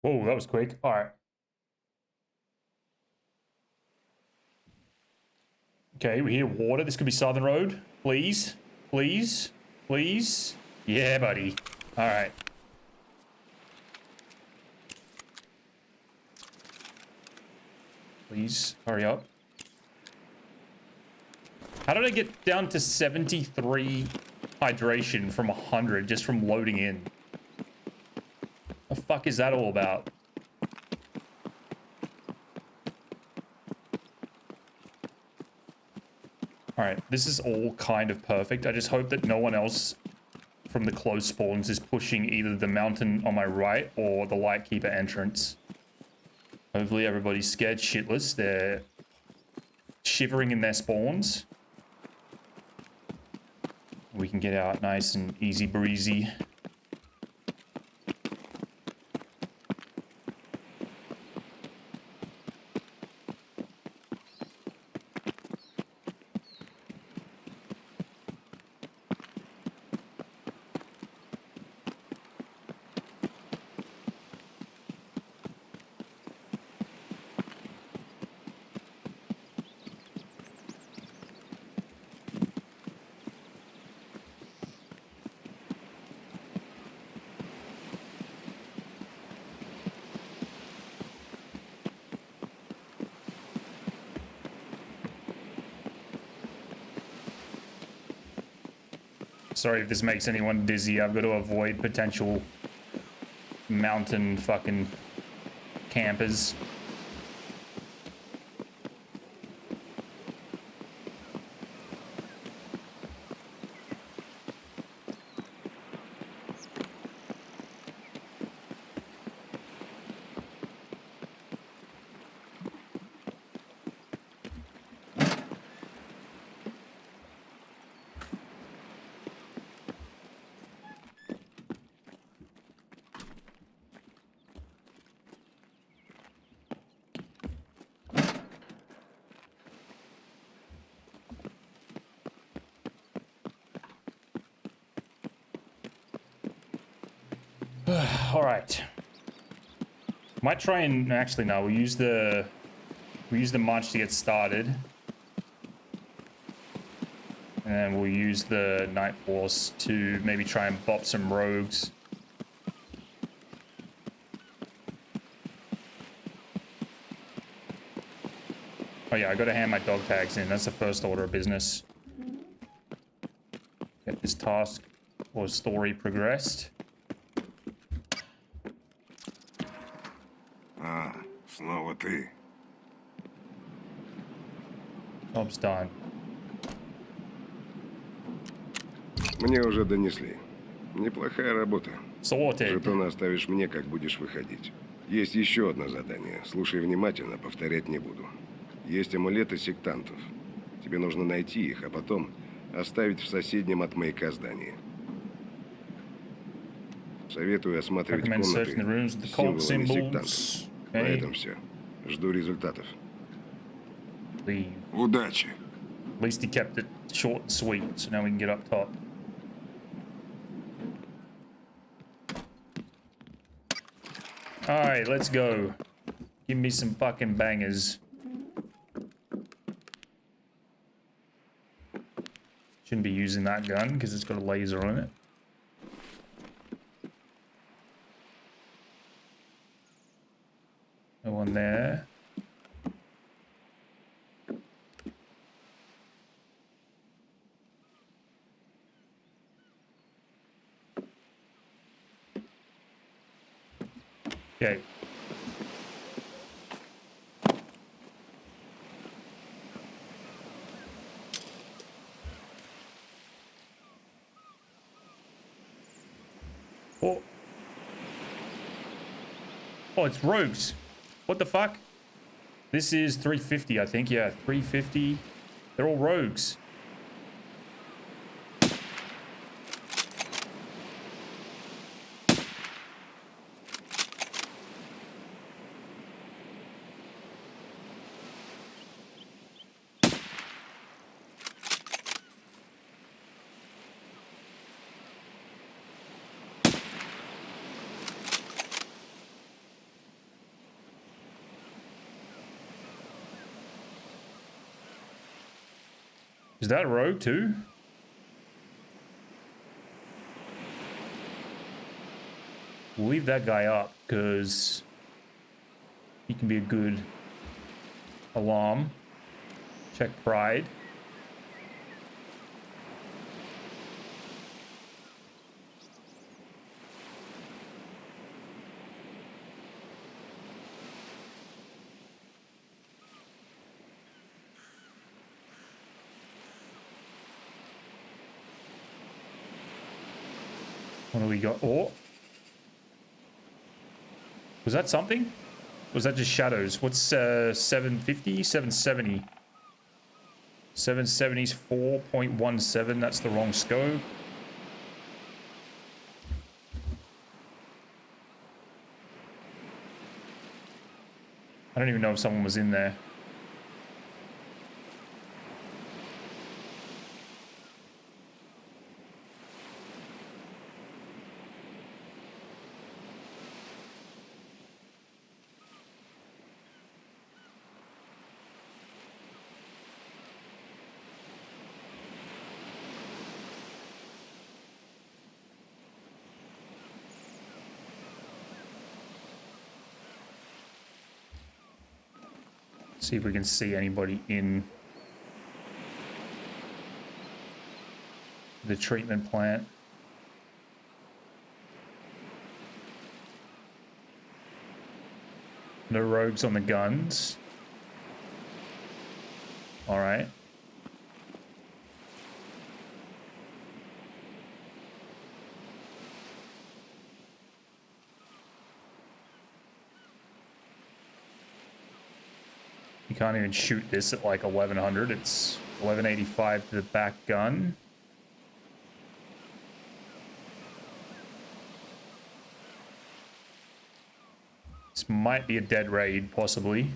Whoa, that was quick. All right. Okay, we hear water. This could be Southern Road. Please. Please. Please. Yeah, buddy. All right. Please, hurry up. How did I get down to 73 hydration from 100 just from loading in? The fuck is that all about? Alright, this is all kind of perfect. I just hope that no one else from the close spawns is pushing either the mountain on my right or the Lightkeeper entrance. Hopefully everybody's scared shitless. They're shivering in their spawns. We can get out nice and easy breezy. Sorry if this makes anyone dizzy. I've got to avoid potential mountain fucking campers. All right. Might try and actually no. We'll use the march to get started, and then we'll use the night force to maybe try and bop some rogues. Oh yeah, I got to hand my dog tags in. That's the first order of business. Get this task or story progressed. Снова ты. Job's done. Мне уже донесли. Неплохая работа. Sorted. Жетоны оставишь мне, как будешь выходить. Есть еще одно задание. Слушай внимательно, повторять не буду. Есть амулеты сектантов. Тебе нужно найти их, а потом оставить в соседнем от маяка здании. Советую осматривать комнаты с символами сектантов. На этом все. Жду результатов. Leave. Удачи! At least he kept it short and sweet, so now we can get up top. Alright, let's go. Give me some fucking bangers. Shouldn't be using that gun because it's got a laser on it. No one there. Okay. Oh. Oh, it's rogues. What the fuck? This is 350, I think. Yeah, 350. They're all rogues. Is that a rogue too? We'll leave that guy up because he can be a good alarm. Check pride. What do we got? Oh. Was that something? Or was that just shadows? What's 750? 770. 770's 4.17. That's the wrong scope. I don't even know if someone was in there. See if we can see anybody in the treatment plant. No rogues on the guns. All right. You can't even shoot this at like 1100. It's 1185 to the back gun. This might be a dead raid, possibly.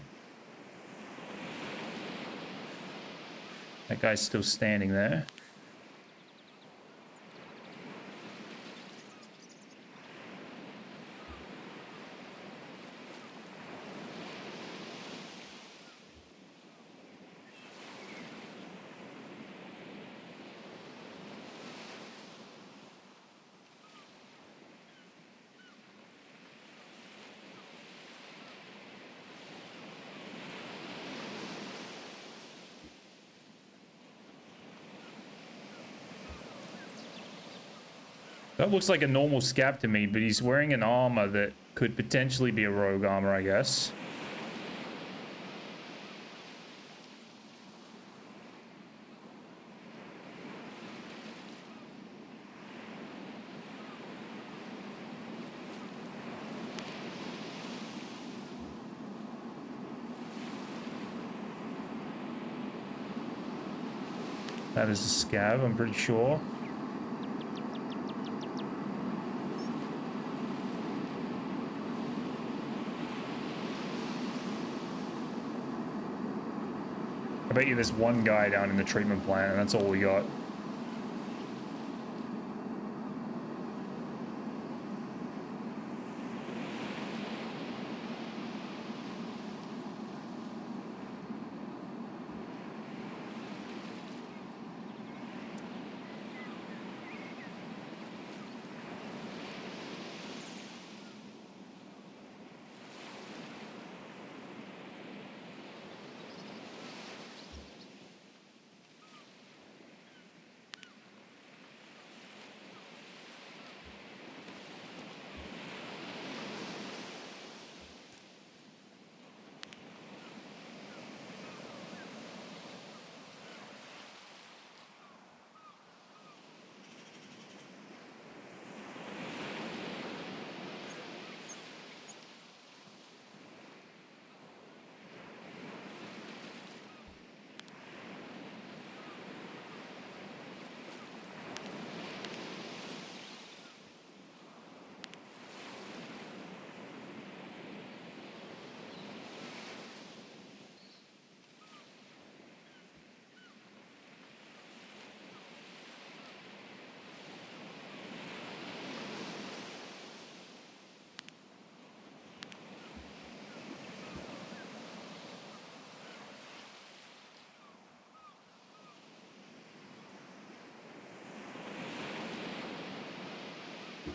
That guy's still standing there. That looks like a normal scab to me, but he's wearing an armor that could potentially be a rogue armor, I guess. That is a scav, I'm pretty sure. I bet you there's one guy down in the treatment plant, and that's all we got.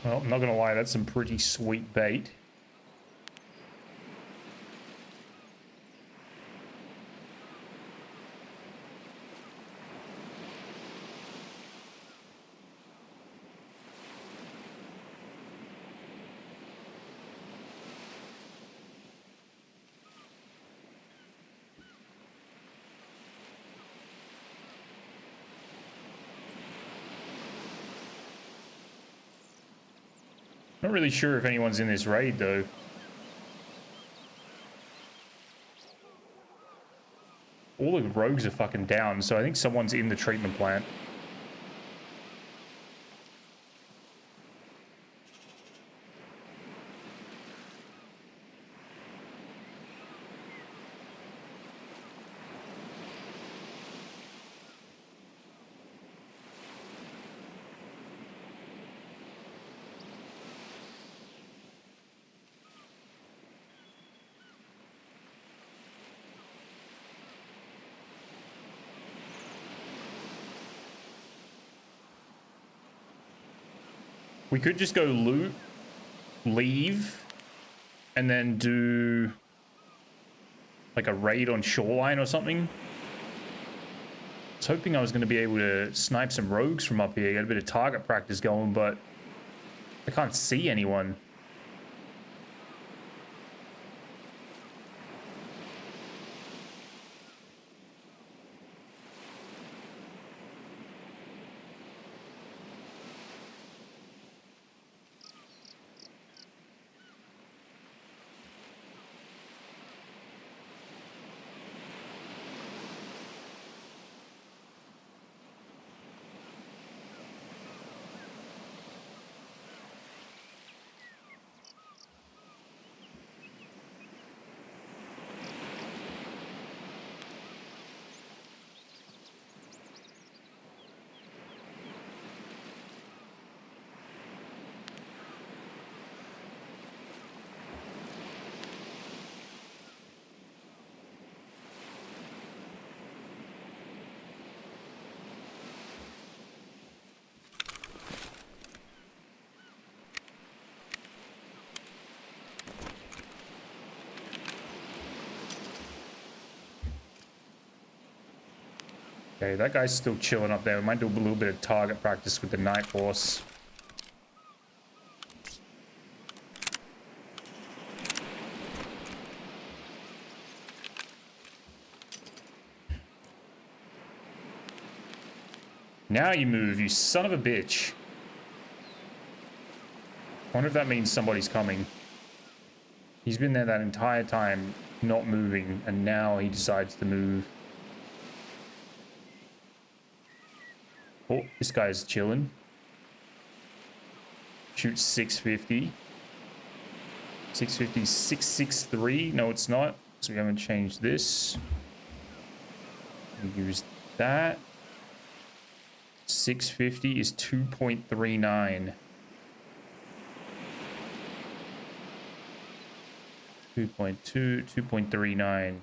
Well, I'm not gonna lie, that's some pretty sweet bait. Not really sure if anyone's in this raid though. All the rogues are fucking down, so I think someone's in the treatment plant. We could just go loot, leave, and then do like a raid on shoreline or something. I was hoping I was going to be able to snipe some rogues from up here, get a bit of target practice going, but I can't see anyone. Okay, that guy's still chilling up there. We might do a little bit of target practice with the night horse. Now you move, you son of a bitch. I wonder if that means somebody's coming. He's been there that entire time, not moving, and now he decides to move. Oh, this guy's chilling. Shoot 650. 650, 663. No, it's not. So we haven't changed this. We use that. 650 is 2.39. 2.2, 2.39.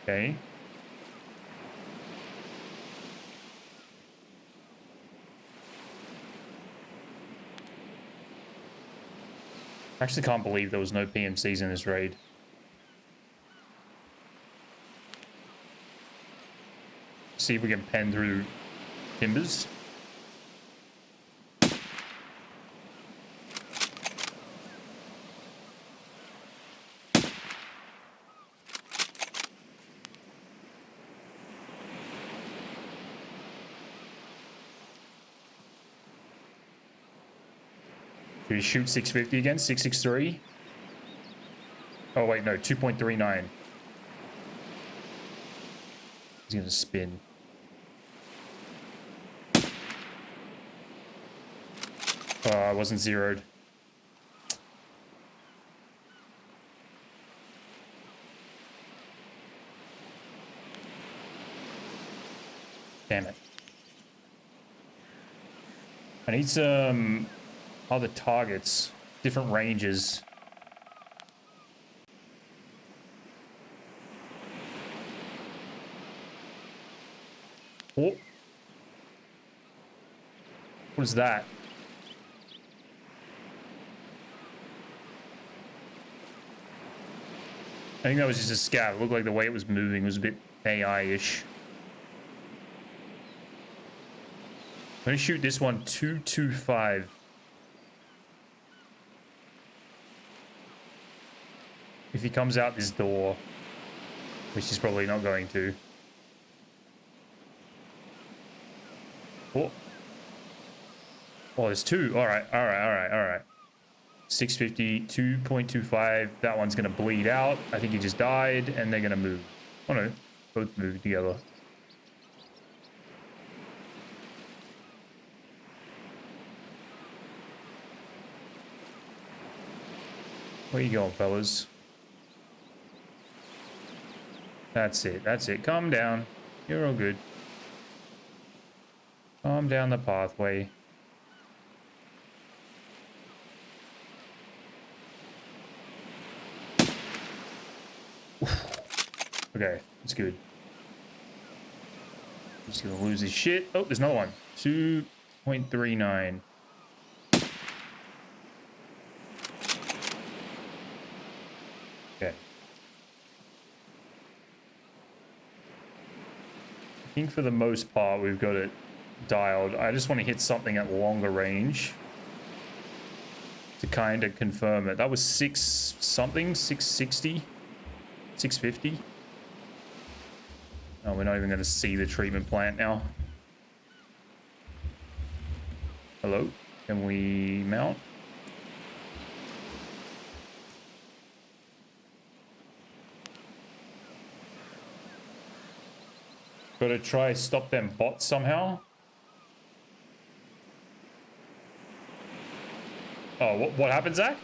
Okay. I actually can't believe there was no PMCs in this raid. See if we can pen through timbers. Should we shoot 650 again? 663? Oh, wait, no, 2.39. He's gonna spin. Oh, I wasn't zeroed. Damn it. I need some other targets, different ranges. Oh, What is that? I think that was just a scout. It looked like the way it was moving was a bit AI-ish. I'm gonna shoot this one 225. If he comes out this door, which he's probably not going to. Oh. Oh, there's two. All right, all right, all right, all right. 650, 2.25. That one's gonna bleed out. I think he just died, and they're gonna move. Oh no, both move together. Where you going, fellas? That's it. That's it. Calm down. You're all good. Calm down the pathway. Okay, that's good. Just gonna lose his shit. Oh, there's another one. 2.39. Okay. I think for the most part we've got it dialed. I just want to hit something at longer range to kind of confirm it. That was 6 something, 660, 650. Oh, we're not even going to see the treatment plant now. Hello? Can we mount? Gotta try stop them bots somehow. Oh, what happened, Zach?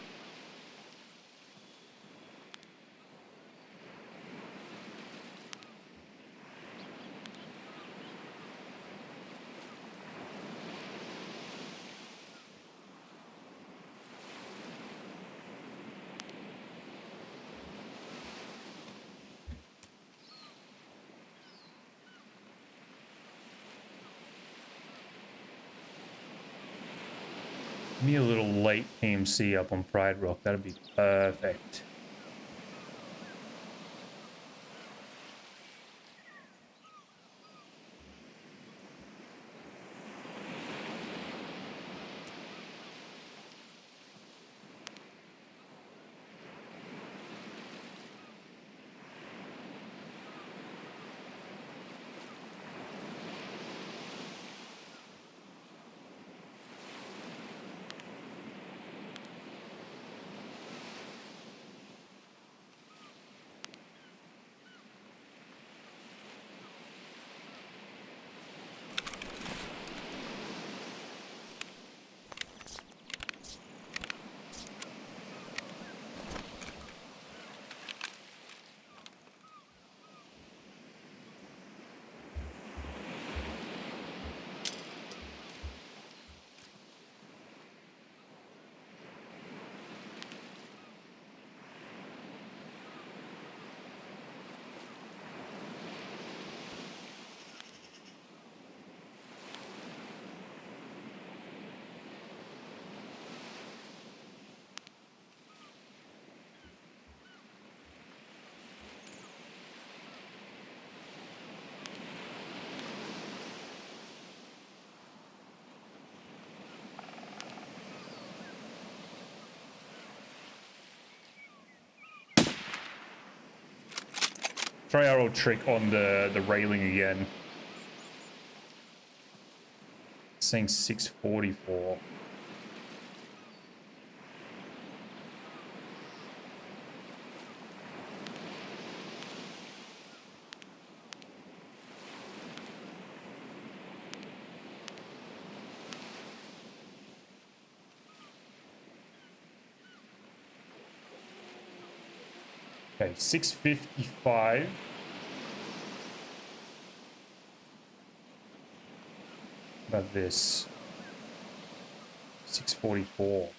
Give me a little late PMC up on Pride Rock. That'd be perfect. Try our old trick on the railing again. It's saying 644. Okay, 655. What about this? 644.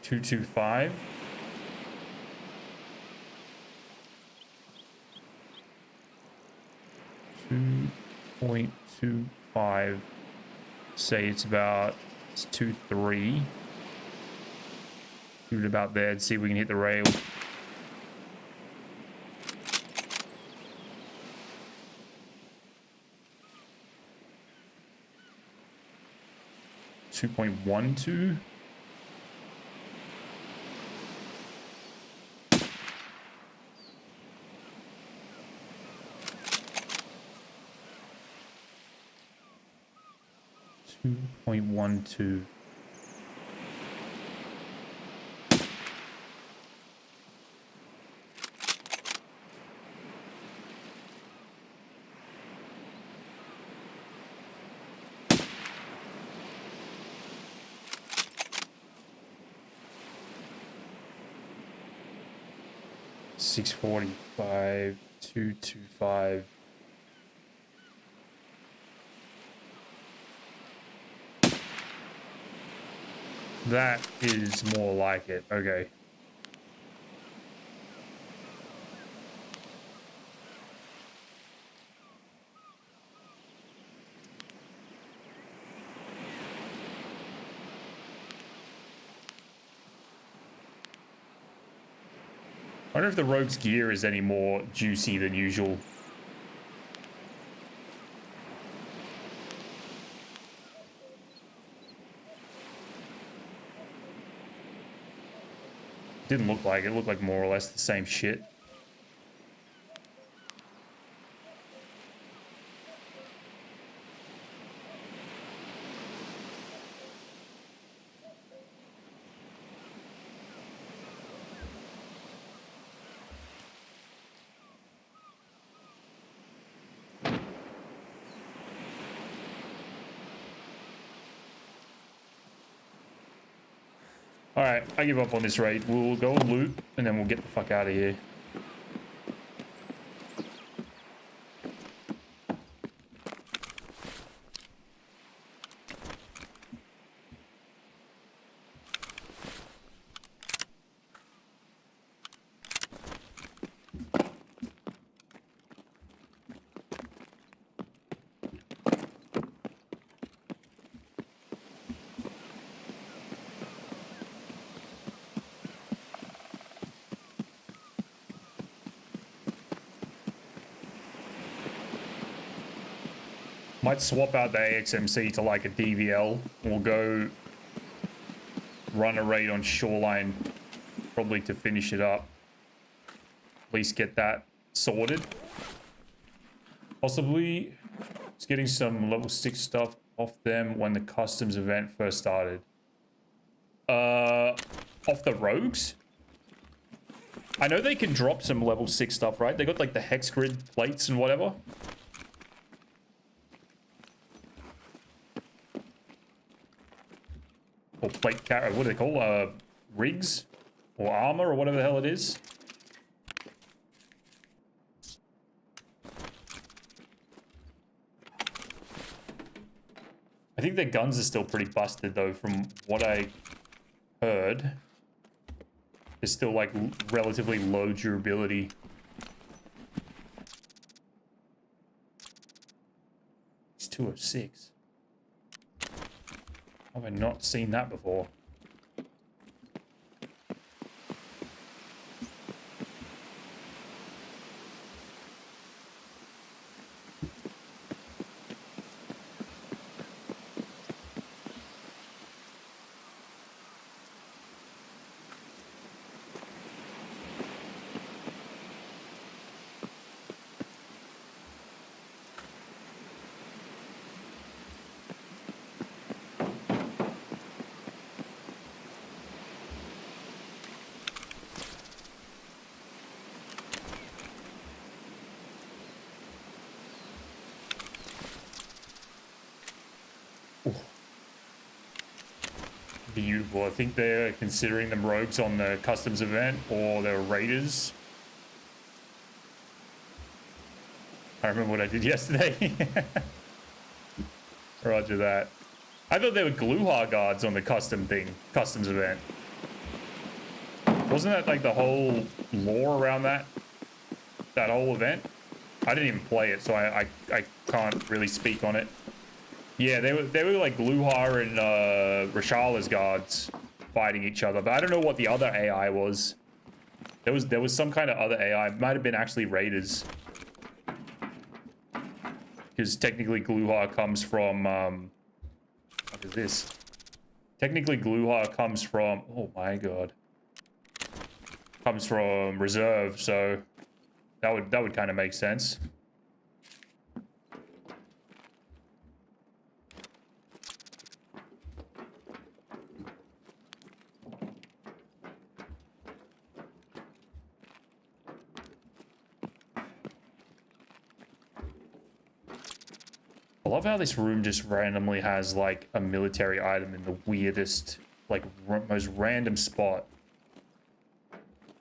225. 0.25. Say it's about 2.3. Shoot it about there and see if we can hit the rail. .12. 2.12. .645, 225. That is more like it. Okay. I wonder if the rogue's gear is any more juicy than usual. Didn't look like it. It looked like more or less the same shit. Alright, I give up on this raid. We'll go and loot, and then we'll get the fuck out of here. Might swap out the AXMC to like a DVL. We'll go run a raid on Shoreline, probably to finish it up. At least get that sorted. Possibly just getting some level 6 stuff off them when the customs event first started. Off the rogues? I know they can drop some level 6 stuff, right? They got like the hex grid plates and whatever. Or plate carrier, what do they call rigs or armor or whatever the hell it is. I think their guns are still pretty busted though, from what I heard. They're still like relatively low durability. It's 206. Have I not seen that before? Beautiful. I think they're considering them rogues on the customs event, or they're raiders. I remember what I did yesterday. Roger that. I thought they were Gluhar guards on the customs event. Wasn't that like the whole lore around that whole event? I didn't even play it, so I can't really speak on it. Yeah, they were like Gluhar and Rashala's guards fighting each other, but I don't know what the other AI was. There was some kind of other AI. It might have been actually raiders, because technically Gluhar comes from what is this? Technically Gluhar comes from, oh my god, comes from reserve, so that would kind of make sense. I love how this room just randomly has like a military item in the weirdest, like most random spot.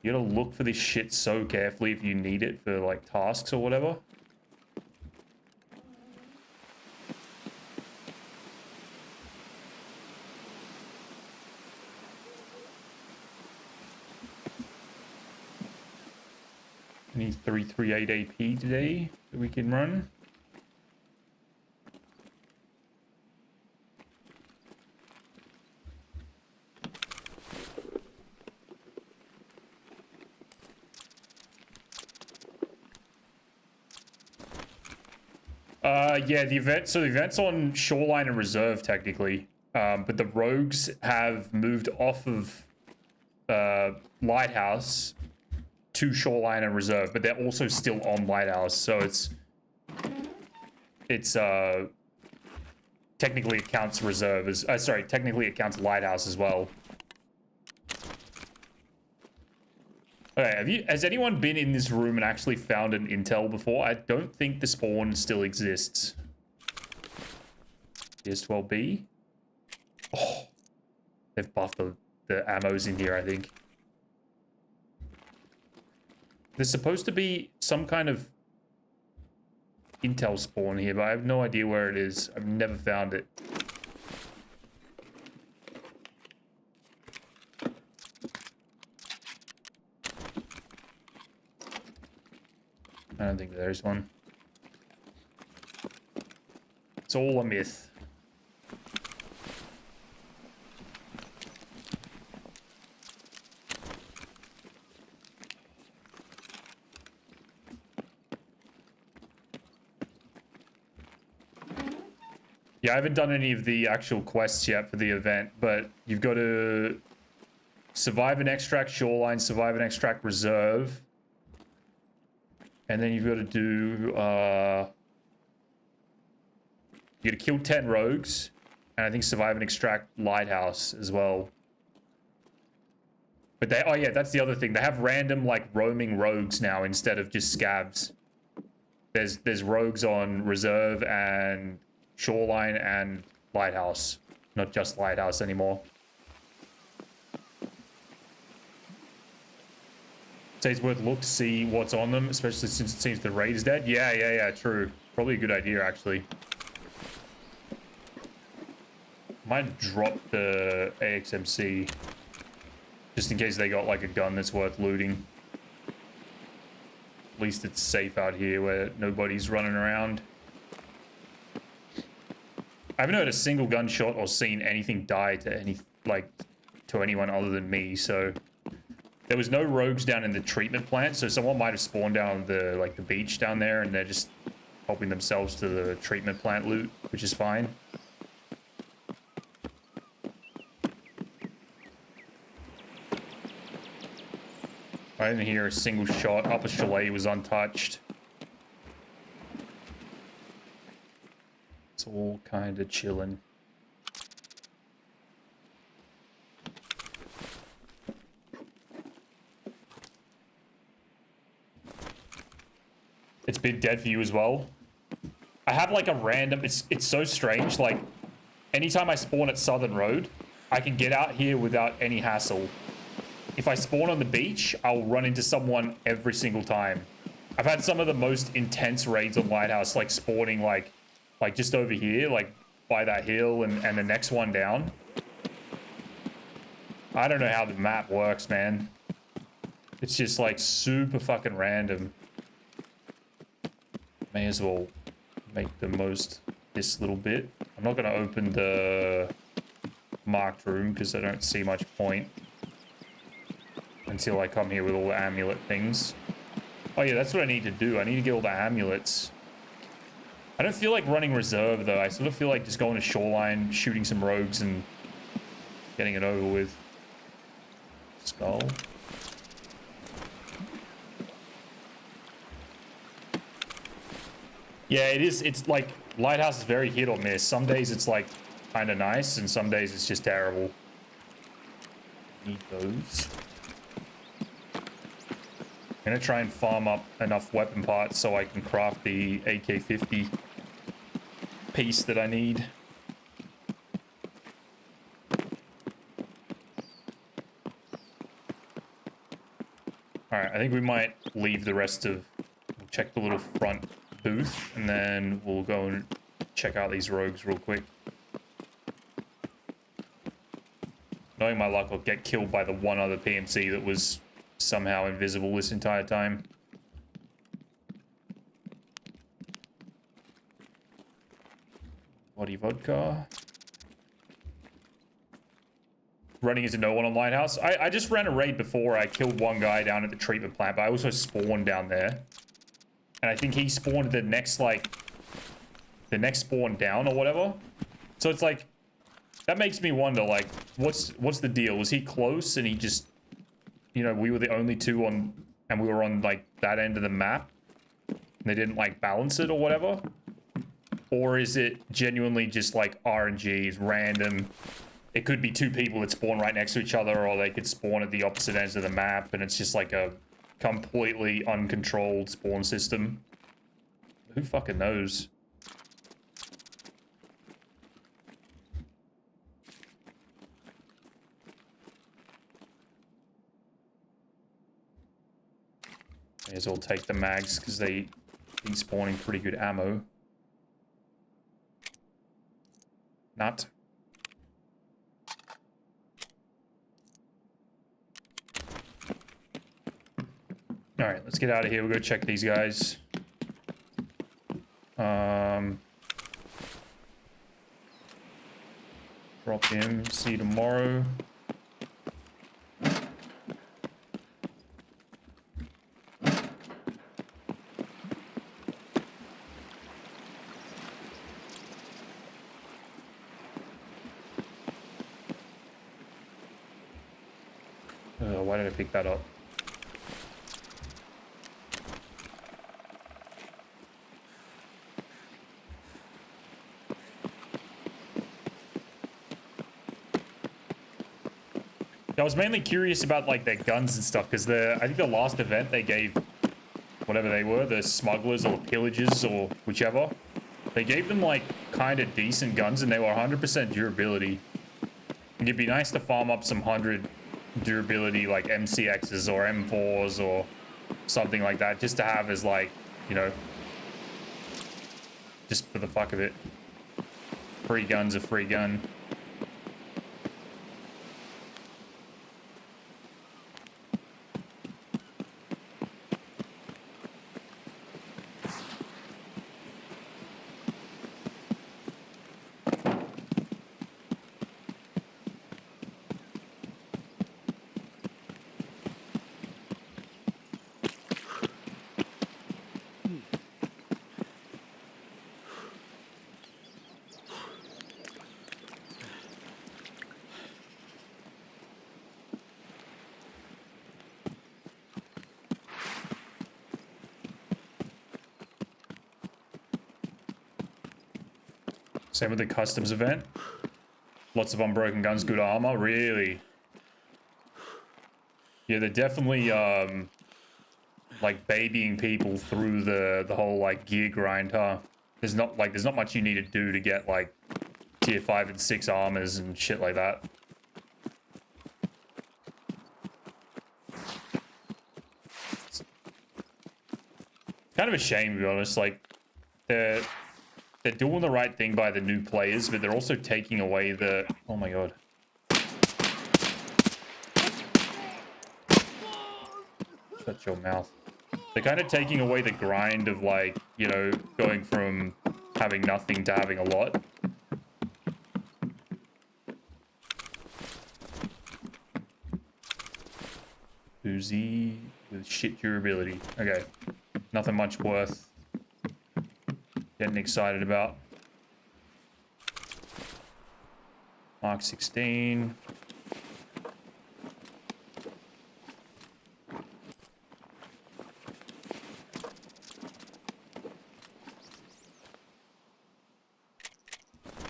You gotta look for this shit so carefully if you need it for like tasks or whatever. I need 338 AP today that we can run. Yeah, the event's on Shoreline and Reserve, technically. But the rogues have moved off of Lighthouse to Shoreline and Reserve, but they're also still on Lighthouse, so it's technically it counts Reserve as, sorry, technically it counts Lighthouse as well. Okay, has anyone been in this room and actually found an intel before? I don't think the spawn still exists. Here's 12B. Oh, they've buffed the ammos in here, I think. There's supposed to be some kind of intel spawn here, but I have no idea where it is. I've never found it. I don't think there's one. It's all a myth. Yeah, I haven't done any of the actual quests yet for the event, but you've got to survive and extract Shoreline, survive and extract Reserve. And then you've got to do, you got to kill 10 rogues, and I think survive and extract Lighthouse as well. But they, oh yeah, that's the other thing. They have random, like, roaming rogues now instead of just scabs. There's rogues on Reserve and Shoreline and Lighthouse, not just Lighthouse anymore. Say it's worth a look to see what's on them, especially since it seems the raid is dead. Yeah, true. Probably a good idea, actually. Might drop the AXMC just in case they got like a gun that's worth looting. At least it's safe out here where nobody's running around. I haven't heard a single gunshot or seen anything die to anyone other than me, so there was no rogues down in the treatment plant, so someone might have spawned down on the the beach down there, and they're just helping themselves to the treatment plant loot, which is fine. I didn't hear a single shot. Upper Chalet was untouched. It's all kind of chilling. It's been dead for you as well. I have like a random, it's so strange, like anytime I spawn at Southern Road, I can get out here without any hassle. If I spawn on the beach, I'll run into someone every single time. I've had some of the most intense raids on Lighthouse, like spawning like just over here, like by that hill and the next one down. I don't know how the map works, man. It's just like super fucking random. May as well make the most this little bit. I'm not going to open the marked room because I don't see much point until I come here with all the amulet things. Oh yeah, that's what I need to do. I need to get all the amulets. I don't feel like running reserve though. I sort of feel like just going to shoreline, shooting some rogues and getting it over with. Skull. Yeah, it is. It's like Lighthouse is very hit or miss. Some days it's like kind of nice, and some days it's just terrible. Need those. I'm gonna try and farm up enough weapon parts so I can craft the AK-50 piece that I need. All right, I think we might leave the rest of. Check the little front booth, and then we'll go and check out these rogues real quick. Knowing my luck, I'll get killed by the one other PMC that was somehow invisible this entire time. Body vodka. Running into no one on Lighthouse. I just ran a raid before. I killed one guy down at the treatment plant, but I also spawned down there. And I think he spawned the next, like, the next spawn down or whatever. So it's like, that makes me wonder, like, what's the deal? Was he close and he just, you know, we were the only two on, and we were on, like, that end of the map? And they didn't, like, balance it or whatever? Or is it genuinely just, like, RNG, is random? It could be two people that spawn right next to each other, or they could spawn at the opposite ends of the map, and it's just like a completely uncontrolled spawn system. Who fucking knows? May as well take the mags because they be spawning pretty good ammo. Not. All right, let's get out of here. We'll go check these guys. Drop him. See you tomorrow. Why did I pick that up? I was mainly curious about like their guns and stuff because I think the last event they gave, whatever they were, the smugglers or pillagers or whichever, they gave them like kind of decent guns and they were 100% durability. And it'd be nice to farm up some 100 durability like MCXs or M4s or something like that just to have as like, you know, just for the fuck of it. Free gun's a free gun. Same with the customs event. Lots of unbroken guns, good armor. Really? Yeah, they're definitely like babying people through the whole like gear grind, huh? There's not much you need to do to get like tier 5 and 6 armors and shit like that. It's kind of a shame, to be honest. Like they're doing the right thing by the new players, but they're also taking away the... Oh my god. Shut your mouth. They're kind of taking away the grind of like, you know, going from having nothing to having a lot. Uzi with shit durability. Okay. Nothing much worth getting excited about. Mark 16.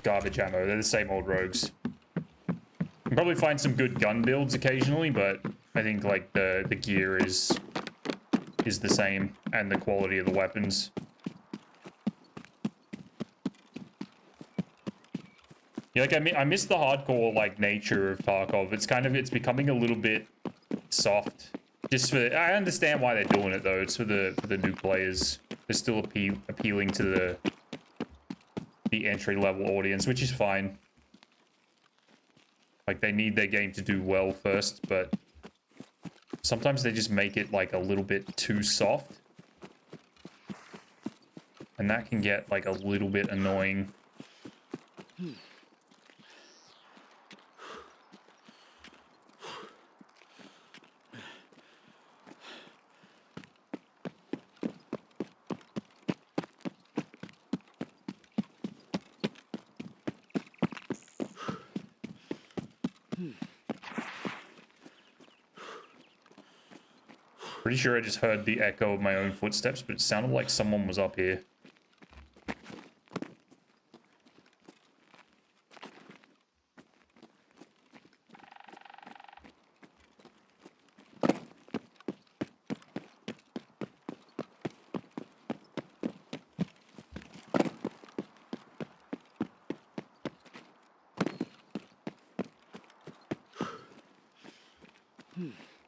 Garbage ammo. They're the same old rogues. You can probably find some good gun builds occasionally, but I think like the gear is the same, and the quality of the weapons. Yeah, like I miss the hardcore like nature of Tarkov. It's becoming a little bit soft. Just for I understand why they're doing it though. It's for the new players. They're still appealing to the entry level audience, which is fine. Like they need their game to do well first, but sometimes they just make it like a little bit too soft. And that can get like a little bit annoying. Pretty sure I just heard the echo of my own footsteps, but it sounded like someone was up here.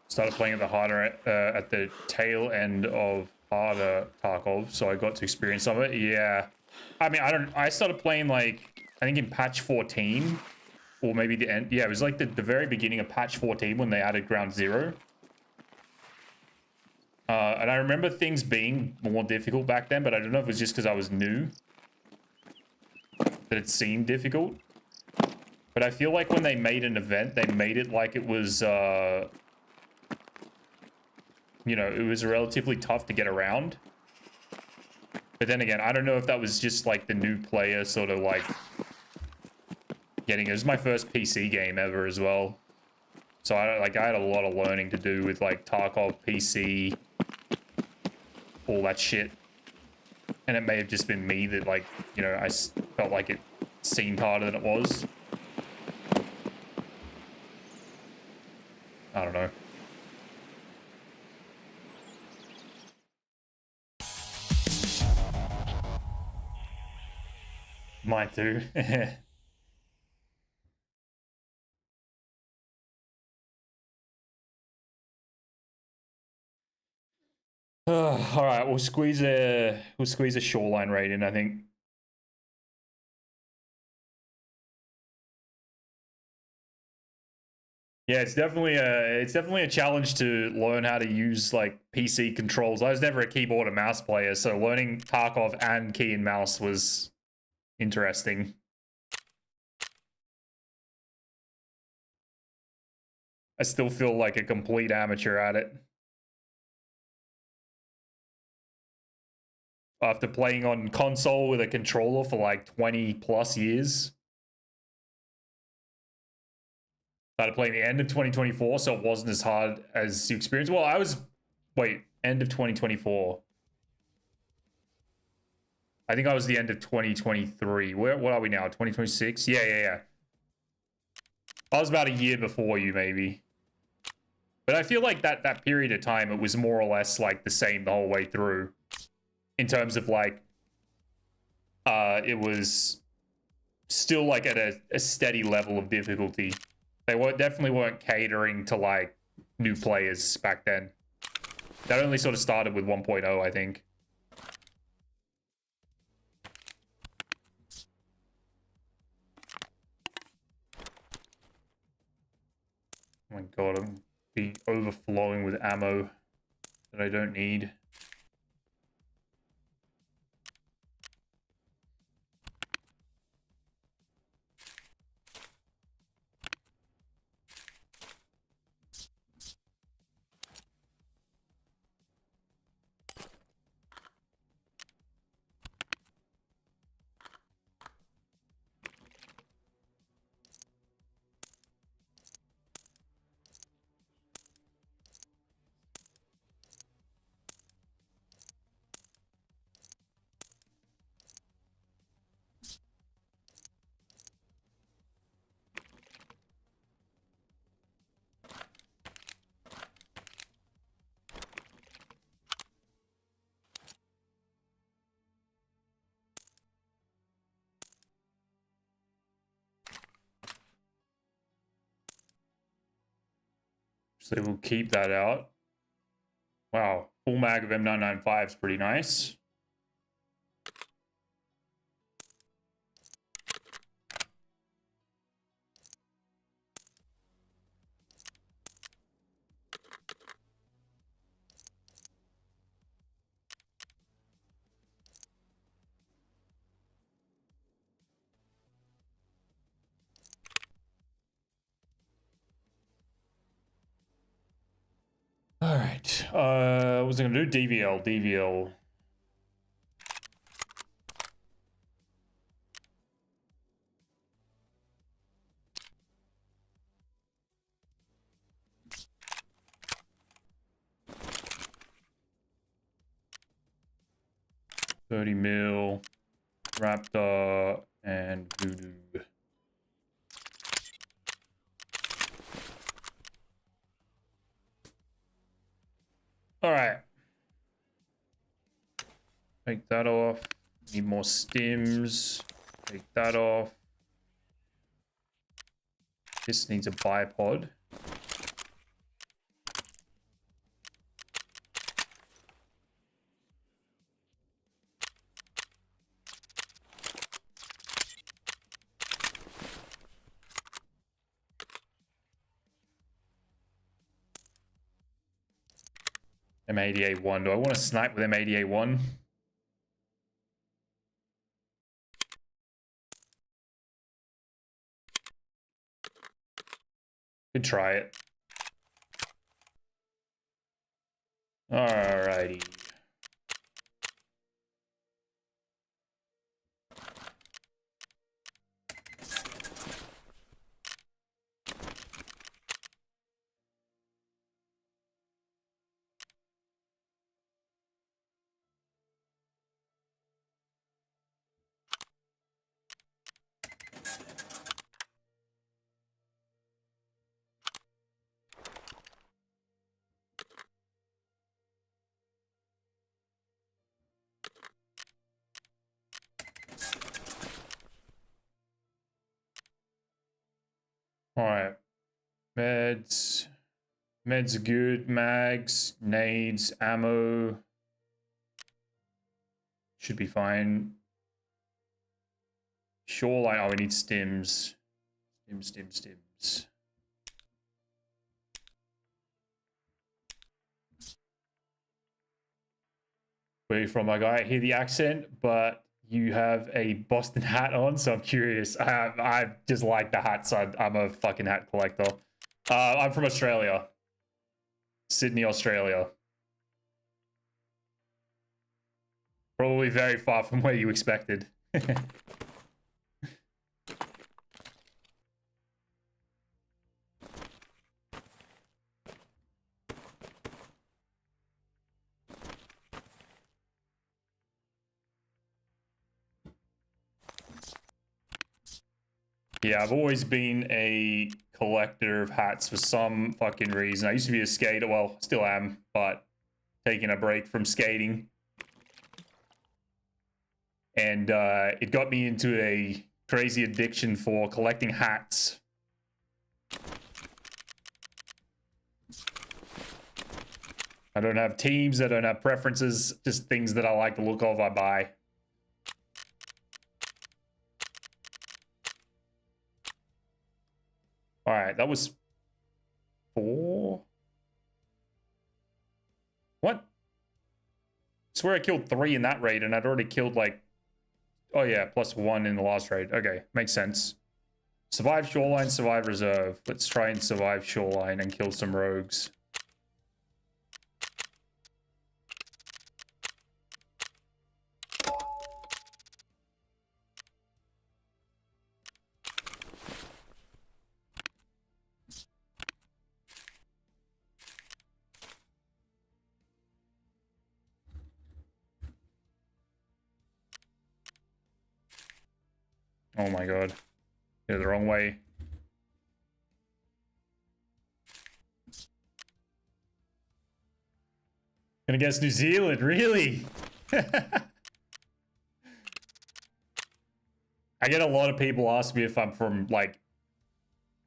Started playing at the harder at the tail end of harder Tarkov, so I got to experience some of it. Yeah, I mean, I started playing like I think in patch 14, or maybe the end. Yeah, it was like the very beginning of patch 14 when they added Ground Zero. And I remember things being more difficult back then, but I don't know if it was just because I was new that it seemed difficult. But I feel like when they made an event, they made it like it was. You know, it was relatively tough to get around. But then again, I don't know if that was just like the new player sort of like getting it. It was my first PC game ever as well. So I had a lot of learning to do with like Tarkov PC, all that shit. And it may have just been me that like, you know, I felt like it seemed harder than it was. I don't know. Mine too. All right, we'll squeeze a shoreline raid in, I think. Yeah, it's definitely a challenge to learn how to use like PC controls. I was never a keyboard and mouse player, so learning Tarkov and key and mouse was interesting. I still feel like a complete amateur at it. After playing on console with a controller for like 20 plus years. Started playing the end of 2024, so it wasn't as hard as you experienced. Well, end of 2024. I think I was the end of 2023. What are we now? 2026? Yeah. I was about a year before you, maybe. But I feel like that period of time, it was more or less like the same the whole way through. In terms of like, it was still like at a steady level of difficulty. They definitely weren't catering to like new players back then. That only sort of started with 1.0, I think. Oh my god, I'm be overflowing with ammo that I don't need. So we'll keep that out. Wow, full mag of M995 is pretty nice. All right. What was I gonna do? DVL. $30 mil, Raptor, and Voodoo. All right. Take that off. Need more stims. Take that off. This needs a bipod. M80A1. Do I want to snipe with M80A1? Could try it. Alrighty. Alright. Meds. Meds are good. Mags, nades, ammo. Should be fine. Shoreline. Oh, we need stims. Stims. Where are you from, my guy? I hear the accent, but you have a Boston hat on, so I'm curious. I just like the hats. I'm a fucking hat collector. I'm from Australia. Sydney, Australia. Probably very far from where you expected. Yeah, I've always been a collector of hats for some fucking reason. I used to be a skater, well, still am, but taking a break from skating. And it got me into a crazy addiction for collecting hats. I don't have teams, I don't have preferences, just things that I like the look of, I buy. All right, that was 4. What? I swear I killed 3 in that raid and I'd already killed like, oh yeah, +1 in the last raid. Okay, makes sense. Survive shoreline, survive reserve. Let's try and survive shoreline and kill some rogues. Oh my god. They're the wrong way. Gonna guess New Zealand, really? I get a lot of people ask me if I'm from like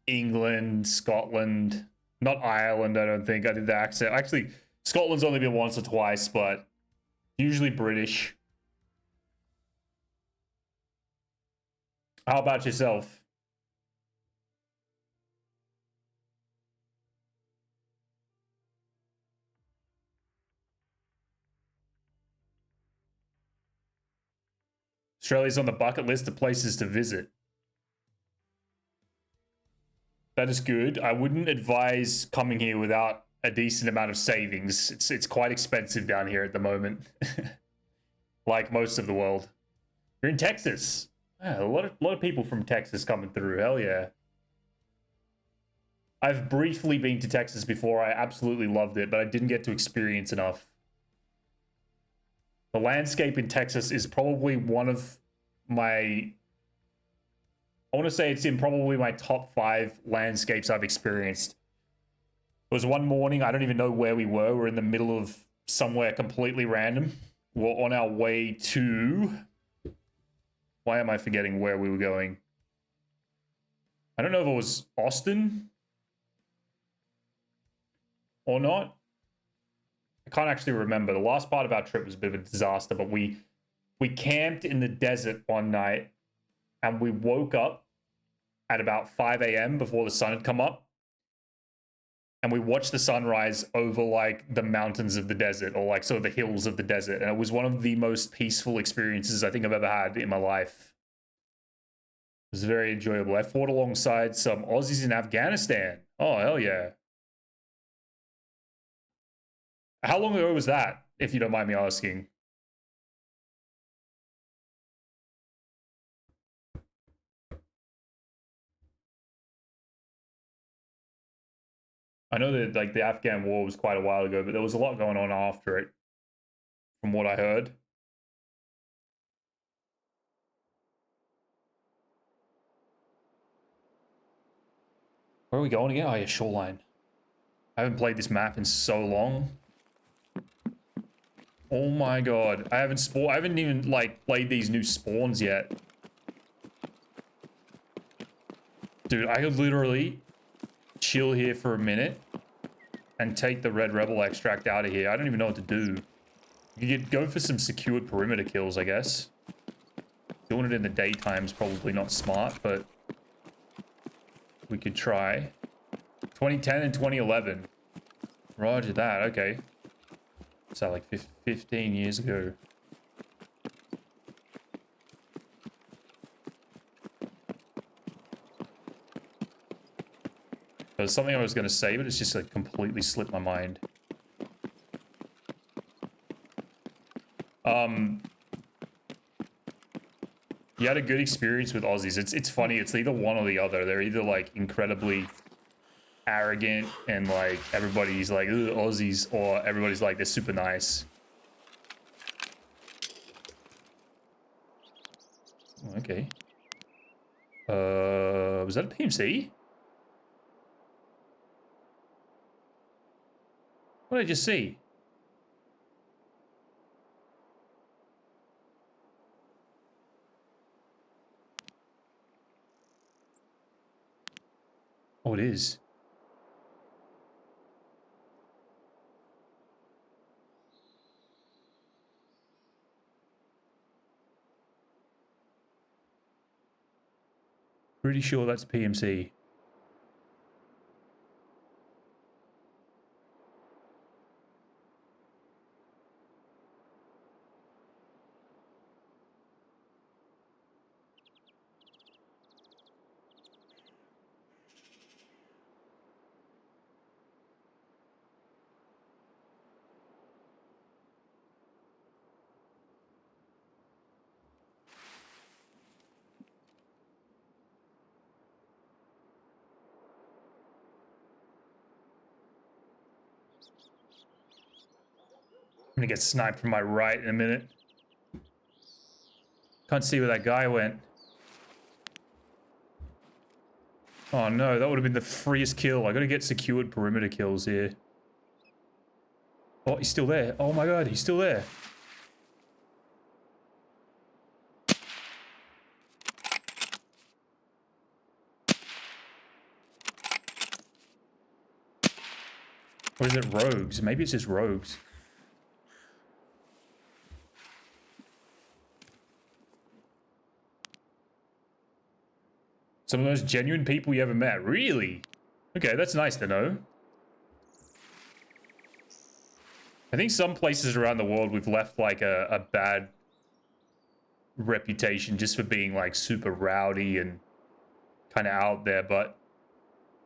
England, Scotland, Not Ireland, I don't think. I did the accent. Actually, Scotland's only been once or twice, but usually British. How about yourself? Australia's on the bucket list of places to visit. That is good. I wouldn't advise coming here without a decent amount of savings. It's quite expensive down here at the moment. Like most of the world. You're in Texas. Yeah, a lot of people from Texas coming through. Hell yeah. I've briefly been to Texas before. I absolutely loved it, but I didn't get to experience enough. The landscape in Texas is probably one of my... I want to say it's in probably my top 5 landscapes I've experienced. There was one morning, I don't even know where we were. We're in the middle of somewhere completely random. We're on our way to... Why am I forgetting where we were going? I don't know if it was Austin or not. I can't actually remember. The last part of our trip was a bit of a disaster, but we camped in the desert one night and we woke up at about 5 a.m. before the sun had come up. And we watched the sunrise over like the mountains of the desert, or like sort of the hills of the desert. And it was one of the most peaceful experiences I think I've ever had in my life. It was very enjoyable. I fought alongside some Aussies in Afghanistan. Oh, hell yeah. How long ago was that, if you don't mind me asking? I know that like the Afghan war was quite a while ago, but there was a lot going on after it, from what I heard. Where are we going again? Oh yeah, Shoreline. I haven't played this map in so long. Oh my god. I haven't even like played these new spawns yet. Dude, I could literally chill here for a minute and take the Red Rebel extract out of here. I don't even know what to do. You could go for some secured perimeter kills, I guess. Doing it in the daytime is probably not smart, but we could try. 2010 and 2011. Roger that, okay. So like 15 years ago. There's something I was going to say, but it's just like completely slipped my mind. You had a good experience with Aussies. It's funny, it's either one or the other. They're either like incredibly arrogant and like everybody's like, ugh, Aussies, or everybody's like, they're super nice. Okay. Was that a PMC? What did I just see? Oh, it is. Pretty sure that's PMC. I'm gonna get sniped from my right in a minute. Can't see where that guy went. Oh no, that would have been the freest kill. I gotta get secured perimeter kills here. Oh, he's still there. Oh my god, he's still there. Or is it rogues? Maybe it's just rogues. Some of the most genuine people you ever met. Really? Okay, that's nice to know. I think some places around the world we've left like a bad reputation just for being like super rowdy and kind of out there, but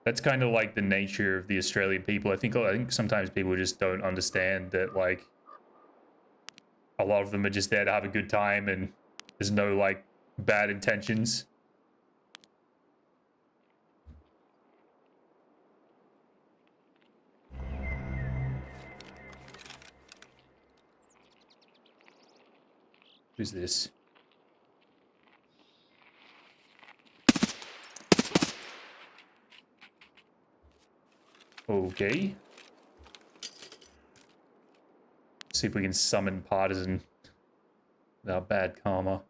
that's kind of like the nature of the Australian people. I think sometimes people just don't understand that like a lot of them are just there to have a good time and there's no like bad intentions. Who's this? Okay. See if we can summon Partisan without bad karma.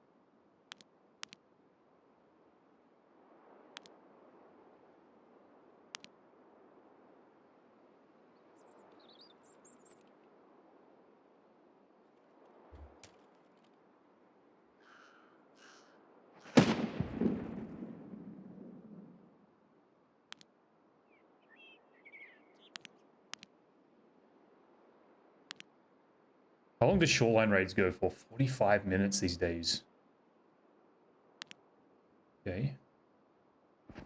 How long do shoreline raids go for? 45 minutes these days. Okay.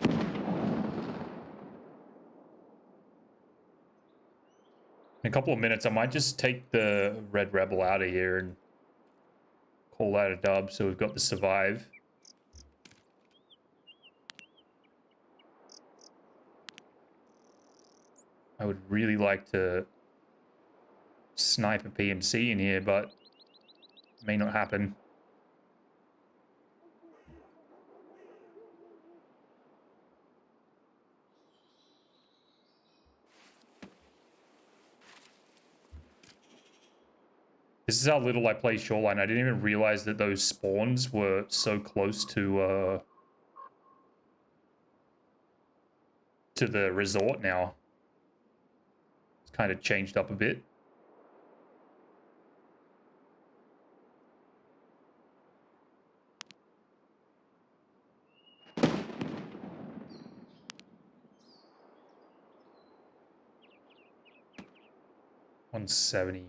In a couple of minutes, I might just take the Red Rebel out of here and call that a dub, so we've got the survive. I would really like to snipe a PMC in here, but it may not happen. This is how little I play Shoreline. I didn't even realize that those spawns were so close to the resort now. It's kind of changed up a bit. $170.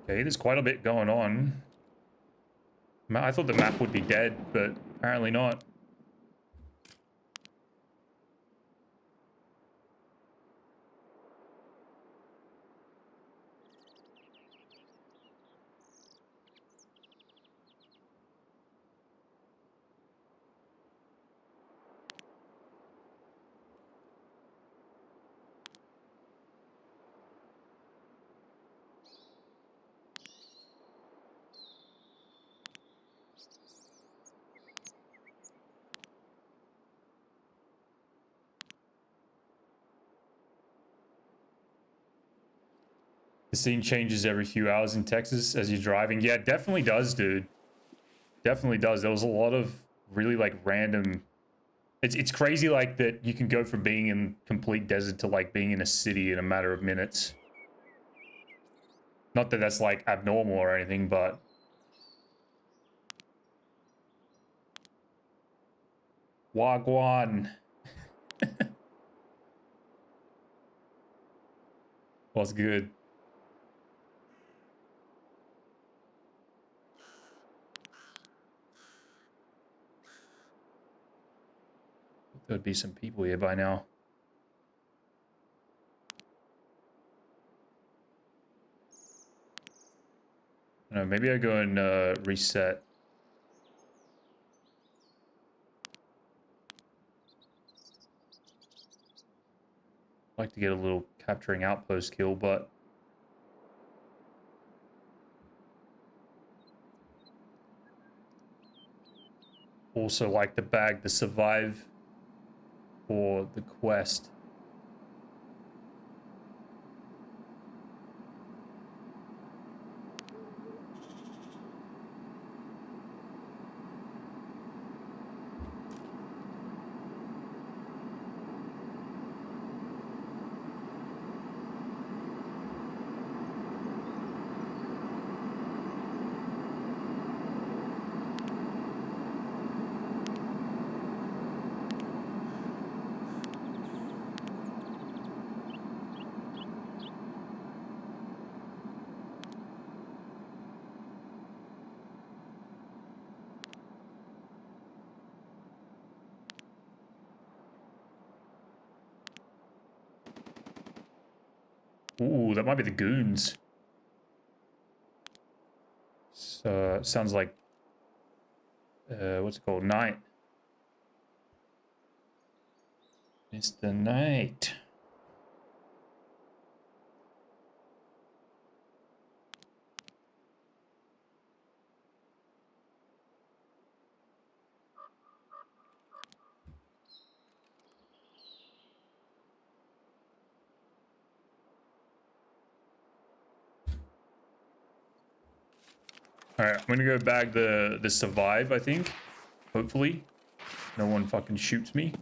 Okay, there's quite a bit going on. I thought the map would be dead, but apparently not. The scene changes every few hours in Texas as you're driving. Yeah, it definitely does, dude. Definitely does. There was a lot of really like random... It's crazy like that you can go from being in complete desert to like being in a city in a matter of minutes. Not that that's like abnormal or anything, but... Wagwan. What's good? There'd be some people here by now. I don't know, maybe I go and reset. I'd like to get a little capturing outpost kill, but also like to bag the survive for the quest. Ooh, that might be the goons. So, sounds like, what's it called? Knight. Mr. Knight. Alright, I'm gonna go bag the survive, I think. Hopefully. No one fucking shoots me.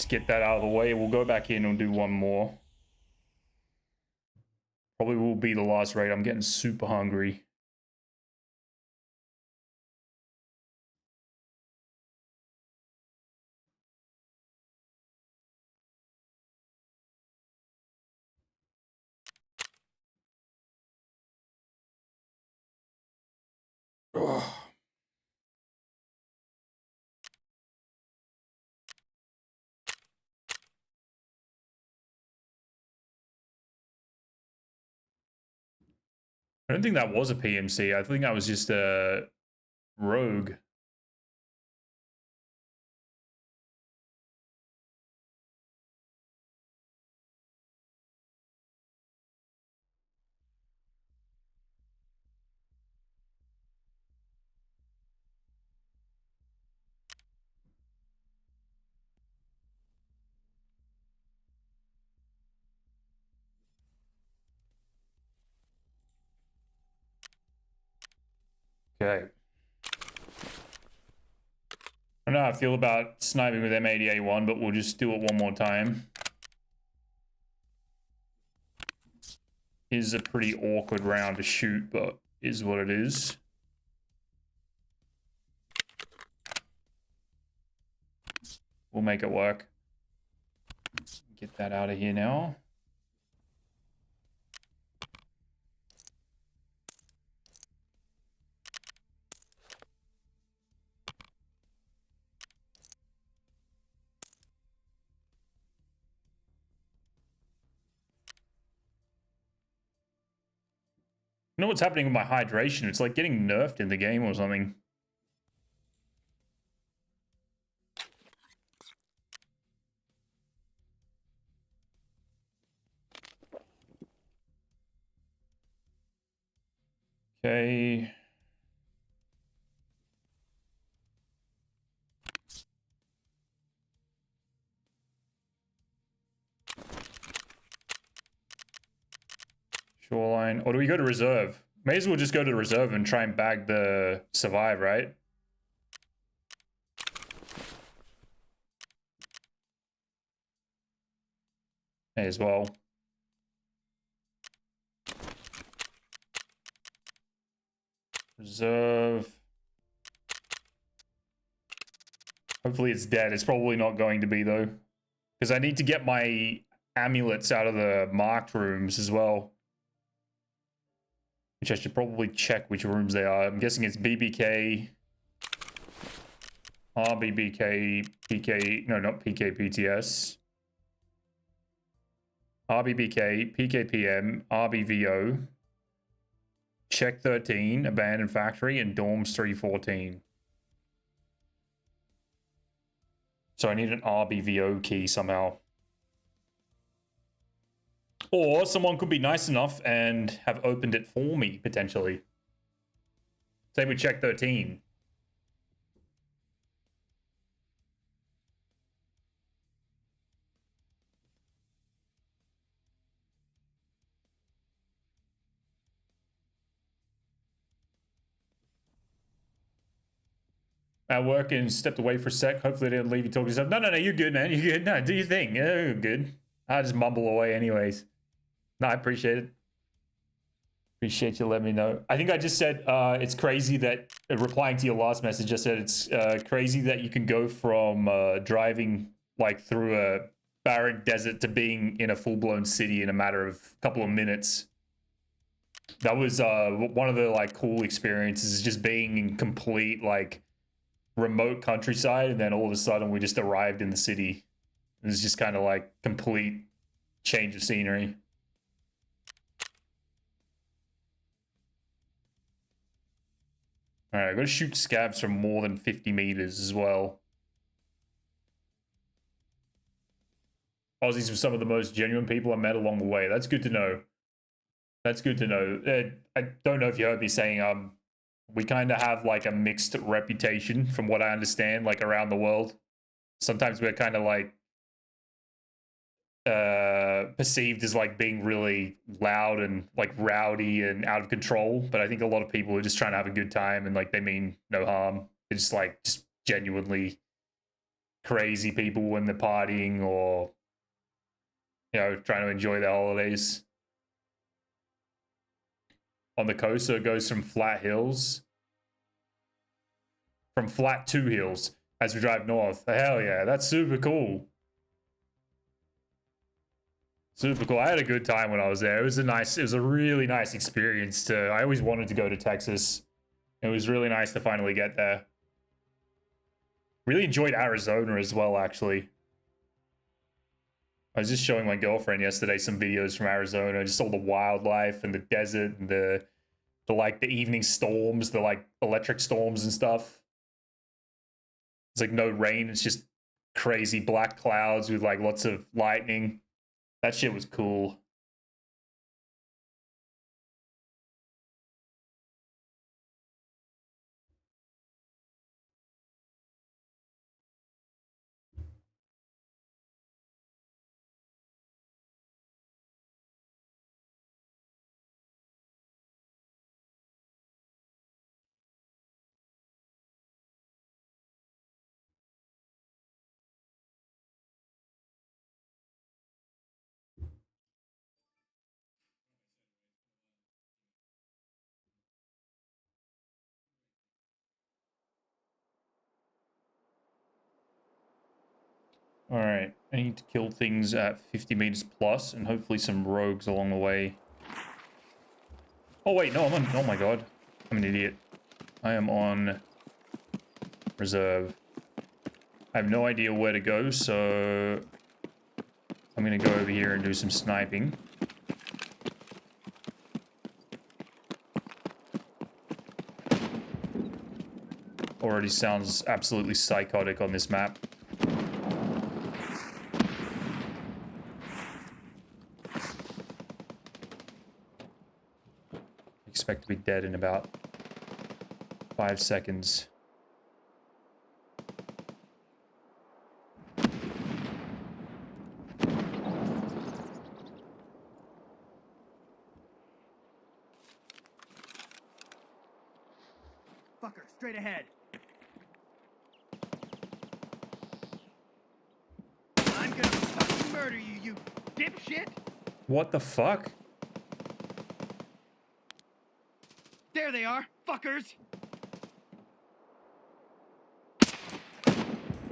Get that out of the way. We'll go back in and do one more. Probably will be the last raid. I'm getting super hungry. Ugh. I don't think that was a PMC. I think that was just a rogue. Okay. I don't know how I feel about sniping with M80A1, but we'll just do it one more time. Is a pretty awkward round to shoot, but is what it is. We'll make it work. Get that out of here now. I know what's happening with my hydration. It's like getting nerfed in the game or something. Okay. Shoreline. Or do we go to reserve? May as well just go to reserve and try and bag the survive, right? May as well. Reserve. Hopefully it's dead. It's probably not going to be, though. Because I need to get my amulets out of the marked rooms as well. Which I should probably check which rooms they are. I'm guessing it's BBK. RBBK, PK, no, not PKPTS. RBBK, PKPM, RBVO, Check 13, Abandoned Factory, and Dorms 314. So I need an RBVO key somehow. Or someone could be nice enough and have opened it for me, potentially. Same with Check 13. At work and stepped away for a sec. Hopefully they didn't leave you talking to yourself. No, you're good, man. You're good. No, do your thing. Yeah, you're good. I just mumble away anyways. No, I appreciate it. Appreciate you letting me know. I think I just said it's crazy that, replying to your last message, just said it's crazy that you can go from driving like through a barren desert to being in a full-blown city in a matter of a couple of minutes. That was one of the like cool experiences, just being in complete like remote countryside, and then all of a sudden we just arrived in the city. It was just kind of like complete change of scenery. All right, I've got to shoot scabs from more than 50 meters as well. Aussies were some of the most genuine people I met along the way. That's good to know. That's good to know. I don't know if you heard me saying we kind of have like a mixed reputation from what I understand, like around the world. Sometimes we're kind of like perceived as like being really loud and like rowdy and out of control, but I think a lot of people are just trying to have a good time and like they mean no harm. They're just like just genuinely crazy people when they're partying or, you know, trying to enjoy their holidays. On the coast, so it goes from flat hills, from flat to hills as we drive north. Hell yeah, that's super cool. Super cool. I had a good time when I was there. It was a really nice experience I always wanted to go to Texas. It was really nice to finally get there. Really enjoyed Arizona as well, actually. I was just showing my girlfriend yesterday some videos from Arizona, just all the wildlife and the desert and the like the evening storms, the like electric storms and stuff. It's like no rain, it's just crazy black clouds with like lots of lightning. That shit was cool. All right, I need to kill things at 50 meters plus and hopefully some rogues along the way. Oh wait, no, I'm on, oh my god. I'm an idiot. I am on reserve. I have no idea where to go, so I'm gonna go over here and do some sniping. Already sounds absolutely psychotic on this map. Expect to be dead in about 5 seconds. Fucker, straight ahead. I'm gonna fucking murder you, you dipshit! What the fuck? There they are, fuckers!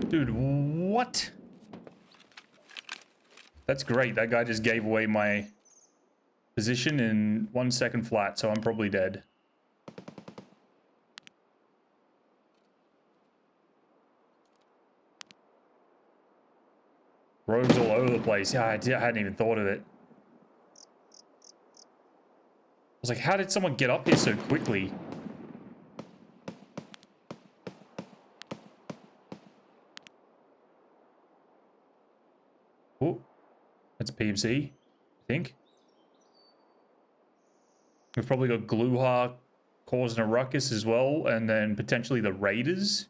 Dude, what? That's great. That guy just gave away my position in 1 second flat, so I'm probably dead. Roads all over the place. Yeah, I hadn't even thought of it. I was like, how did someone get up here so quickly? Oh, that's a PMC, I think. We've probably got Gluha causing a ruckus as well, and then potentially the Raiders.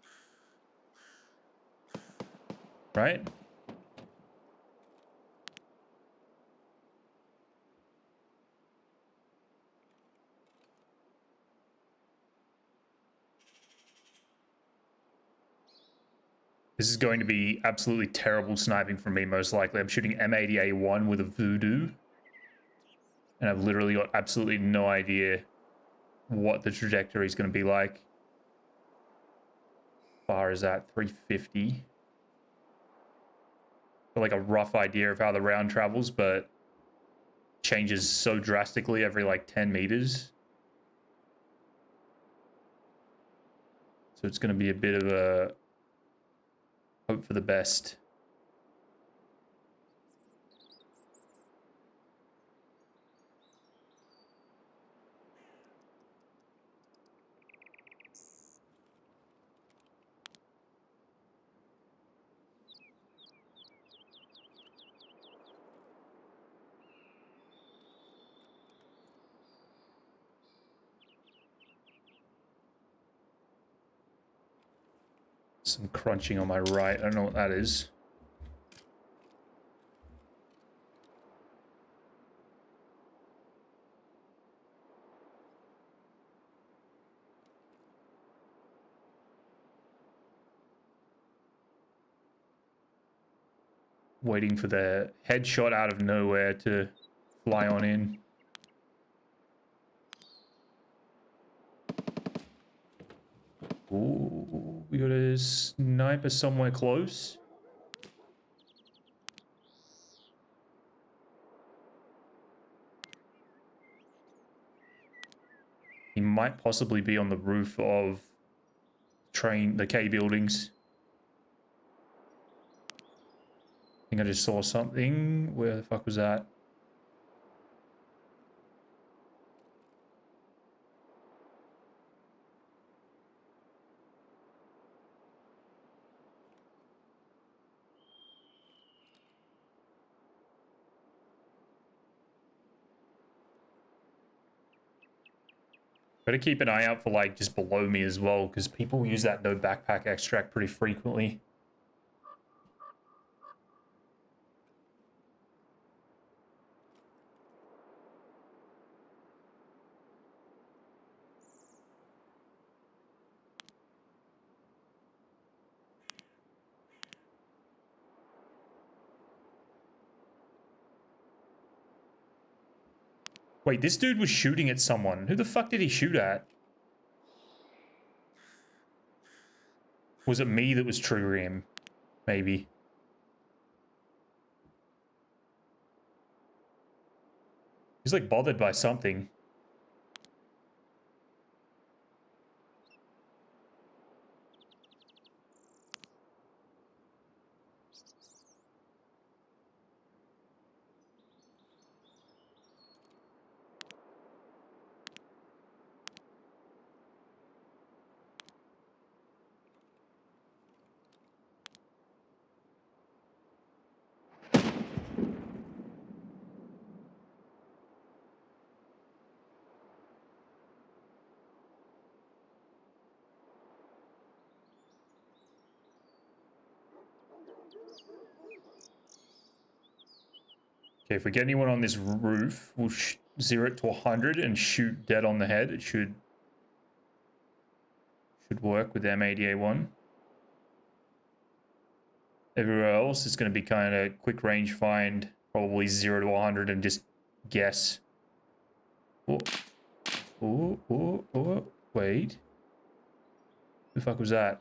Right? This is going to be absolutely terrible sniping from me, most likely. I'm shooting M80A1 with a Voodoo. And I've literally got absolutely no idea what the trajectory is going to be like. As far as that, 350. Got like a rough idea of how the round travels, but changes so drastically every like 10 meters. So it's going to be a bit of a hope for the best. Some crunching on my right. I don't know what that is. Waiting for the headshot out of nowhere to fly on in. Ooh, we got a sniper somewhere close. He might possibly be on the roof of the K buildings. I think I just saw something. Where the fuck was that? Better keep an eye out for like just below me as well, because people use that no backpack extract pretty frequently. Wait, this dude was shooting at someone. Who the fuck did he shoot at? Was it me that was triggering him? Maybe. He's like bothered by something. Okay, if we get anyone on this roof, we'll zero it to 100 and shoot dead on the head. It should work with M80A1. Everywhere else is going to be kind of quick range find, probably 0 to 100 and just guess. Oh, oh, oh, oh, wait. Who the fuck was that?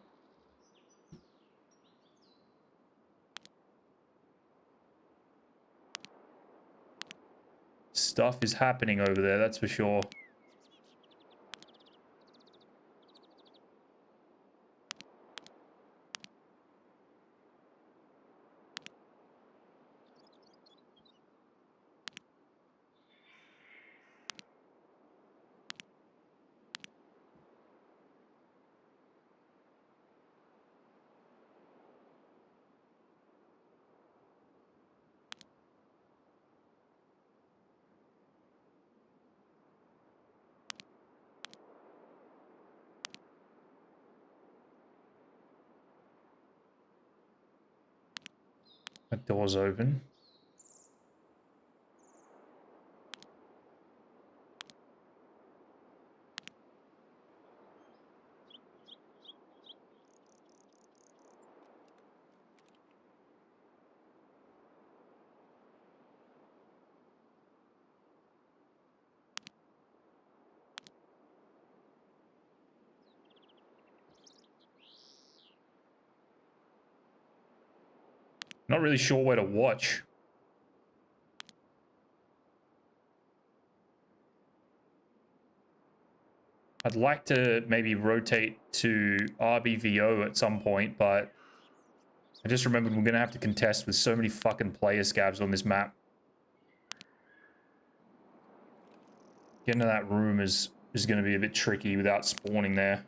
Stuff is happening over there, that's for sure. That door's open. Not really sure where to watch. I'd like to maybe rotate to RBVO at some point, but I just remembered we're going to have to contest with so many fucking player scavs on this map. Getting to that room is going to be a bit tricky without spawning there.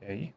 Okay.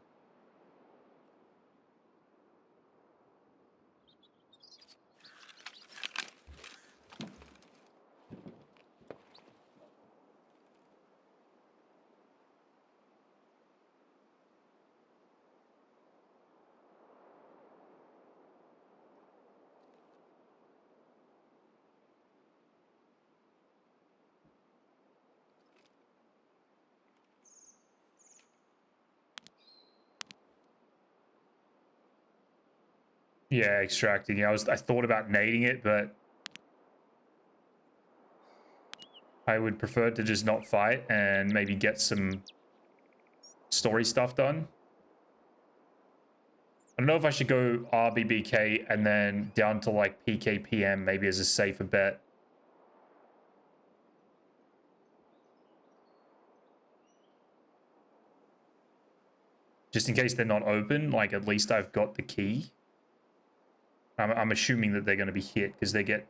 Yeah, extracting. I thought about nading it, but I would prefer to just not fight and maybe get some story stuff done. I don't know if I should go RBBK and then down to like PKPM maybe as a safer bet. Just in case they're not open, like at least I've got the key. I'm assuming that they're going to be hit because they get...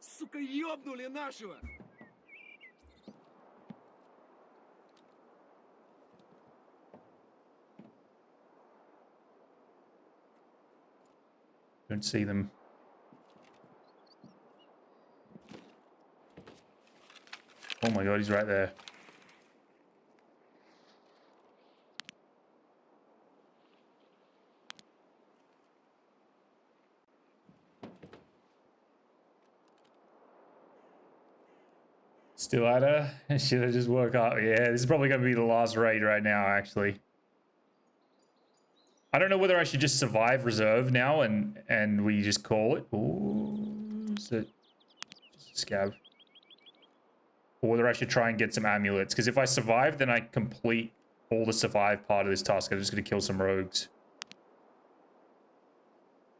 Сука, ёбнули нашего! Don't see them. Oh my god, he's right there. Still at her? Should I just work up? Yeah, this is probably going to be the last raid right now, actually. I don't know whether I should just survive reserve now and we just call it. Ooh, is it just a scav? Or whether I should try and get some amulets. Because if I survive, then I complete all the survive part of this task. I'm just going to kill some rogues.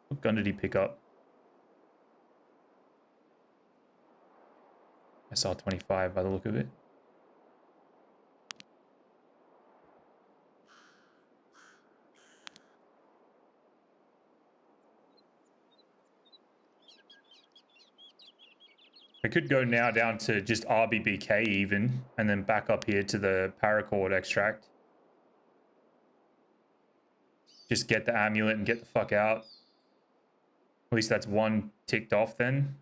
What gun did he pick up? SR-25 by the look of it. I could go now down to just RBBK even, and then back up here to the paracord extract. Just get the amulet and get the fuck out. At least that's one ticked off then.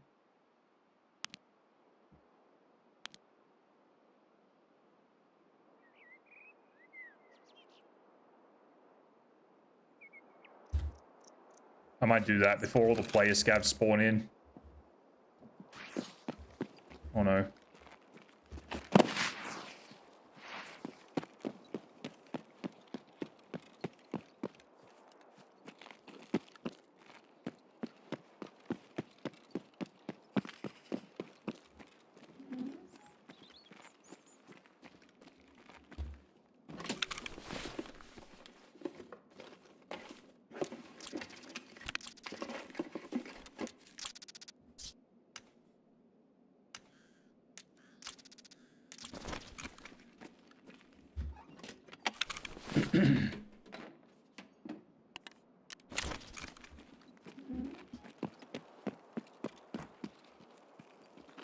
I might do that before all the player scavs spawn in. Oh no.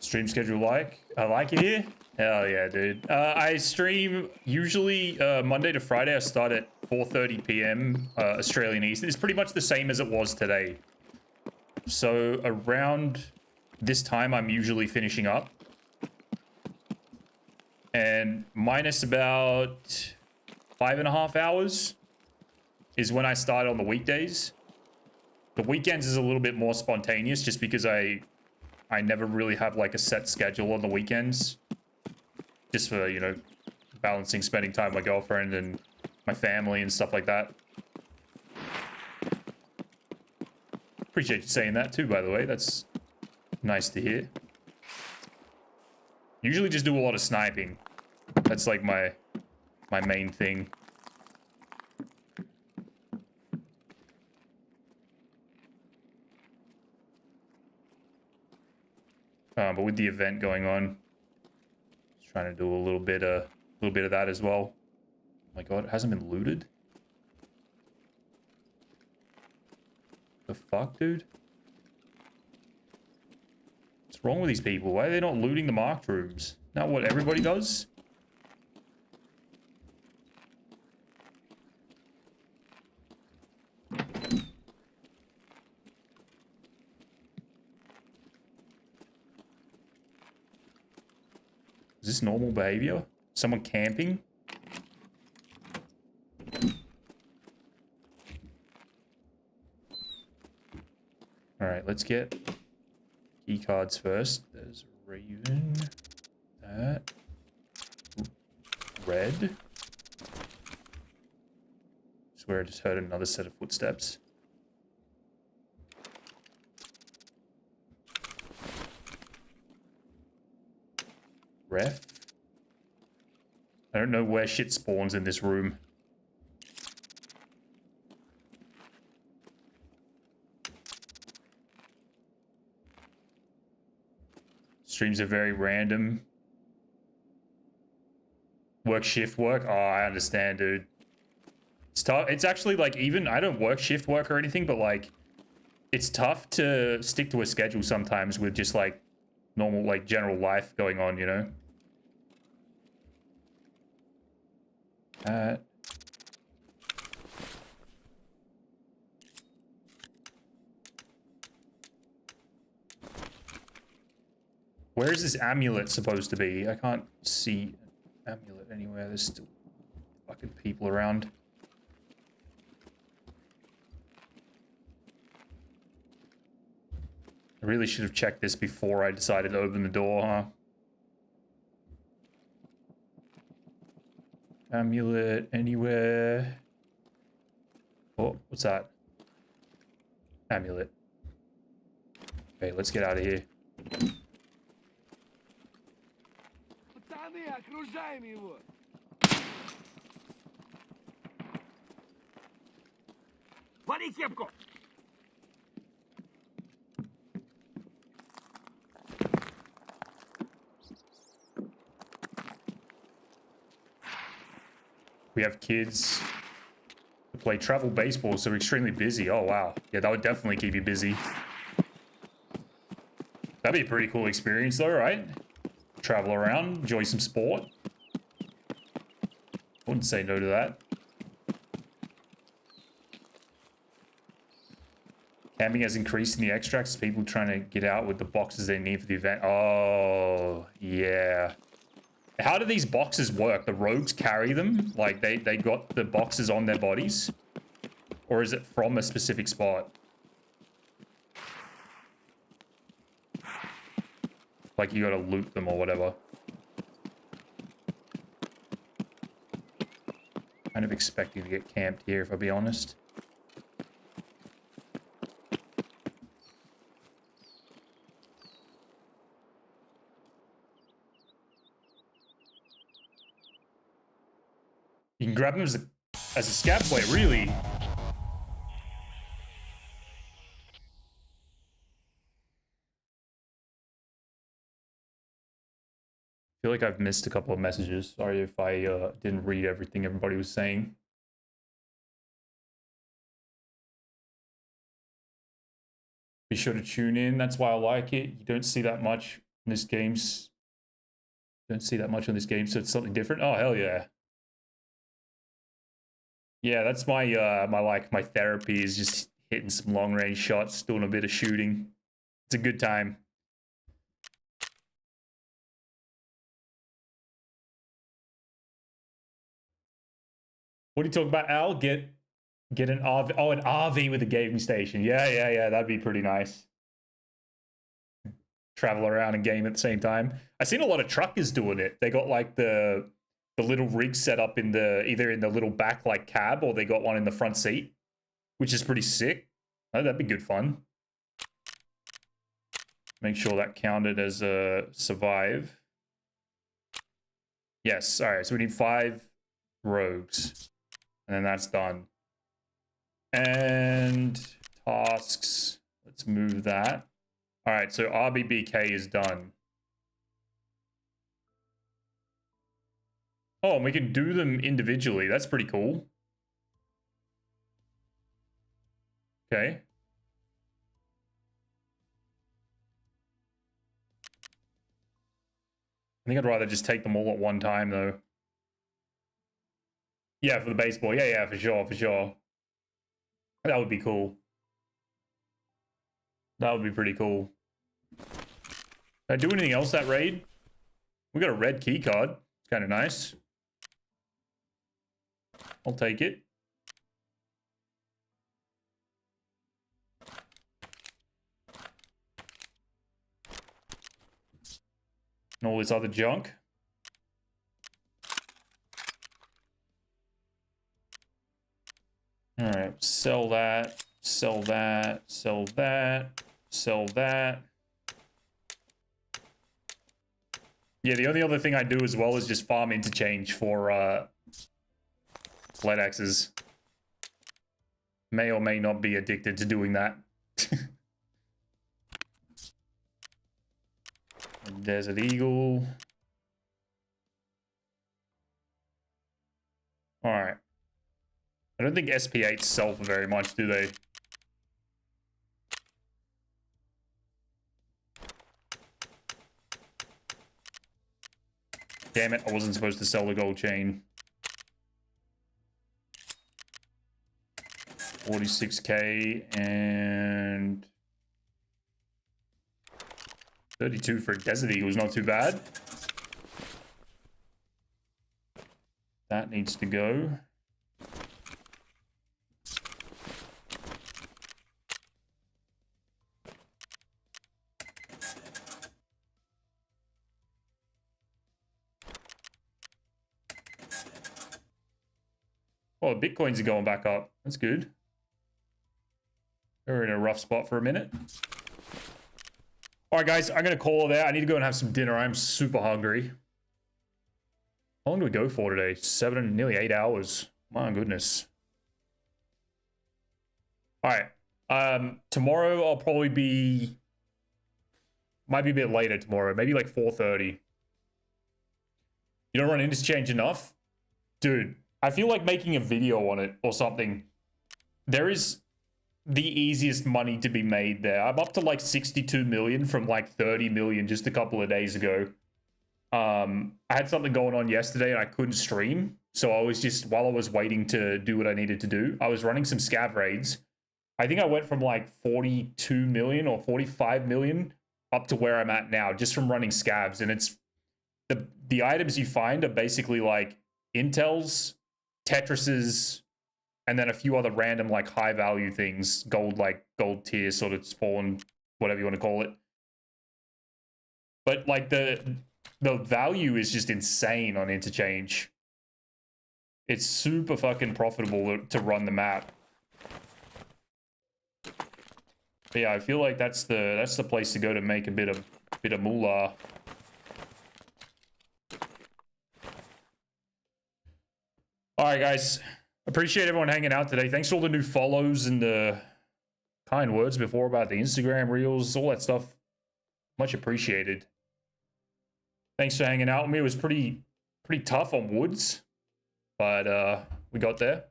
Stream schedule like? I like it here? Hell yeah, dude. I stream usually Monday to Friday. I start at 4:30 p.m. Australian Eastern. It's pretty much the same as it was today. So around this time, I'm usually finishing up. And minus about 5.5 hours is when I start on the weekdays. The weekends is a little bit more spontaneous just because I never really have like a set schedule on the weekends. Just for, you know, balancing spending time with my girlfriend and my family and stuff like that. Appreciate you saying that too, by the way. That's nice to hear. Usually just do a lot of sniping. That's like my main thing. But with the event going on, just trying to do a little bit of that as well. Oh my god, it hasn't been looted? The fuck, dude? What's wrong with these people? Why are they not looting the marked rooms? Not what everybody does? Is this normal behavior? Someone camping? Alright, let's get key cards first. There's Raven. That. Red. Swear I just heard another set of footsteps. Ref. I don't know where shit spawns in this room. Streams are very random. Work shift work? Oh, I understand, dude. It's tough. It's actually like even I don't work shift work or anything, but like it's tough to stick to a schedule sometimes with just like normal like general life going on, you know? Where is this amulet supposed to be? I can't see an amulet anywhere. There's still fucking people around. I really should have checked this before I decided to open the door, huh? Amulet anywhere. Oh, what's that? Amulet. Okay, let's get out of here. Пацаны, окружаем его! Вали кепку! We have kids who play travel baseball, so we're extremely busy. Oh, wow. Yeah, that would definitely keep you busy. That'd be a pretty cool experience, though, right? Travel around, enjoy some sport. Wouldn't say no to that. Camping has increased in the extracts. People trying to get out with the boxes they need for the event. Oh, yeah. How do these boxes work? The rogues carry them? Like, they got the boxes on their bodies? Or is it from a specific spot? Like you gotta loot them or whatever. Kind of expecting to get camped here, if I'll be honest. You can grab him as a scav player, really? I feel like I've missed a couple of messages. Sorry if I didn't read everything everybody was saying. Be sure to tune in. That's why I like it. You don't see that much in this game. Don't see that much in this game, so it's something different. Oh, hell yeah. Yeah, that's my my therapy is just hitting some long range shots, doing a bit of shooting. It's a good time. What are you talking about, Al? Get an RV. Oh, an RV with a gaming station. Yeah. That'd be pretty nice. Travel around and game at the same time. I've seen a lot of truckers doing it. They got like the little rig set up in the either in the little back like cab, or they got one in the front seat, which is pretty sick. Oh, that'd be good fun. Make sure that counted as a survive. Yes. All right. So we need 5 rogues, and then that's done. And tasks. Let's move that. All right. So RBBK is done. Oh, and we can do them individually. That's pretty cool. Okay. I think I'd rather just take them all at one time, though. Yeah, for the baseball. Yeah, for sure. That would be cool. That would be pretty cool. Did I do anything else that raid? We got a red key card. It's kind of nice. I'll take it. And all this other junk. All right, sell that, sell that, sell that, sell that. Yeah, the only other thing I do as well is just farm interchange for lead axes. May or may not be addicted to doing that. Desert Eagle. Alright. I don't think SP8s sell for very much, do they? Damn it, I wasn't supposed to sell the gold chain. 46k and 32 for Desert Eagle is not too bad. That needs to go. Oh, Bitcoins are going back up. That's good. We're in a rough spot for a minute. All right, guys, I'm going to call it there. I need to go and have some dinner. I'm super hungry. How long do we go for today? 7, nearly 8 hours. My goodness. All right. Tomorrow I'll probably be... Might be a bit later tomorrow. Maybe like 4:30. You don't run interchange enough? Dude, I feel like making a video on it or something. There is the easiest money to be made there. I'm up to like 62 million from like 30 million just a couple of days ago. I had something going on yesterday and I couldn't stream. So I was just, while I was waiting to do what I needed to do, I was running some scav raids. I think I went from like 42 million or 45 million up to where I'm at now just from running scavs. And it's the items you find are basically like intels, Tetrises, and then a few other random like high value things, gold, like gold tier sort of spawn, whatever you want to call it. But like the value is just insane on interchange. It's super fucking profitable to run the map. But yeah, I feel like that's the place to go to make a bit of moolah. All right, guys. Appreciate everyone hanging out today. Thanks for all the new follows and the kind words before about the Instagram reels, all that stuff. Much appreciated. Thanks for hanging out with me. It was pretty tough on Woods, but we got there.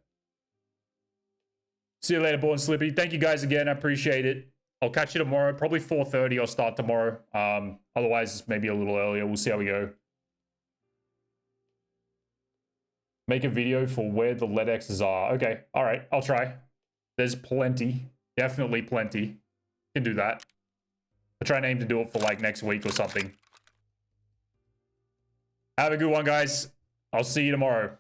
See you later, Born Slippy. Thank you guys again. I appreciate it. I'll catch you tomorrow. Probably 4:30 I'll start tomorrow. Otherwise, maybe a little earlier. We'll see how we go. Make a video for where the lead X's are. Okay. All right. I'll try. There's plenty. Definitely plenty. Can do that. I'll try and aim to do it for like next week or something. Have a good one, guys. I'll see you tomorrow.